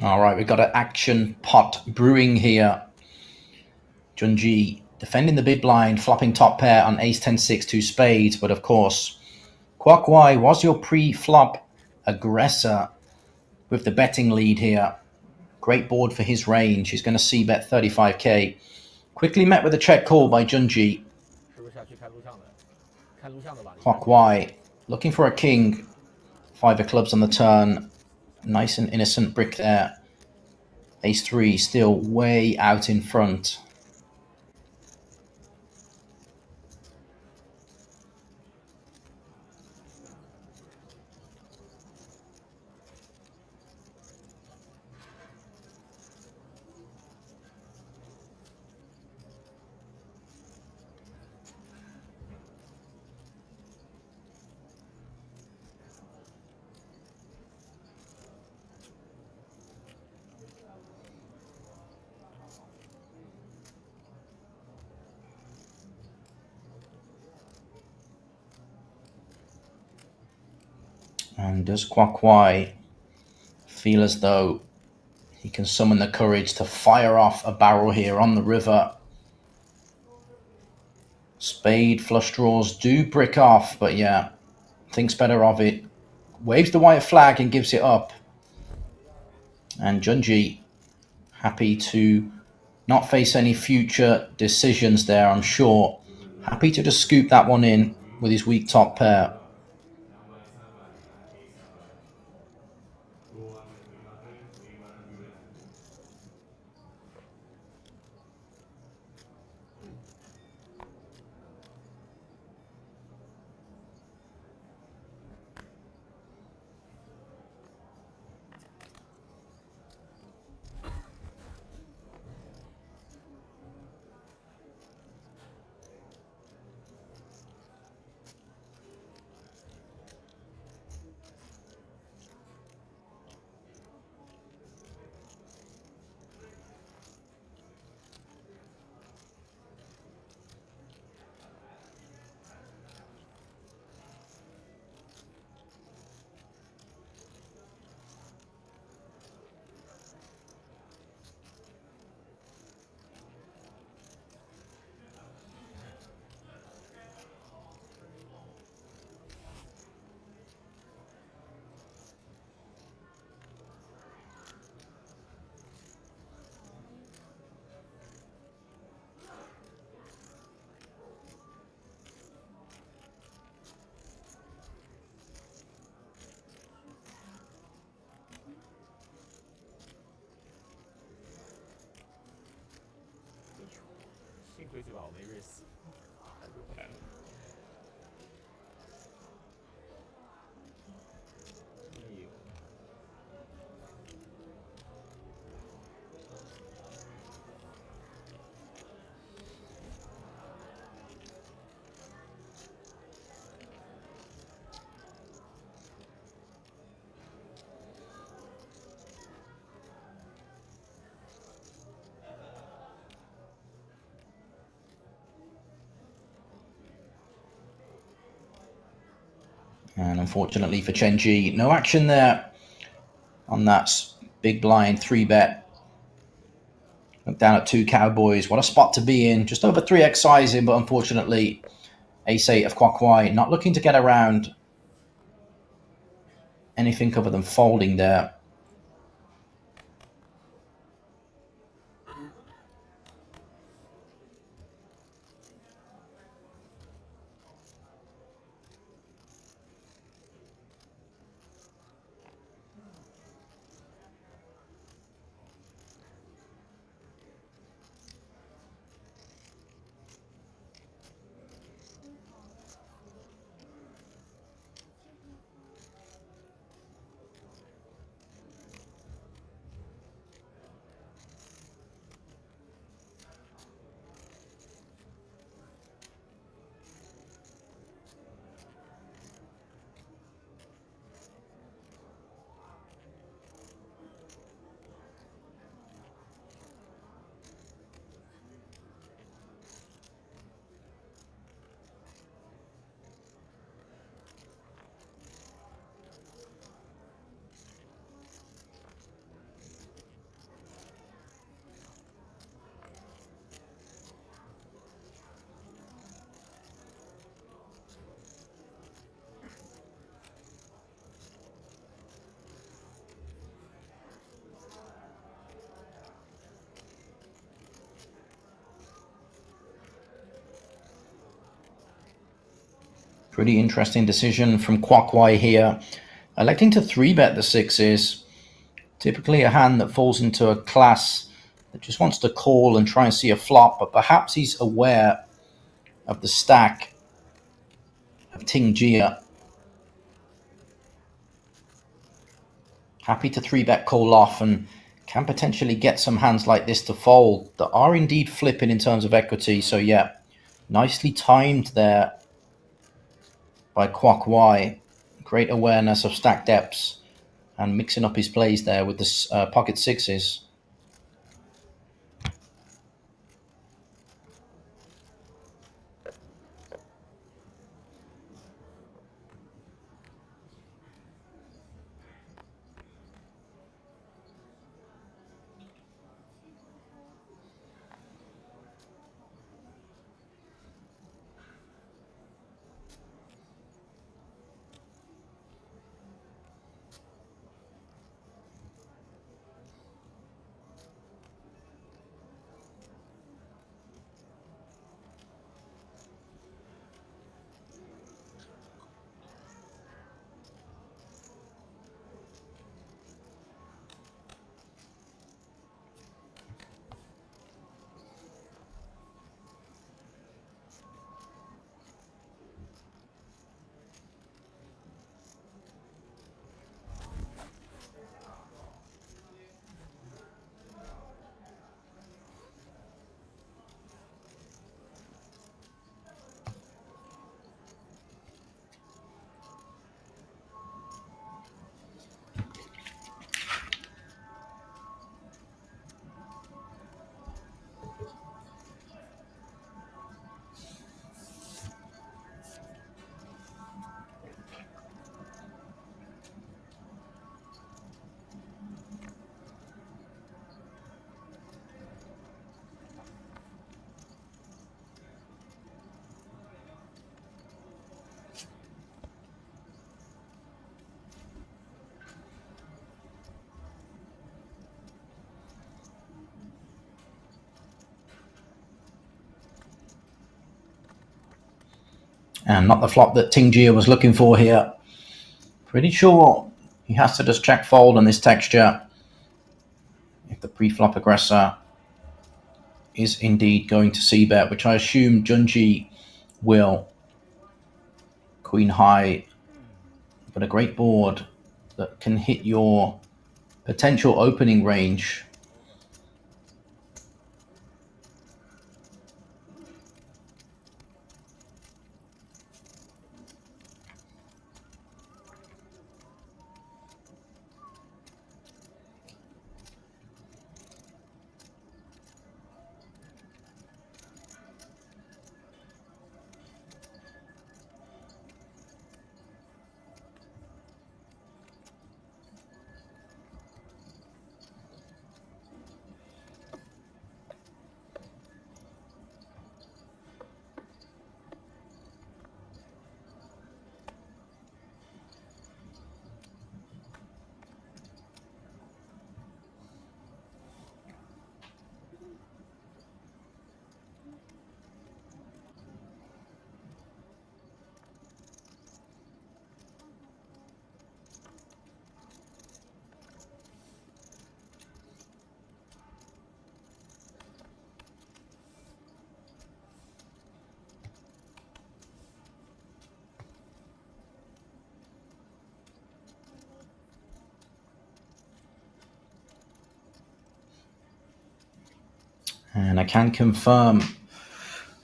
All right, we've got an action pot brewing here. Junji defending the big blind, flopping top pair on ace 10 6 2 spades, but of course Kwok Wai was your pre-flop aggressor with the betting lead here. Great board for his range. He's going to see bet 35k. Quickly met with a check call by Junji. 是不是下去看录像的？看录像的吧。 Kwok Wai looking for a king. 5 of clubs on the turn. Nice and innocent brick there. Ace 3 still way out in front. And does Kwok Wai feel as though he can summon the courage to fire off a barrel here on the river? Spade flush draws do brick off, but yeah, thinks better of it. Waves the white flag and gives it up. And Junji happy to not face any future decisions there, I'm sure. Happy to just scoop that one in with his weak top pair. And unfortunately for Chenji, no action there on that big blind 3-bet. Look down at 2 cowboys. What a spot to be in. Just over 3x sizing, but unfortunately, ace-8 of Kwok Wai not looking to get around anything other than folding there. Pretty interesting decision from Kwok Wai here. Electing to 3-bet the sixes. Typically a hand that falls into a class that just wants to call and try and see a flop, but perhaps he's aware of the stack of Ting Jia. Happy to 3-bet call off and can potentially get some hands like this to fold that are indeed flipping in terms of equity. So yeah, nicely timed there by Kwok Wai. Great awareness of stack depths and mixing up his plays there with the pocket sixes. And not the flop that Ting Jia was looking for here. Pretty sure he has to just check fold on this texture if the pre-flop aggressor is indeed going to c-bet, which I assume Junji will. Queen high, but a great board that can hit your potential opening range. And I can confirm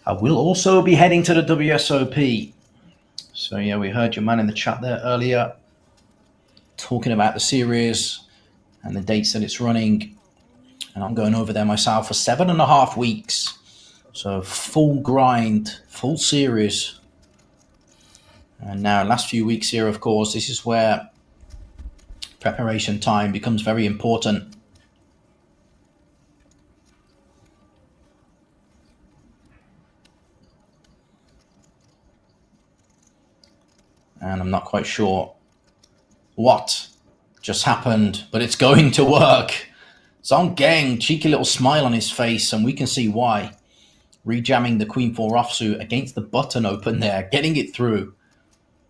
I will also be heading to the WSOP. So yeah, we heard your man in the chat there earlier talking about the series and the dates that it's running. And I'm going over there myself for 7.5 weeks. So full grind, full series. And now last few weeks here, of course, this is where preparation time becomes very important. And I'm not quite sure what just happened, but it's going to work. Song Gang, cheeky little smile on his face, and we can see why. Rejamming the Queen 4 offsuit against the button open there, getting it through.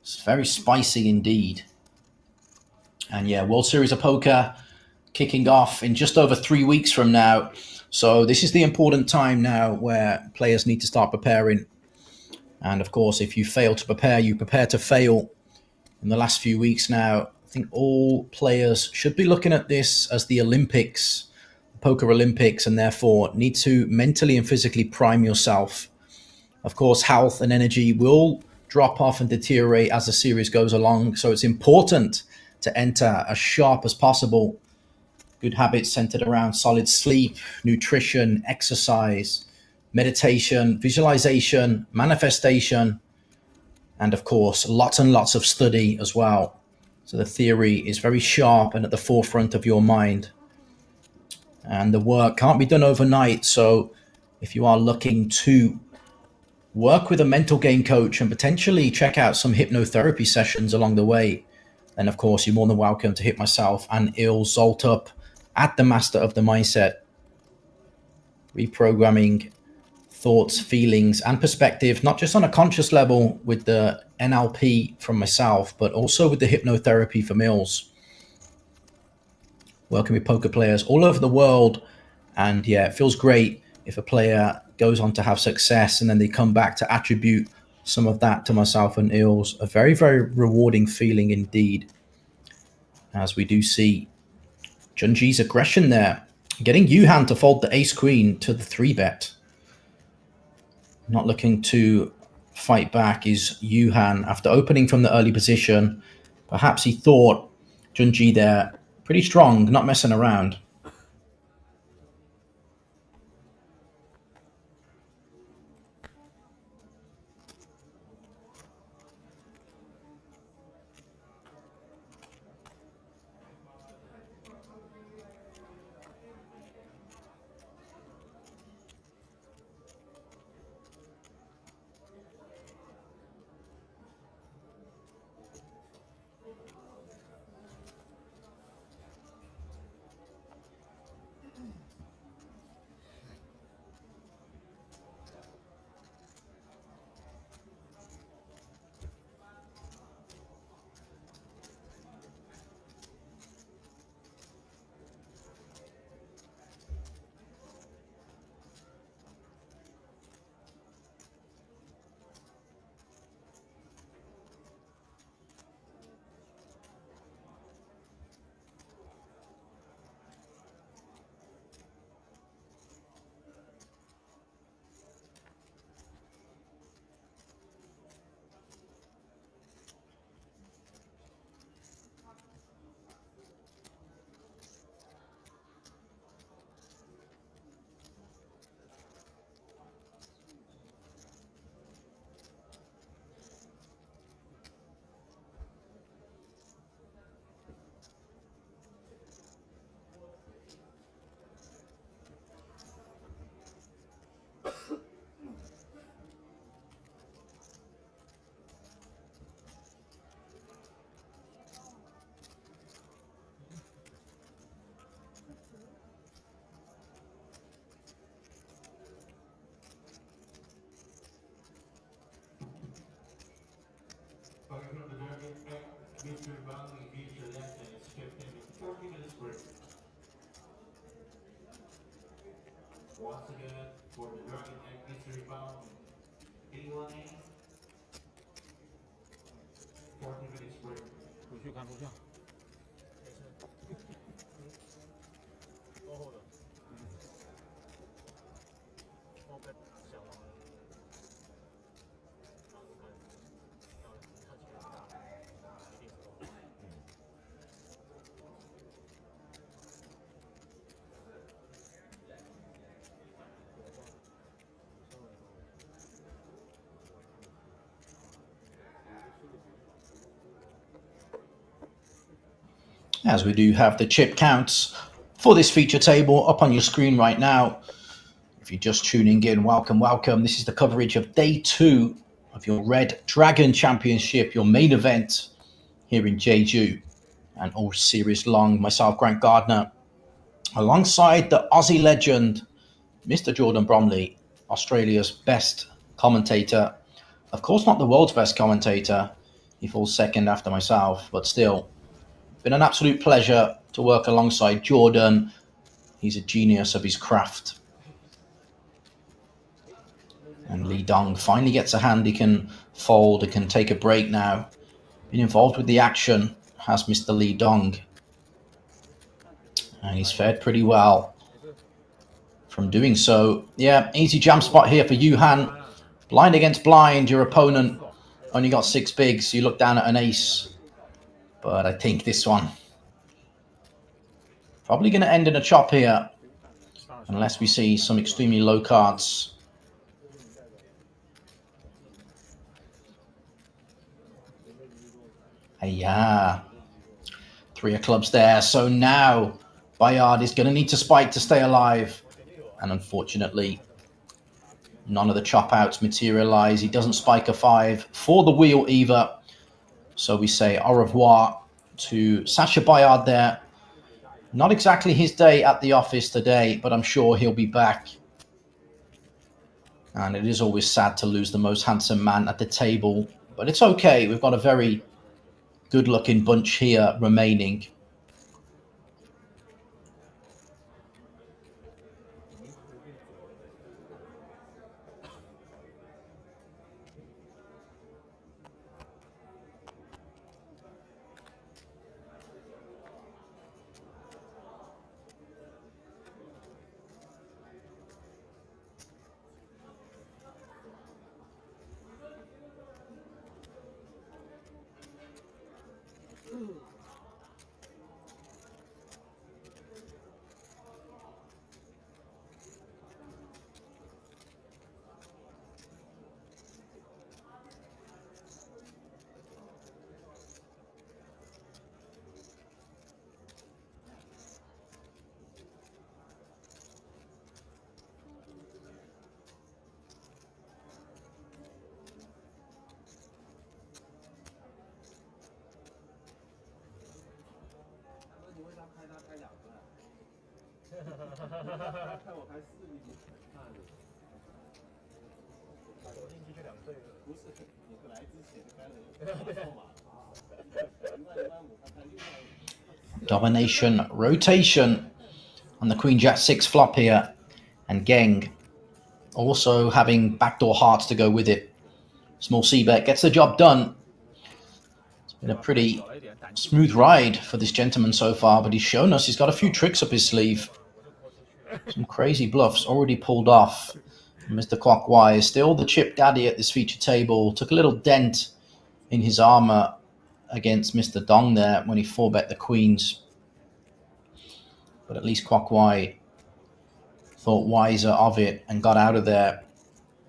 It's very spicy indeed. And yeah, World Series of Poker kicking off in just over 3 weeks from now. So this is the important time now where players need to start preparing. And of course, if you fail to prepare, you prepare to fail. In the last few weeks now, I think all players should be looking at this as the Olympics, Poker Olympics, and therefore need to mentally and physically prime yourself. Of course, health and energy will drop off and deteriorate as the series goes along. So it's important to enter as sharp as possible. Good habits centered around solid sleep, nutrition, exercise, meditation, visualization, manifestation, and of course, lots and lots of study as well. So the theory is very sharp and at the forefront of your mind. And the work can't be done overnight. So if you are looking to work with a mental game coach and potentially check out some hypnotherapy sessions along the way, then of course you're more than welcome to hit myself and Il Zolt up at the Master of the Mindset, reprogramming thoughts, feelings, and perspective, not just on a conscious level with the NLP from myself, but also with the hypnotherapy from Ills. Working with poker players all over the world. And yeah, it feels great if a player goes on to have success and then they come back to attribute some of that to myself and Ills. A very, very rewarding feeling indeed. As we do see Junji's aggression there, getting Yuhan to fold the ace-queen to the 3-bet. Not looking to fight back is Yuhan after opening from the early position. Perhaps he thought Junji there pretty strong, not messing around. Once again, for the Dragon Egg Mystery Bound, anyone in? 40 minutes break. 回去看录像。As we do have the chip counts for this feature table up on your screen right now. If you're just tuning in, welcome, welcome. This is the coverage of day 2 of your Red Dragon Championship, your main event here in Jeju, and all series long. Myself, Grant Gardner, alongside the Aussie legend, Mr. Jordan Bromley, Australia's best commentator. Of course, not the world's best commentator. He falls second after myself, but still, been an absolute pleasure to work alongside Jordan. He's a genius of his craft. And Li Dong finally gets a hand he can fold, he can take a break now. Been involved with the action, has Mr. Li Dong. And he's fared pretty well from doing so. Yeah, easy jam spot here for Yuhan. Blind against blind, your opponent only got 6 bigs. You look down at an ace. But I think this one probably going to end in a chop here, unless we see some extremely low cards. Yeah, 3 of clubs there. So now Bayard is going to need to spike to stay alive. And unfortunately, none of the chop outs materialize. He doesn't spike a 5 for the wheel either. So we say au revoir to Sasha Bayard there. Not exactly his day at the office today, but I'm sure he'll be back. And it is always sad to lose the most handsome man at the table. But it's okay. We've got a very good-looking bunch here remaining. Domination rotation on the Queen Jack 6 flop here, and Geng also having backdoor hearts to go with it. Small c-bet gets the job done. It's been a pretty smooth ride for this gentleman so far, but he's shown us he's got a few tricks up his sleeve. Some crazy bluffs already pulled off. Mr. Clockwise, still the chip daddy at this feature table, took a little dent in his armor against Mr. Dong there when he 4-bet the queens. But at least Clockwise thought wiser of it and got out of there.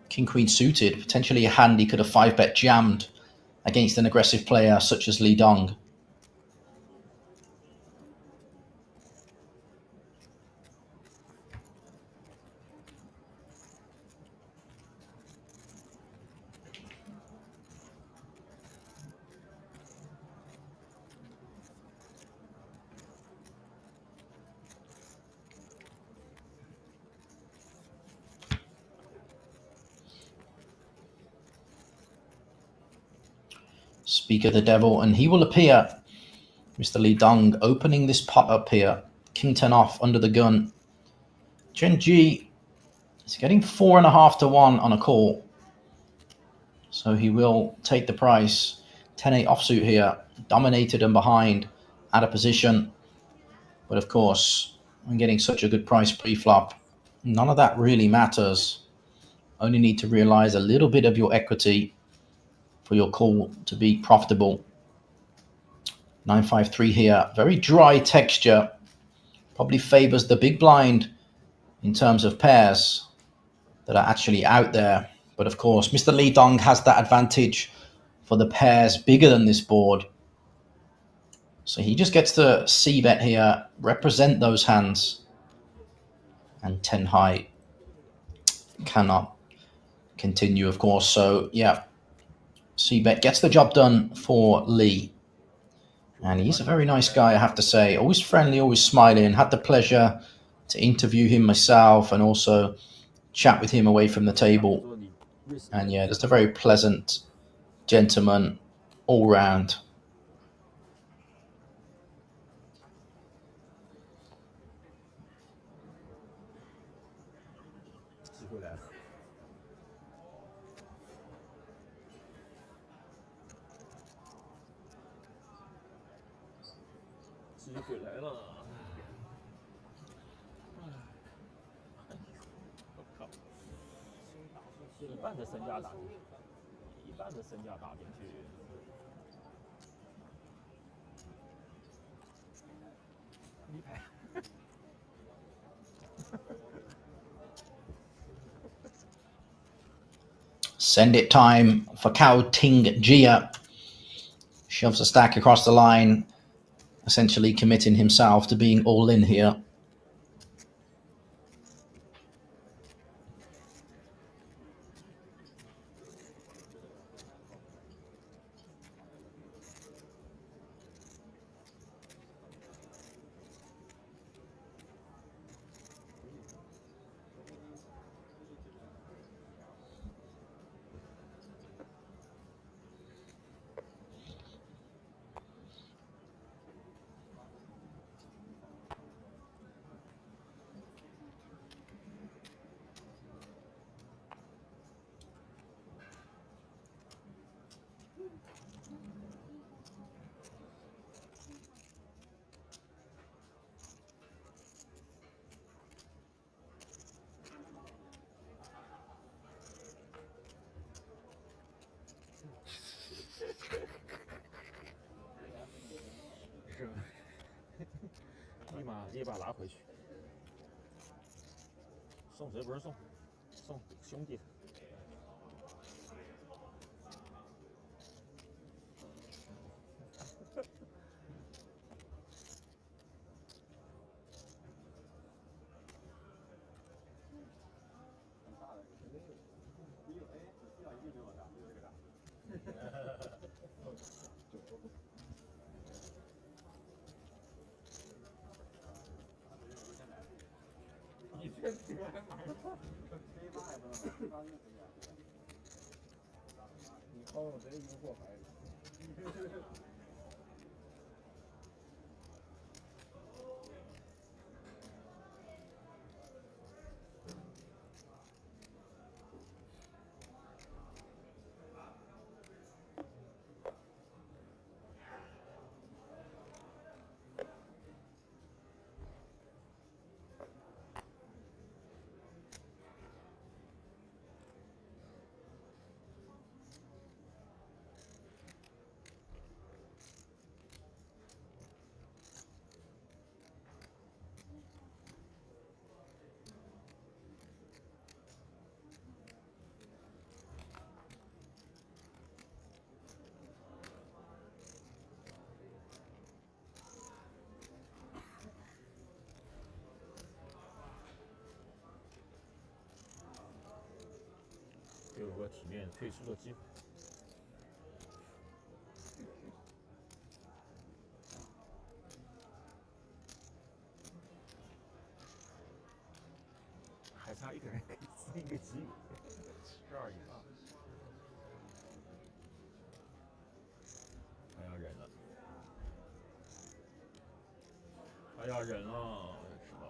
King Queen suited, potentially a hand he could have 5-bet jammed against an aggressive player such as Li Dong. Speak of the devil, and he will appear. Mr. Li Dong opening this pot up here. King 10 off under the gun. Chen Ji is getting 4.5 to 1 on a call. So he will take the price. 10-8 offsuit here. Dominated and behind. Out of position. But of course, when getting such a good price pre-flop, none of that really matters. Only need to realize a little bit of your equity for your call to be profitable. 953 here. Very dry texture. Probably favors the big blind in terms of pairs that are actually out there. But of course, Mr. Li Dong has that advantage for the pairs bigger than this board. So he just gets to c-bet here, represent those hands. And 10 high cannot continue, of course. So yeah, c-bet gets the job done for Lee. And he's a very nice guy, I have to say. Always friendly, always smiling. Had the pleasure to interview him myself and also chat with him away from the table. And yeah, just a very pleasant gentleman. all round.机会来了！我靠，一半的身价打进去，一半的身价打进去。离牌。Send it time for Cao Ting Jia. Shoves a stack across the line, essentially committing himself to being all in here.立马拿回去，送谁不是送，送兄弟。你帮我直接一个过牌。有个体面退出的机会。还差一个人可以撕一个机，12以上，还要忍了，还要忍了，是吧？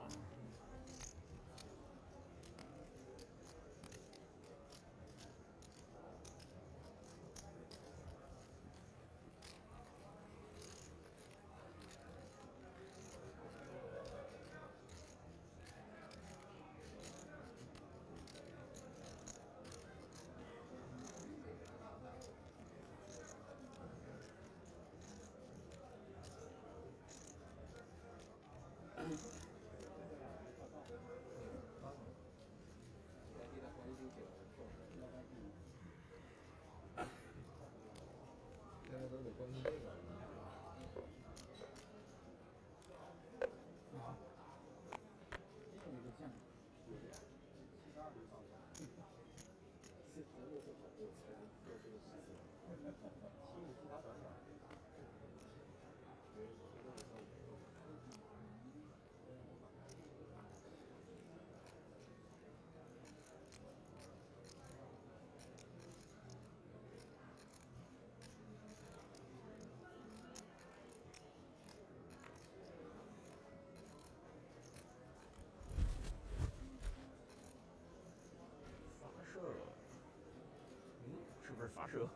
发射。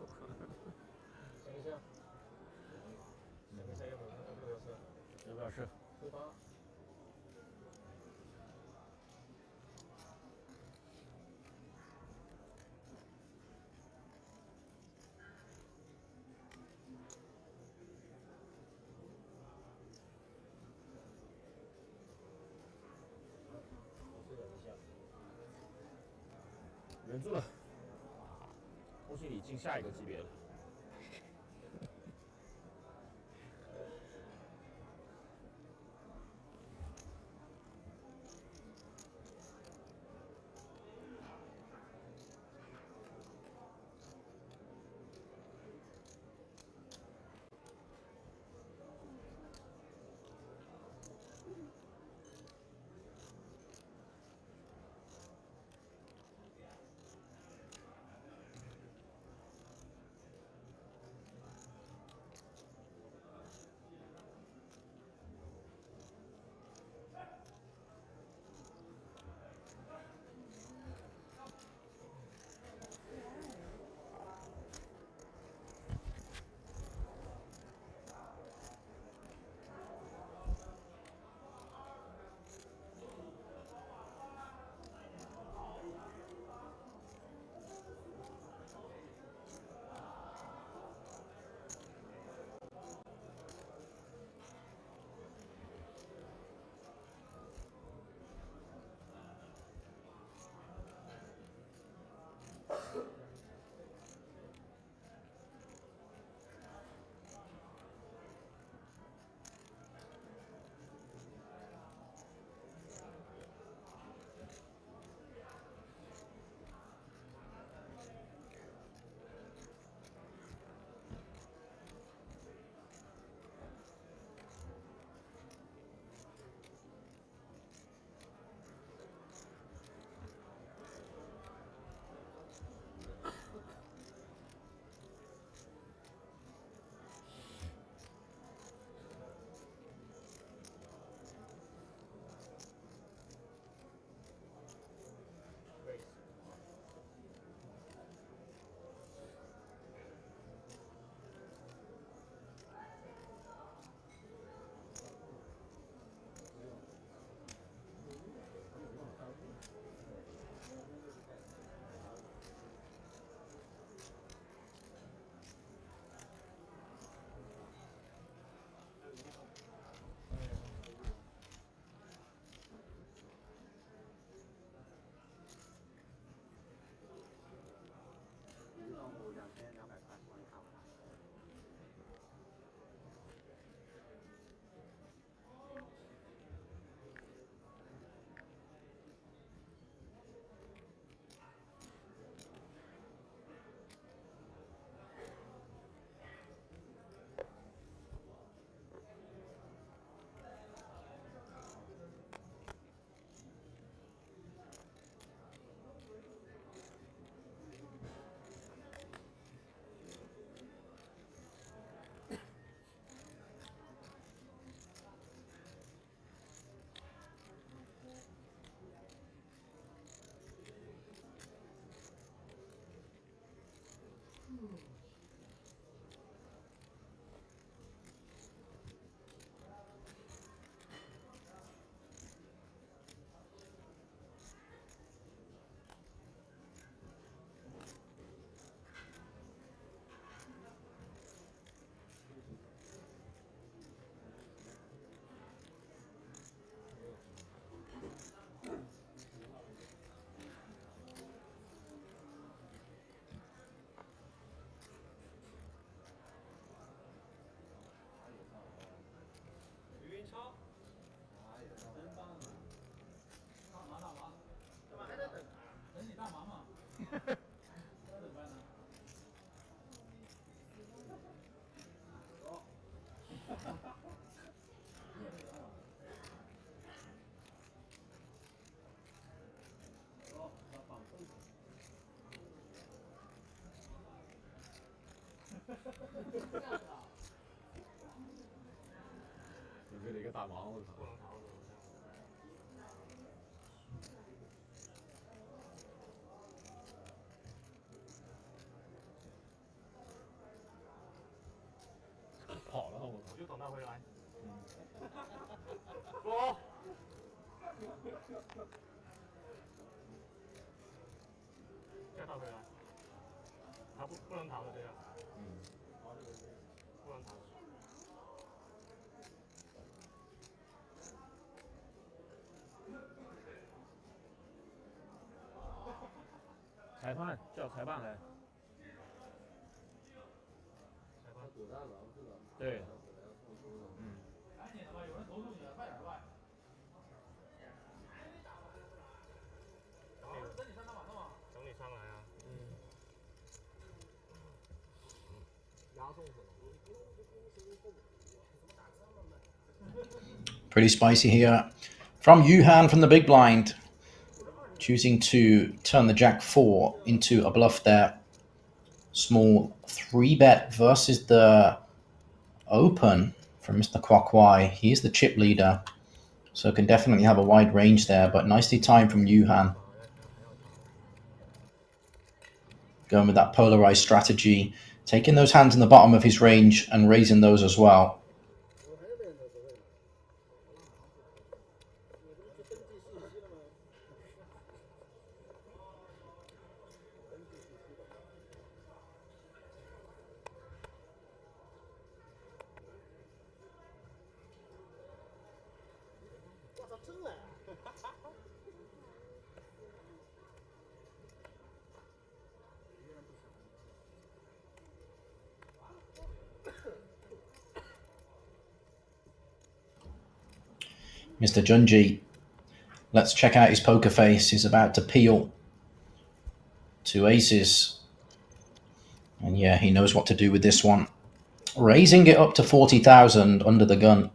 想一下，想一下要不要射？要不要射？射吧。忍住了，恭喜你进下一个级别了。超，真棒！大麻大麻，干嘛还在等啊？等你大麻嘛。那怎么办呢？哦。哦，要绑松手。这样的。准备了一个大麻，我操！回来。不。再倒回来。他不能逃的这样。不能逃。裁判叫裁判来。裁判躲蛋了，是吧？对。赶紧的吧，有人投诉你了，快点吧。整理上来完了吗？整理上来啊。押送是吗？Pretty spicy here from Yuhan from the big blind, choosing to turn the Jack 4 into a bluff there. Small 3-bet versus the open from Mr. Kwakwai. He's the chip leader, so can definitely have a wide range there, but nicely timed from Yuhan. Going with that polarized strategy, taking those hands in the bottom of his range and raising those as well. Mr. Junji, let's check out his poker face. He's about to peel 2 aces. And yeah, he knows what to do with this one. Raising it up to 40,000 under the gun.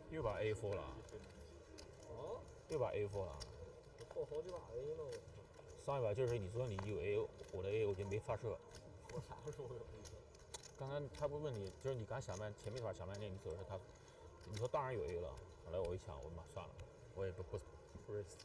又把 A4 了。又把 A4 了。我好几把 A 了，我操！上一把就是你说你有 A， 我的 A 我就没发射。我啥时候有 A 了？刚刚他不问你，就是你刚想半前面一把想半天，你走的时候他，你说当然有 A 了。后来我一想，我妈算了，我也不 risk。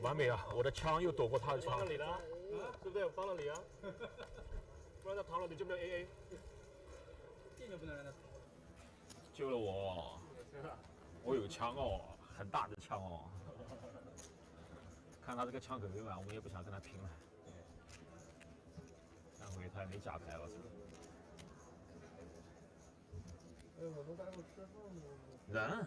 完美啊！我的枪又躲过他的枪。帮了你了，对不对？我帮了你啊，不然他逃了你就没有 AA。这就不能让他逃。救了我，我有枪哦，很大的枪哦。看他这个枪可没完，我们也不想跟他拼了。上回他也没假牌，我操。我都待会吃饭呢。人，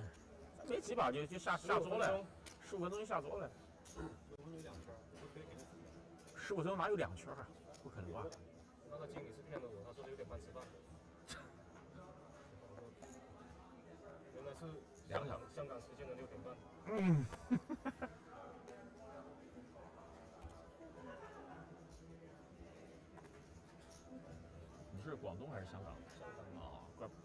这几把就下桌了，15分钟就下桌了。15分钟2圈，15分钟哪有2圈啊？不可能吧？那他经理是骗了我，他说6点半吃饭。原来是香港时间的6点半。你是广东还是香港？香港啊，怪不得。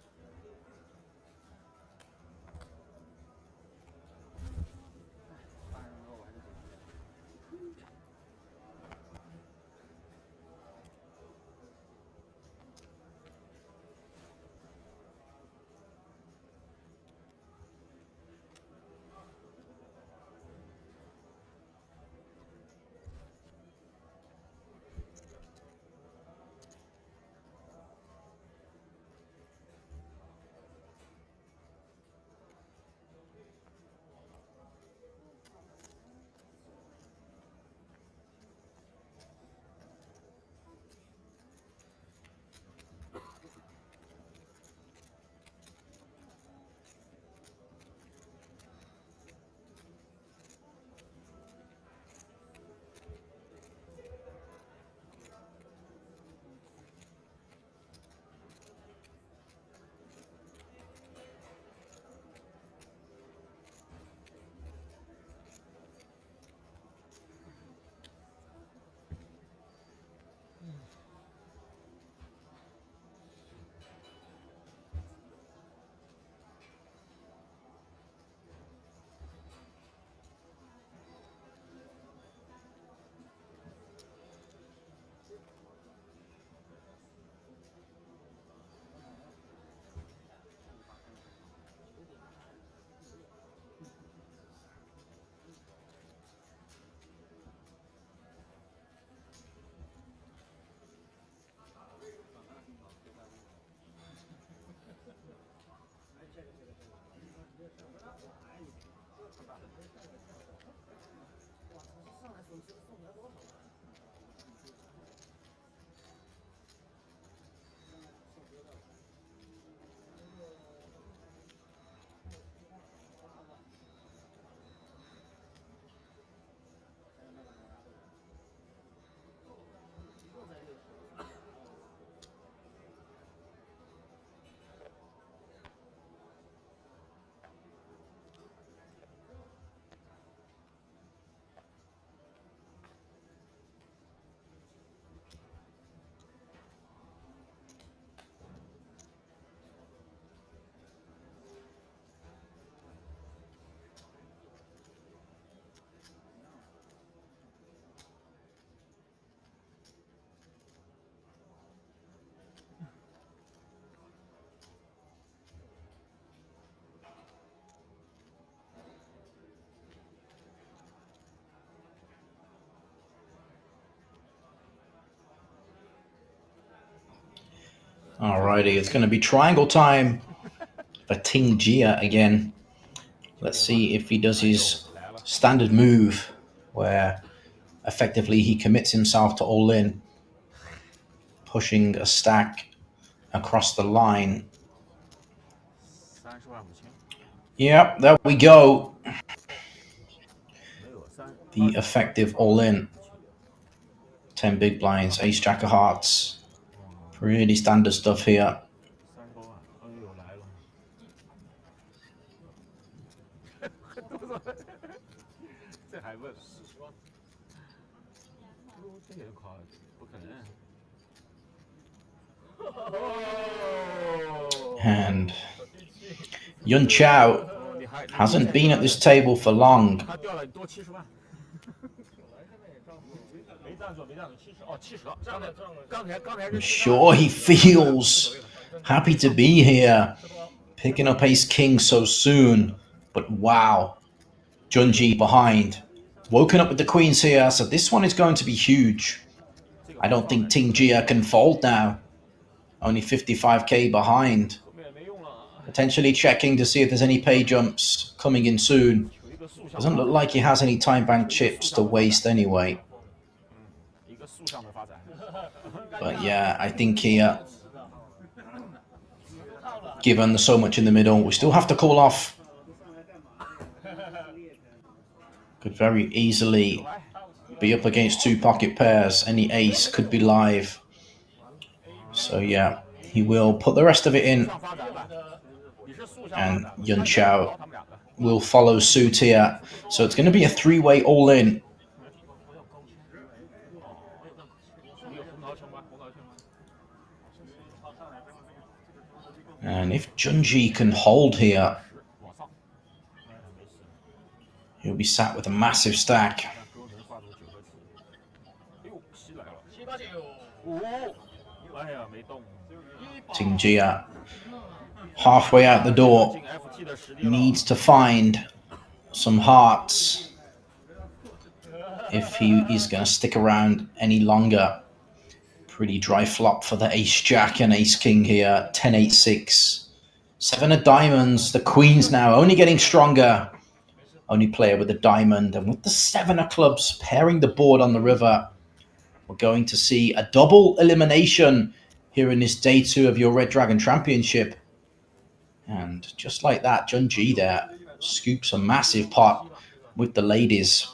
Alrighty, it's going to be triangle time for Ting Jia again. Let's see if he does his standard move, where effectively he commits himself to all in, pushing a stack across the line. Yep, there we go. The effective all in. 10 big blinds, ace jack of hearts. Pretty standard stuff here. 这还问这也考不可能。And Yun Chao hasn't been at this table for long. 他掉了多70万。没站住，没站住，70哦，70。I'm sure he feels happy to be here, picking up ace king so soon. But wow, Junji behind, woken up with the queens here, so this one is going to be huge. I don't think Ting Jia can fold now. Only 55k behind. Potentially checking to see if there's any pay jumps coming in soon. Doesn't look like he has any time bank chips to waste anyway. But yeah, I think here, given so much in the middle, we still have to call off. Could very easily be up against two pocket pairs. Any ace could be live. So yeah, he will put the rest of it in. And Yun Chao will follow suit here. So it's going to be a three-way all-in. And if Junji can hold here, he'll be sat with a massive stack. Ting Jia, halfway out the door, needs to find some hearts if he is going to stick around any longer. Pretty dry flop for the ace jack and ace king here. 10-8-6. 7 of diamonds. The queen's now only getting stronger. Only player with a diamond. And with the 7 of clubs pairing the board on the river, we're going to see a double elimination here in this day 2 of your Red Dragon Championship. And just like that, Junji there scoops a massive pot with the ladies.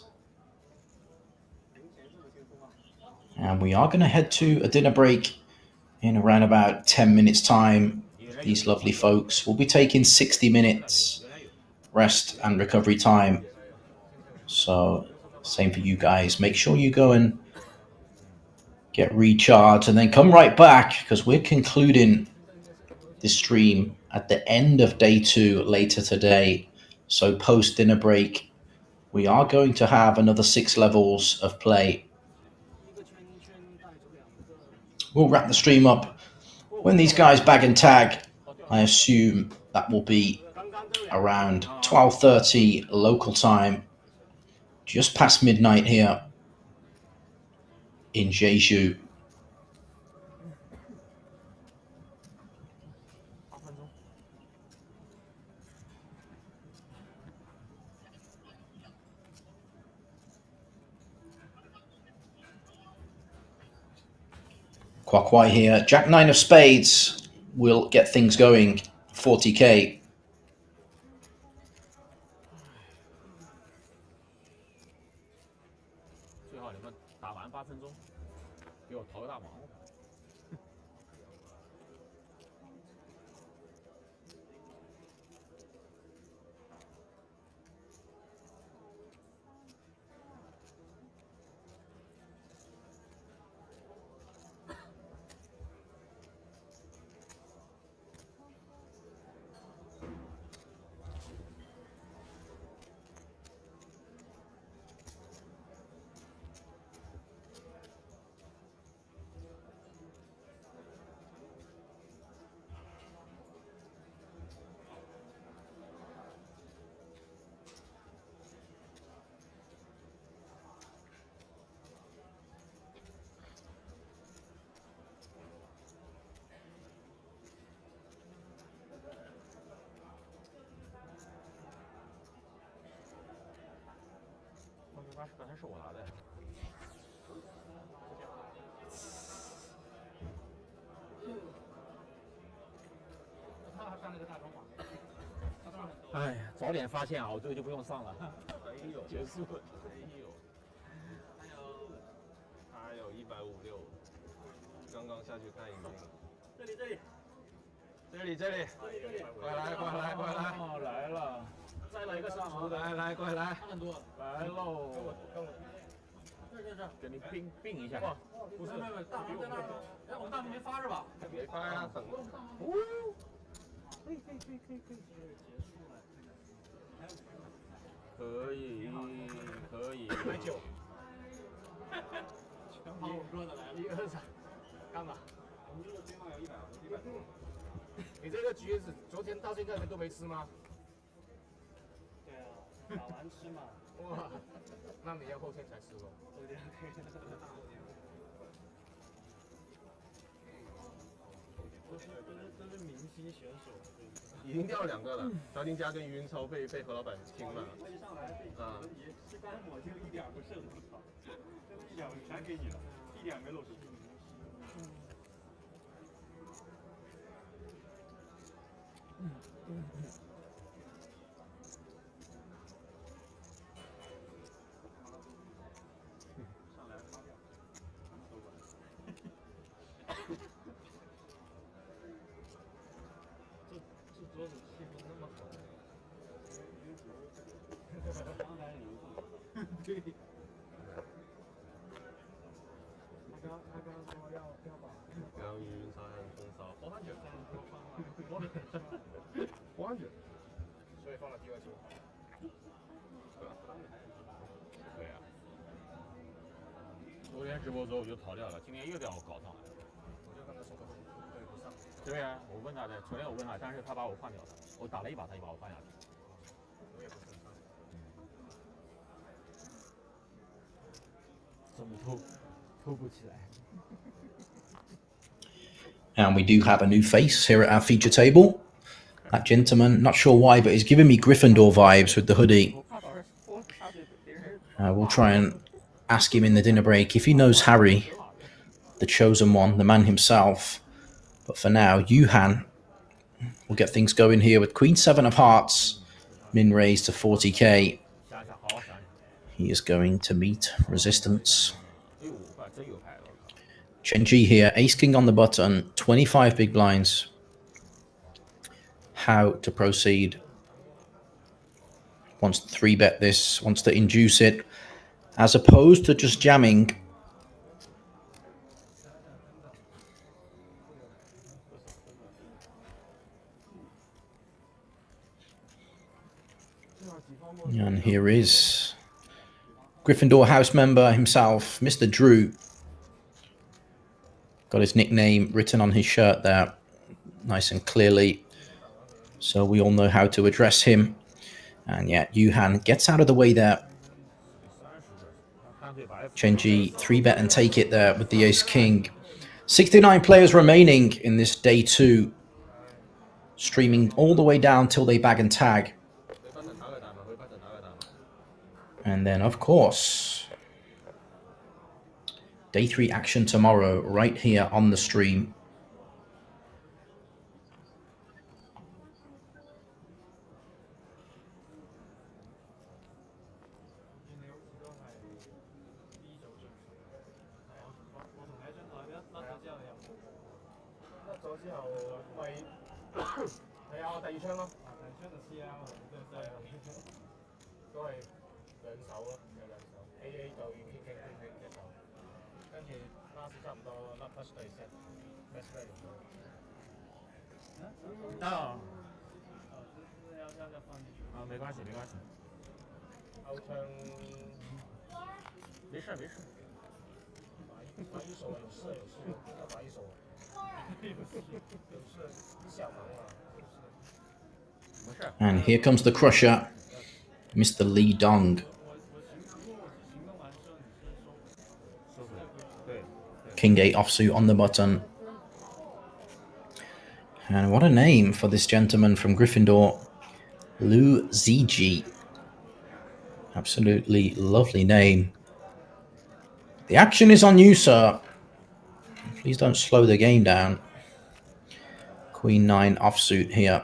And we are going to head to a dinner break in around about 10 minutes time. These lovely folks will be taking 60 minutes rest and recovery time. So same for you guys. Make sure you go and get recharged and then come right back, because we're concluding this stream at the end of day 2 later today. So post dinner break, we are going to have another 6 levels of play. We'll wrap the stream up when these guys bag and tag. I assume that will be around 12:30 local time, just past midnight here in Jeju. Quite quiet here. Jack 9 of spades will get things going. 40k. 最好你们打完8分钟，给我投个大王。刚才是我拿的。哎呀，早点发现啊，我这个就不用上了。哎呦，结束了。哎呦，还有156，刚刚下去看一眼。这里，快来！哦，来了。再来一个上好，来，快来！很多，来喽！跟我，这，给你并一下。不是，大王在那儿呢。哎，我们大王没发是吧？没发呀，等。哦，可以，结束了。可以。190。全跑我们桌子来了。1、2、3，干吧。我们这个最高有100多。你这个橘子昨天到现在都没吃吗？打完吃嘛。哇，那你要后天才吃喽。后天可以。都是明星选手。已经掉了2个了，乔丁加跟余云超被何老板清了。一上来啊，是刚我就1点不剩，我操，1点全给你了，1点没漏出。桌子气氛那么好，刚才留住。对。他刚说要把。然后云超还很少，火寒卷。所以放了第2球。对呀。昨天直播之后我就逃掉了，今天又让我搞上来。我就跟他说对不上。对呀，我问他的，昨天我问他，但是他把我换掉了，我打了一把，他就把我换下去。我也不是上。怎么偷不起来。And we do have a new face here at our feature table. That gentleman, not sure why, but he's giving me Gryffindor vibes with the hoodie. We'll try and ask him in the dinner break if he knows Harry, the chosen one, the man himself. But for now, Yuhan will get things going here with Queen 7 of Hearts, min raised to 40k. He is going to meet resistance. Chenji here, ace king on the button, 25 big blinds. How to proceed? Wants to 3-bet this, wants to induce it, as opposed to just jamming. And here is Gryffindor house member himself, Mr. Drew. Got his nickname written on his shirt there, nice and clearly. So we all know how to address him. And yeah, Yuhan gets out of the way there. Chenji 3-bet and take it there with the ace king. 69 players remaining in this day 2. Streaming all the way down till they bag and tag. And then, of course, Day 3 action tomorrow, right here on the stream.没关系，没关系。欧枪，没事没事。把一手有事有事，要把一手。有事，下忙了。没事。And here comes the crusher, Mr. Li Dong. King 8 offsuit on the button. And what a name for this gentleman from Gryffindor, Lu Ziji. Absolutely lovely name. The action is on you, sir. Please don't slow the game down. Queen 9 offsuit here.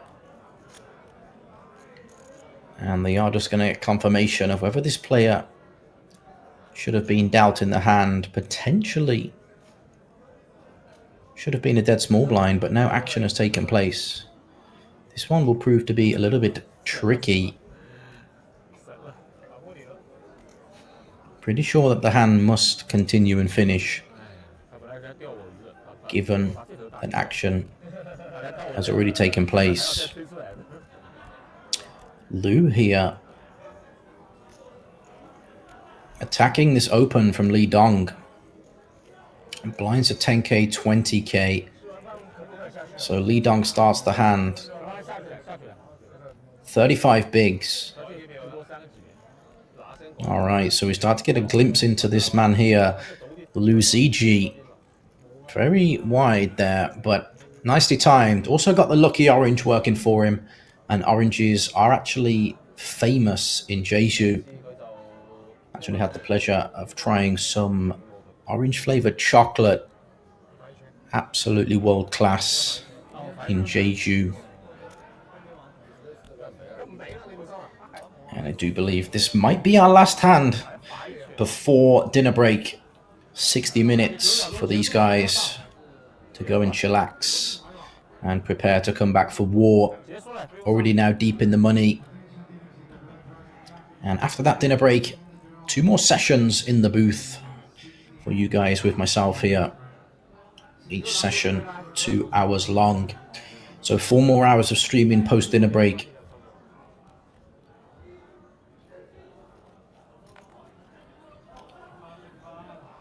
And they are just going to get confirmation of whether this player should have been dealt in the hand. Potentially should have been a dead small blind, but now action has taken place. This one will prove to be a little bit tricky. Pretty sure that the hand must continue and finish, given that action has already taken place. Lu here attacking this open from Li Dong. Blinds at 10k, 20k. So Li Dong starts the hand. 35 bigs. Alright, so we start to get a glimpse into this man here, Lu Ziji. Very wide there, but nicely timed. Also got the lucky orange working for him. And oranges are actually famous in Jeju. Actually had the pleasure of trying some orange flavored chocolate. Absolutely world class in Jeju. And I do believe this might be our last hand before dinner break. 60 minutes for these guys to go and chillax and prepare to come back for war. Already now deep in the money. And after that dinner break, 2 more sessions in the booth for you guys with myself here. Each session 2 hours long. So 4 more hours of streaming post dinner break.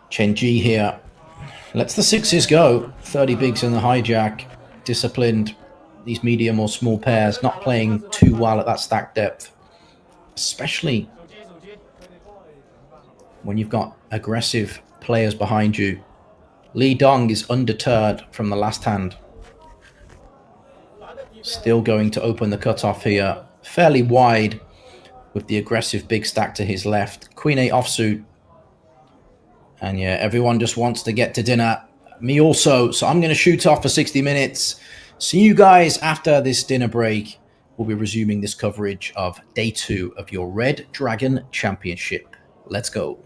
Chen Ji here. Lets the 6s go. 30 bigs in the hijack. Disciplined. These medium or small pairs not playing too well at that stack depth. Especially when you've got aggressive players behind you. Li Dong is undeterred from the last hand. Still going to open the cutoff here. Fairly wide with the aggressive big stack to his left. Queen 8 offsuit. And yeah, everyone just wants to get to dinner. Me also. So I'm going to shoot off for 60 minutes. See you guys after this dinner break. We'll be resuming this coverage of day 2 of your Red Dragon Championship. Let's go.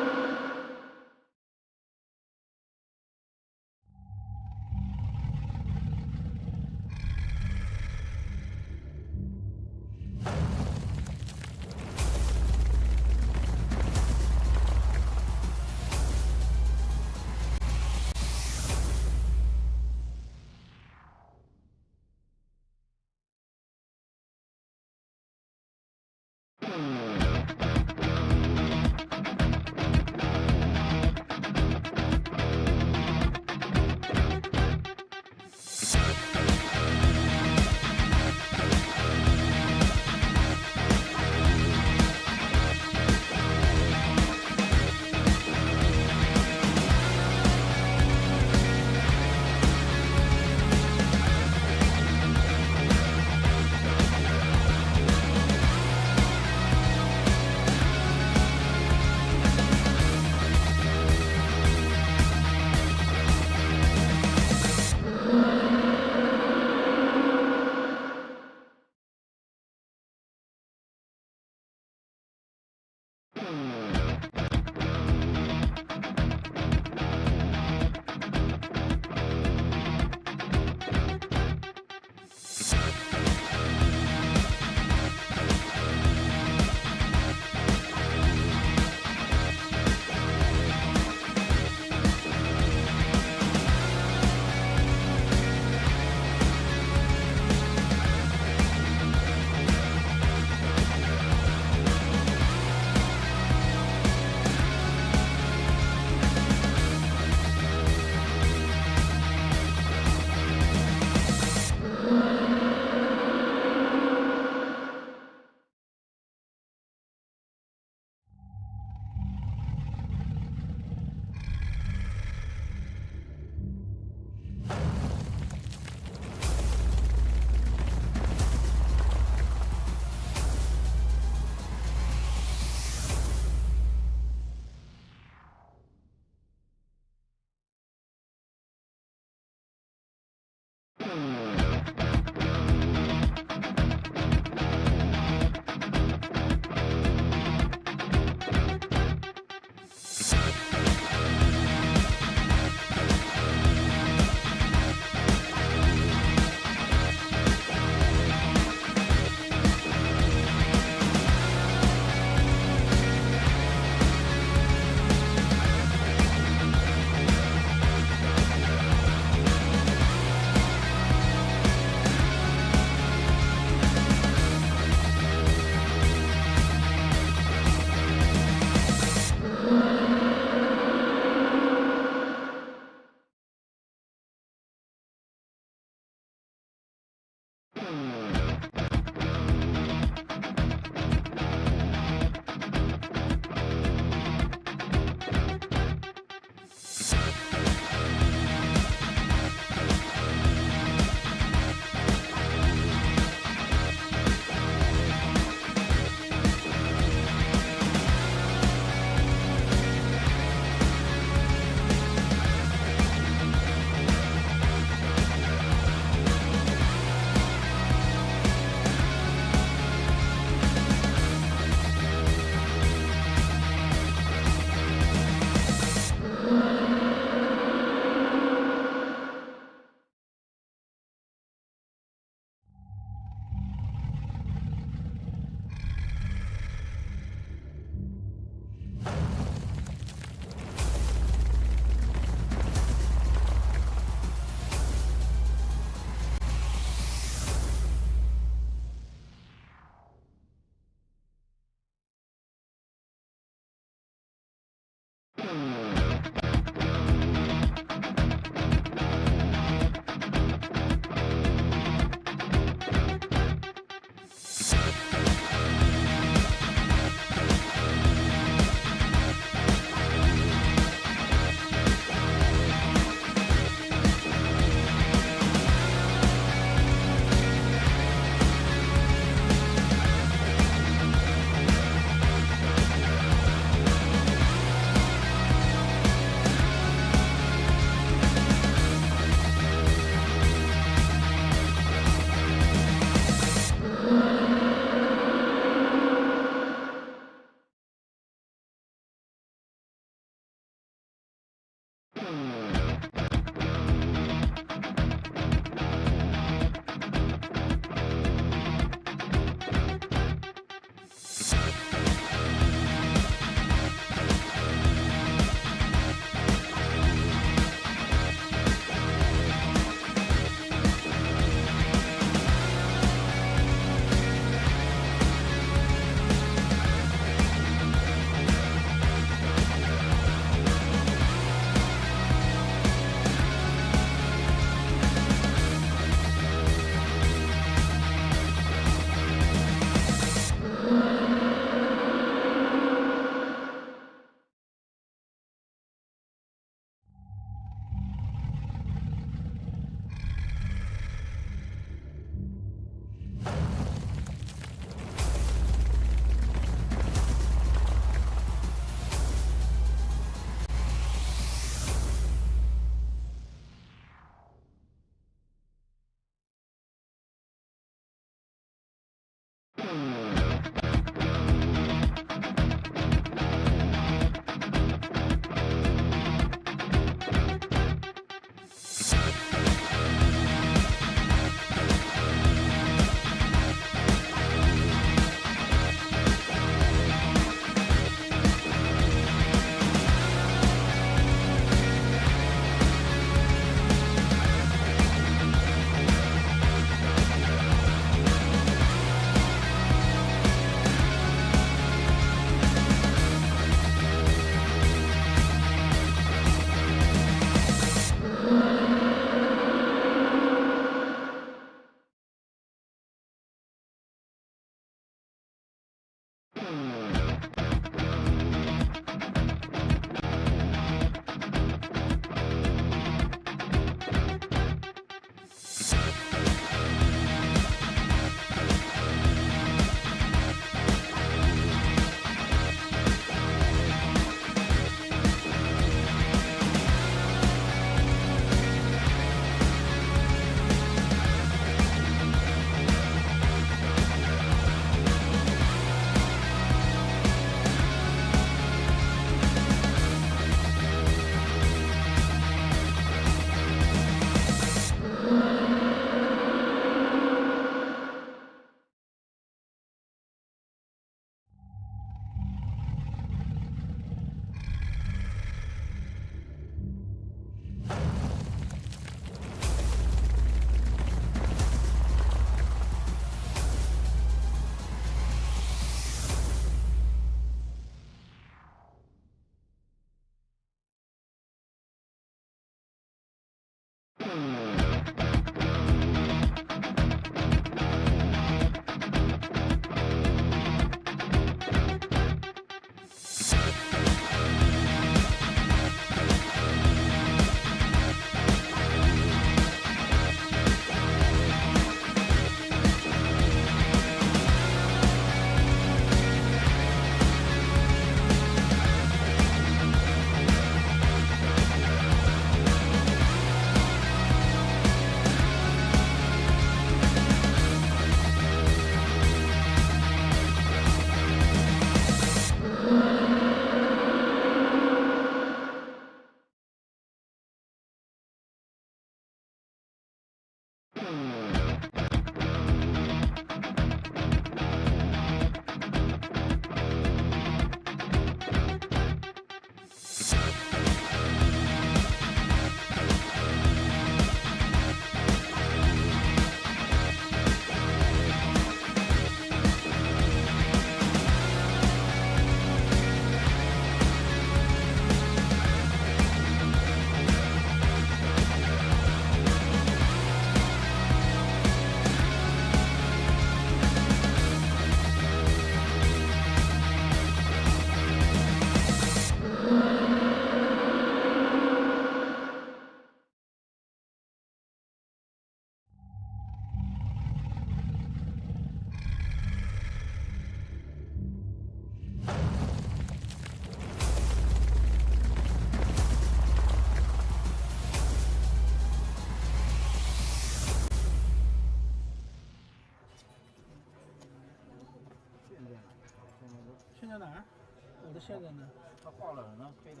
现在呢？他画了呢，可以的。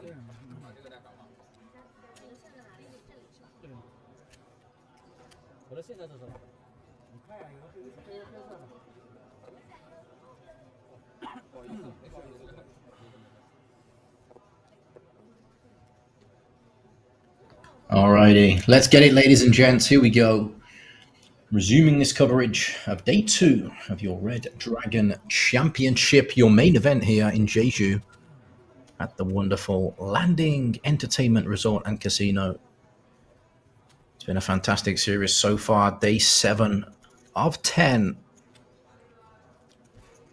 这样。对。我的现在是什么？你看呀，有个黑色的。不好意思，没看。Alrighty, let's get it, ladies and gents. Here we go. Resuming this coverage of day 2 of your Red Dragon Championship, your main event here in Jeju at the wonderful Landing Entertainment Resort and Casino. It's been a fantastic series so far, day 7 of 10.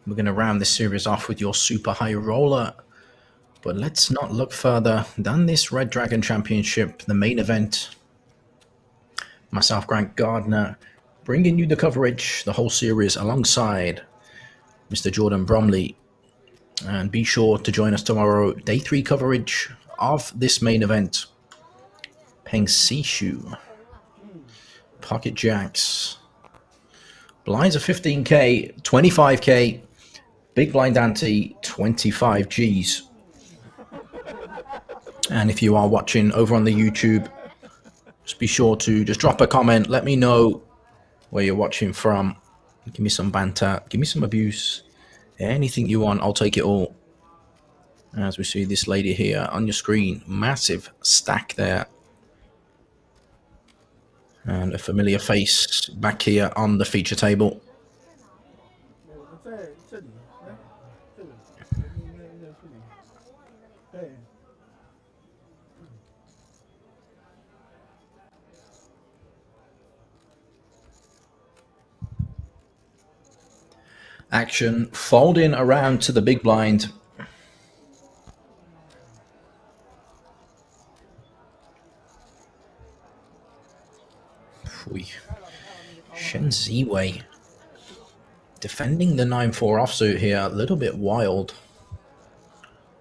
We're going to round this series off with your Super High Roller. But let's not look further than this Red Dragon Championship, the main event. Myself, Grant Gardner, bringing you the coverage, the whole series, alongside Mr. Jordan Bromley. And be sure to join us tomorrow, day 3 coverage of this main event. Peng Sishu, Pocket Jacks, blinds of 15k, 25k, big blind ante, 25 Gs. And if you are watching over on the YouTube, just be sure to just drop a comment. Let me know where you're watching from. Give me some banter. Give me some abuse. Anything you want, I'll take it all. As we see this lady here on your screen. Massive stack there. And a familiar face back here on the feature table. Action folding around to the big blind. Shen Ziwei defending the 9-4 offsuit here, a little bit wild.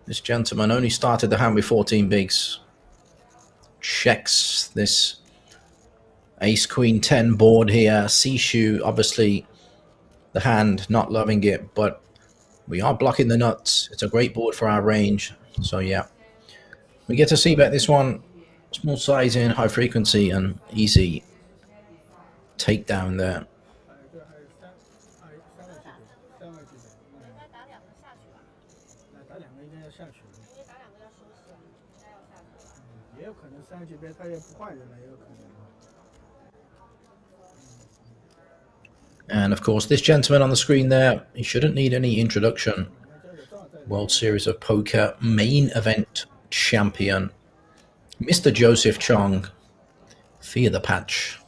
This gentleman only started the hand with 14 bigs. Checks this ace queen 10 board here. Sishu obviously the hand not loving it, but we are blocking the nuts. It's a great board for our range. So yeah, we get to see bet this one. Small sizing, high frequency, and easy takedown there. And of course, this gentleman on the screen there, he shouldn't need any introduction. World Series of Poker main event champion, Mr. Joseph Chong. Fear the patch.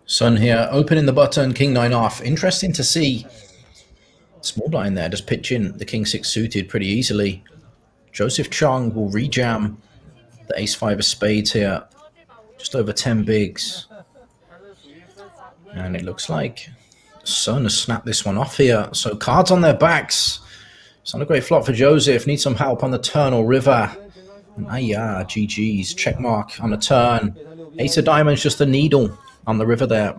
Sun here, opening the button, king 9 off. Interesting to see small blind there, just pitching the king 6 suited pretty easily. Joseph Chong will rejam the ace 5 of spades here, just over 10 bigs. And it looks like Sun has snapped this one off here. So cards on their backs. It's not a great flop for Joseph. Needs some help on the turn or river. And GG's. Checkmark on the turn. Ace of diamonds, just a needle on the river there.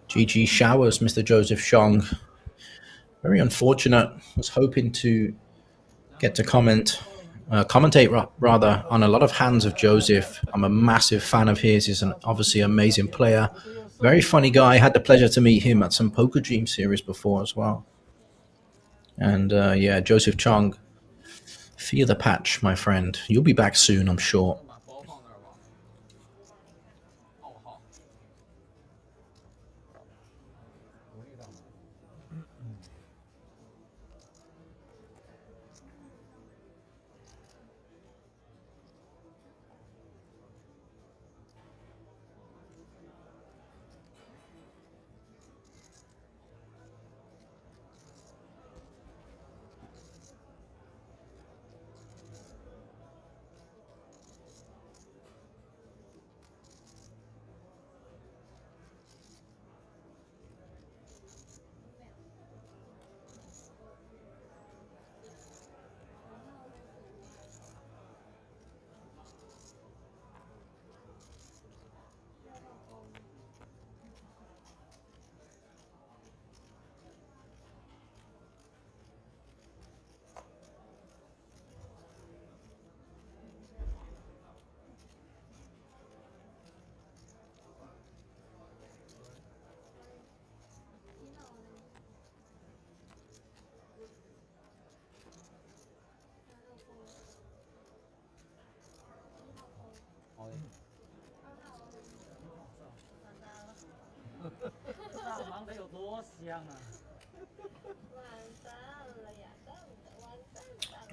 GG showers, Mr. Joseph Chong. Very unfortunate. Was hoping to get to comment commentate rather on a lot of hands of Joseph. I'm a massive fan of his. He's an obviously amazing player, very funny guy. I had the pleasure to meet him at some Poker Dream series before as well. And yeah, Joseph Chong, fear the patch, my friend. You'll be back soon, I'm sure.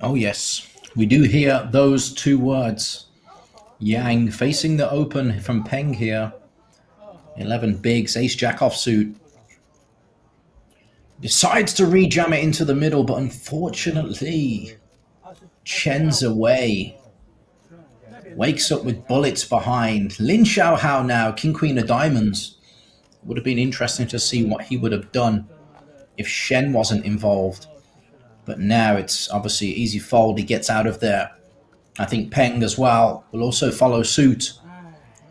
Oh yes, we do hear those two words. Yang facing the open from Peng here. 11 bigs, ace-jack offsuit. Decides to rejam it into the middle, but unfortunately, Chen's away. Wakes up with bullets behind. Lin Xiaohao now, king, queen of diamonds. Would have been interesting to see what he would have done if Shen wasn't involved. But now it's obviously easy fold. He gets out of there. I think Peng as well will also follow suit.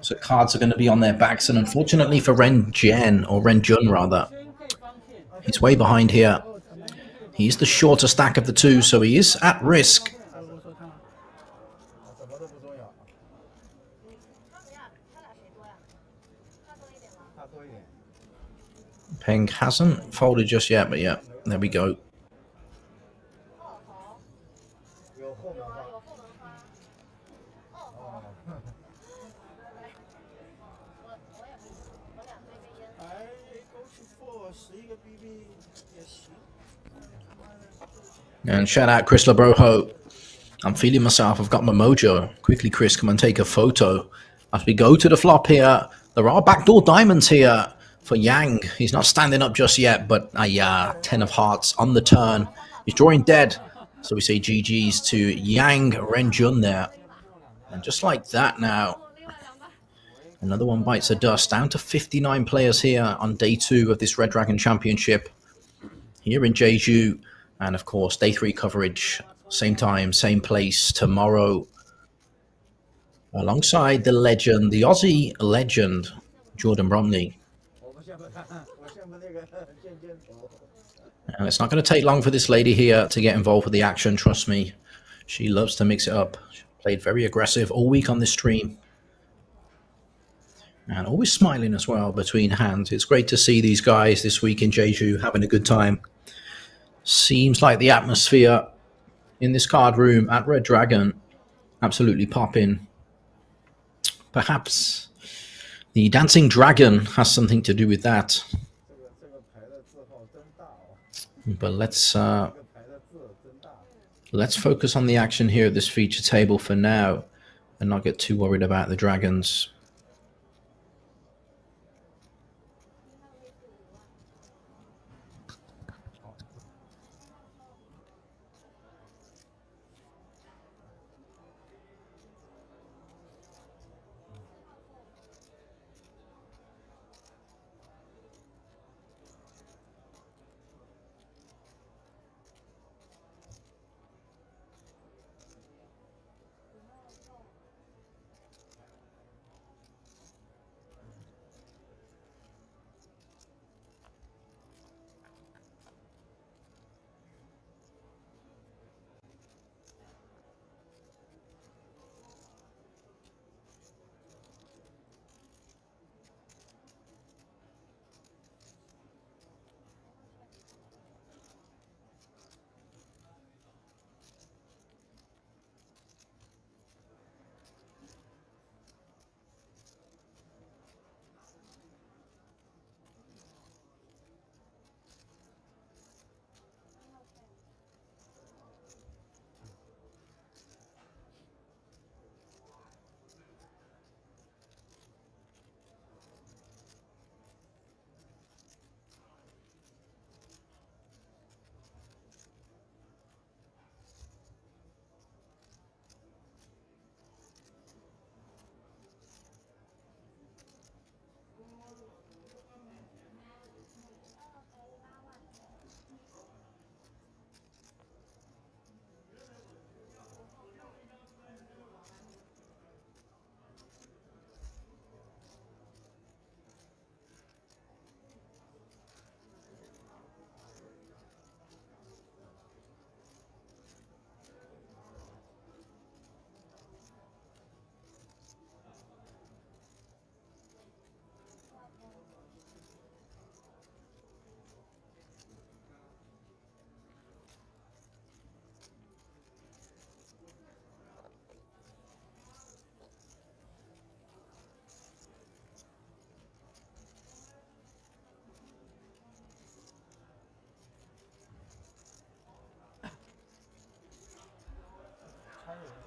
So cards are going to be on their backs. And unfortunately for Ren Jun rather, he's way behind here. He's the shorter stack of the two, so he is at risk. Peng hasn't folded just yet, but yeah, there we go. And shout out Chris Labrojo. I'm feeling myself. I've got my mojo. Quickly, Chris, come and take a photo. As we go to the flop here, there are backdoor diamonds here for Yang. He's not standing up just yet, but 10 of hearts on the turn. He's drawing dead. So we say GG's to Yang Renjun there. And just like that now, another one bites the dust. Down to 59 players here on day 2 of this Red Dragon Championship here in Jeju. And of course, day 3 coverage, same time, same place tomorrow. Alongside the legend, the Aussie legend, Jordan Bromley. And it's not going to take long for this lady here to get involved with the action, trust me. She loves to mix it up. She played very aggressive all week on this stream. And always smiling as well between hands. It's great to see these guys this week in Jeju having a good time. Seems like the atmosphere in this card room at Red Dragon absolutely popping. Perhaps the Dancing Dragon has something to do with that. But let's focus on the action here at this feature table for now and not get too worried about the dragons.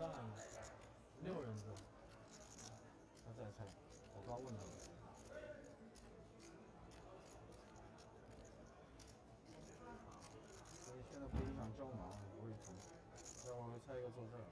算6人座，他在猜，我刚问他了。所以现在不影响招盲，我也猜，待会儿会猜一个坐这儿。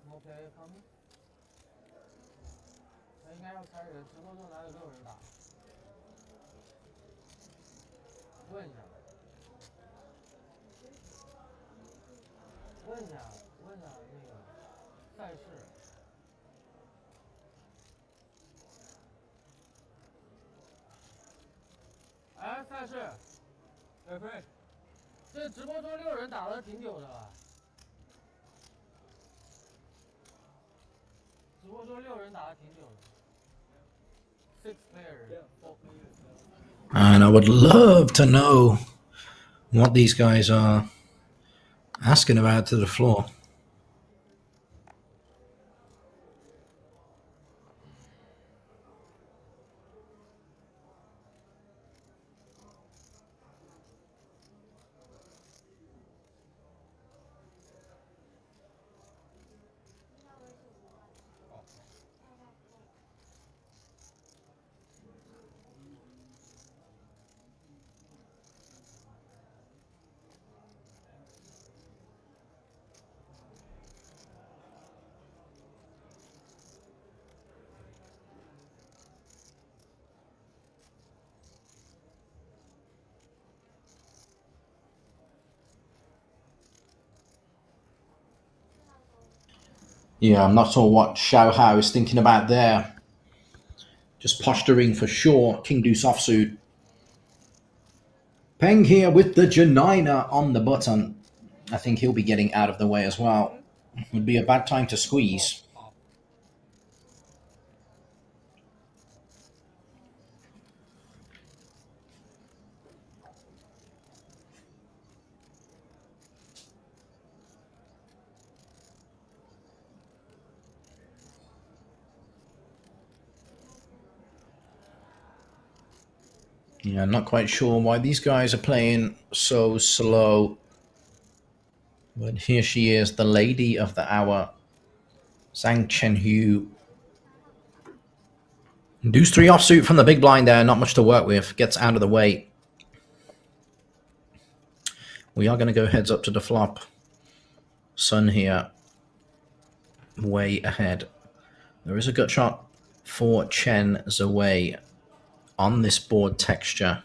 More player coming？ 他应该要猜人，直播中哪有6人打？问一下，问一下那个赛事。哎，赛事，对对，这直播中6人打的挺久的吧？直播中6人打的挺久的。6 players. And I would love to know what these guys are asking about to the floor. Yeah, I'm not sure what Xiao Hao is thinking about there. Just posturing for sure. King Deuce offsuit. Peng here with the Janina on the button. I think he'll be getting out of the way as well. Would be a bad time to squeeze. Yeah, I'm not quite sure why these guys are playing so slow. But here she is, the lady of the hour, Zhang Chenhu. Deuce 3 offsuit from the big blind there, not much to work with. Gets out of the way. We are going to go heads up to the flop. Sun here, way ahead. There is a gut shot for Chen Zhiwei on this board texture.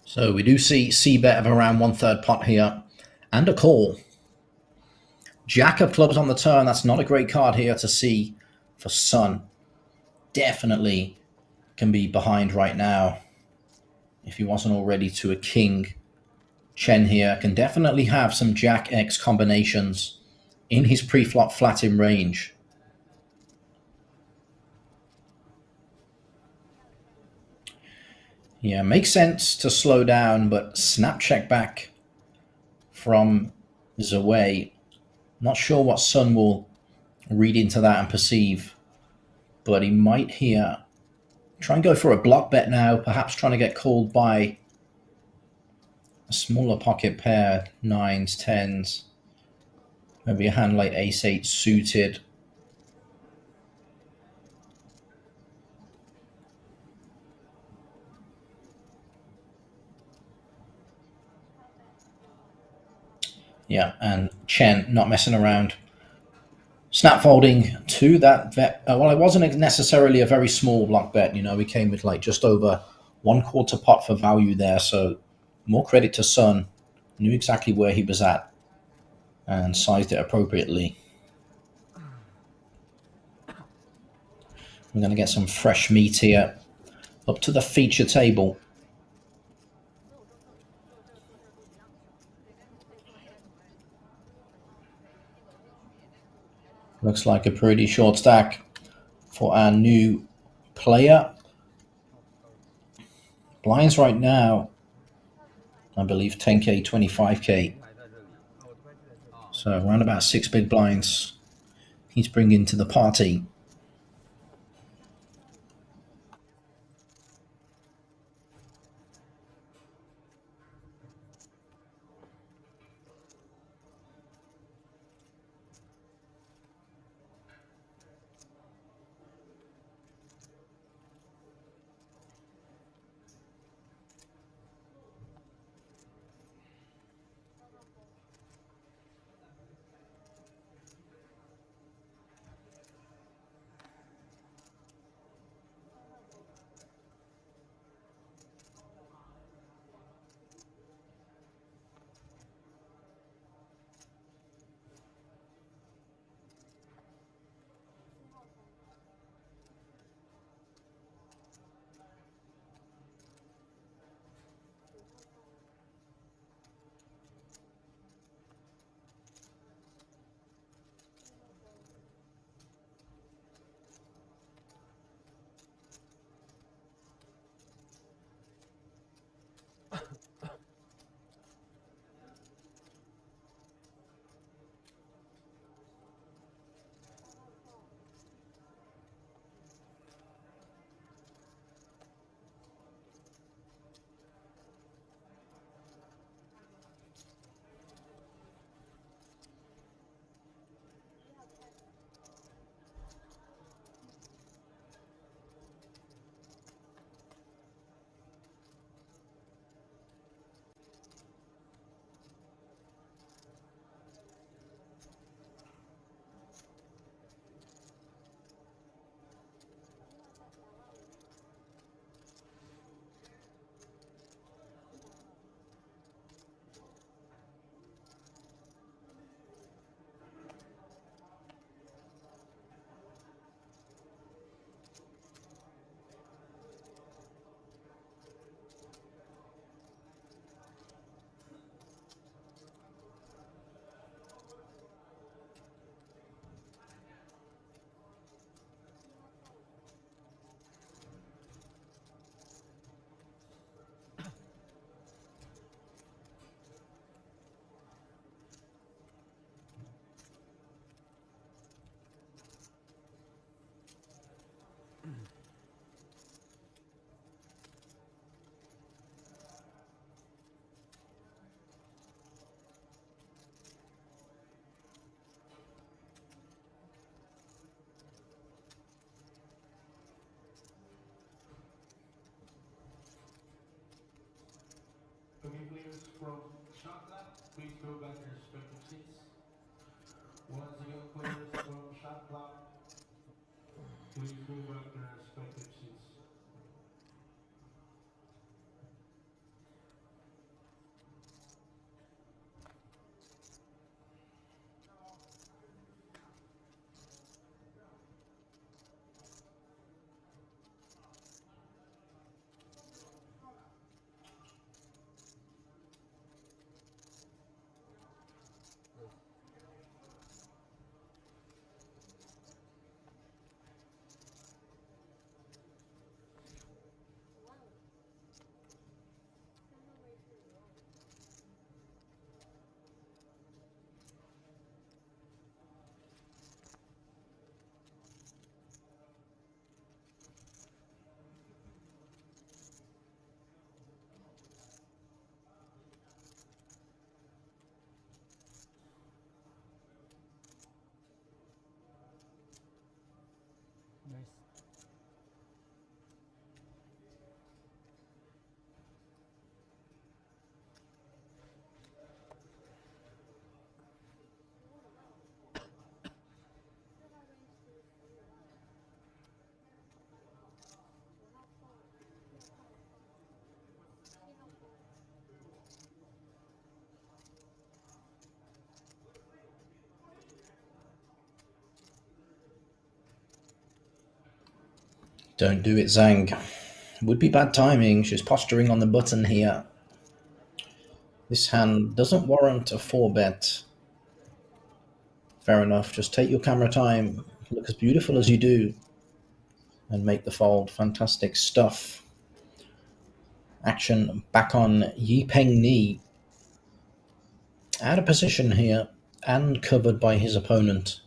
So we do see C-bet of around 1/3 pot here and a call. Jack of clubs on the turn. That's not a great card here to see for Sun. Definitely can be behind right now. If he wasn't already to a king, Chen here can definitely have some Jack X combinations in his pre-flop flat in range. Yeah, makes sense to slow down, but snap check back from Zaway. Not sure what Sun will read into that and perceive, but he might here try and go for a block bet now, perhaps trying to get called by a smaller pocket pair, 9s, 10s, maybe a hand like ace-8 suited. Yeah, and Chen not messing around. Snap folding to that bet. Well, it wasn't necessarily a very small block bet. You know, we came with like just over 1/4 pot for value there. So more credit to Sun. Knew exactly where he was at and sized it appropriately. We're going to get some fresh meat here up to the feature table. Looks like a pretty short stack for our new player. Blinds right now, I believe 10K, 25K. So around about 6 big blinds he's bringing to the party. Looking players from shot clock, please go back to your respective seats. Once again, players from shot clock, please go back to your respective seats. Don't do it, Zhang. Would be bad timing. She's posturing on the button here. This hand doesn't warrant a 4-bet. Fair enough. Just take your camera time. Look as beautiful as you do. And make the fold. Fantastic stuff. Action back on Yi Peng Ni. Out of position here. And covered by his opponent.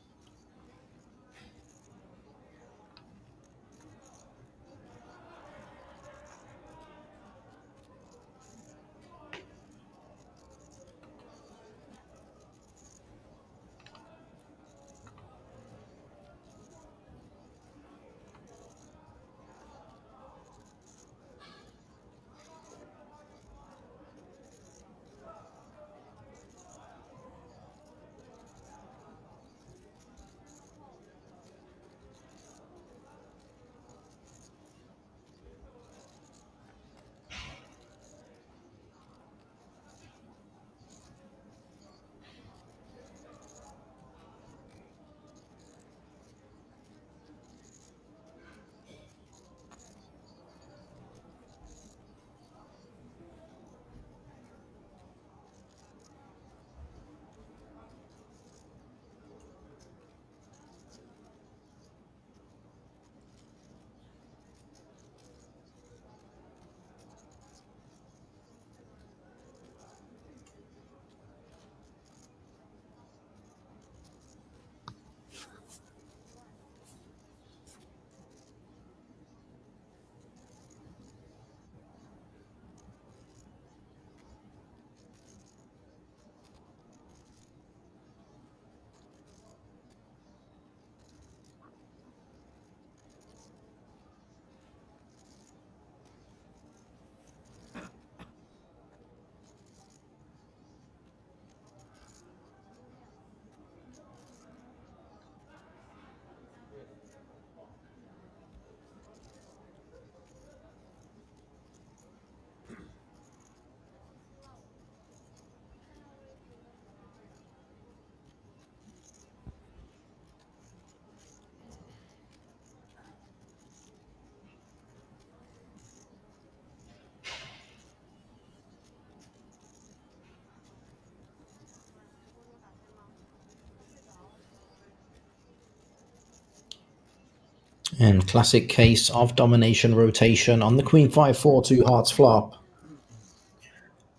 And classic case of domination rotation on the Queen 5-4 2 hearts flop.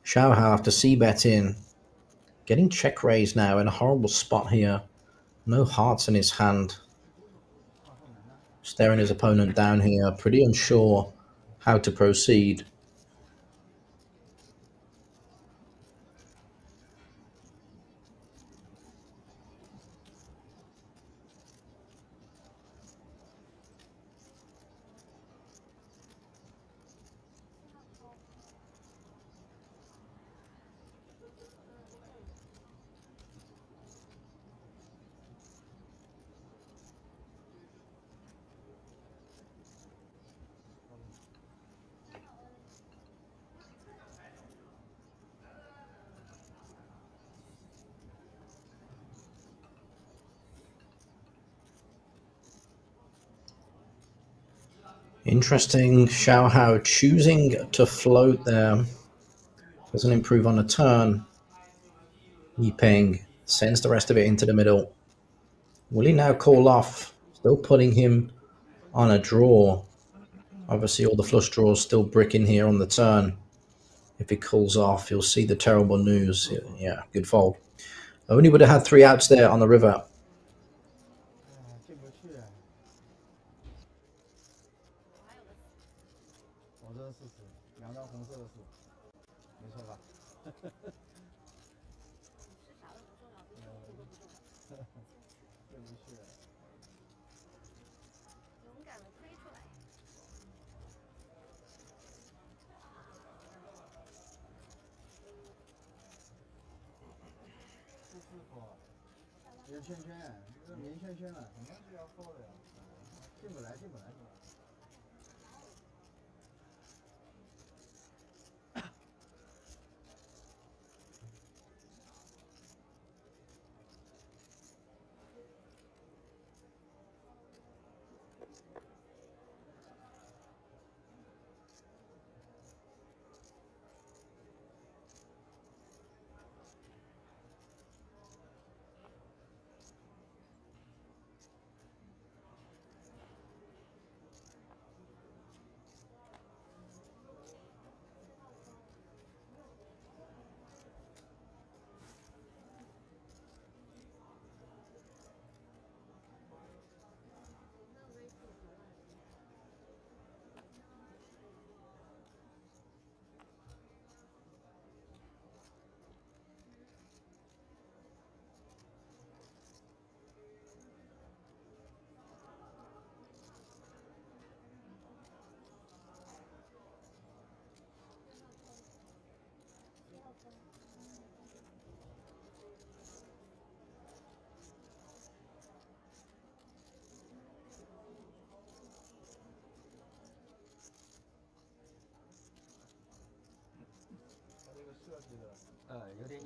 Xiao Hao after c-bet in. Getting check raised now in a horrible spot here. No hearts in his hand. Staring his opponent down here. Pretty unsure how to proceed. Interesting. Xiao Hao choosing to float there. Doesn't improve on a turn. Yi Peng sends the rest of it into the middle. Will he now call off? Still putting him on a draw. Obviously all the flush draws still bricking here on the turn. If he calls off, you'll see the terrible news. Yeah, good fold. Only would have had 3 outs there on the river. 进不去。我这是事实，2张红色的是，没错吧？进不去。勇敢的推出来。不舒服，有圈圈，这明圈圈了，肯定是要扣的呀。进不来，进不来，是吧？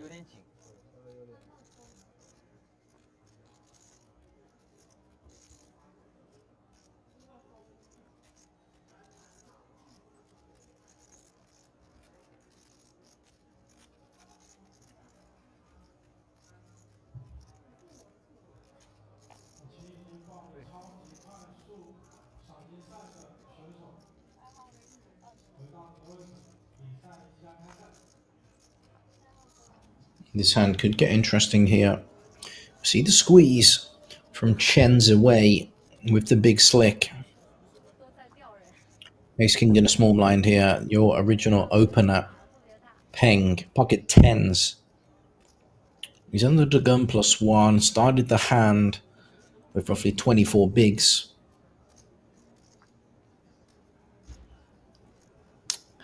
有点紧。This hand could get interesting here. See the squeeze from Chen's away with the big slick. Ace King in a small blind here. Your original opener, Peng, pocket tens. He's under the gun +1. Started the hand with roughly 24 bigs.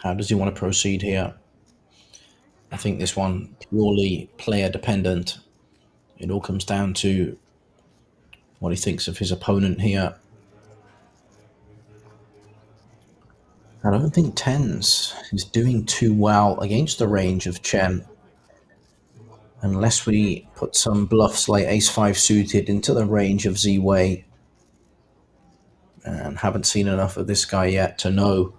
How does he want to proceed here? I think this one purely player dependent. It all comes down to what he thinks of his opponent here. I don't think tens is doing too well against the range of Chen. Unless we put some bluffs like ace-5 suited into the range of Z-Way. And haven't seen enough of this guy yet to know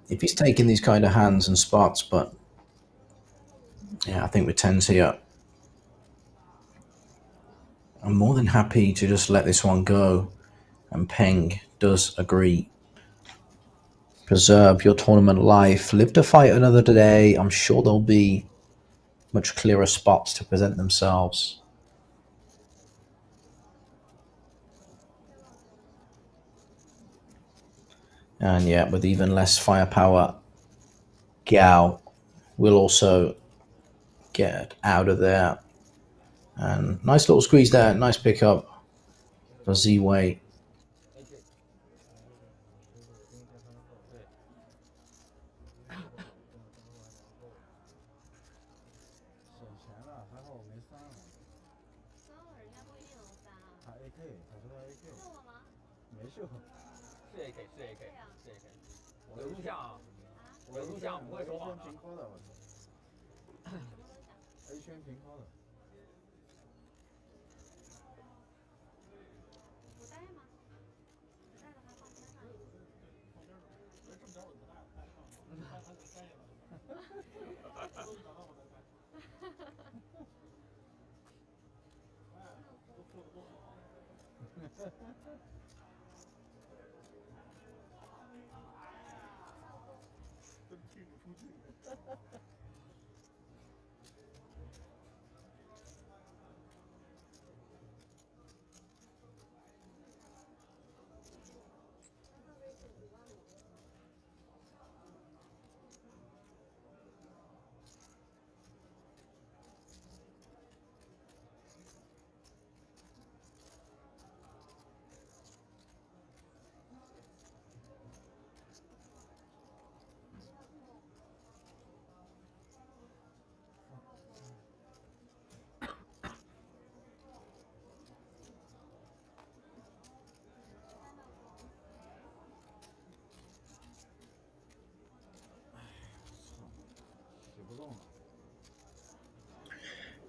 if he's taking these kind of hands and spots, but yeah, I think with tens here, I'm more than happy to just let this one go. And Peng does agree. Preserve your tournament life. Live to fight another day. I'm sure there'll be much clearer spots to present themselves. And yeah, with even less firepower, Gao will also get out of there. And nice little squeeze there. Nice pickup for Z-Way.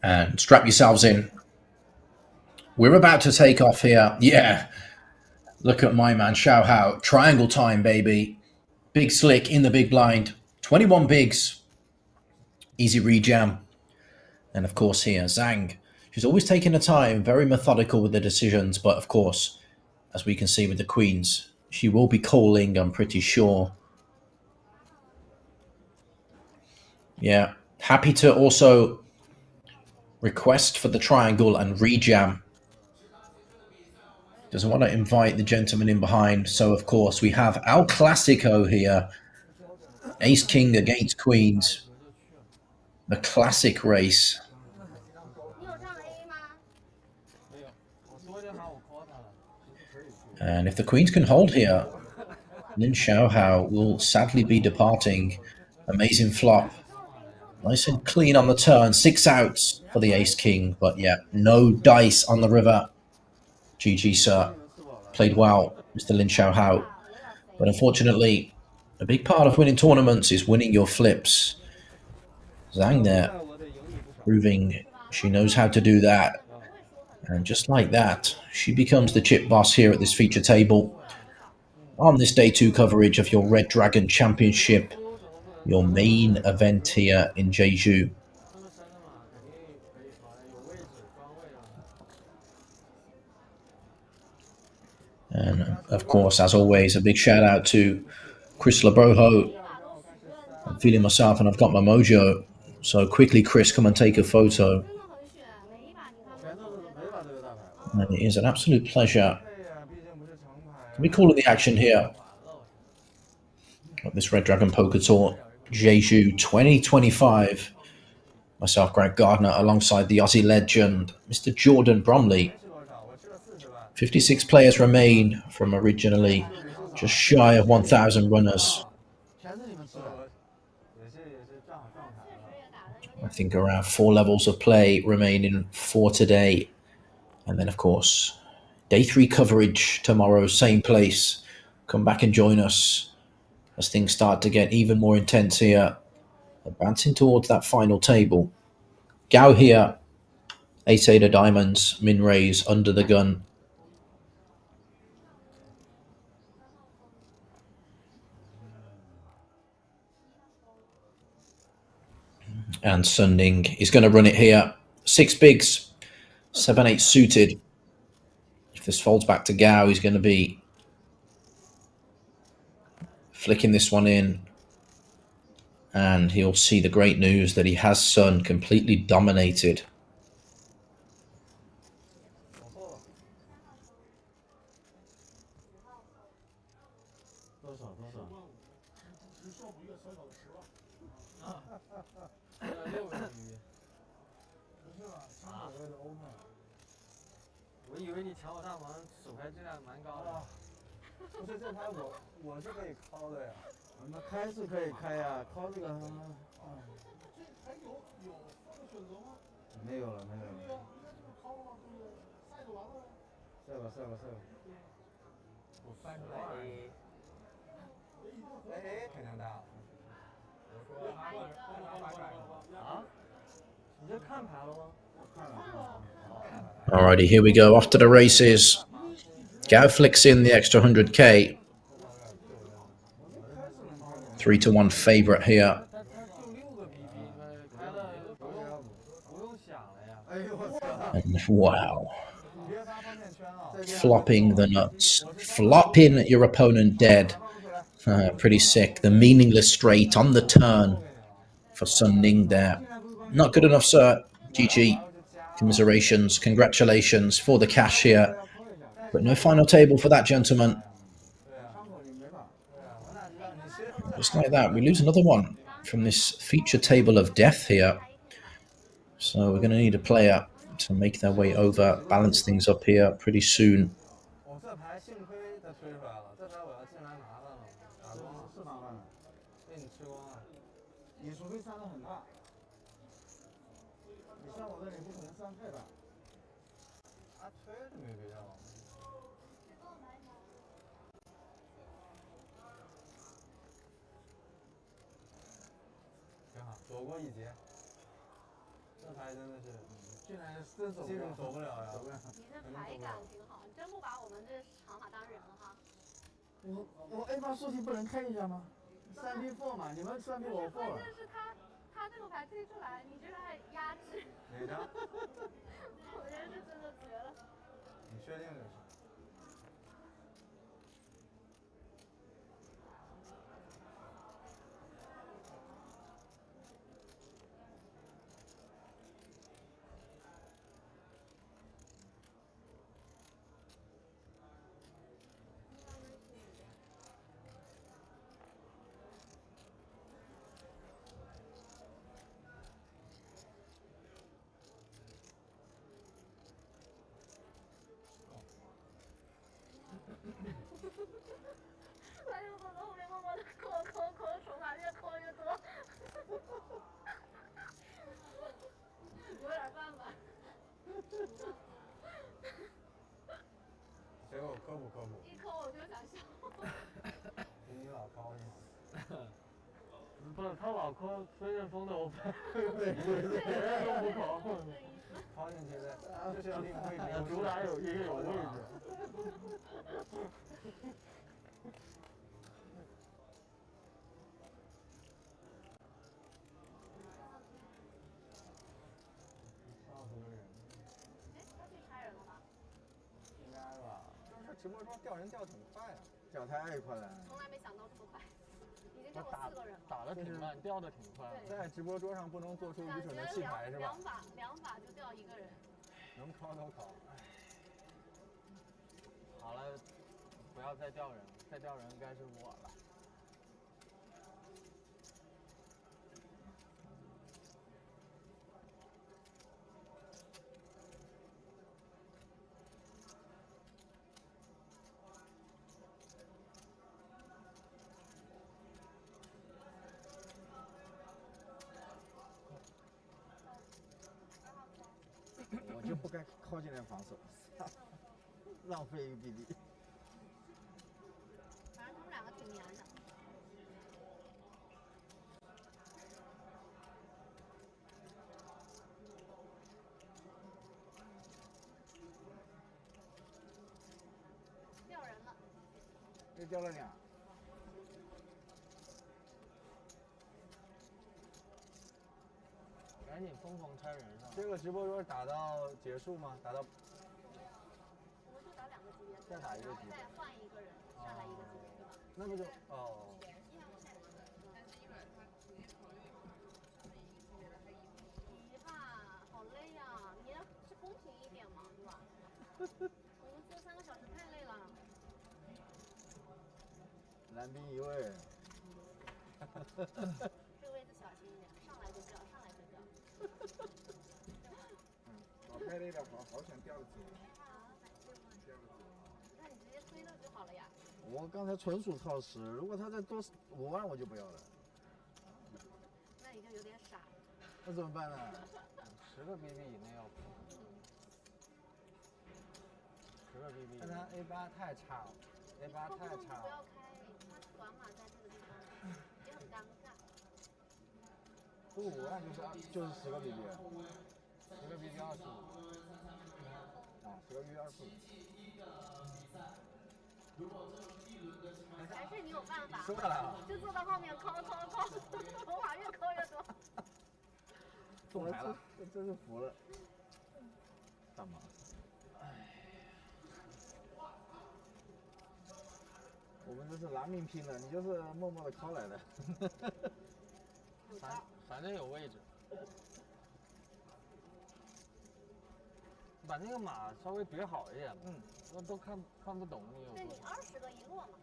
And strap yourselves in. We're about to take off here. Yeah. Look at my man, Xiao Hao. Triangle time, baby. Big slick in the big blind. 21 bigs. Easy rejam. And of course here, Zhang. She's always taking her time, very methodical with the decisions. But of course, as we can see with the queens, she will be calling, I'm pretty sure. Yeah. Happy to also request for the triangle and rejam. Doesn't want to invite the gentleman in behind. So, of course, we have El Clasico here. Ace King against Queens. The classic race. And if the Queens can hold here, Lin Xiaohao will sadly be departing. Amazing flop. Nice and clean on the turn. 6 outs for the Ace King. But yeah, no dice on the river. GG, sir. Played well, Mr. Lin Xiaohao. But unfortunately, a big part of winning tournaments is winning your flips. Zhang there, proving she knows how to do that. And just like that, she becomes the chip boss here at this feature table on this day 2 coverage of your Red Dragon Championship, your main event here in Jeju. And of course, as always, a big shout out to Chris Labrojo. I'm feeling myself and I've got my mojo. So quickly, Chris, come and take a photo. And it is an absolute pleasure to be calling the action here at this Red Dragon Poker Tour Jeju 2025. Myself, Grant Gardner, alongside the Aussie legend, Mr. Jordan Bromley. 56 players remain from originally just shy of 1,000 runners. I think around 4 levels of play remaining for today. And then, of course, day 3 coverage tomorrow, same place. Come back and join us as things start to get even more intense here. Advancing towards that final table. Gao here, ace-8 of diamonds, min raise under the gun. And Sunning is going to run it here. 6 bigs, 7-8 suited. If this folds back to Gao, he's going to be flicking this one in. And he'll see the great news that he has Sun completely dominated. Alrighty, here we go. Off to the races. Gao flicks in the extra 100k. 3-1 favorite here. And wow. Flopping the nuts. Flopping your opponent dead. Pretty sick. The meaningless straight on the turn for Sun Ning there. Not good enough, sir. GG. Commiserations. Congratulations for the cash here. But no final table for that gentleman. Just like that, we lose another one from this feature table of death here. So we're going to need a player to make their way over, balance things up here pretty soon.我 A 八竖题不能看一下吗？3P 4嘛，你们3P 我 4。关键是他这个牌推出来，你居然还压制。哪张？我觉得这真的绝了。你确定这是？不是他老抠吹着风的，我别人都不抠。抛进去的，就是要领位置，主打有一个有位置。哎，他去杀人了吗？应该吧？就是直播中掉人掉挺快啊，掉太快了。从来没想到这么快，已经掉过4个人了。打的挺慢，掉的挺快。在直播桌上不能做出愚蠢的弃牌是吧？两把就掉1个人。能考都考。好了，不要再掉人了，再掉人该是我了。我就不该靠近来防守，浪费一个币币。反正他们2个挺黏的。掉人了。又掉了2。赶紧疯狂拆人上。这个直播桌打到结束吗？打到。我们就打2个级别，再打1个级别，再换1个人上来1个级别，对吧？那不就哦？但是1轮他直接考虑上1个级别的还1吧，好累呀！你要是公平一点嘛，对吧？我们做3个小时太累了。蓝兵1位。这个位置小心一点，上来就掉，上来就掉。老太累了，好想掉着走。那你直接推了就好了呀。我刚才纯属套实，如果他再多5万，我就不要了。那你就有点傻。那怎么办呢？10个 BB 以内要破。10个 BB。但他 A8 太差了 ，A8 太差了。不要开，他短码在这个地方也很尴尬。这5万就是10个 BB， 10个 BB 25。啊，10个 BB 25。还是你有办法，收下来了，就坐到后面抠，筹码越抠越多。中牌了，这真是服了。干嘛？哎，我们这是拿命拼的，你就是默默的靠来的。反正有位置。把那个码稍微怼好一点吧，我都看不懂你有。对你20个一摞嘛。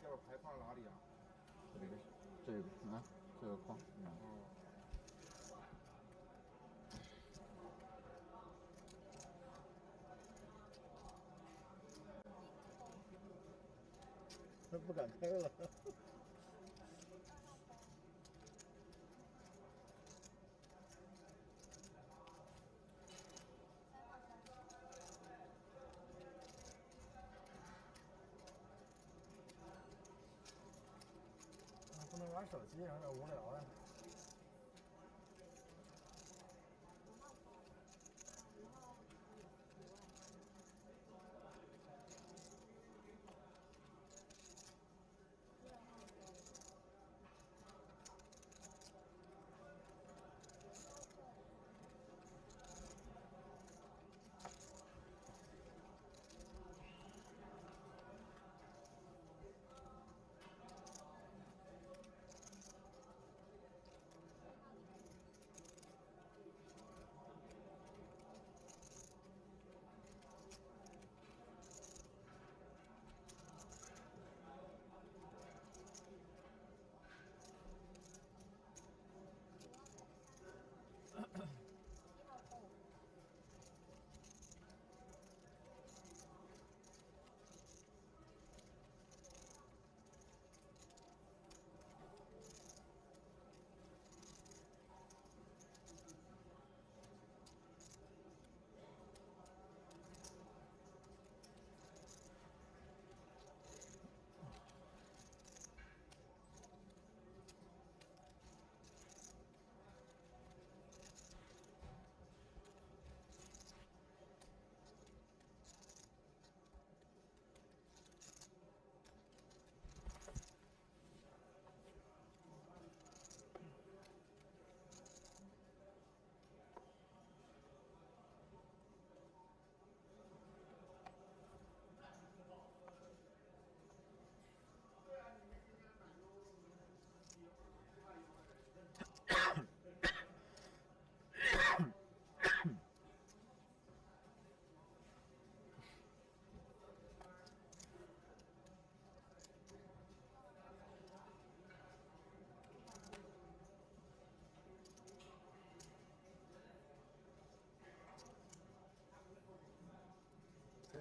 这个牌放哪里啊？这个啊，这个框。他不敢开了。不能玩手机，有点无聊呀。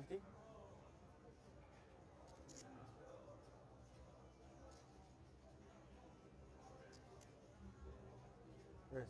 RDPT. Yes.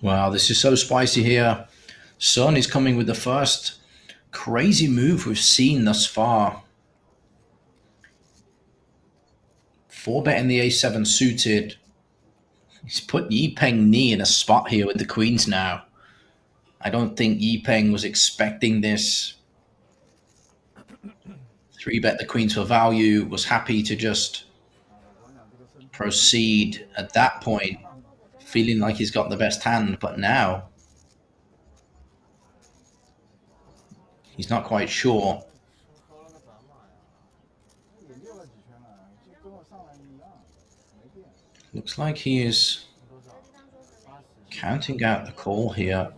Wow, this is so spicy here. Sun is coming with the first crazy move we've seen thus far. 4-betting the A7 suited. He's put Yipeng Ni in a spot here with the queens now. I don't think Yipeng was expecting this. 3-bet the queens for value, was happy to just proceed at that point, feeling like he's got the best hand, but now he's not quite sure. Looks like he is counting out the call here.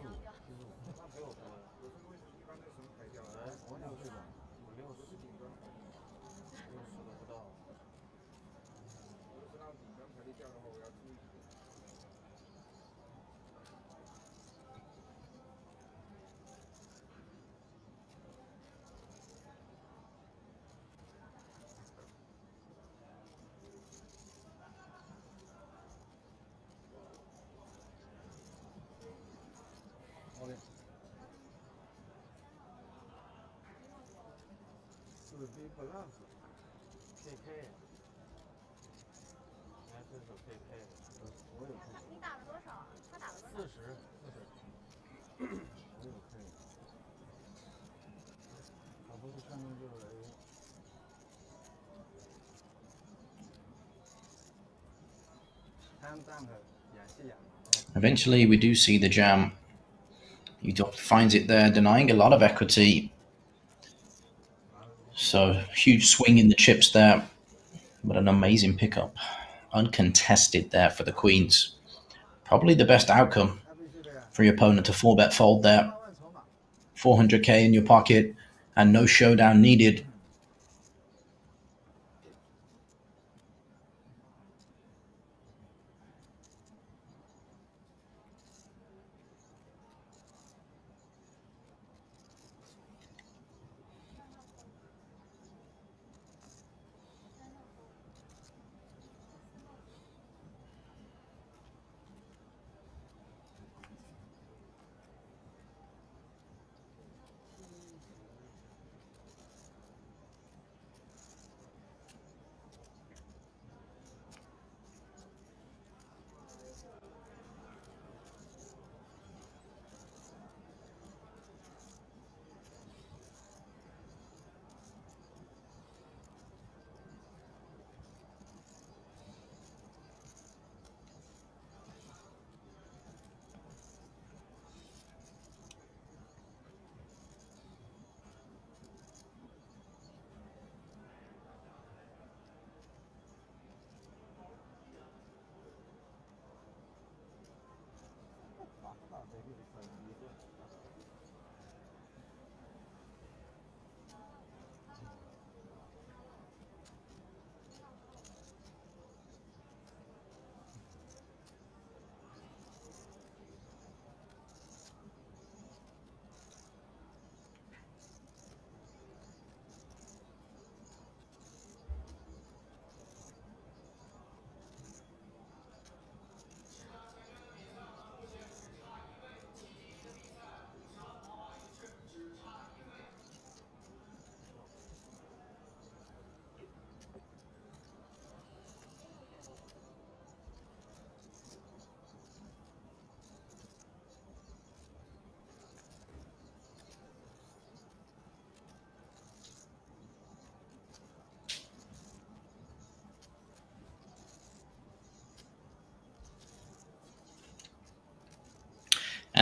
Eventually, we do see the jam. He finds it there, denying a lot of equity. So, huge swing in the chips there, but an amazing pickup. Uncontested there for the queens. Probably the best outcome for your opponent to 4-bet fold there. 400k in your pocket and no showdown needed.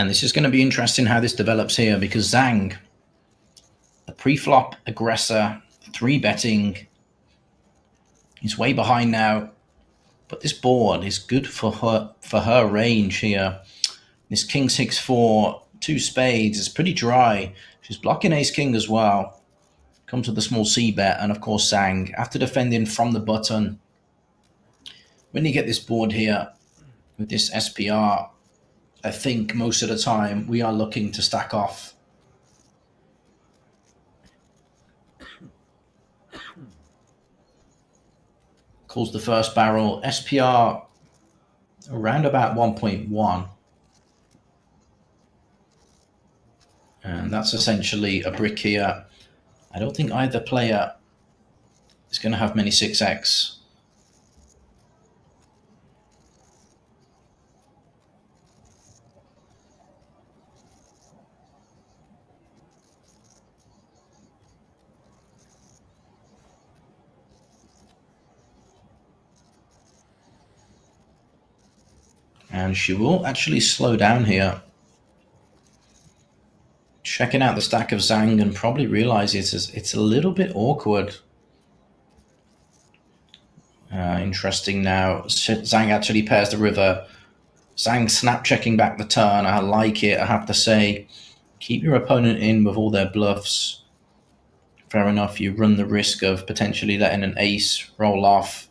And this is going to be interesting how this develops here, because Zhang, the pre-flop aggressor, 3-betting, he's way behind now. But this board is good for her range here. This king 6-4, 2 spades is pretty dry. She's blocking ace king as well. Comes with the small c bet, and of course Zhang, after defending from the button. When you get this board here with this SPR, I think most of the time we are looking to stack off. Calls the first barrel. SPR around about 1.1. And that's essentially a brick here. I don't think either player is going to have many 6x. And she will actually slow down here. Checking out the stack of Zhang and probably realizes it's a little bit awkward. Interesting now. Zhang actually pairs the river. Zhang snap checking back the turn. I like it, I have to say. Keep your opponent in with all their bluffs. Fair enough, you run the risk of potentially letting an ace roll off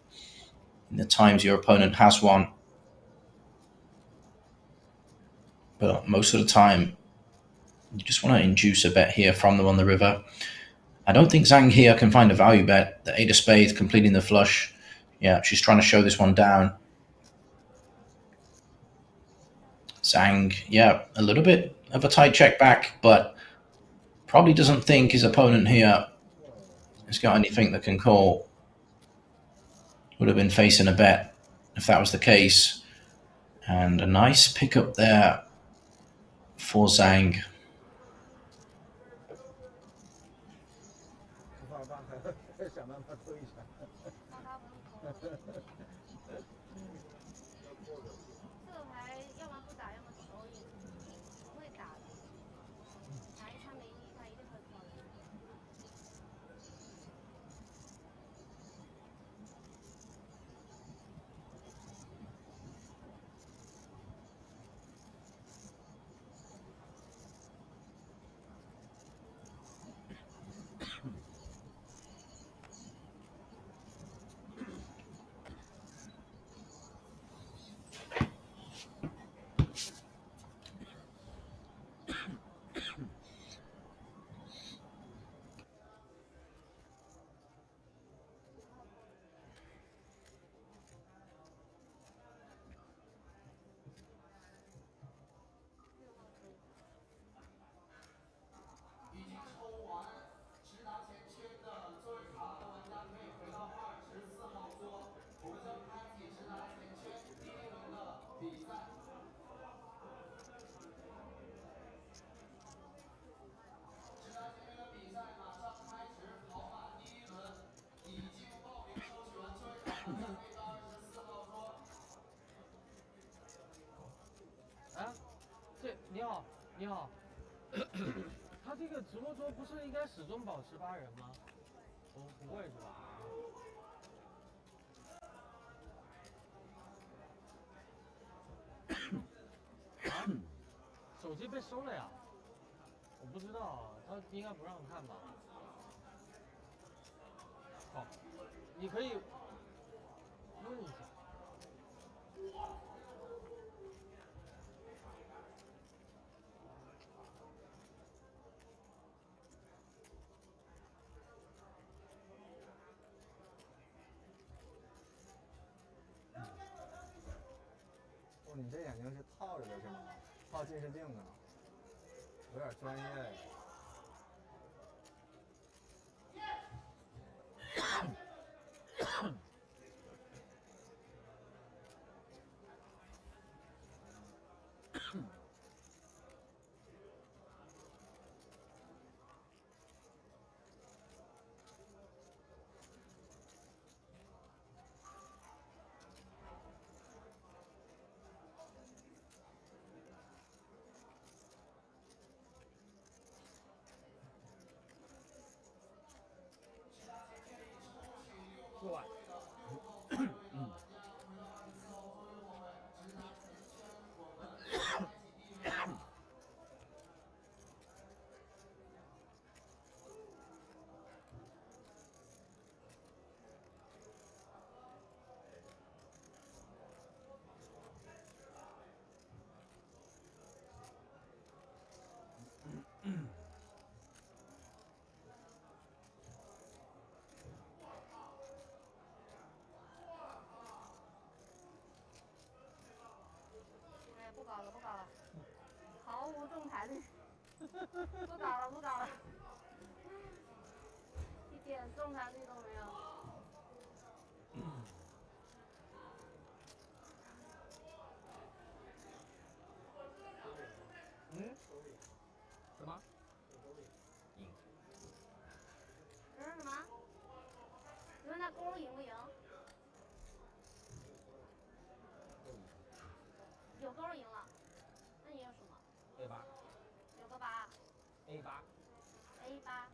in the times your opponent has one. But most of the time, you just want to induce a bet here from them on the river. I don't think Zhang here can find a value bet. The 8 of spades completing the flush. Yeah, she's trying to show this one down. Zhang, yeah, a little bit of a tight check back, but probably doesn't think his opponent here has got anything that can call. Would have been facing a bet if that was the case. And a nice pickup there for Zhang.你好，你好。他这个直播桌不是应该始终保持8人吗？不会是吧？啊？手机被收了呀？我不知道，他应该不让看吧？好，你可以问一下。你这眼睛是套着的是吗？套近视镜呢？有点专业。做完。哎，不搞了，不搞了，毫无动弹力，不搞了，不搞了，一点动弹力都没有。嗯？什么？赢。你说什么？你问他勾赢不赢？有勾赢了，那你有什么 A8。有个8。A8。A8。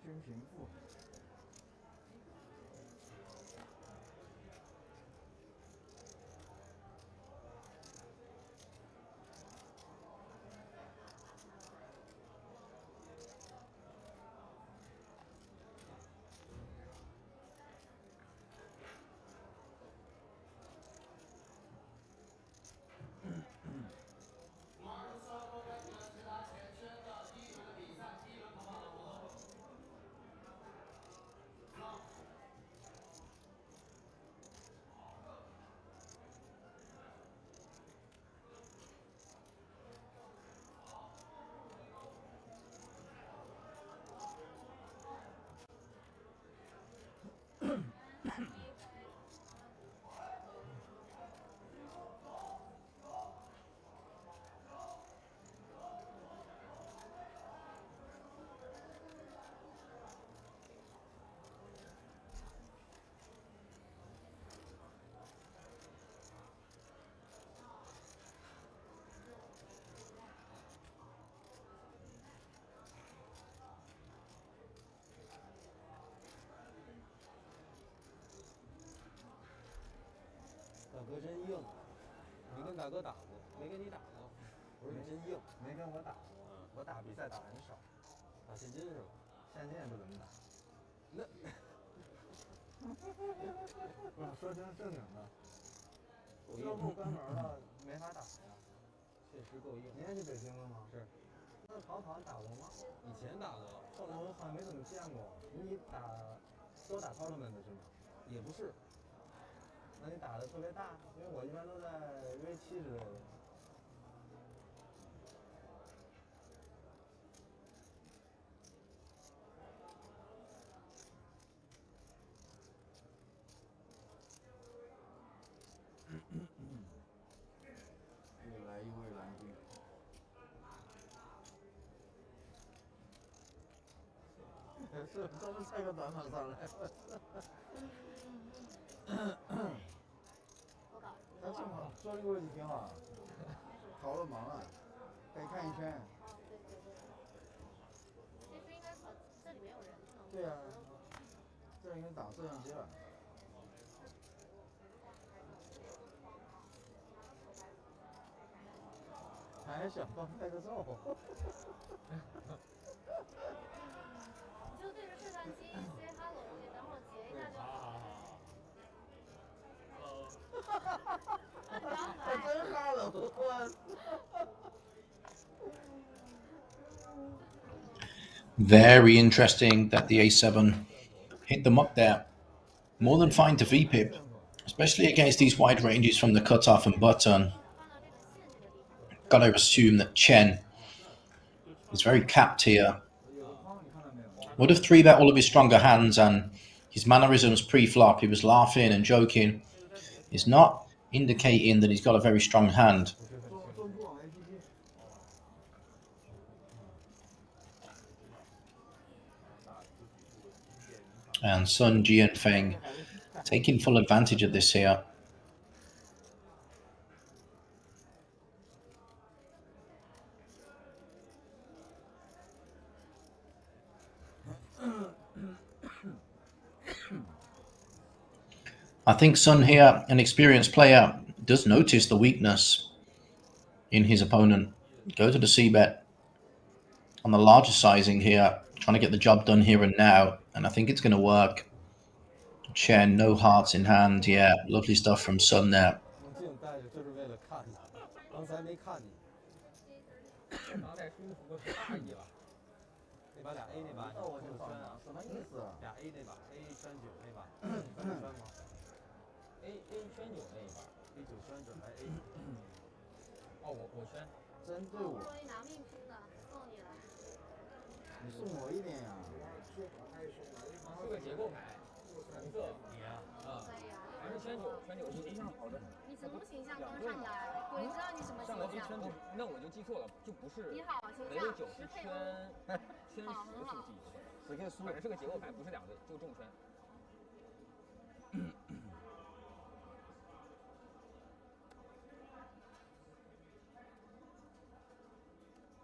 均贫富。大哥真硬，你跟大哥打过，没跟你打过。我说你真硬，没跟我打过，我打比赛打很少，打现金是吧？现在也不怎么打。那不是说正经的，俱乐部关门了，没法打呀。确实够硬。你也去北京了吗？是。那跑跑打过吗？以前打过，后来我好像没怎么见过。你都打 tournament 是吗？也不是。那你打的特别大，因为我一般都在 V7之类的。又来一位来宾。是，专门穿个短发上来。不搞。他正好坐这个位置挺好，好了忙了，可以看一圈。哦，对对对。其实应该这里没有人呢。对呀，这应该打摄像机了。还想帮拍个照。你就对着摄像机 say hello，你等会儿截一下就好。好。真哈了，我。Very interesting that the A7 hit them up there. More than fine to VPIP, especially against these wide ranges from the cutoff and button. Gotta assume that Chen is very capped here. Would have 3-bet all of his stronger hands, and his mannerisms pre-flop, he was laughing and joking, is not indicating that he's got a very strong hand. And Sun Jianfeng taking full advantage of this here. I think Sun here, an experienced player, does notice the weakness in his opponent. Go to the C-bet on the larger sizing here, trying to get the job done here and now, and I think it's going to work. Chen, no hearts in hand. Yeah, lovely stuff from Sun there. 这种带着就是为了看你，刚才没看你。刚才舒服个大意了。那把俩 A 那把，我就圈啊，什么意思？俩 A 那把 ，A 圈9那把，圈吗 ？A 圈9那一把，A 9圈9还 A？ 哦，我圈。针对我。作为拿命出的，送你了。你送我一点呀。是个结构牌，红色。你啊？可以啊。还是圈9，圈9是一样好的。你什么形象刚上来？鬼知道你什么形上来就象？圈9，那我就记错了，就不是。你好，形没有象9是圈10的数记错，反正是个结构牌，不是2个就重圈。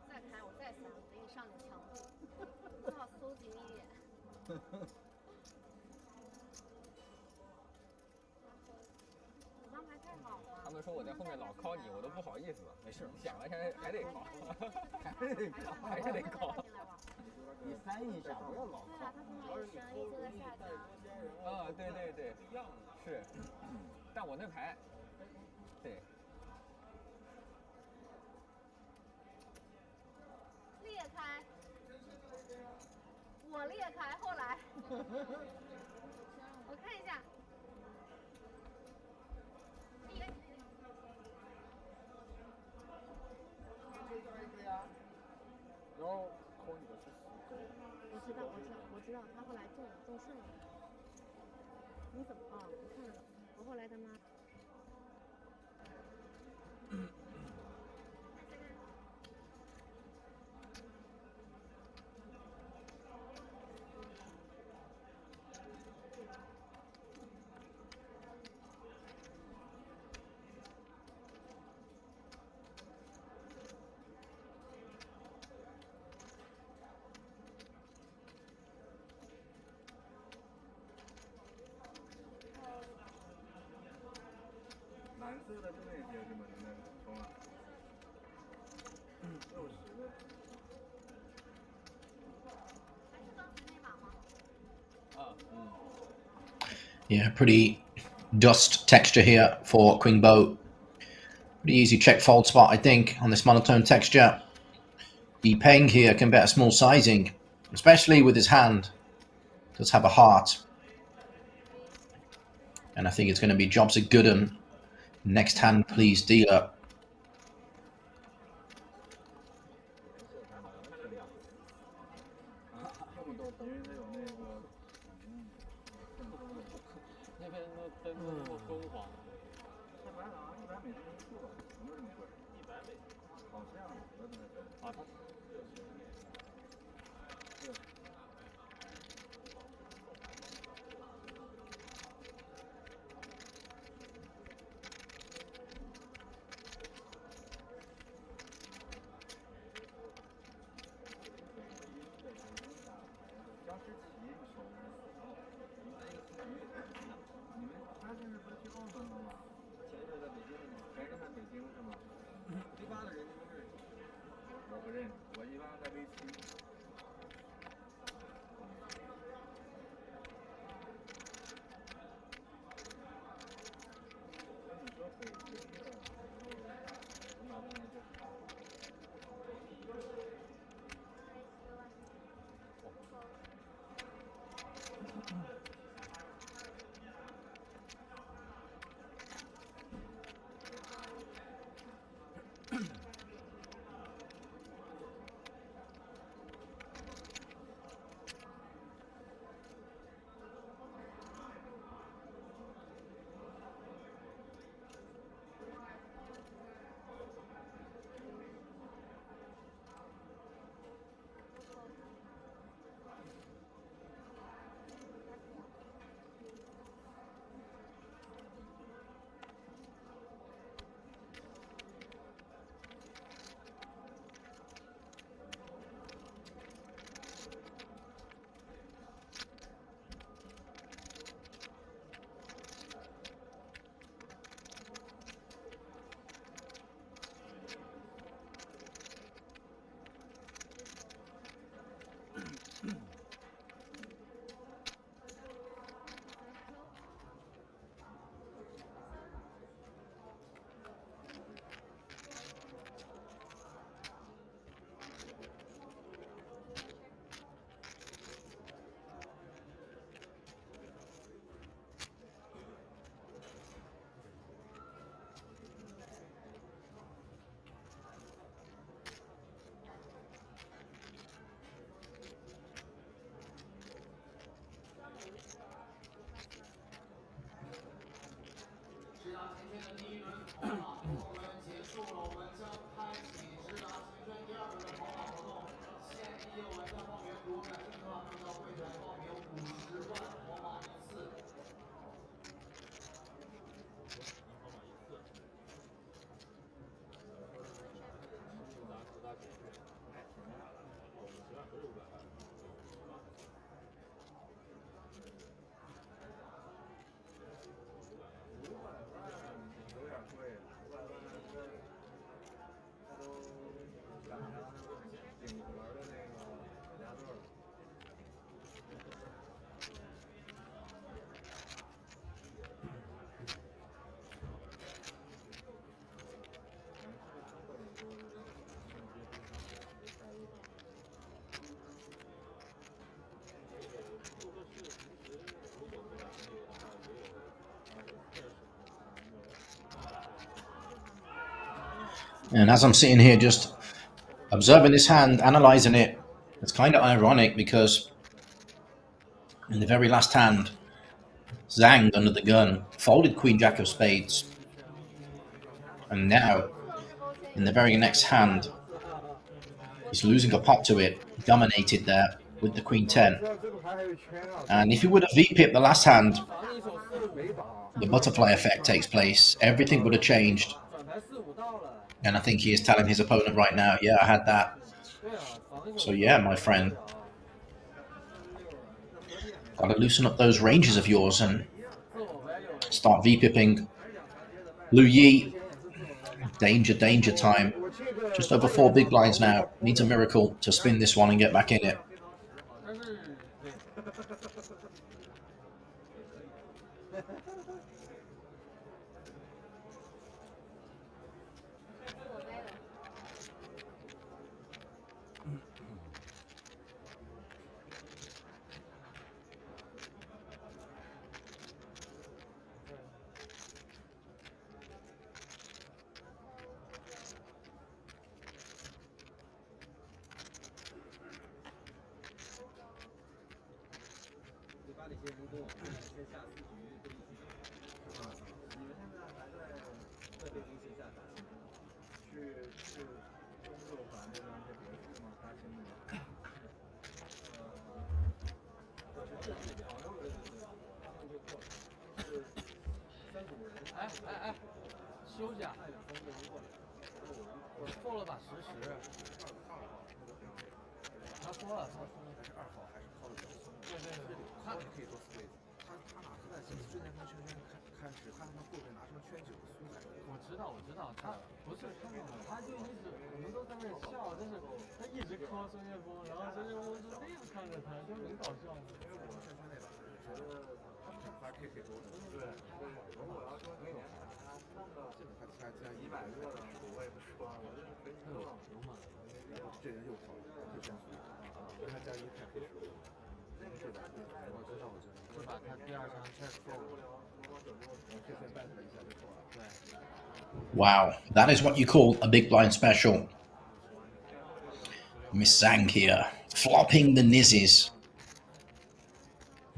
再开，我再3，给你上点强度，最好收紧一点。你张牌太好了。他们说我在后面老 call 你，我都不好意思了。没事，想了还得 call， 还是得 call。你翻译一下，不要老 call。对啊，他从老一升，一直在下家。啊，对对对，是。但我那牌，对。裂开，我裂开，后来，我看一下。然后扣你的是我知道，他后来中顺了。你怎么啊？我看了，我后来他妈。蓝色的就那些是吗？现在冲了。Yeah, pretty dust texture here for Queen Bow. Pretty easy check fold spot, I think, on this monotone texture. The Peng here can bet a small sizing, especially with his hand. Does have a heart. And I think it's going to be Jobs at Goodham. Next hand, please, dealer. And as I'm sitting here just observing this hand, analysing it, it's kind of ironic because in the very last hand, Zhang under the gun folded Queen Jack of Spades. And now, in the very next hand, he's losing a pot to it, dominated there with the Queen 10. And if he would have VP'd the last hand, the butterfly effect takes place. Everything would have changed. And I think he is telling his opponent right now, yeah, I had that. So yeah, my friend, gotta loosen up those ranges of yours and start V-pipping. Lu Yi, danger, danger time. Just over 4 big blinds now. Needs a miracle to spin this one and get back in it. Wow, that is what you call a big blind special. Miss Zhang here, flopping the nizzes.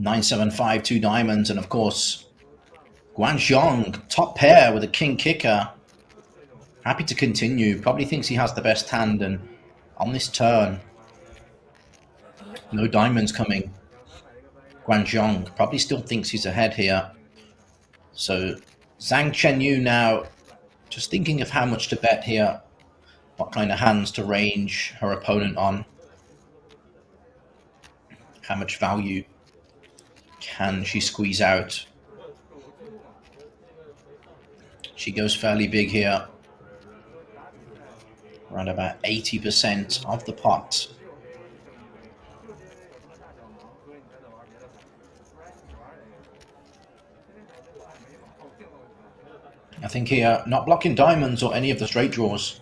9-7-5, 2 diamonds, and of course, Guanzhong, top pair with a king kicker. Happy to continue, probably thinks he has the best hand, and on this turn, no diamonds coming. Guanzhong probably still thinks he's ahead here. So Zhang Chenyu now just thinking of how much to bet here, what kind of hands to range her opponent on, how much value can she squeeze out. She goes fairly big here, around about 80% of the pot. I think here, not blocking diamonds or any of the straight draws.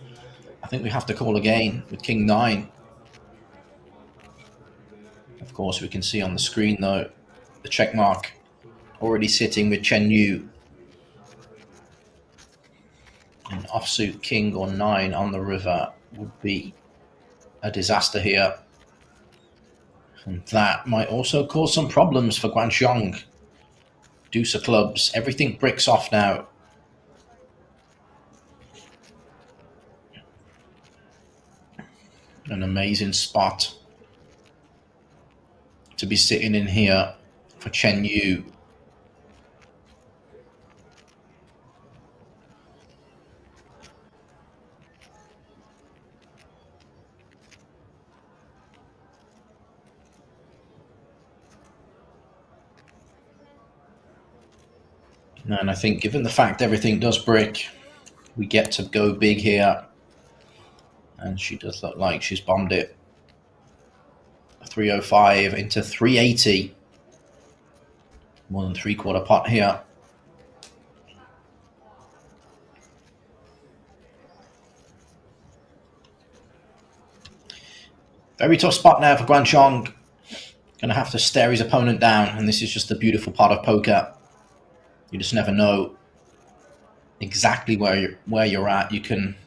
I think we have to call again with King 9. Of course, we can see on the screen though, the check mark already sitting with Chen Yu. An offsuit King or 9 on the river would be a disaster here. And that might also cause some problems for Guanzhong. Deuce of clubs, everything bricks off now. An amazing spot to be sitting in here for Chen Yu. And I think given the fact everything does brick, we get to go big here. And she does look like she's bombed it. 305 into 380. More than 3/4 pot here. Very tough spot now for Guanchong. Gonna have to stare his opponent down, and this is just the beautiful part of poker. You just never know exactly where you're at. You can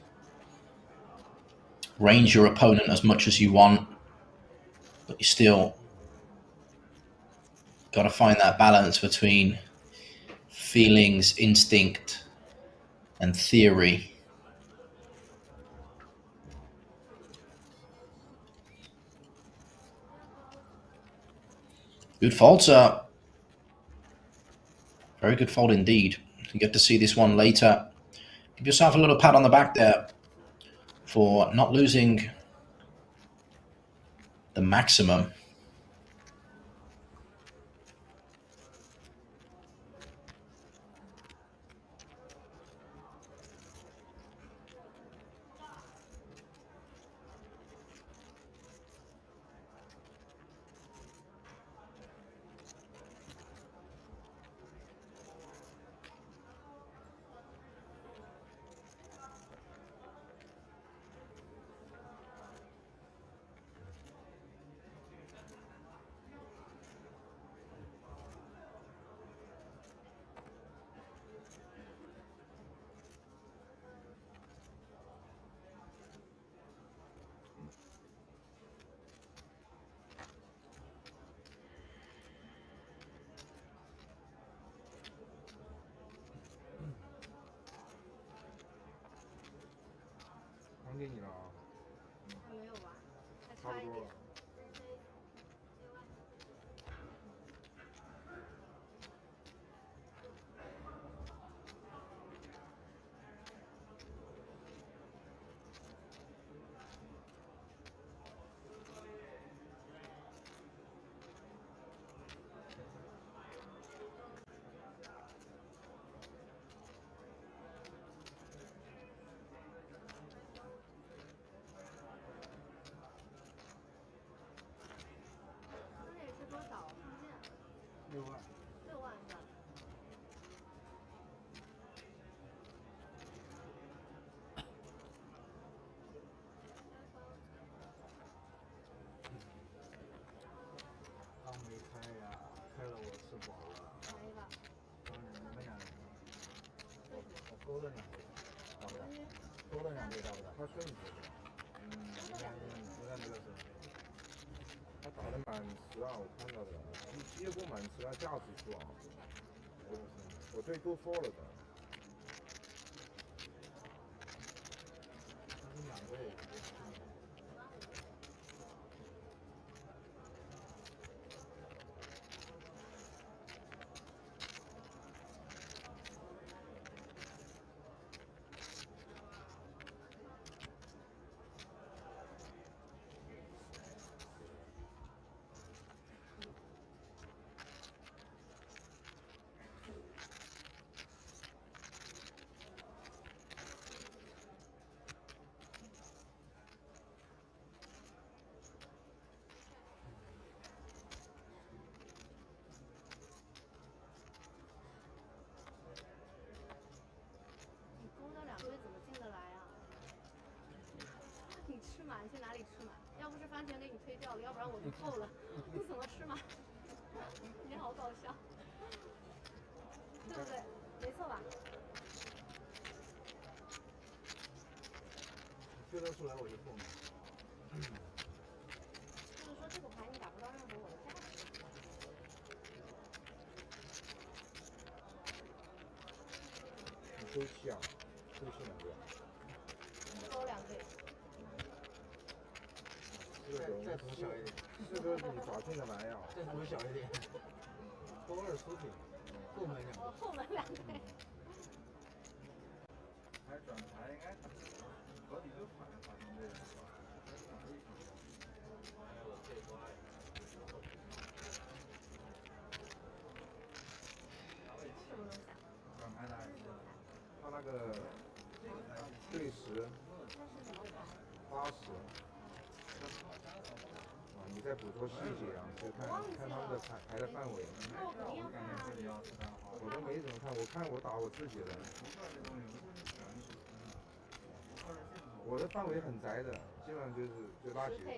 range your opponent as much as you want, but you still got to find that balance between feelings, instinct, and theory. Good fold, sir. Very good fold indeed. You get to see this one later. Give yourself a little pat on the back there for not losing the maximum.还给你了啊，还没有吧？还差不多了。那也是多少？看不见。 6万。6万是吧？刚没开呀，开了我吃饱了。哪一个？刚你们俩，我勾了2个，大不大？勾了2个大不大？他说你这个，应该没有事。他打的满10啊，我看到的，结果满10啊，架指数啊，我最多说了的。他们2个也不是。 你勾那2堆怎么进得来啊？你吃满去哪里吃满？要不是番茄给你推掉了，要不然我就扣了。你怎么吃满？你好搞笑，对不对？没错吧？推得出来我就送你。就是说这个牌你打不到任何我的价值。你周期啊，周期2个。勾2对。再涂小一点，这个比法定的蓝呀，再涂小一点，多二出品，后门两个，后门两个。还转台应该好几个款发生这个是吧？转台的还是它那个对时80。你在捕捉细节啊，就看他们的排的范围。我都没怎么看，我打我自己的。我的范围很窄的，基本上就那几个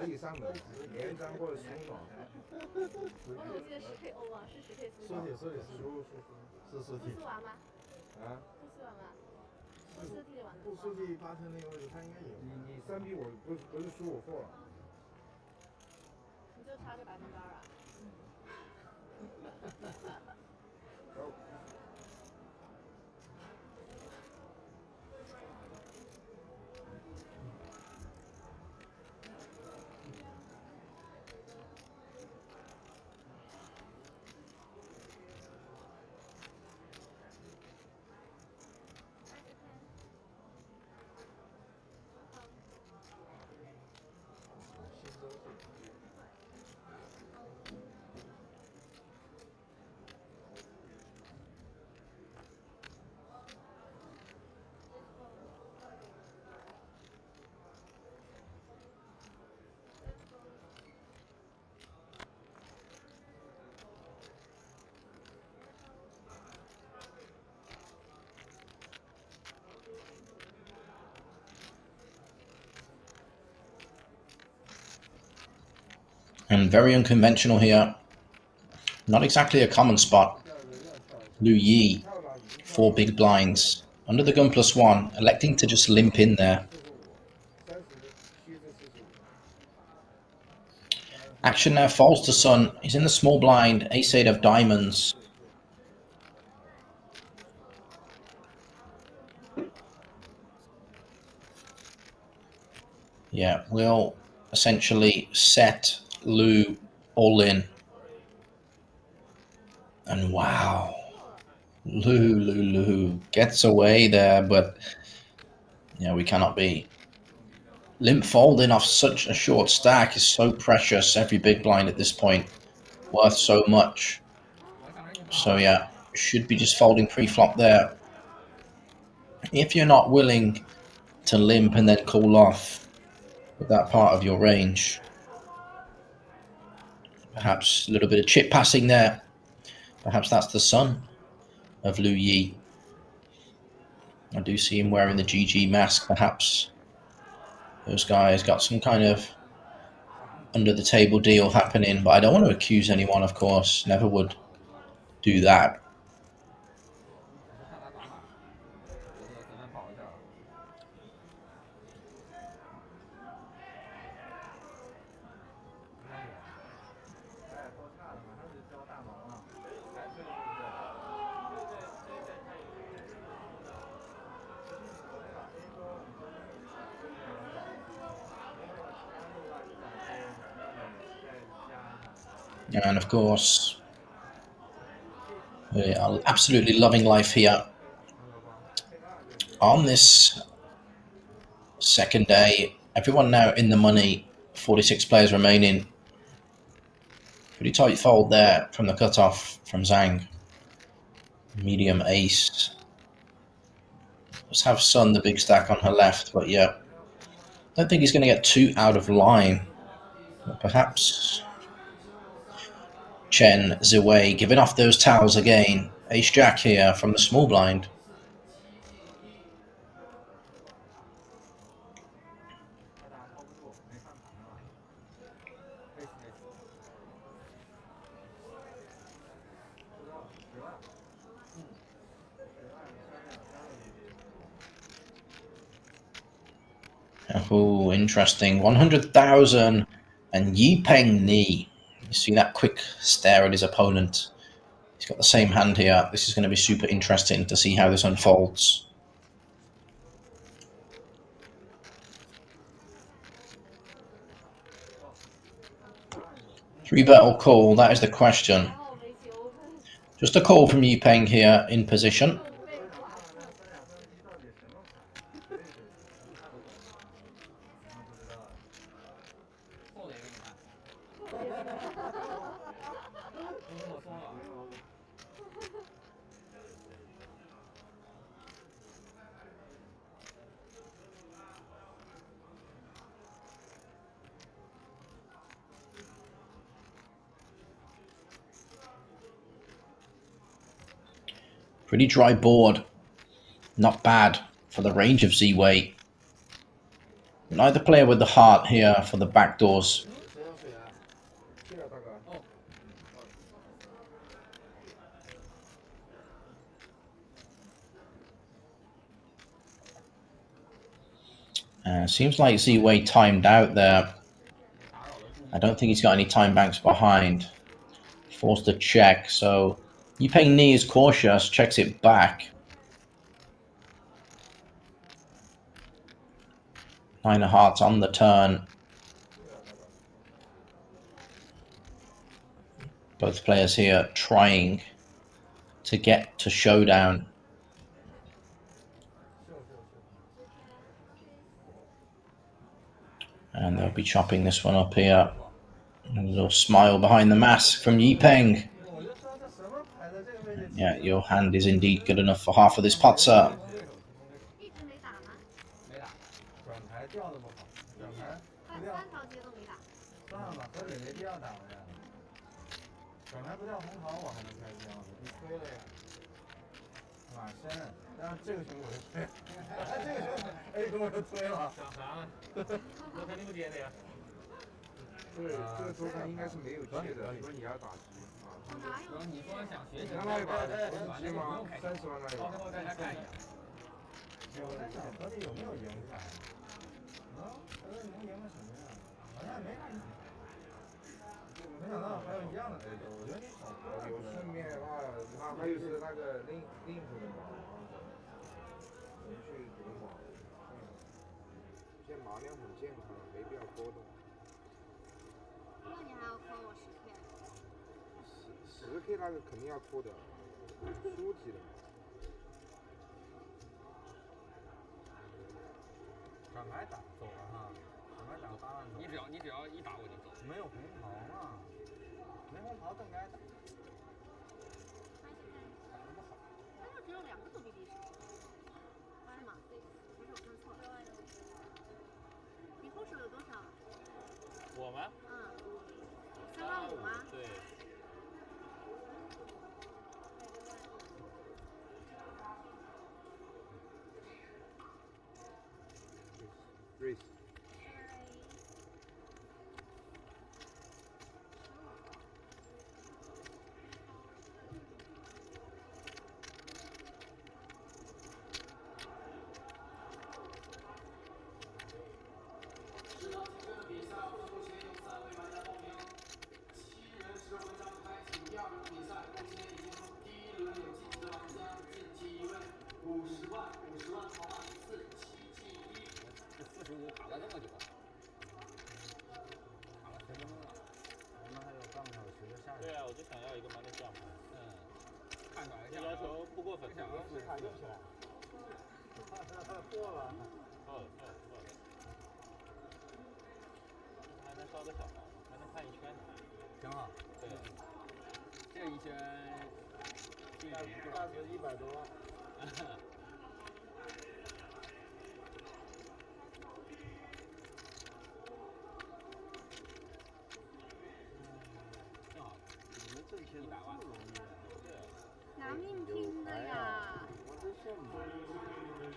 ，10以上的，连张或者松绑。我记得10K欧啊，是10K 缩体是缩体。不玩吗？啊？不玩吗？不缩体玩。不缩体8层那个位置，他应该有。你3B 我不是输我错了。你就差个2%啊。And very unconventional here. Not exactly a common spot. Lu Yi, 4 big blinds. Under the gun +1, electing to just limp in there. Action now falls to Sun. He's in the small blind, ace-8 of diamonds. Yeah, we'll essentially set Lu all in. And wow, Lu gets away there, but yeah, we cannot be. Limp folding off such a short stack is so precious. Every big blind at this point worth so much. So yeah, should be just folding pre-flop there. If you're not willing to limp and then call off with that part of your range, perhaps a little bit of chip passing there. Perhaps that's the son of Lu Yi. I do see him wearing the GG mask. Perhaps those guys got some kind of under the table deal happening, but I don't want to accuse anyone, of course. Never would do that. And of course, we are absolutely loving life here on this second day. Everyone now in the money, 46 players remaining. Pretty tight fold there from the cutoff from Zhang. Medium ace. Let's have Sun, the big stack on her left, but yeah, don't think he's going to get too out of line. But perhaps Chen Ziwei giving off those towels again. Ace Jack here from the small blind. Oh, interesting. 100,000 and Yipeng Ni. You see that quick stare at his opponent. He's got the same hand here. This is going to be super interesting to see how this unfolds. 3 bet or call? That is the question. Just a call from Yipeng here in position. Pretty dry board. Not bad for the range of Z-Way. Neither player with the heart here for the backdoors. Seems like Z-Way timed out there. I don't think he's got any time banks behind. Forced to check, so Yipeng Ni is cautious, checks it back. 9 of hearts on the turn. Both players here trying to get to showdown. And they'll be chopping this one up here. A little smile behind the mask from Yipeng. Yeah, your hand is indeed good enough for half of this pot, sir. 本来不掉红桃我还能开箱，你推了呀？马身，然后这个熊我就推，这个熊 A 熊我就推了。想啥呢？我肯定不接的呀。对，这个周三应该是没有接的。你说你要打机啊？你说想学习？你那一把不是吗？30万那一把。后大家看一眼。我在想合理有没有赢出来？啊，合理能赢个什么呀？好像没啥赢。 没想到还有一样的这个，我觉得你少有顺便的话，那还有是那个另一部的嘛，我们去读嘛，现在马量很健康，没必要波动。那你还要扣我10K？ 10K 那个肯定要扣的，书籍的。展牌打走了哈，展牌打8万多。你只要一打我就走。没有红桃嘛。 没红桃更该打，打得不好。但是只有2个躲避敌是吗？不是我看错了。你后手有多少？我吗？3万5吗？对。Race。 对啊，我就想要一个 money jump。看出来要求不过分。是卡用起来。破了。错了。还能烧个小毛，还能看一圈呢。挺好。对。这一圈。价值100多万。100万，拿命拼的呀！我真羡慕。你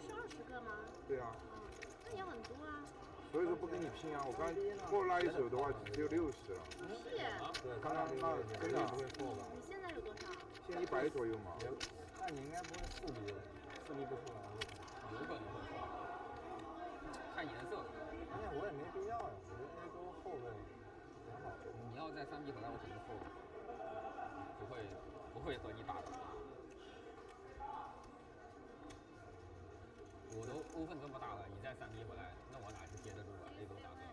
这是20个吗？对啊。那也很多啊。所以说不跟你拼啊！我刚过那一手的话只有60了。是。对，刚刚那真的不会错吧？你现在有多少？现在100左右嘛。那你应该不会4离不出来，有可能会错，看颜色。关键我也没必要呀，我觉得 A 都后卫挺好的。你要在3B 河岸，我肯定后卫，不会和你打的。我都欧分这么大了，你再3B回来，那我哪是接得住啊？A 都打分，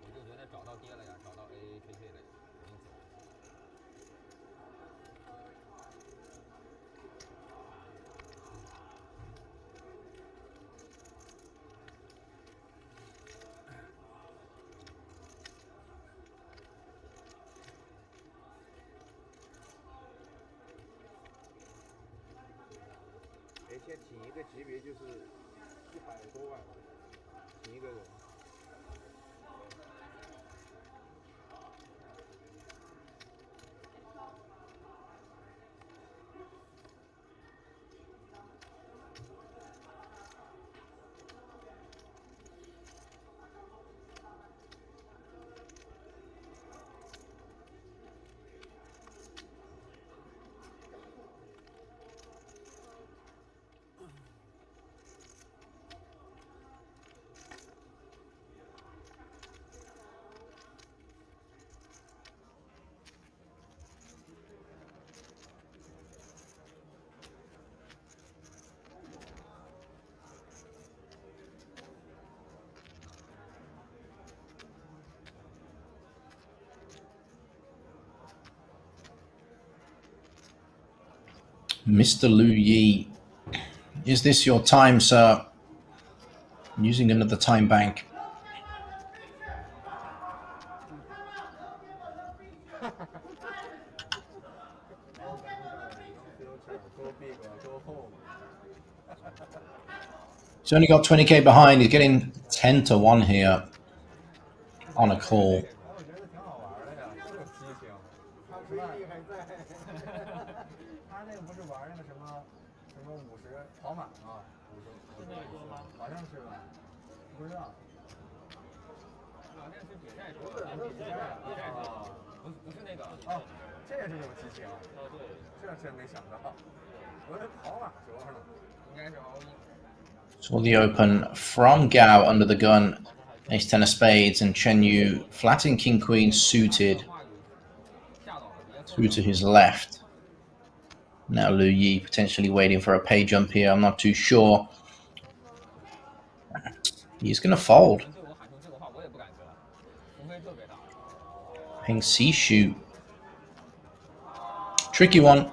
我就觉得找到跌了呀，找到 AA 退了呀，赶紧走。而且请一个级别就是100多万，请一个人。Mr. Liu Yi, is this your time, sir? Using another time bank. He's only got 20k behind. He's getting 10 to 1 here on a call. 我觉得挺好玩的呀，这个激情，他威力还在。他那个不是玩那个什么50跑马吗？50是那个吗？好像是吧？不知道。好像是比赛说的，比赛说，不是那个。哦，这也是有激情。哦，对，这真没想到。我在跑马时候呢，应该是all in。 Saw the open from Gao under the gun. Ace 10 of spades and Chen Yu flatting king queen suited through to his left. Now Liu Yi potentially waiting for a pay jump here. I'm not too sure. He's going to fold. Ping C shoot. Tricky one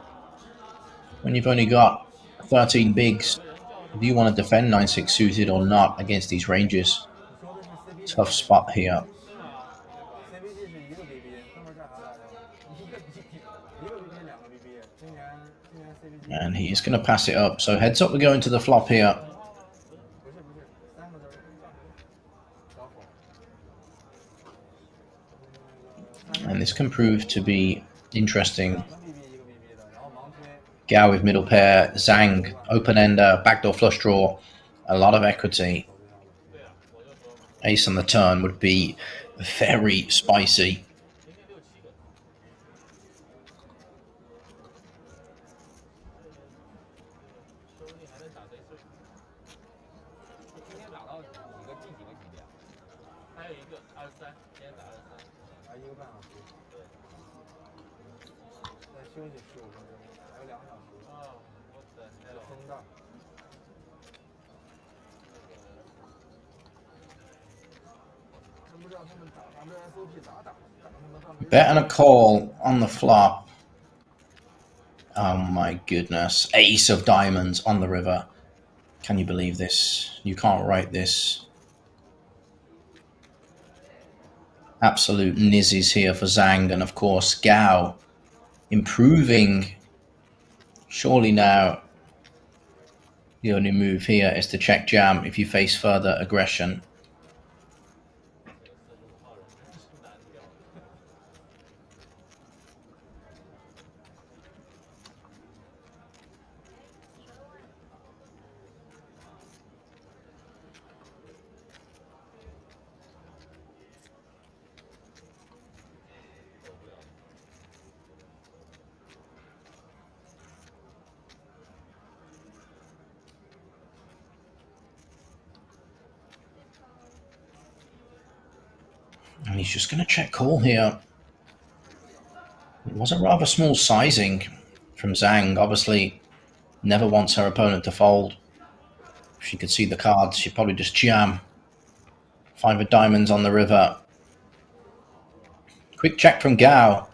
when you've only got 13 bigs. Do you want to defend 9-6 suited or not against these ranges? Tough spot here. And he's going to pass it up. So heads up, we're going to the flop here. And this can prove to be interesting. Gao with middle pair, Zhang, open-ender, backdoor flush draw, a lot of equity. Ace on the turn would be very spicy. Bet and a call on the flop. Oh my goodness. Ace of diamonds on the river. Can you believe this? You can't write this. Absolute nizzies here for Zhang, and of course Gao improving. Surely now the only move here is to check jam if you face further aggression. And he's just going to check call here. It was a rather small sizing from Zhang. Obviously, Never wants her opponent to fold. If she could see the cards, she'd probably just jam. 5 of diamonds on the river. Quick check from Gao.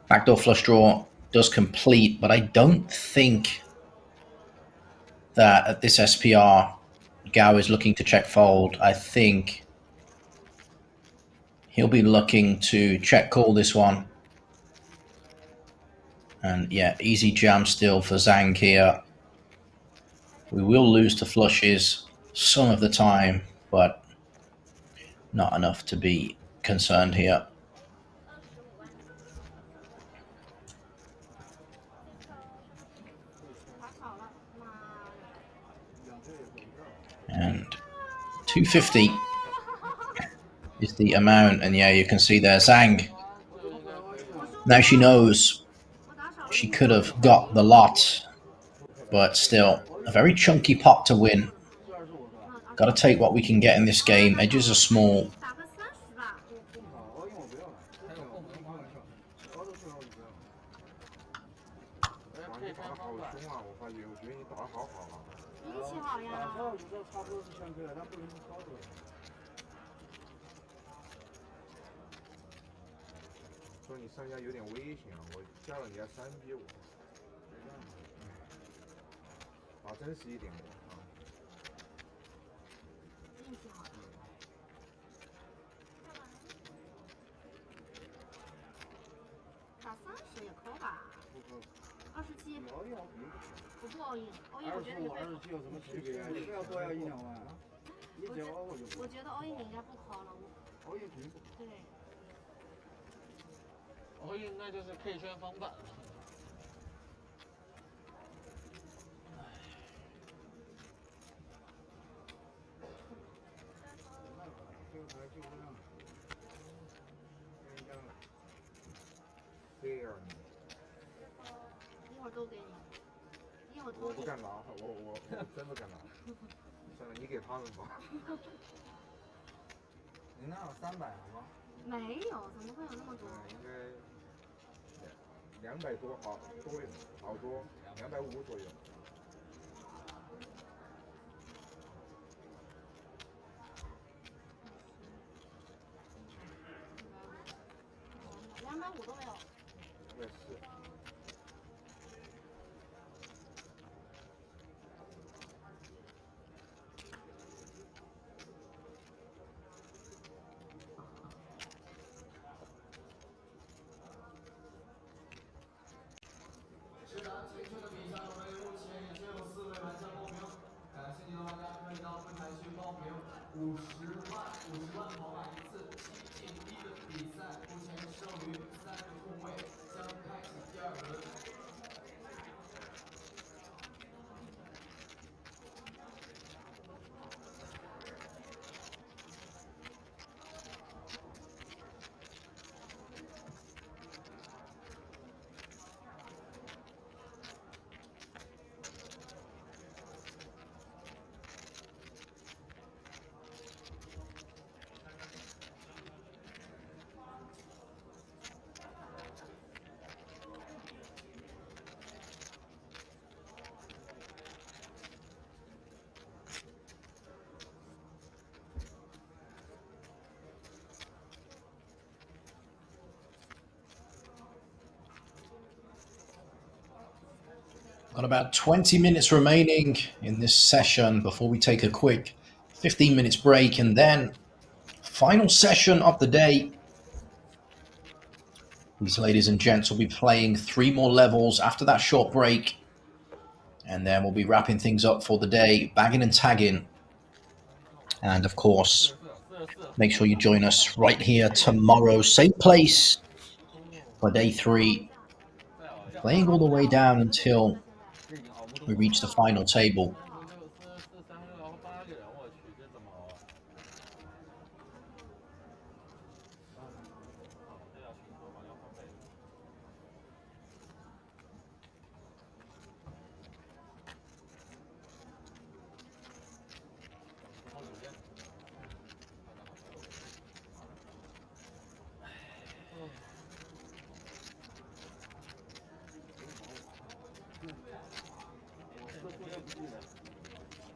Backdoor flush draw does complete, but I don't think that at this SPR, Gao is looking to check fold. I think he'll be looking to check call this one. And yeah, easy jam still for Zhang here. We will lose to flushes some of the time, but not enough to be concerned here. And 250 is the amount, and yeah, you can see there Zhang. Now she knows she could have got the lot, but still a very chunky pot to win. Got to take what we can get in this game. Edges are small.我觉得欧印你应该不考了，欧印肯定不考。对。欧印那就是 K 圈翻版了。一会儿都给你，一会儿我不敢拿，我真不敢拿。算了，你给他们吧。你那有300吗？没有，怎么会有那么多？应该200多，好多，250左右。250都没有。240。Got about 20 minutes remaining in this session before we take a quick 15 minutes break, and then final session of the day. These ladies and gents will be playing 3 more levels after that short break, and then we'll be wrapping things up for the day, bagging and tagging. And of course, make sure you join us right here tomorrow, same place for day 3, playing all the way down until we reach the final table.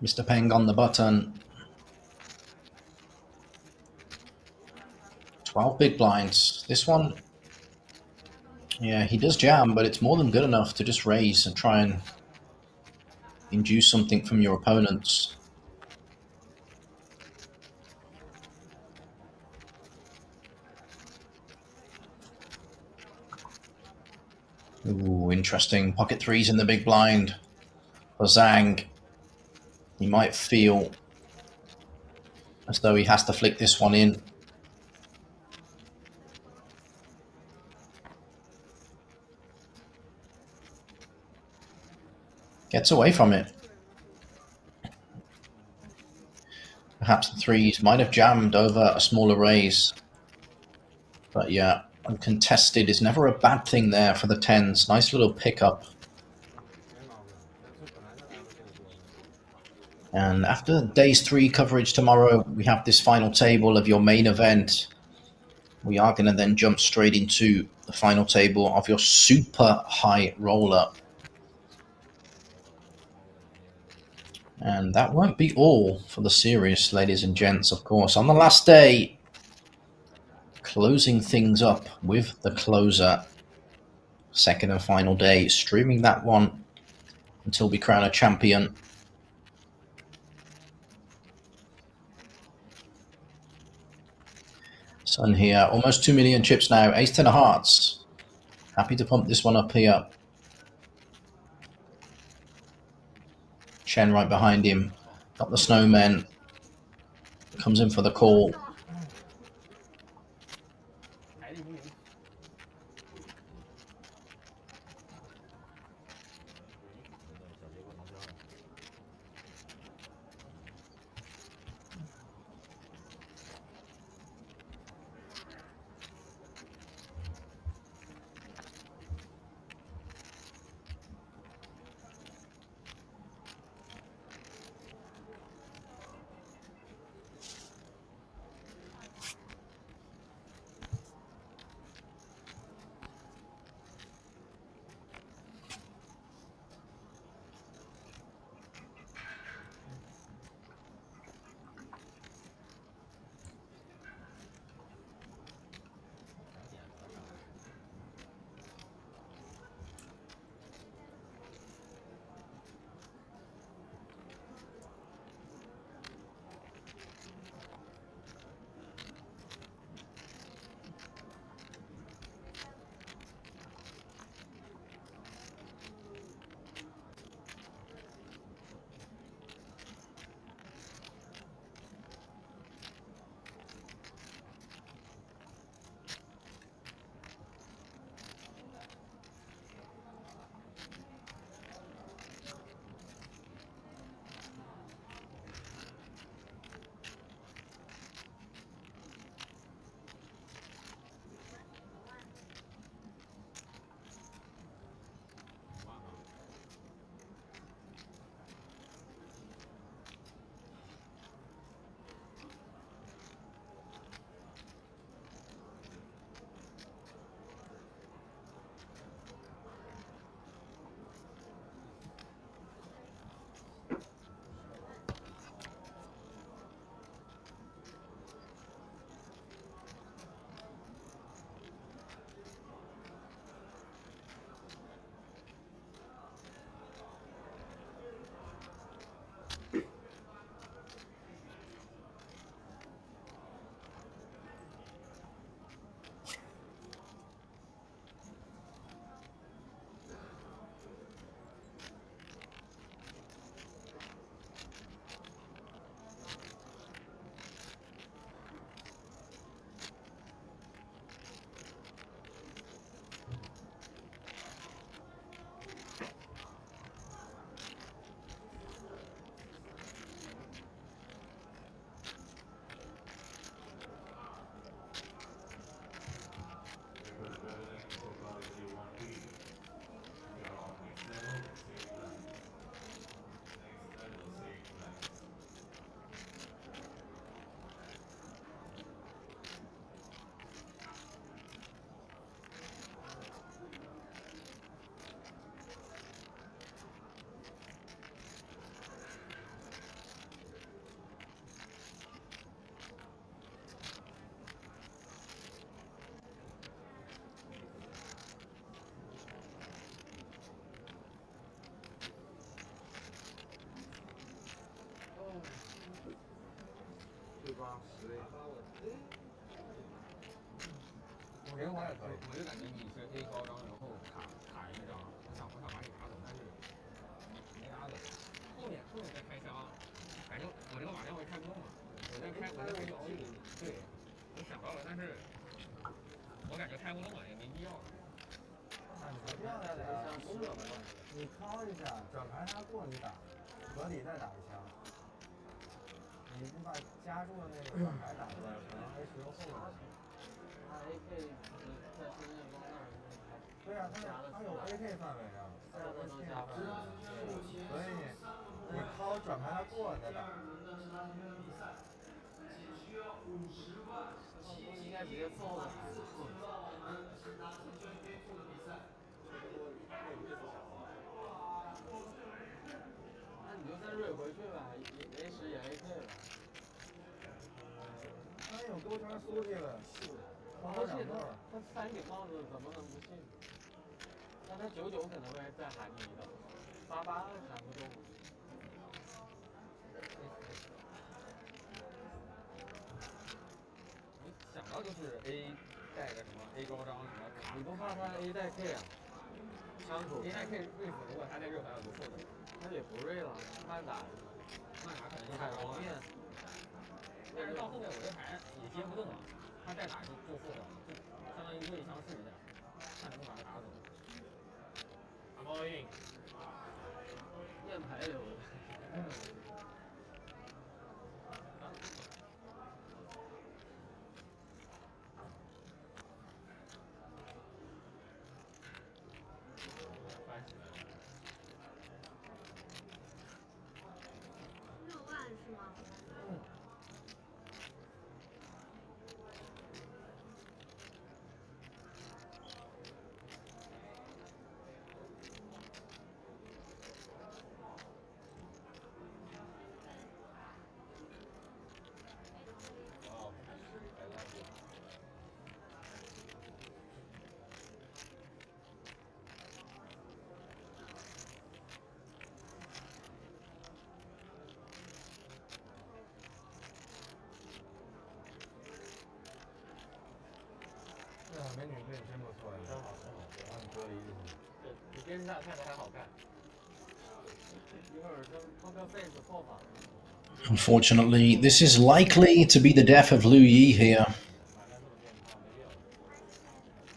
Mr. Peng on the button. 12 big blinds. This one, yeah, he does jam, but it's more than good enough to just raise and try and induce something from your opponents. Ooh, interesting. Pocket threes in the big blind. For Zhang, he might feel as though he has to flick this one in. Gets away from it. Perhaps the threes might have jammed over a smaller raise. But yeah, uncontested is never a bad thing there for the tens. Nice little pickup. And after day's 3 coverage tomorrow, we have this final table of your main event. We are going to then jump straight into the final table of your super high roller. And that won't be all for the series, ladies and gents, of course. On the last day, closing things up with the closer. Second and final day, streaming that one until we crown a champion. Sun here, almost 2 million chips now. Ace 10 of hearts. Happy to pump this one up here. Chen right behind him. Got the snowman. Comes in for the call. 10A。我觉得我也可以，我就感觉你是 A 高张，然后卡一张，我想把你卡走，但是没拉走。后面再开箱，反正我这个马量我也开不动了，我在开小雨，对，我想到了，但是我感觉开不动了，也没必要。没必要再来箱，功能没问题。你敲一下，转盘它过你打，合理再打一枪。你把加注的那个转盘打出来，可能 A 10后面。它 AK 在深夜光那儿。对啊，它有 AK 范围啊，它有 AK 范围，所以你敲转盘它过再打。应该直接伺候的。那你就再瑞回去吧，也 A10也 AK 了。他有勾圈书记了，我信他3顶帽子怎么能不信？但他99可能会再喊你一刀，88喊不动。你想到就是 A 带个什么 A 高张什么卡，你不怕他 A 带 K 啊？枪口 A 带 K 瑞辅，如果他带热牌我就受不了。他也不瑞了，慢打，慢打可能就踩黄面。但是到后面我这牌也接不动了，他再打就负了，就相当于用一枪试一下，看能不能把他打走。打猫印，验牌流的。6万是吗？美女对你真不错，真好，然后你多了一个。对，你跟上看着还好看。一会儿跟 Poker Face 破法。Unfortunately, this is likely to be the death of Liu Yi here.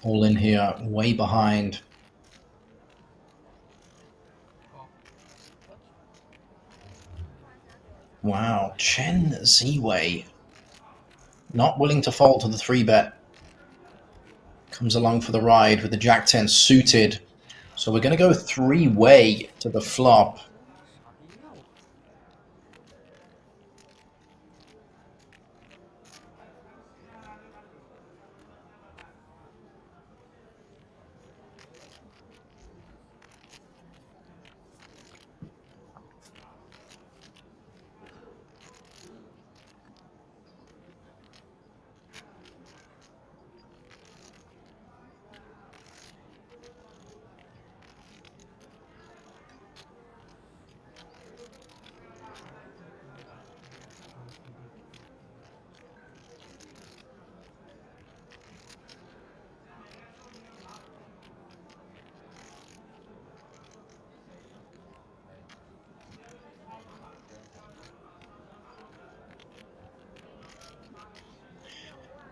All in here, way behind. Wow, Chen Ziwei. Not willing to fall to the 3-bet. Comes along for the ride with the Jack-10 suited. So we're going to go 3-way to the flop.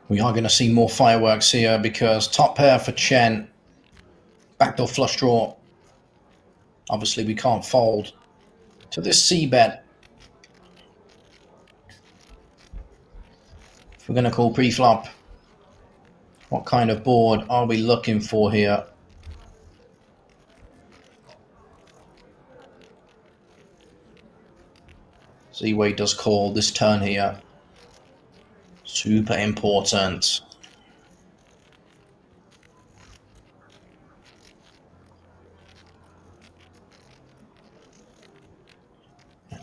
We are going to see more fireworks here because top pair for Chen. Backdoor flush draw. Obviously, we can't fold to this C-bet. If we're going to call pre-flop, what kind of board are we looking for here? Z-Way does call this turn here. Super important.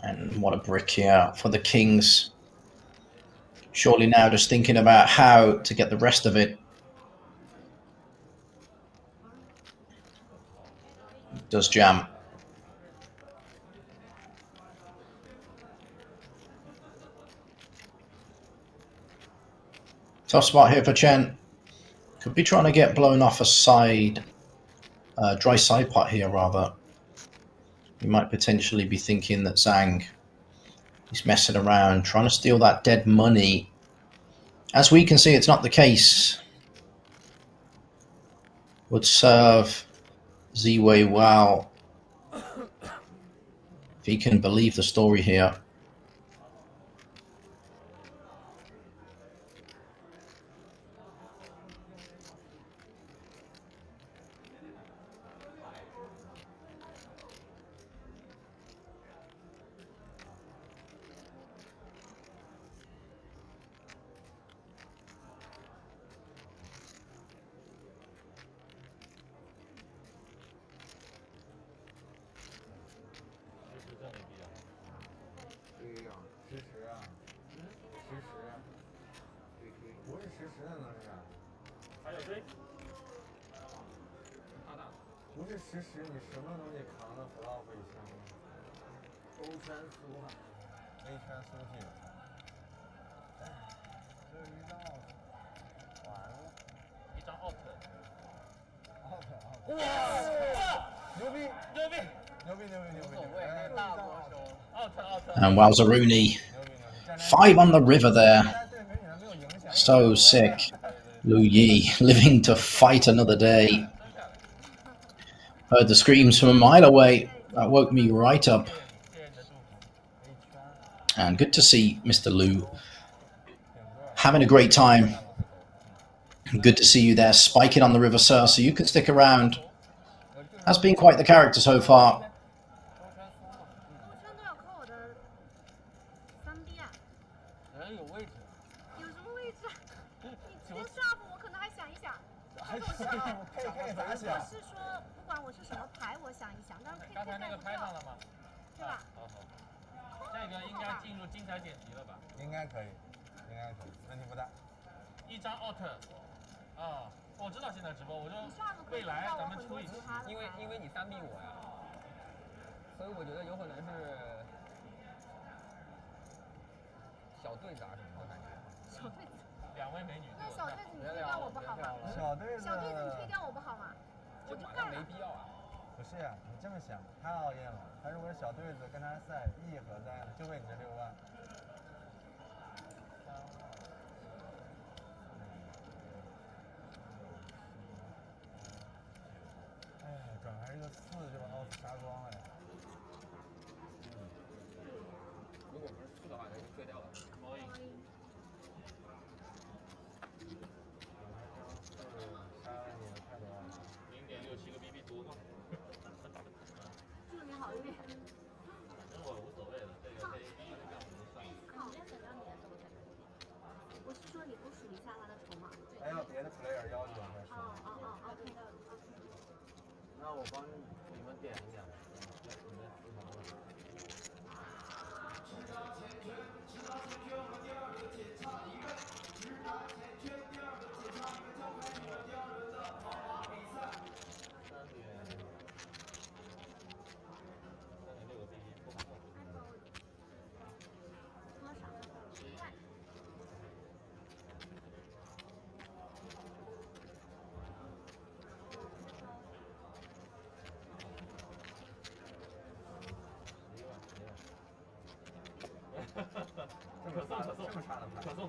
And what a brick here for the Kings. Surely now just thinking about how to get the rest of it. Does jam. Tough spot here for Chen. Could be trying to get blown off a side, dry side pot here, rather. You might potentially be thinking that Zhang is messing around, trying to steal that dead money. As we can see, it's not the case. Would serve Ziwei well if he can believe the story here.不是实时，你什么东西扛的不到会枪吗？欧圈苏啊，A 圈苏系。这一张 out， 完了，一张 out。哇！牛逼！牛逼！牛逼！牛逼！无所谓，这大国雄 out。 And Wowzeroonie, 5 on the river there. So sick. Lu Yi living to fight another day. Heard the screams from a mile away. That woke me right up. And good to see Mr. Lu having a great time. Good to see you there, spiking on the river, sir, so you can stick around. Has been quite the character so far. 有位置。有什么位置？你直接下步，我可能还想一想。还下步 K 咋想？我是说，不管我是什么牌，我想一想。但是 K 刚才那个拍上了吗？对吧？好。这个应该进入精彩剪辑了吧？应该可以，问题不大。一张 out。我知道现在直播，我说未来咱们出一期，因为你3B我呀，所以我觉得有可能是小对子啊什么的感觉。小对子。 2位美女。那小对子你推掉我不好吗？小对子你推掉我不好吗？我就干了。没必要啊。不是呀，你这么想，他熬夜了，他如果是小对子跟他赛意义何在呢？就为你这6万。 转还是个4就把奥斯杀光了呀！如果不是4的话，就退掉了。毛影。杀了你太多了。0.67个 BB 多吗？祝你好运。反正我无所谓的，这个黑一干我就算了。好，要等到你的时候才可以。我是说你不数一下他的筹码。还有别的 player 要求再说。OK。那我帮你们点一点。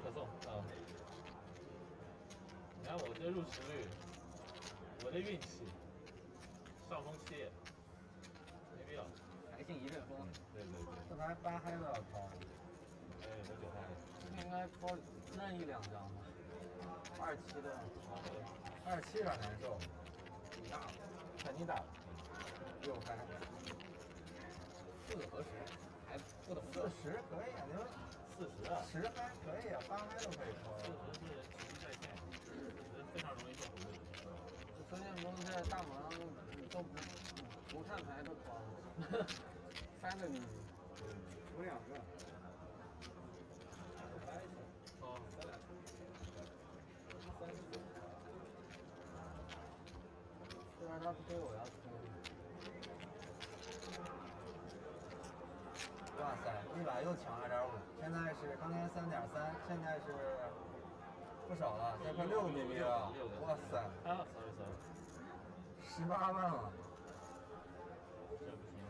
可送啊！你看我这入池率，我的运气，上风期，没必要。还进一阵风。对。这牌8嗨都要掏。我9嗨。今天应该掏任意2张吧？27的，27有点难受。你大了，肯定大了。6嗨。4个合10，还不怎么40可以啊，你说。 40啊，10嗨可以啊，8嗨都可以抽。40是奇迹在线，非常容易做红利。孙建峰在大王都不看牌都掏了，3个币，出2个。这边他不给我要出。 哇塞，100又抢2.5，现在是刚才3.3，现在是不少了，现在快6个 BB 了，哇塞，啊，sorry， 18万了。这不行，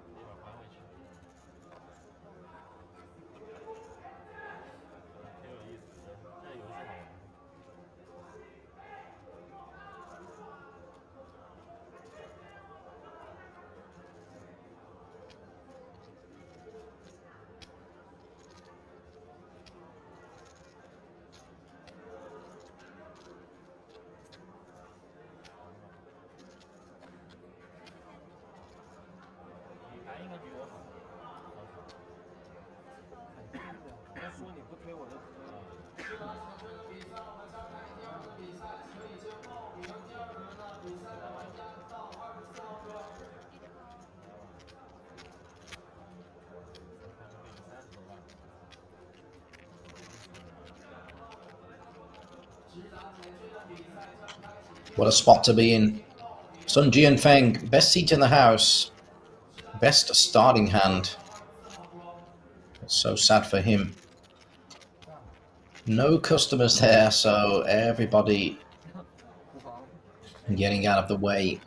一会儿还回去。挺有意思的，这游戏好玩。你牌应该比我好。他说你不推我就推了。What a spot to be in. Sun Jian Feng, best seat in the house. Best starting hand. It's so sad for him. No customers there, so everybody getting out of the way.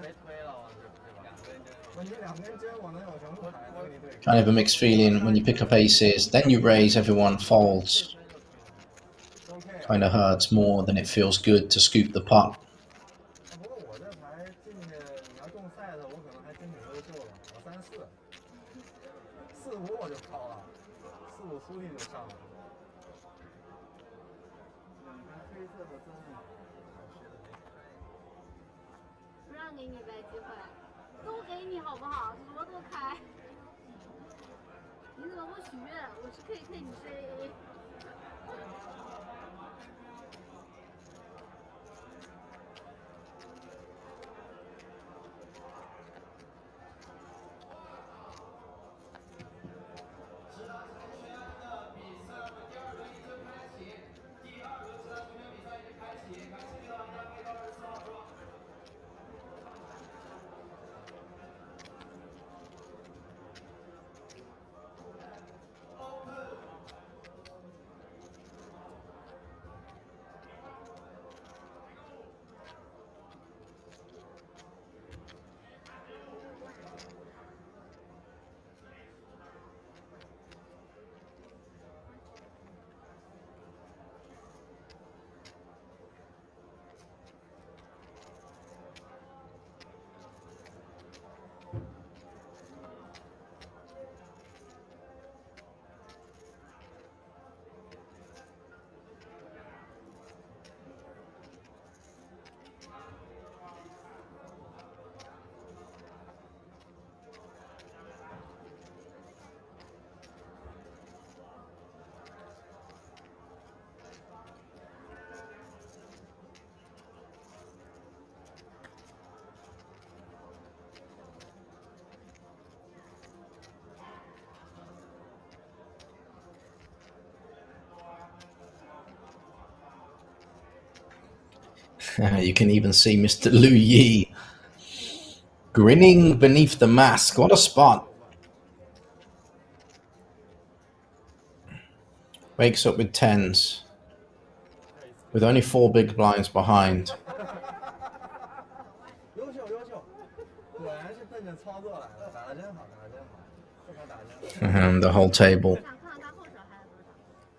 被推了，我这两边接我能有什么牌跟你对？ Kind of a mixed feeling when you pick up aces, then you raise, everyone folds. Kind of hurts more than it feels good to scoop the pot. 不过我这牌进去，你要中赛的，我可能还真挺优秀的，我3-4。4-5我就靠了，4-5出力就上了。你看黑色的真好，不让给你呗机会，都给你好不好？什么都开。你怎么不许愿？我是 KK，你是 AA。You can even see Mr. Lu Yi grinning beneath the mask. What a spot. Wakes up with 10s. With only 4 big blinds behind. 优秀，果然是奔着操作来的，打得真好，打得真好，这盘打得真好。And the whole table 想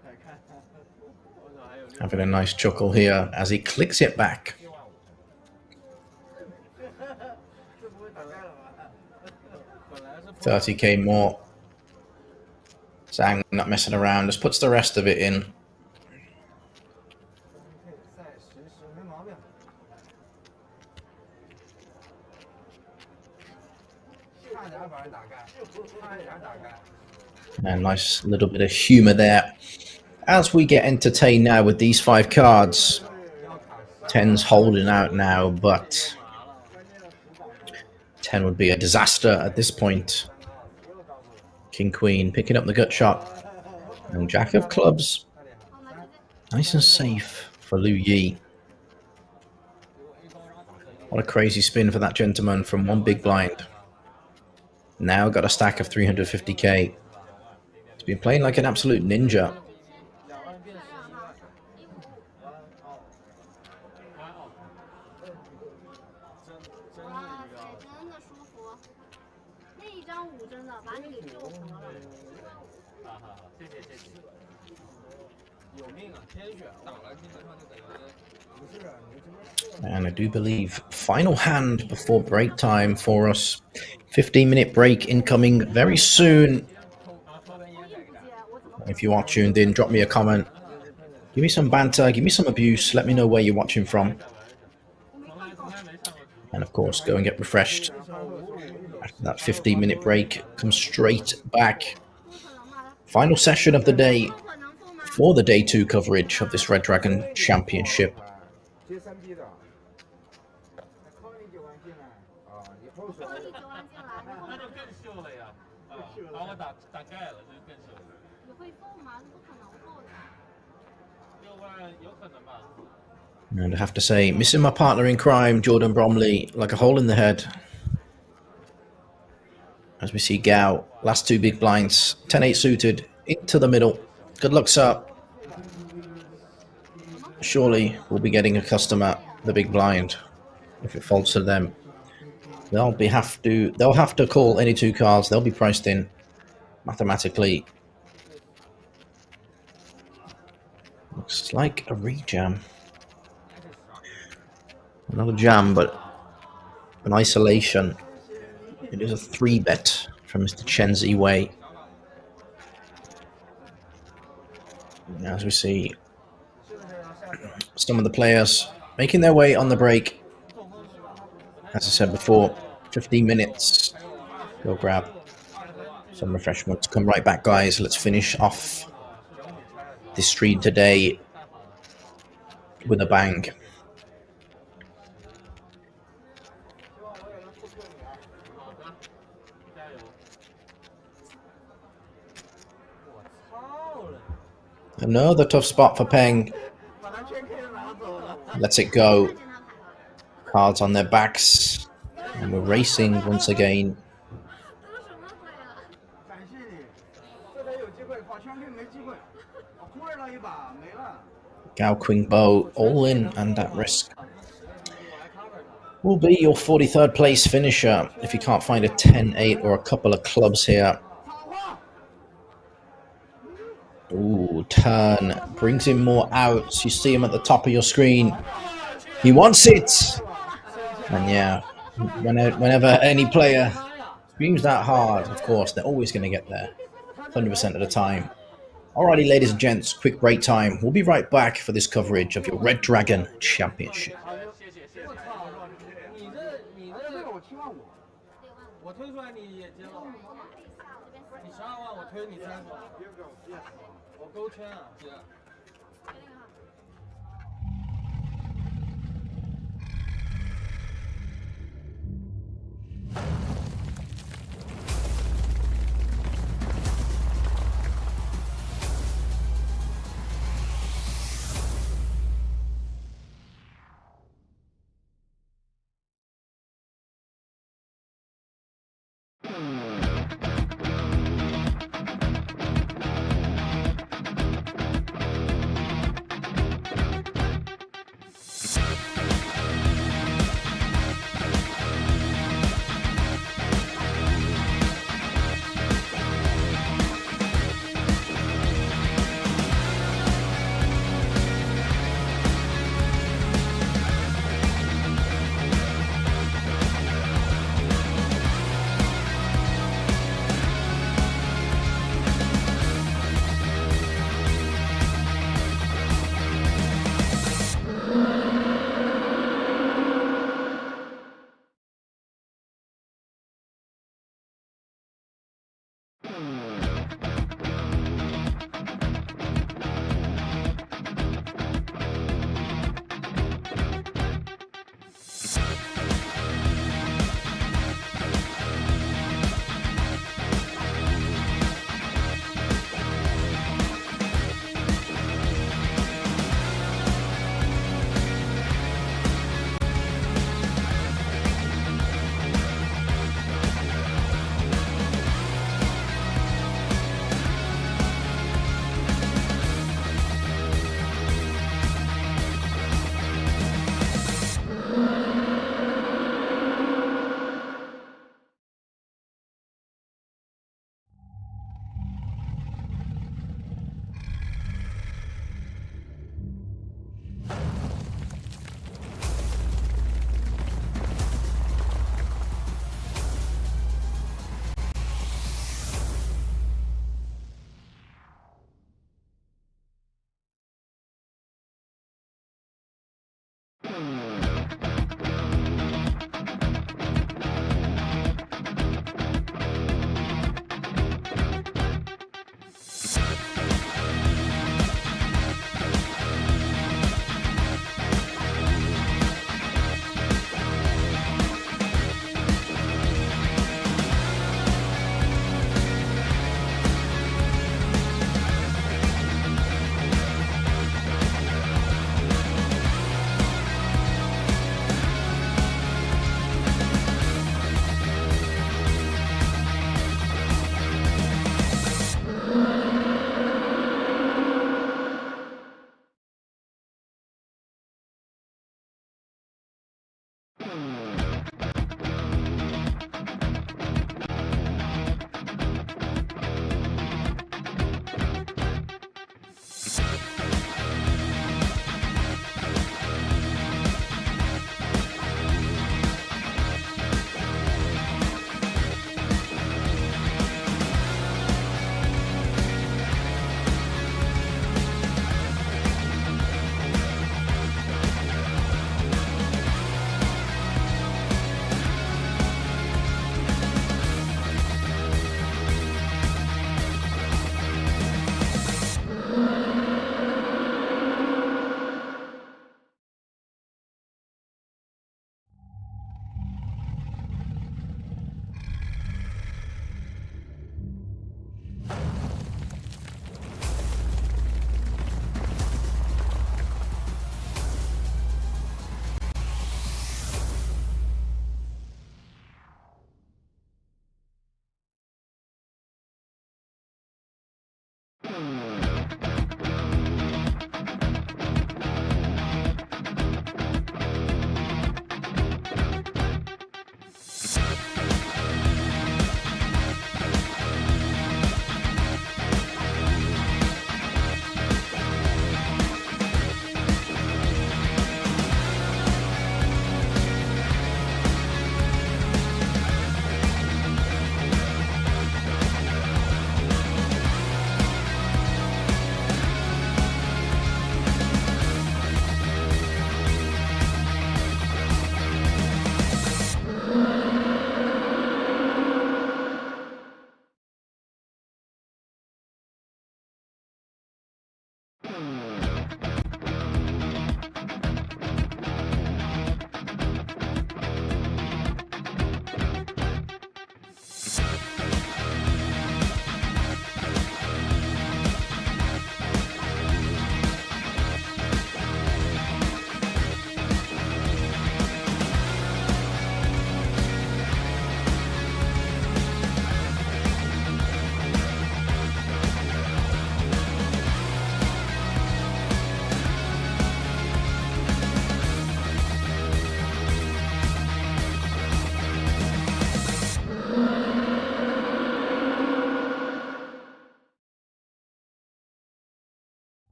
看看他后手还有多少？这还看，后手还有6。 having a nice chuckle here as he clicks it back. 这不会打盖了吧？本来是 30k more. Zhang not messing around, just puts the rest of it in. 赛10没毛病。差点把人打盖，差一点打盖。 A nice little bit of humour there. As we get entertained now with these 5 cards. 10's holding out now, but 10 would be a disaster at this point. King Queen picking up the gut shot. And Jack of Clubs. Nice and safe for Lu Yi. What a crazy spin for that gentleman from 1 big blind. Now got a stack of 350k. He's been playing like an absolute ninja. 真的舒服。那一张五真的把你给救活了。好好好，谢谢谢谢。有命啊，天选打了基本上就等于不是你这边。 And I do believe final hand before break time for us. 15-minute break incoming very soon. If you are tuned in, drop me a comment. Give me some banter, give me some abuse. Let me know where you're watching from. And of course, go and get refreshed. After that 15-minute break, come straight back. Final session of the day for the day 2 coverage of this Red Dragon Championship. 接3B 的，靠你9万进来啊！以后说。那就更秀了呀！啊，把我打盖了，这就更秀了。你会够吗？不可能够的。6万有可能吧。 And I have to say, missing my partner in crime, Jordan Bromley, like a hole in the head. As we see Gao, last 2 big blinds, 10-8 suited, into the middle. Good luck, sir. Surely we'll be getting a customer, the big blind, if it falls to them. They'll have to call any 2 cards. They'll be priced in mathematically. Looks like a rejam. Another jam, but an isolation. It is a 3-bet from Mr. Chen Ziwei. As we see some of the players making their way on the break. As I said before, 15 minutes. Go grab some refreshments. Come right back, guys. Let's finish off this stream today with a bang. Another tough spot for Peng. Lets it go. Cards on their backs. And we're racing once again. Gao Queen Bow all in and at risk. Will be your 43rd place finisher if you can't find a 10-8 or a couple of clubs here. Ooh, turn. Brings in more outs. You see him at the top of your screen. He wants it! And yeah, whenever any player screams that hard, of course, they're always going to get there. 100% of the time. Alrighty, ladies and gents, quick break time. We'll be right back for this coverage of your Red Dragon Championship. 我推出来你也接了，你12万我推你3个，我勾圈啊，姐。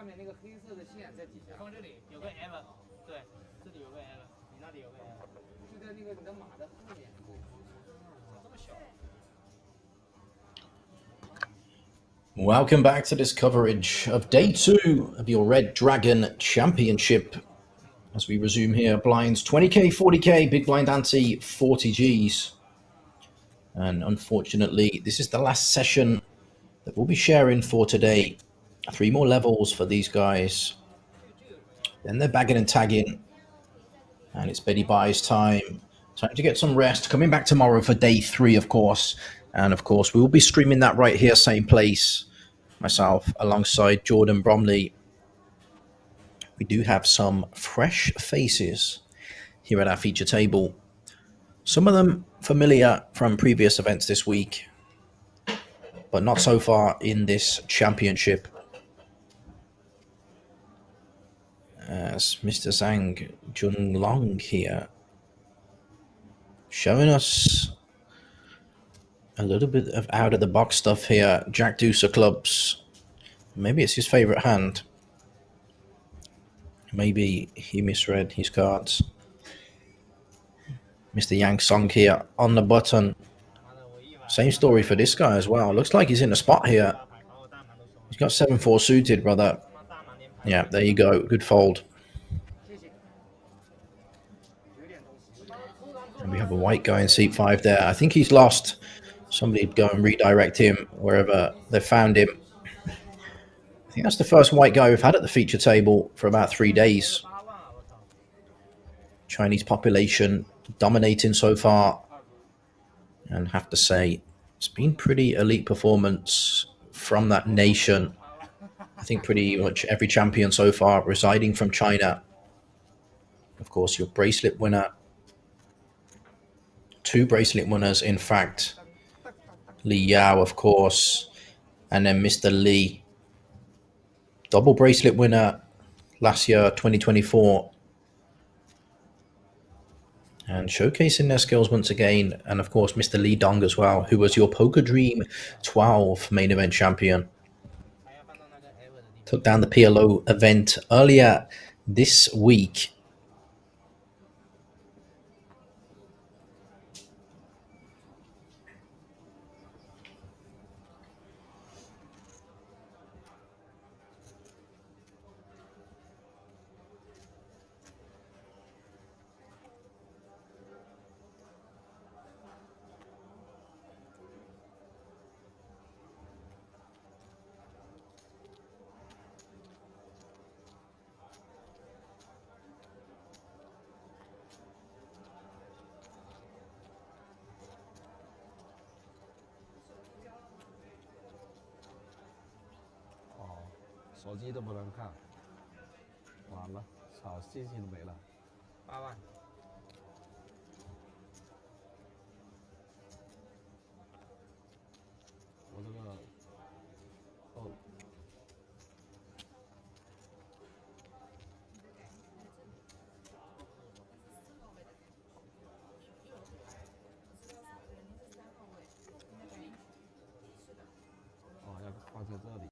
下面那个黑色的线在底下。放这里有个 L， 对，这里有个 L， 你那里有个 L， 就在那个你的马的后面。这么小。 Welcome back to this coverage of day 2 of your Red Dragon Championship. As we resume here, blinds 20k, 40k, big blind ante 40Gs. And unfortunately, this is the last session that we'll be sharing for today. 3 more levels for these guys. Then they're bagging and tagging. And it's Betty Buy's time. Time to get some rest. Coming back tomorrow for day 3, of course. And of course, we will be streaming that right here, same place. Myself, alongside Jordan Bromley. We do have some fresh faces here at our feature table. Some of them familiar from previous events this week, but not so far in this championship. As Mr. Zhang Junlong here, showing us a little bit of out-of-the-box stuff here. Jack Deuce of clubs. Maybe it's his favorite hand. Maybe he misread his cards. Mr. Yang Song here on the button. Same story for this guy as well. Looks like he's in a spot here. He's got 7-4 suited, brother. Yeah, there you go. Good fold. And we have a white guy in seat 5 there. I think he's lost. Somebody go and redirect him wherever they found him. I think that's the first white guy we've had at the feature table for about 3 days. Chinese population dominating so far. And have to say, it's been pretty elite performance from that nation. I think pretty much every champion so far residing from China. Of course, your bracelet winner. 2 bracelet winners, in fact. Li Yao, of course. And then Mr. Li. Double bracelet winner last year, 2024. And showcasing their skills once again. And of course, Mr. Li Dong as well, who was your Poker Dream 12 main event champion. Took down the PLO event earlier this week.手机都不能看，完了，操，心情都没了。8万。我这个，哦。哦，要放在这里。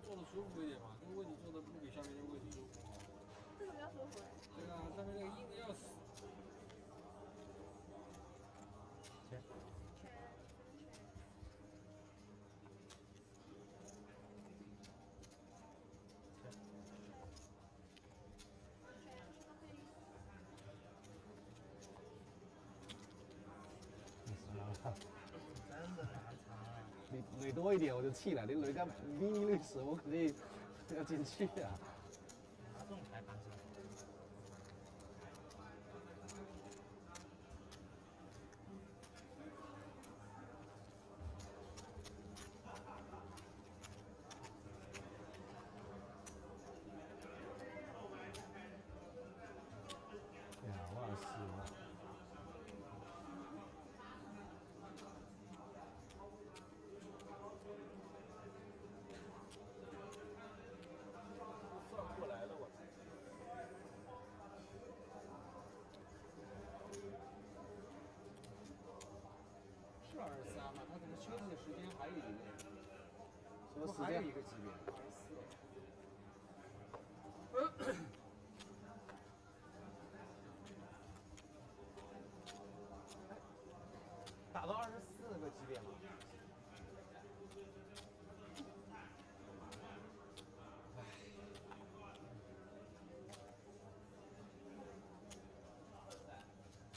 坐的舒服一点嘛，这个位置坐的不比下面这个位置舒服。这个比较舒服。对啊，上面那个硬的要死。你垒多一点我就气了，你垒个迷你绿石我肯定要进去啊。拿这种台盘是吧？2万4万。休息的时间还有一个，什么时间？还有一个级别，24。打到24个级别吗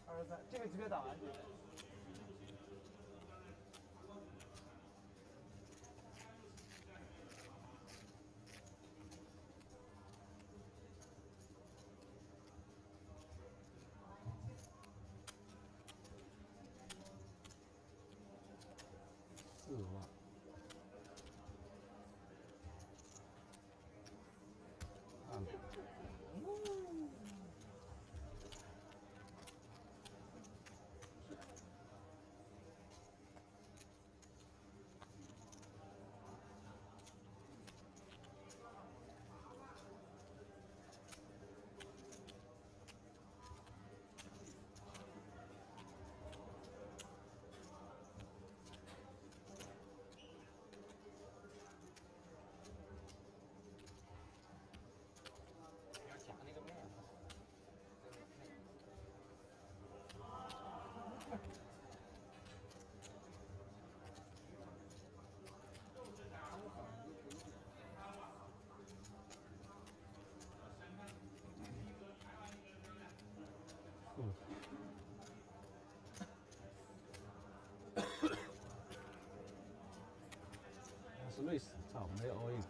？23，这个级别打完就。4万。瑞士，操，没有 all in。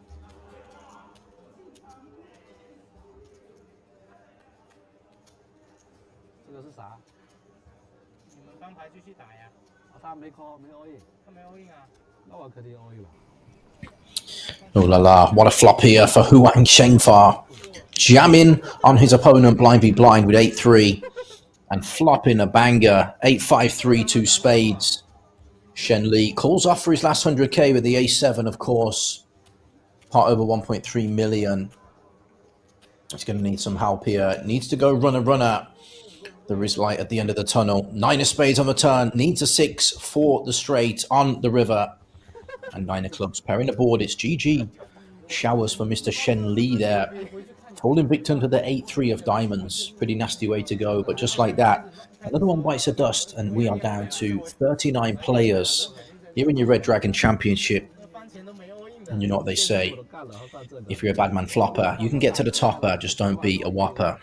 这个是啥？你们翻牌继续打呀。他没 call， 没 all in。他没 all in 啊。那我肯定 all in 吧。Oh la la, what a flop here for Huang Shengfa. Jamming on his opponent blind v blind with 8-3 and flopping a banger 8-5-3 2 spades. Shen Li calls off for his last 100k with the A7, of course. Part over 1.3 million. He's going to need some help here. Needs to go runner. There is light at the end of the tunnel. 9 of spades on the turn. Needs a 6 for the straight on the river. And 9 of clubs pairing the board. It's GG. Showers for Mr. Shen Li there. Holding victim to the 8-3 of diamonds. Pretty nasty way to go. But just like that, another one bites the dust. And we are down to 39 players here in your Red Dragon Championship. And you know what they say. If you're a bad man flopper, you can get to the topper. Just don't be a whopper.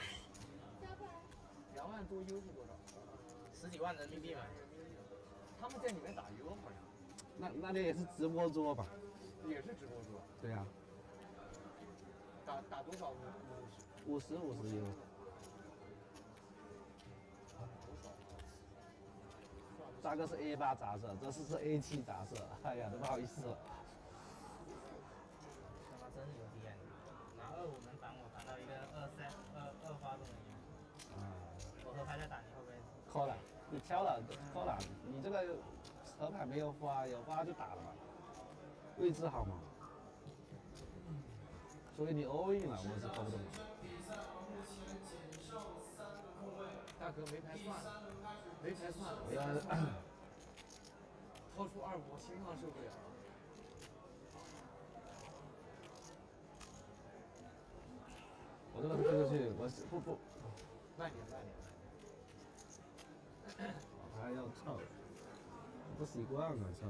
10几万人民币买。他们在里面打油好像。那也是直播桌吧？也是直播桌。对呀、打多少50油。大哥是 A8 杂色，这是 A7 杂色。哎呀，都不好意思了。他妈真牛逼啊！拿25能反我，反到一个2发都没用。我合牌再打，你会不会？扣了，你挑了，扣了，你这个合牌没有花，有花就打了嘛。位置好嘛。所以你 all in 了，我是搞不懂。大哥没牌算，没牌算，我要掏出2五，心脏受不了。我这个推出去，我是不，慢点。还要操，不习惯了，操。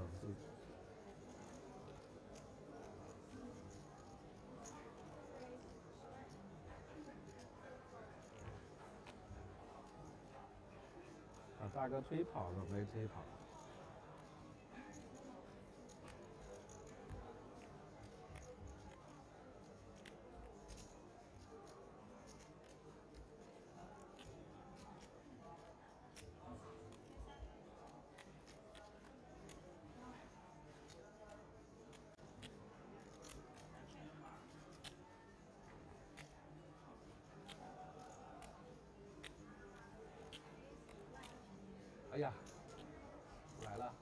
大哥推跑了，没推跑。哎呀，来了！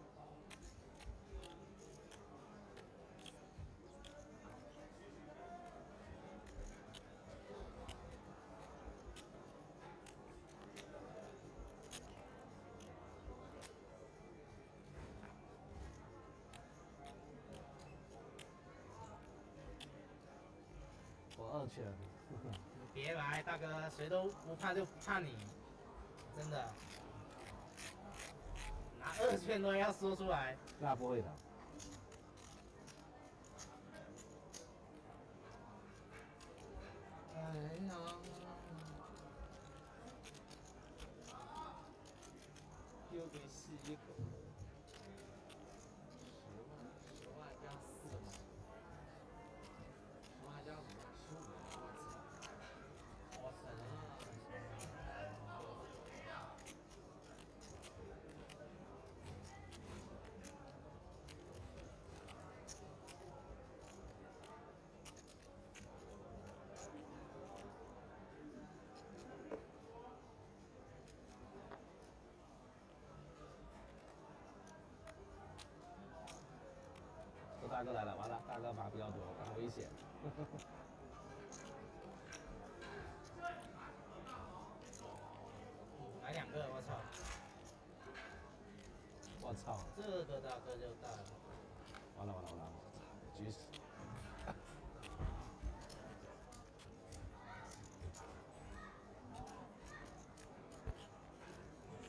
我2圈。你别来，大哥，谁都不怕就怕你，真的。拿2圈都要说出来。那不会的。哎呀，又给吸一口。10万加40万，10万加5万，15万，我操！大哥来了，完了，大哥马比较多，很危险。来2个，我操！我操！这个大哥就大了。完了，举死！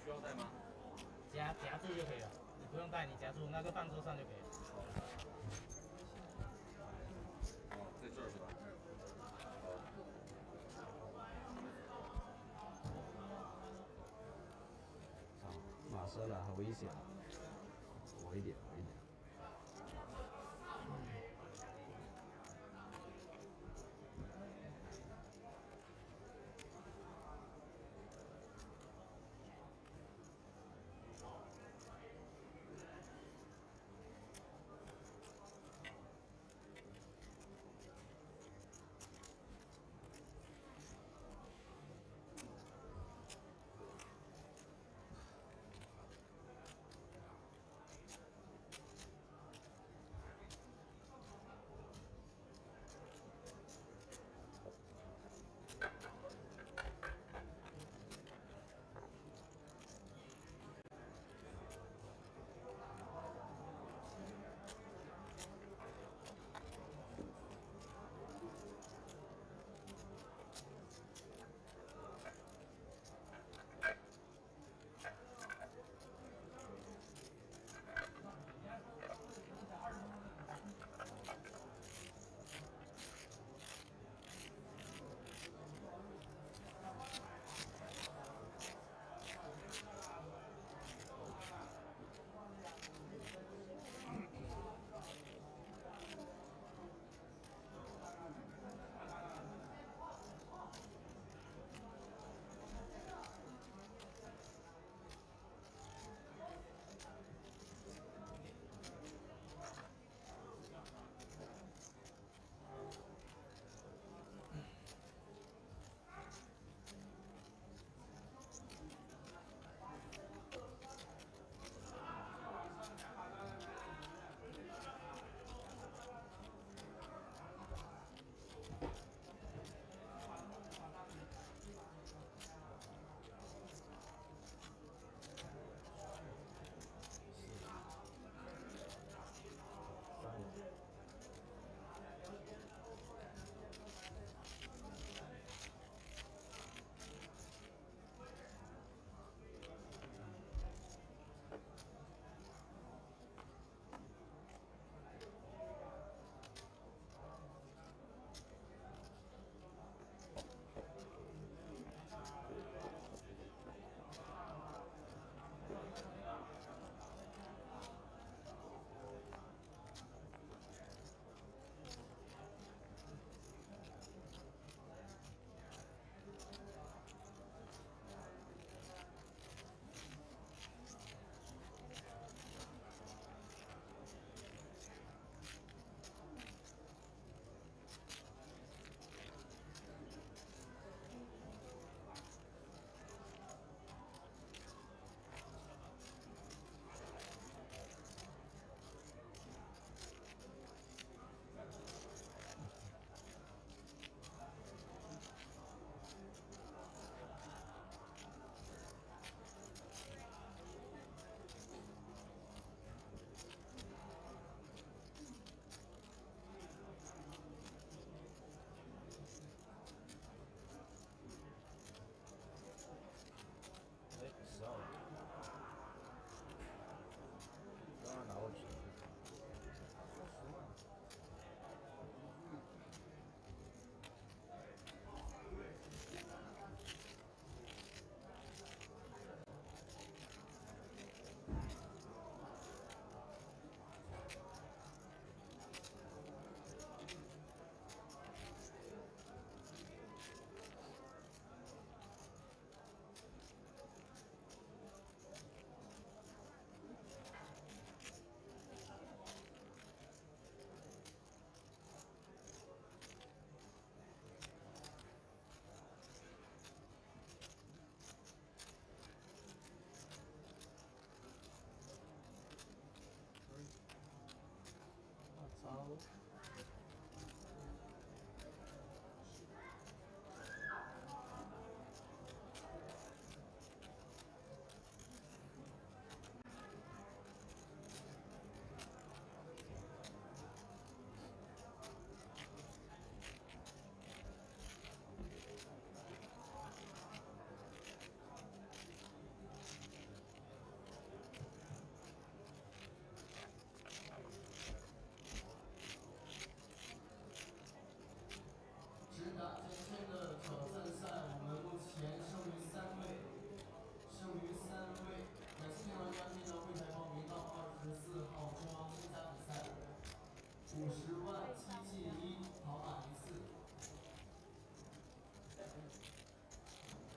需要带吗？夹住就可以了，你不用带，你夹住那个放桌上就可以了。在这儿是吧？马射了，很危险。我一点。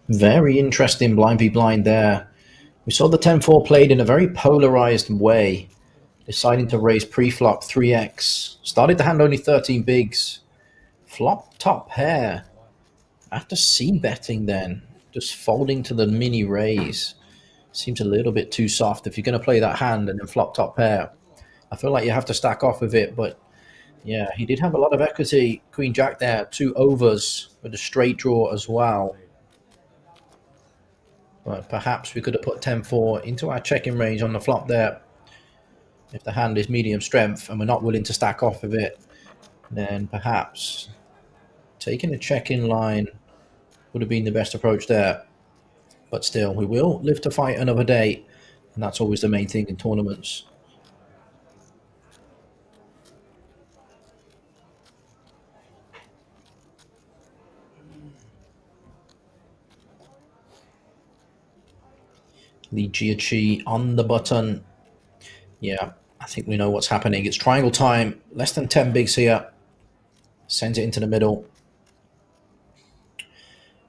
Very interesting blind v blind there. We saw the 10-4 played in a very polarized way, deciding to raise pre-flop 3x. Started the hand only 13 bigs. Flop top pair. After c-betting then, just folding to the mini raise. Seems a little bit too soft if you're going to play that hand and then flop top pair. I feel like you have to stack off with it, but yeah, he did have a lot of equity. Queen Jack there, 2 overs with a straight draw as well. But perhaps we could have put 10-4 into our checking range on the flop there. If the hand is medium strength and we're not willing to stack off with it, then perhaps taking a check-in line would have been the best approach there. But still, we will live to fight another day, and that's always the main thing in tournaments. Li Jiaqi on the button. Yeah, I think we know what's happening. It's triangle time. Less than 10 bigs here. Sends it into the middle.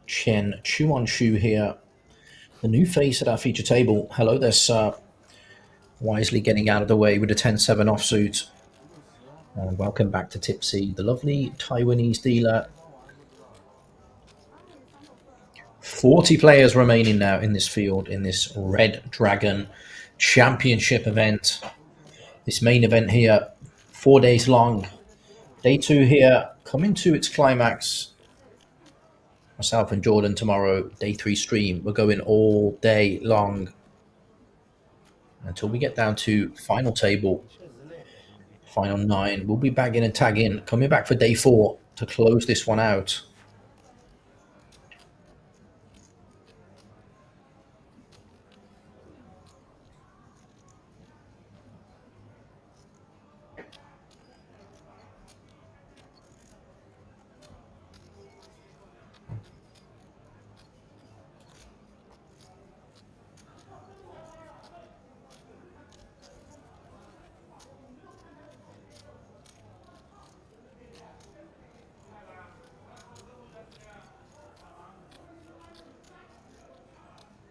Chen Chu on Shu here. The new face at our feature table. Hello there, sir. Wisely getting out of the way with a 10-7 offsuit. And welcome back to Tipsy, the lovely Taiwanese dealer. 40 players remaining now in this field, in this Red Dragon Championship event. This main event here, 4 days long. Day 2 here, coming to its climax. Myself and Jordan tomorrow, day 3 stream. We're going all day long until we get down to final table, final 9. We'll be bagging and tagging, coming back for day 4 to close this one out.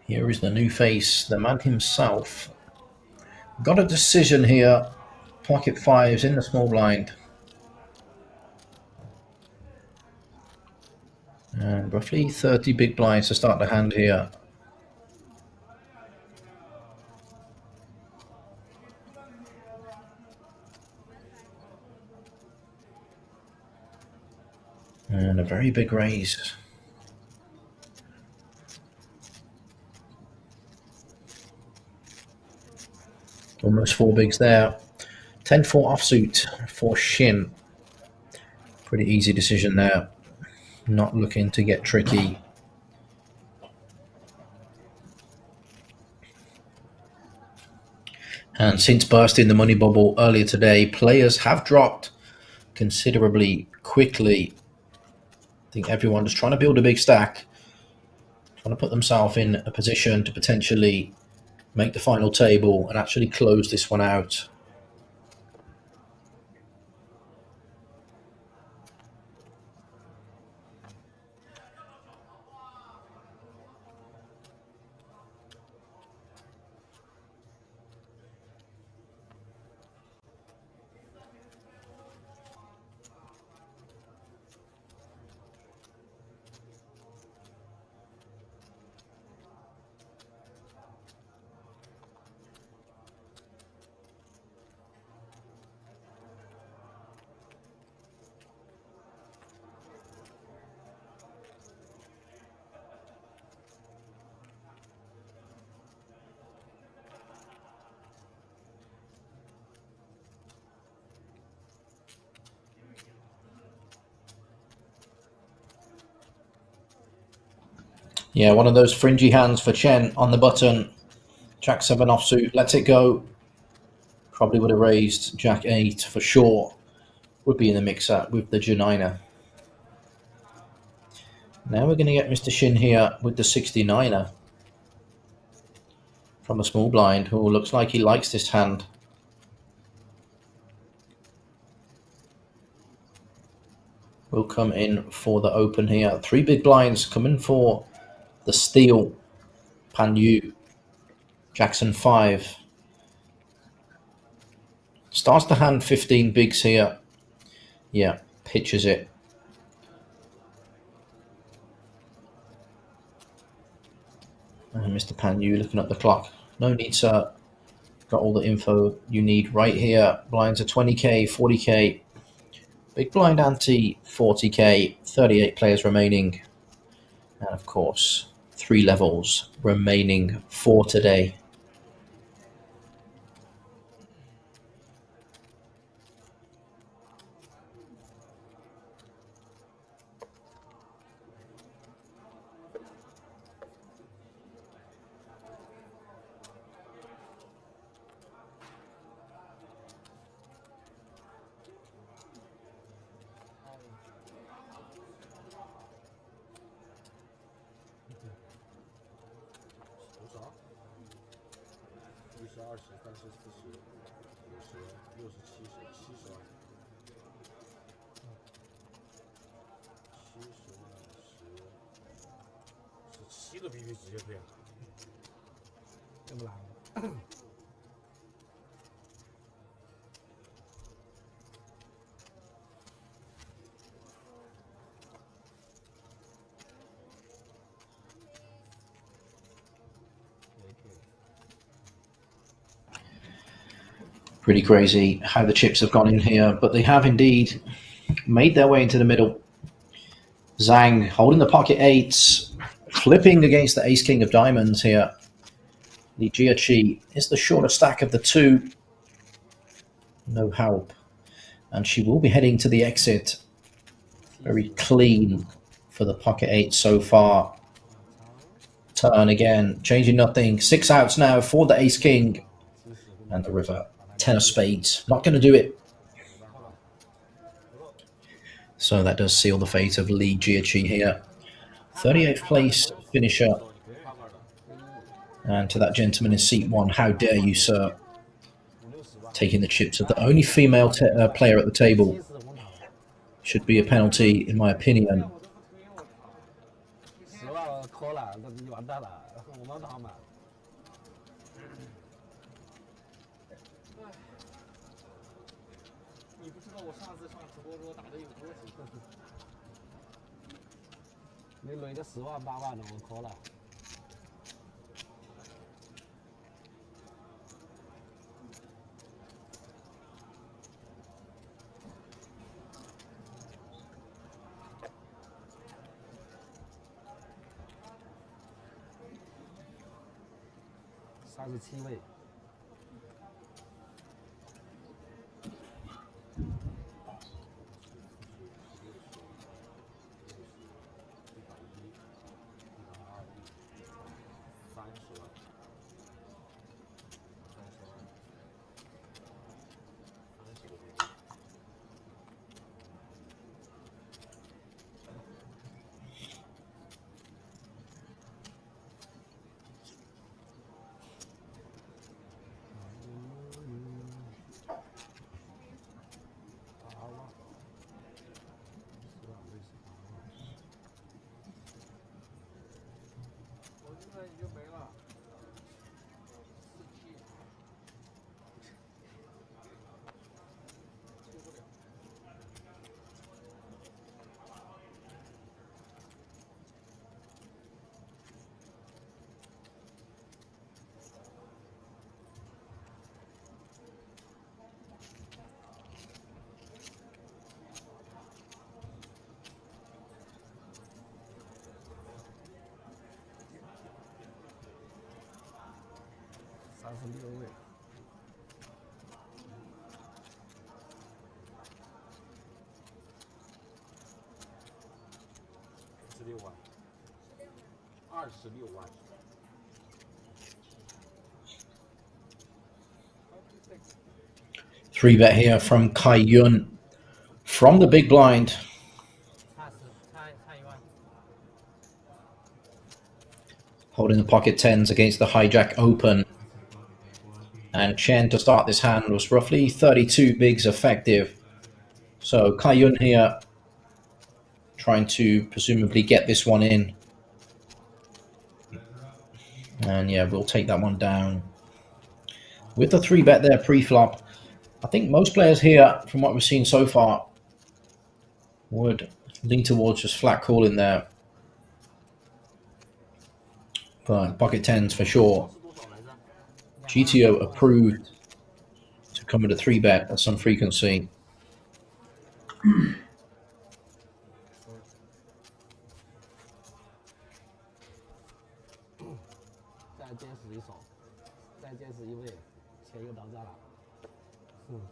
Here is the new face, the man himself. Got a decision here. Pocket 5s in the small blind. And roughly 30 big blinds to start the hand here. And a very big raise. Almost 4 bigs there. 10-4 offsuit for Shin. Pretty easy decision there. Not looking to get tricky. And since bursting the money bubble earlier today, players have dropped considerably quickly. I think everyone's trying to build a big stack, trying to put themselves in a position to potentially make the final table and actually close this one out. Yeah, one of those fringy hands for Chen on the button. Jack 7 offsuit, lets it go. Probably would have raised Jack 8 for sure. Would be in the mix-up with the Janina. Now we're going to get Mr. Shin here with the 69er. From a small blind, who looks like he likes this hand. Will come in for the open here. 3 big blinds coming for the steal. Pan Yu. Jackson 5. Starts the hand 15 bigs here. Yeah, pitches it. And Mr. Pan Yu looking at the clock. No need, sir. Got all the info you need right here. Blinds are 20k, 40k. Big blind ante, 40k. 38 players remaining. And of course, 3 levels remaining for today.7个 BP 直接推啊，这么难吗？Pretty crazy how the chips have gone in here, but they have indeed made their way into the middle. Zhang holding the pocket 8s, flipping against the ace king of diamonds here. Li Jiaqi is the shorter stack of the 2. No help. And she will be heading to the exit. Very clean for the pocket 8 so far. Turn again, changing nothing. 6 outs now for the ace king. And the river. 10 of spades. Not going to do it. So that does seal the fate of Li Jiaqi here. 38th place finisher. And to that gentleman in seat 1, how dare you, sir? Taking the chips of the only female player at the table. Should be a penalty, in my opinion. 10万抠了，那就完蛋了，我们他们。你不知道我上次上直播时候打的有多急，你垒个10万8万的，我抠了。37位。36位。16万。26万。Three bet here from Kai Yun from the big blind. 差1万。 Holding the pocket tens against the hijack open. And Chen to start this hand was roughly 32 bigs effective. So Kai Yun here trying to presumably get this one in. And yeah, we'll take that one down. With the 3-bet there pre-flop, I think most players here, from what we've seen so far, would lean towards just flat calling there. But pocket tens for sure. GTO approved to come with a 3-bet at some frequency. 再坚持一手，再坚持一位，钱又到这了。6万、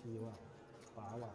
7万、8万。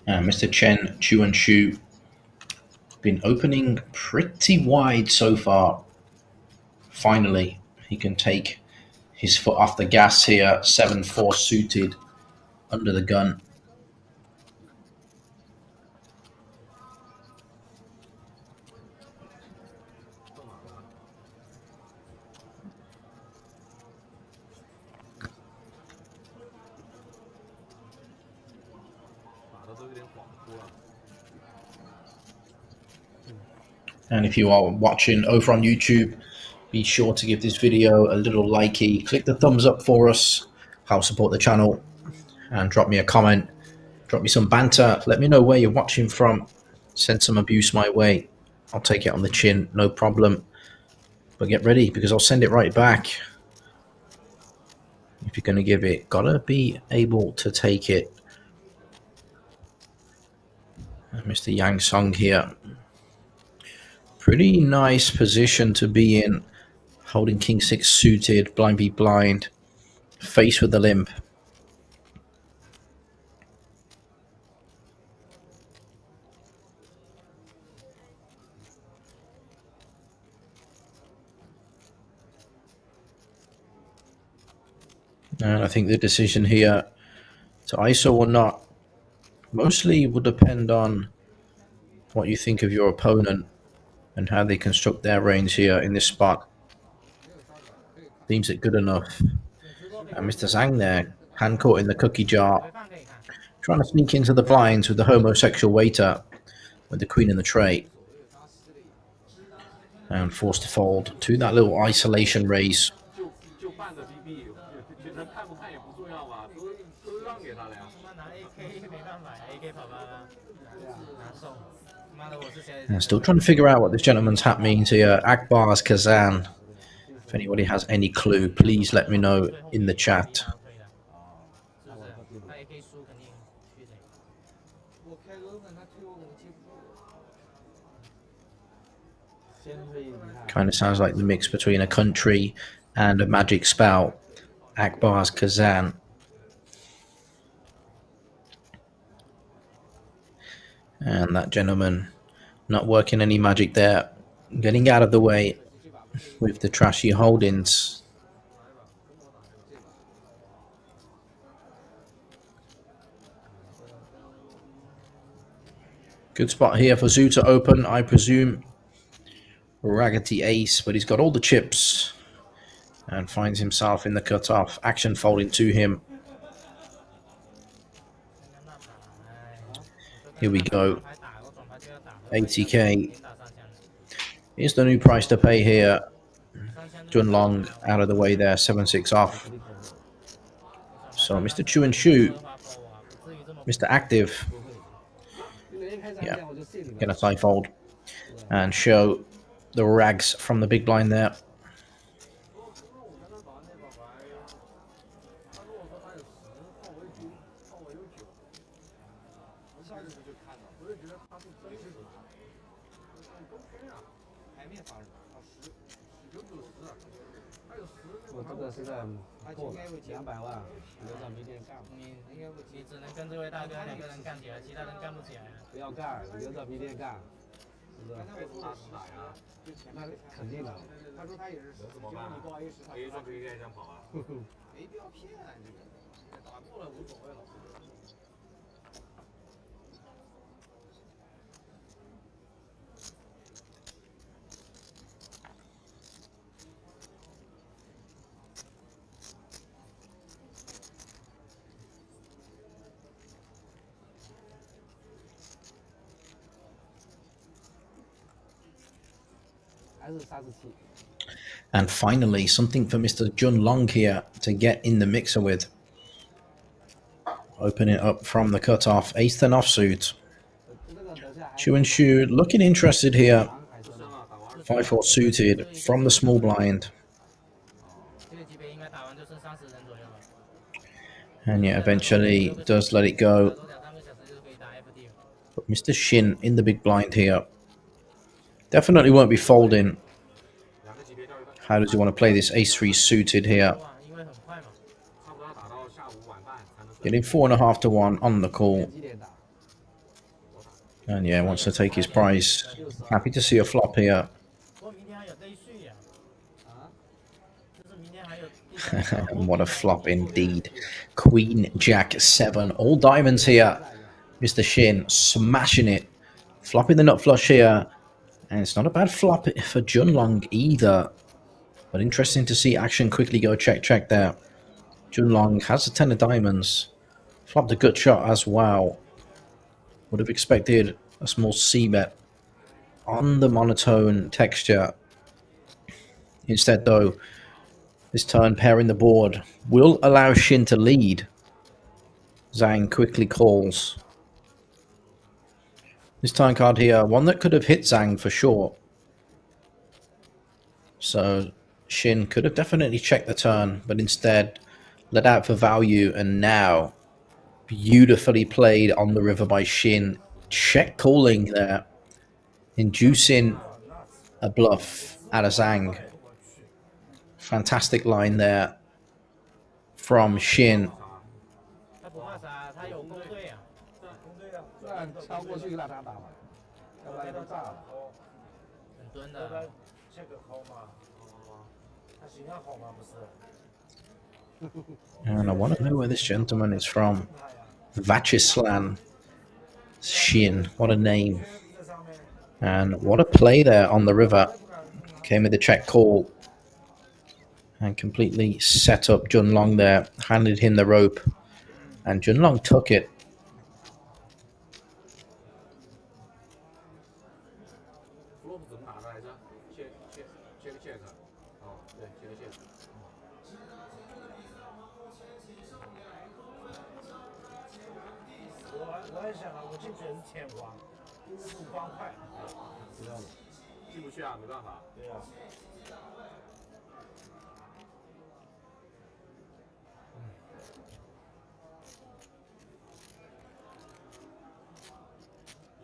Mr. Chen Chuan-Shu been opening pretty wide so far. Finally, he can take his foot off the gas here. 7-4 suited under the gun. And if you are watching over on YouTube, be sure to give this video a little likey. Click the thumbs up for us. Help support the channel. And drop me a comment. Drop me some banter. Let me know where you're watching from. Send some abuse my way. I'll take it on the chin. No problem. But get ready, because I'll send it right back. If you're going to give it, gotta be able to take it. And Mr. Yang Song here. Pretty nice position to be in, holding King 6 suited, blind beat blind, face with the limp. And I think the decision here to ISO or not mostly will depend on what you think of your opponent and how they construct their range here in this spot. Deems it good enough. And Mr. Zhang there, hand caught in the cookie jar. Trying to sneak into the blinds with the homosexual waiter with the queen in the tray. And forced to fold to that little isolation raise. 就半个 BB， 他看不看也不重要嘛，都让给他了呀。他拿 AK 没办法，AK 跑吧，拿送。妈的，我是谁？ And still trying to figure out what this gentleman's hat means here. Akbar's Kazan. If anybody has any clue, please let me know in the chat. Kind of sounds like the mix between a country and a magic spout. Akbar's Kazan. And that gentleman not working any magic there. Getting out of the way with the trashy holdings. Good spot here for Zoo to open, I presume. Raggedy ace, but he's got all the chips and finds himself in the cutoff. Action folding to him. Here we go. 80k is the new price to pay here. Junlong out of the way there, 7-6 off. So Mr. Chu and Shu, Mr. Active, yeah, gonna tie fold and show the rags from the big blind there. And finally, something for Mr. Junlong here to get in the mixer with. Open it up from the cutoff. Ace-10 offsuit. Chu and Shu looking interested here. 5-4 suited from the small blind. And yeah, eventually does let it go. But Mr. Shin in the big blind here. Definitely won't be folding. How does he want to play this ace-3 suited here? Getting 4.5 to 1 on the call. And yeah, wants to take his prize. Happy to see a flop here. What a flop indeed. Queen, Jack, 7. All diamonds here. Mr. Shin smashing it. Flopping the nut flush here. And it's not a bad flop for Junlong either. But interesting to see action quickly go check there. Junlong has a 10 of diamonds. Flopped a good shot as well. Would have expected a small C-bet on the monotone texture. Instead though, this turn pairing the board will allow Shin to lead. Zhang quickly calls. This turn card here, one that could have hit Zhang for sure. So Shin could have definitely checked the turn, but instead let out for value, and now beautifully played on the river by Shin. Check calling there, inducing a bluff out of Zhang. Fantastic line there from Shin. And I want to know where this gentleman is from. Vachislan Shin. What a name. And what a play there on the river. Came with the check call. And completely set up Junlong there. Handed him the rope. And Junlong took it. 哦，对，切个线。我也想啊，我进去也是天王，5方块，知道吗？进不去啊，没办法。对啊。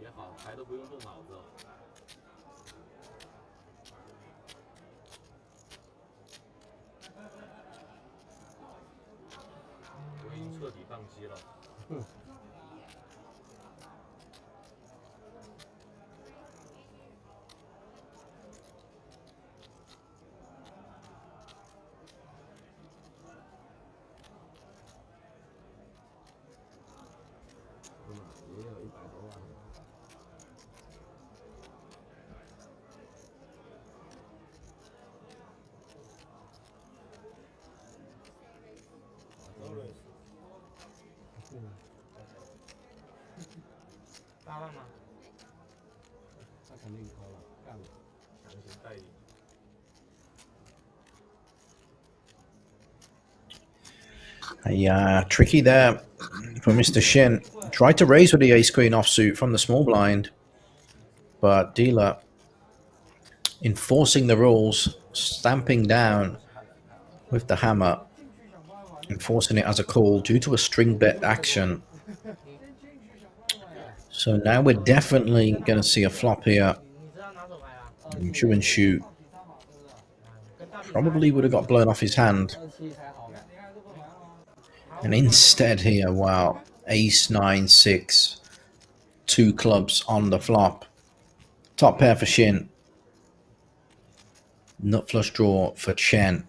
也好，牌都不用动脑子。我已经彻底放弃了。也有100多万。8万吗？他肯定抠了，干了，强行代理。Tricky there for Mr. Shin. Tried to raise with the ace queen offsuit from the small blind, but dealer enforcing the rules, stamping down with the hammer, enforcing it as a call due to a string bet action. So now we're definitely going to see a flop here. Chu and Shu probably would have got blown off his hand. And instead here, wow, ace 9 6, 2 clubs on the flop. Top pair for Shin. Nut flush draw for Chen.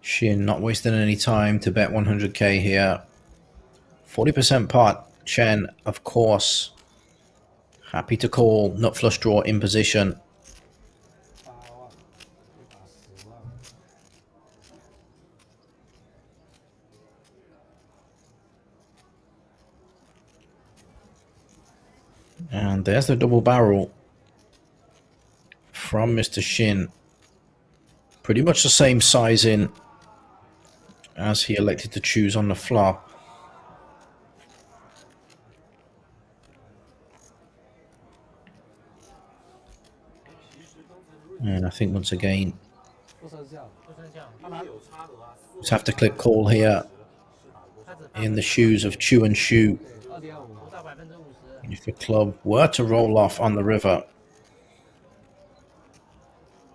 Shin not wasting any time to bet 100k here. 40% pot. Chen, of course, happy to call. Nut flush draw in position. And there's the double barrel from Mr. Shin. Pretty much the same sizing as he elected to choose on the flop. And I think once again, just have to click call here in the shoes of Chu and Shu. If the club were to roll off on the river,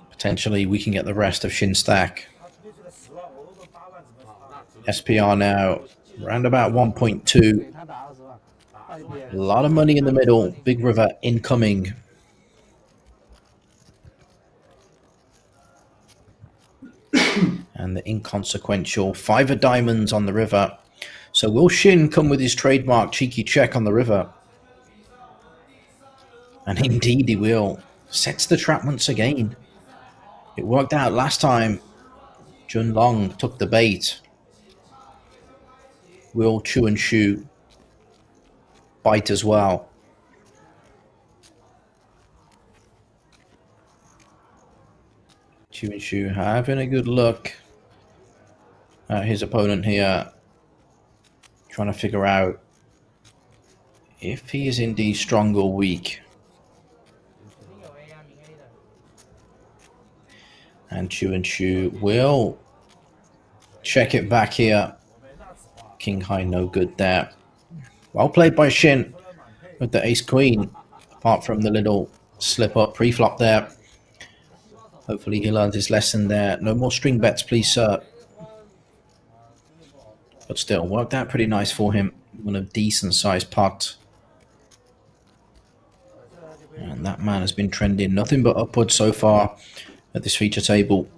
potentially we can get the rest of Shin stack. SPR now around about 1.2. A lot of money in the middle. Big river incoming. And the inconsequential 5 of diamonds on the river. So will Shin come with his trademark cheeky check on the river? And indeed he will. Sets the trap once again. It worked out last time. Jun Long took the bait. Will Chu and Shu bite as well? Chu and Shu having a good look at his opponent here. Trying to figure out if he is indeed strong or weak. And Chu and Shu will check it back here. King high, no good there. Well played by Shin with the ace queen, apart from the little slip up pre-flop there. Hopefully he learned his lesson there. No more string bets, please, sir. But still, worked out pretty nice for him. On a decent sized pot. And that man has been trending nothing but upwards so far at this feature table.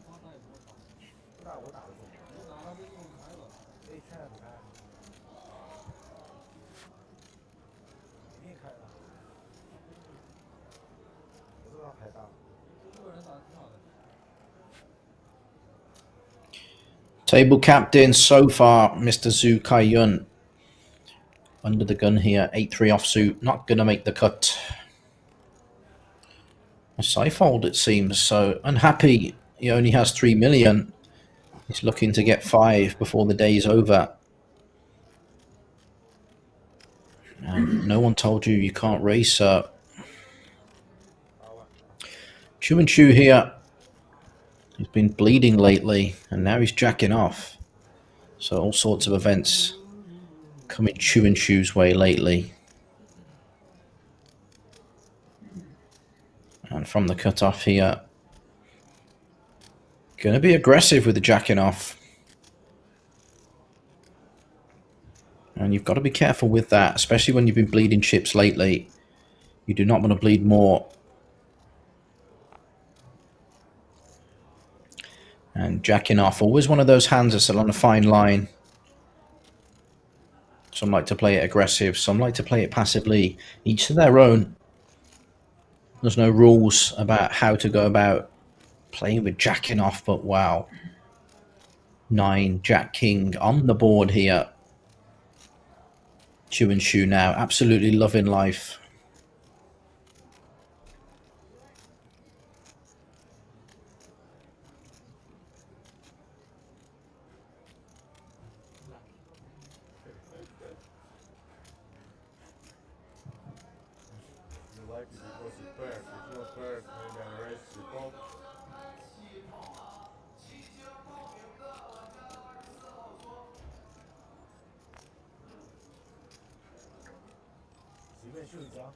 Table captain so far, Mr. Zhu Kaiyun. Under the gun here, 8-3 offsuit, not going to make the cut. A Seifold, it seems, so unhappy. He only has 3 million. He's looking to get 5 before the day is over. And no one told you you can't race, sir. Chu and Chu here. He's been bleeding lately, and now he's jacking off. So all sorts of events coming Chu and Chu's way lately. And from the cutoff here, going to be aggressive with the jacking off. And you've got to be careful with that, especially when you've been bleeding chips lately. You do not want to bleed more. And jacking off, always one of those hands that's on a fine line. Some like to play it aggressive, some like to play it passively. Each to their own. There's no rules about how to go about playing with jacking off, but wow. 9 Jack King on the board here. Chu and Chu now, absolutely loving life.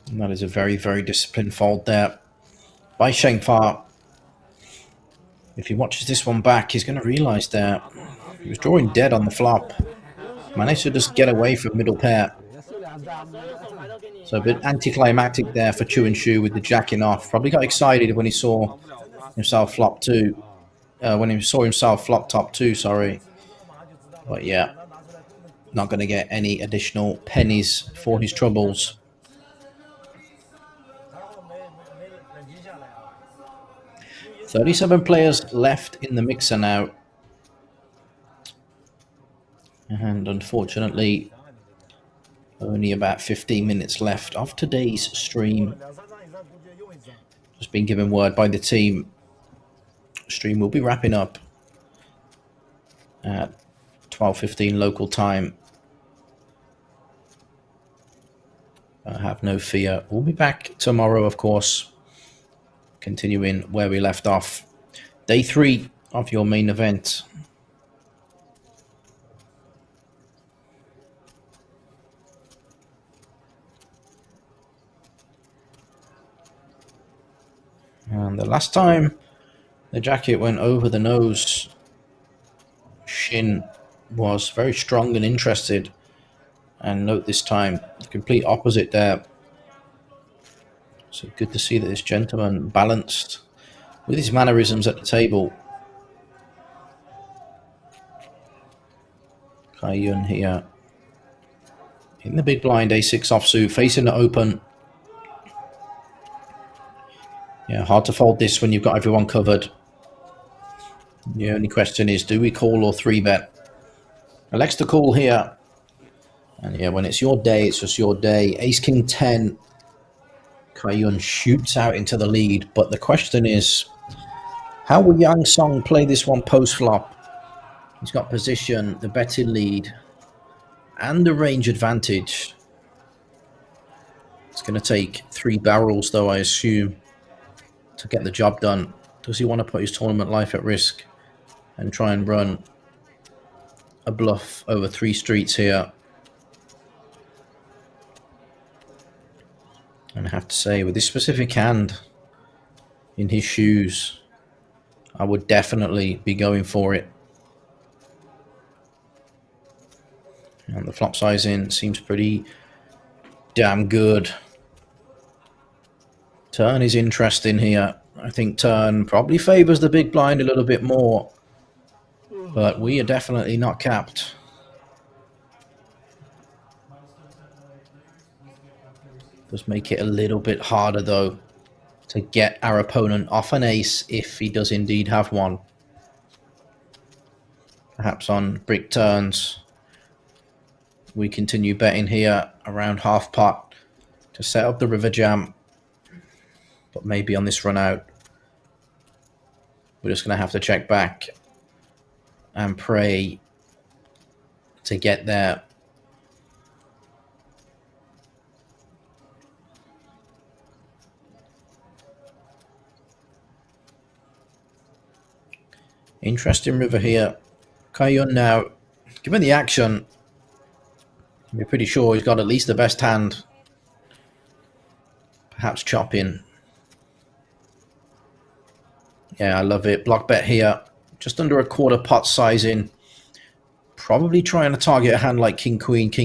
And that is a very, very disciplined fold there by Shinhwa. If he watches this one back, he's going to realise that he was drawing dead on the flop. Managed to just get away from middle pair. So a bit anticlimactic there for Chu and Chu with the jacking off. Probably got excited when he saw himself flop two. When he saw himself flop top 2, sorry. But yeah, not going to get any additional pennies for his troubles. 37 players left in the mixer now. And unfortunately, only about 15 minutes left of today's stream. Just been given word by the team. Stream will be wrapping up at 12:15 local time. Have no fear. We'll be back tomorrow, of course. Continuing where we left off. Day 3 of your main event. And the last time the jacket went over the nose, Shin was very strong and interested. And note this time, the complete opposite there. So good to see that this gentleman balanced with his mannerisms at the table. Kaiyun here in the big blind, A6 offsuit, facing the open. Yeah, hard to fold this when you've got everyone covered. The only question is, do we call or 3-bet? Elects to call here. And yeah, when it's your day, it's just your day. Ace King 10. Kaiyun shoots out into the lead, but the question is, how will Yang Song play this one post-flop? He's got position, the betting lead, and the range advantage. It's going to take 3 barrels, though, I assume, to get the job done. Does he want to put his tournament life at risk and try and run a bluff over 3 streets here? And I have to say, with this specific hand in his shoes, I would definitely be going for it. And the flop sizing seems pretty damn good. Turn is interesting here. I think turn probably favors the big blind a little bit more. But we are definitely not capped. Does make it a little bit harder, though, to get our opponent off an ace if he does indeed have one. Perhaps on brick turns. We continue betting here around half pot to set up the river jam. But maybe on this run out, we're just going to have to check back and pray to get there. Interesting river here. Kaiyun now, given the action, we're pretty sure he's got at least the best hand. Perhaps chopping. Yeah, I love it. Block bet here. Just under a quarter pot sizing. Probably trying to target a hand like King Queen, King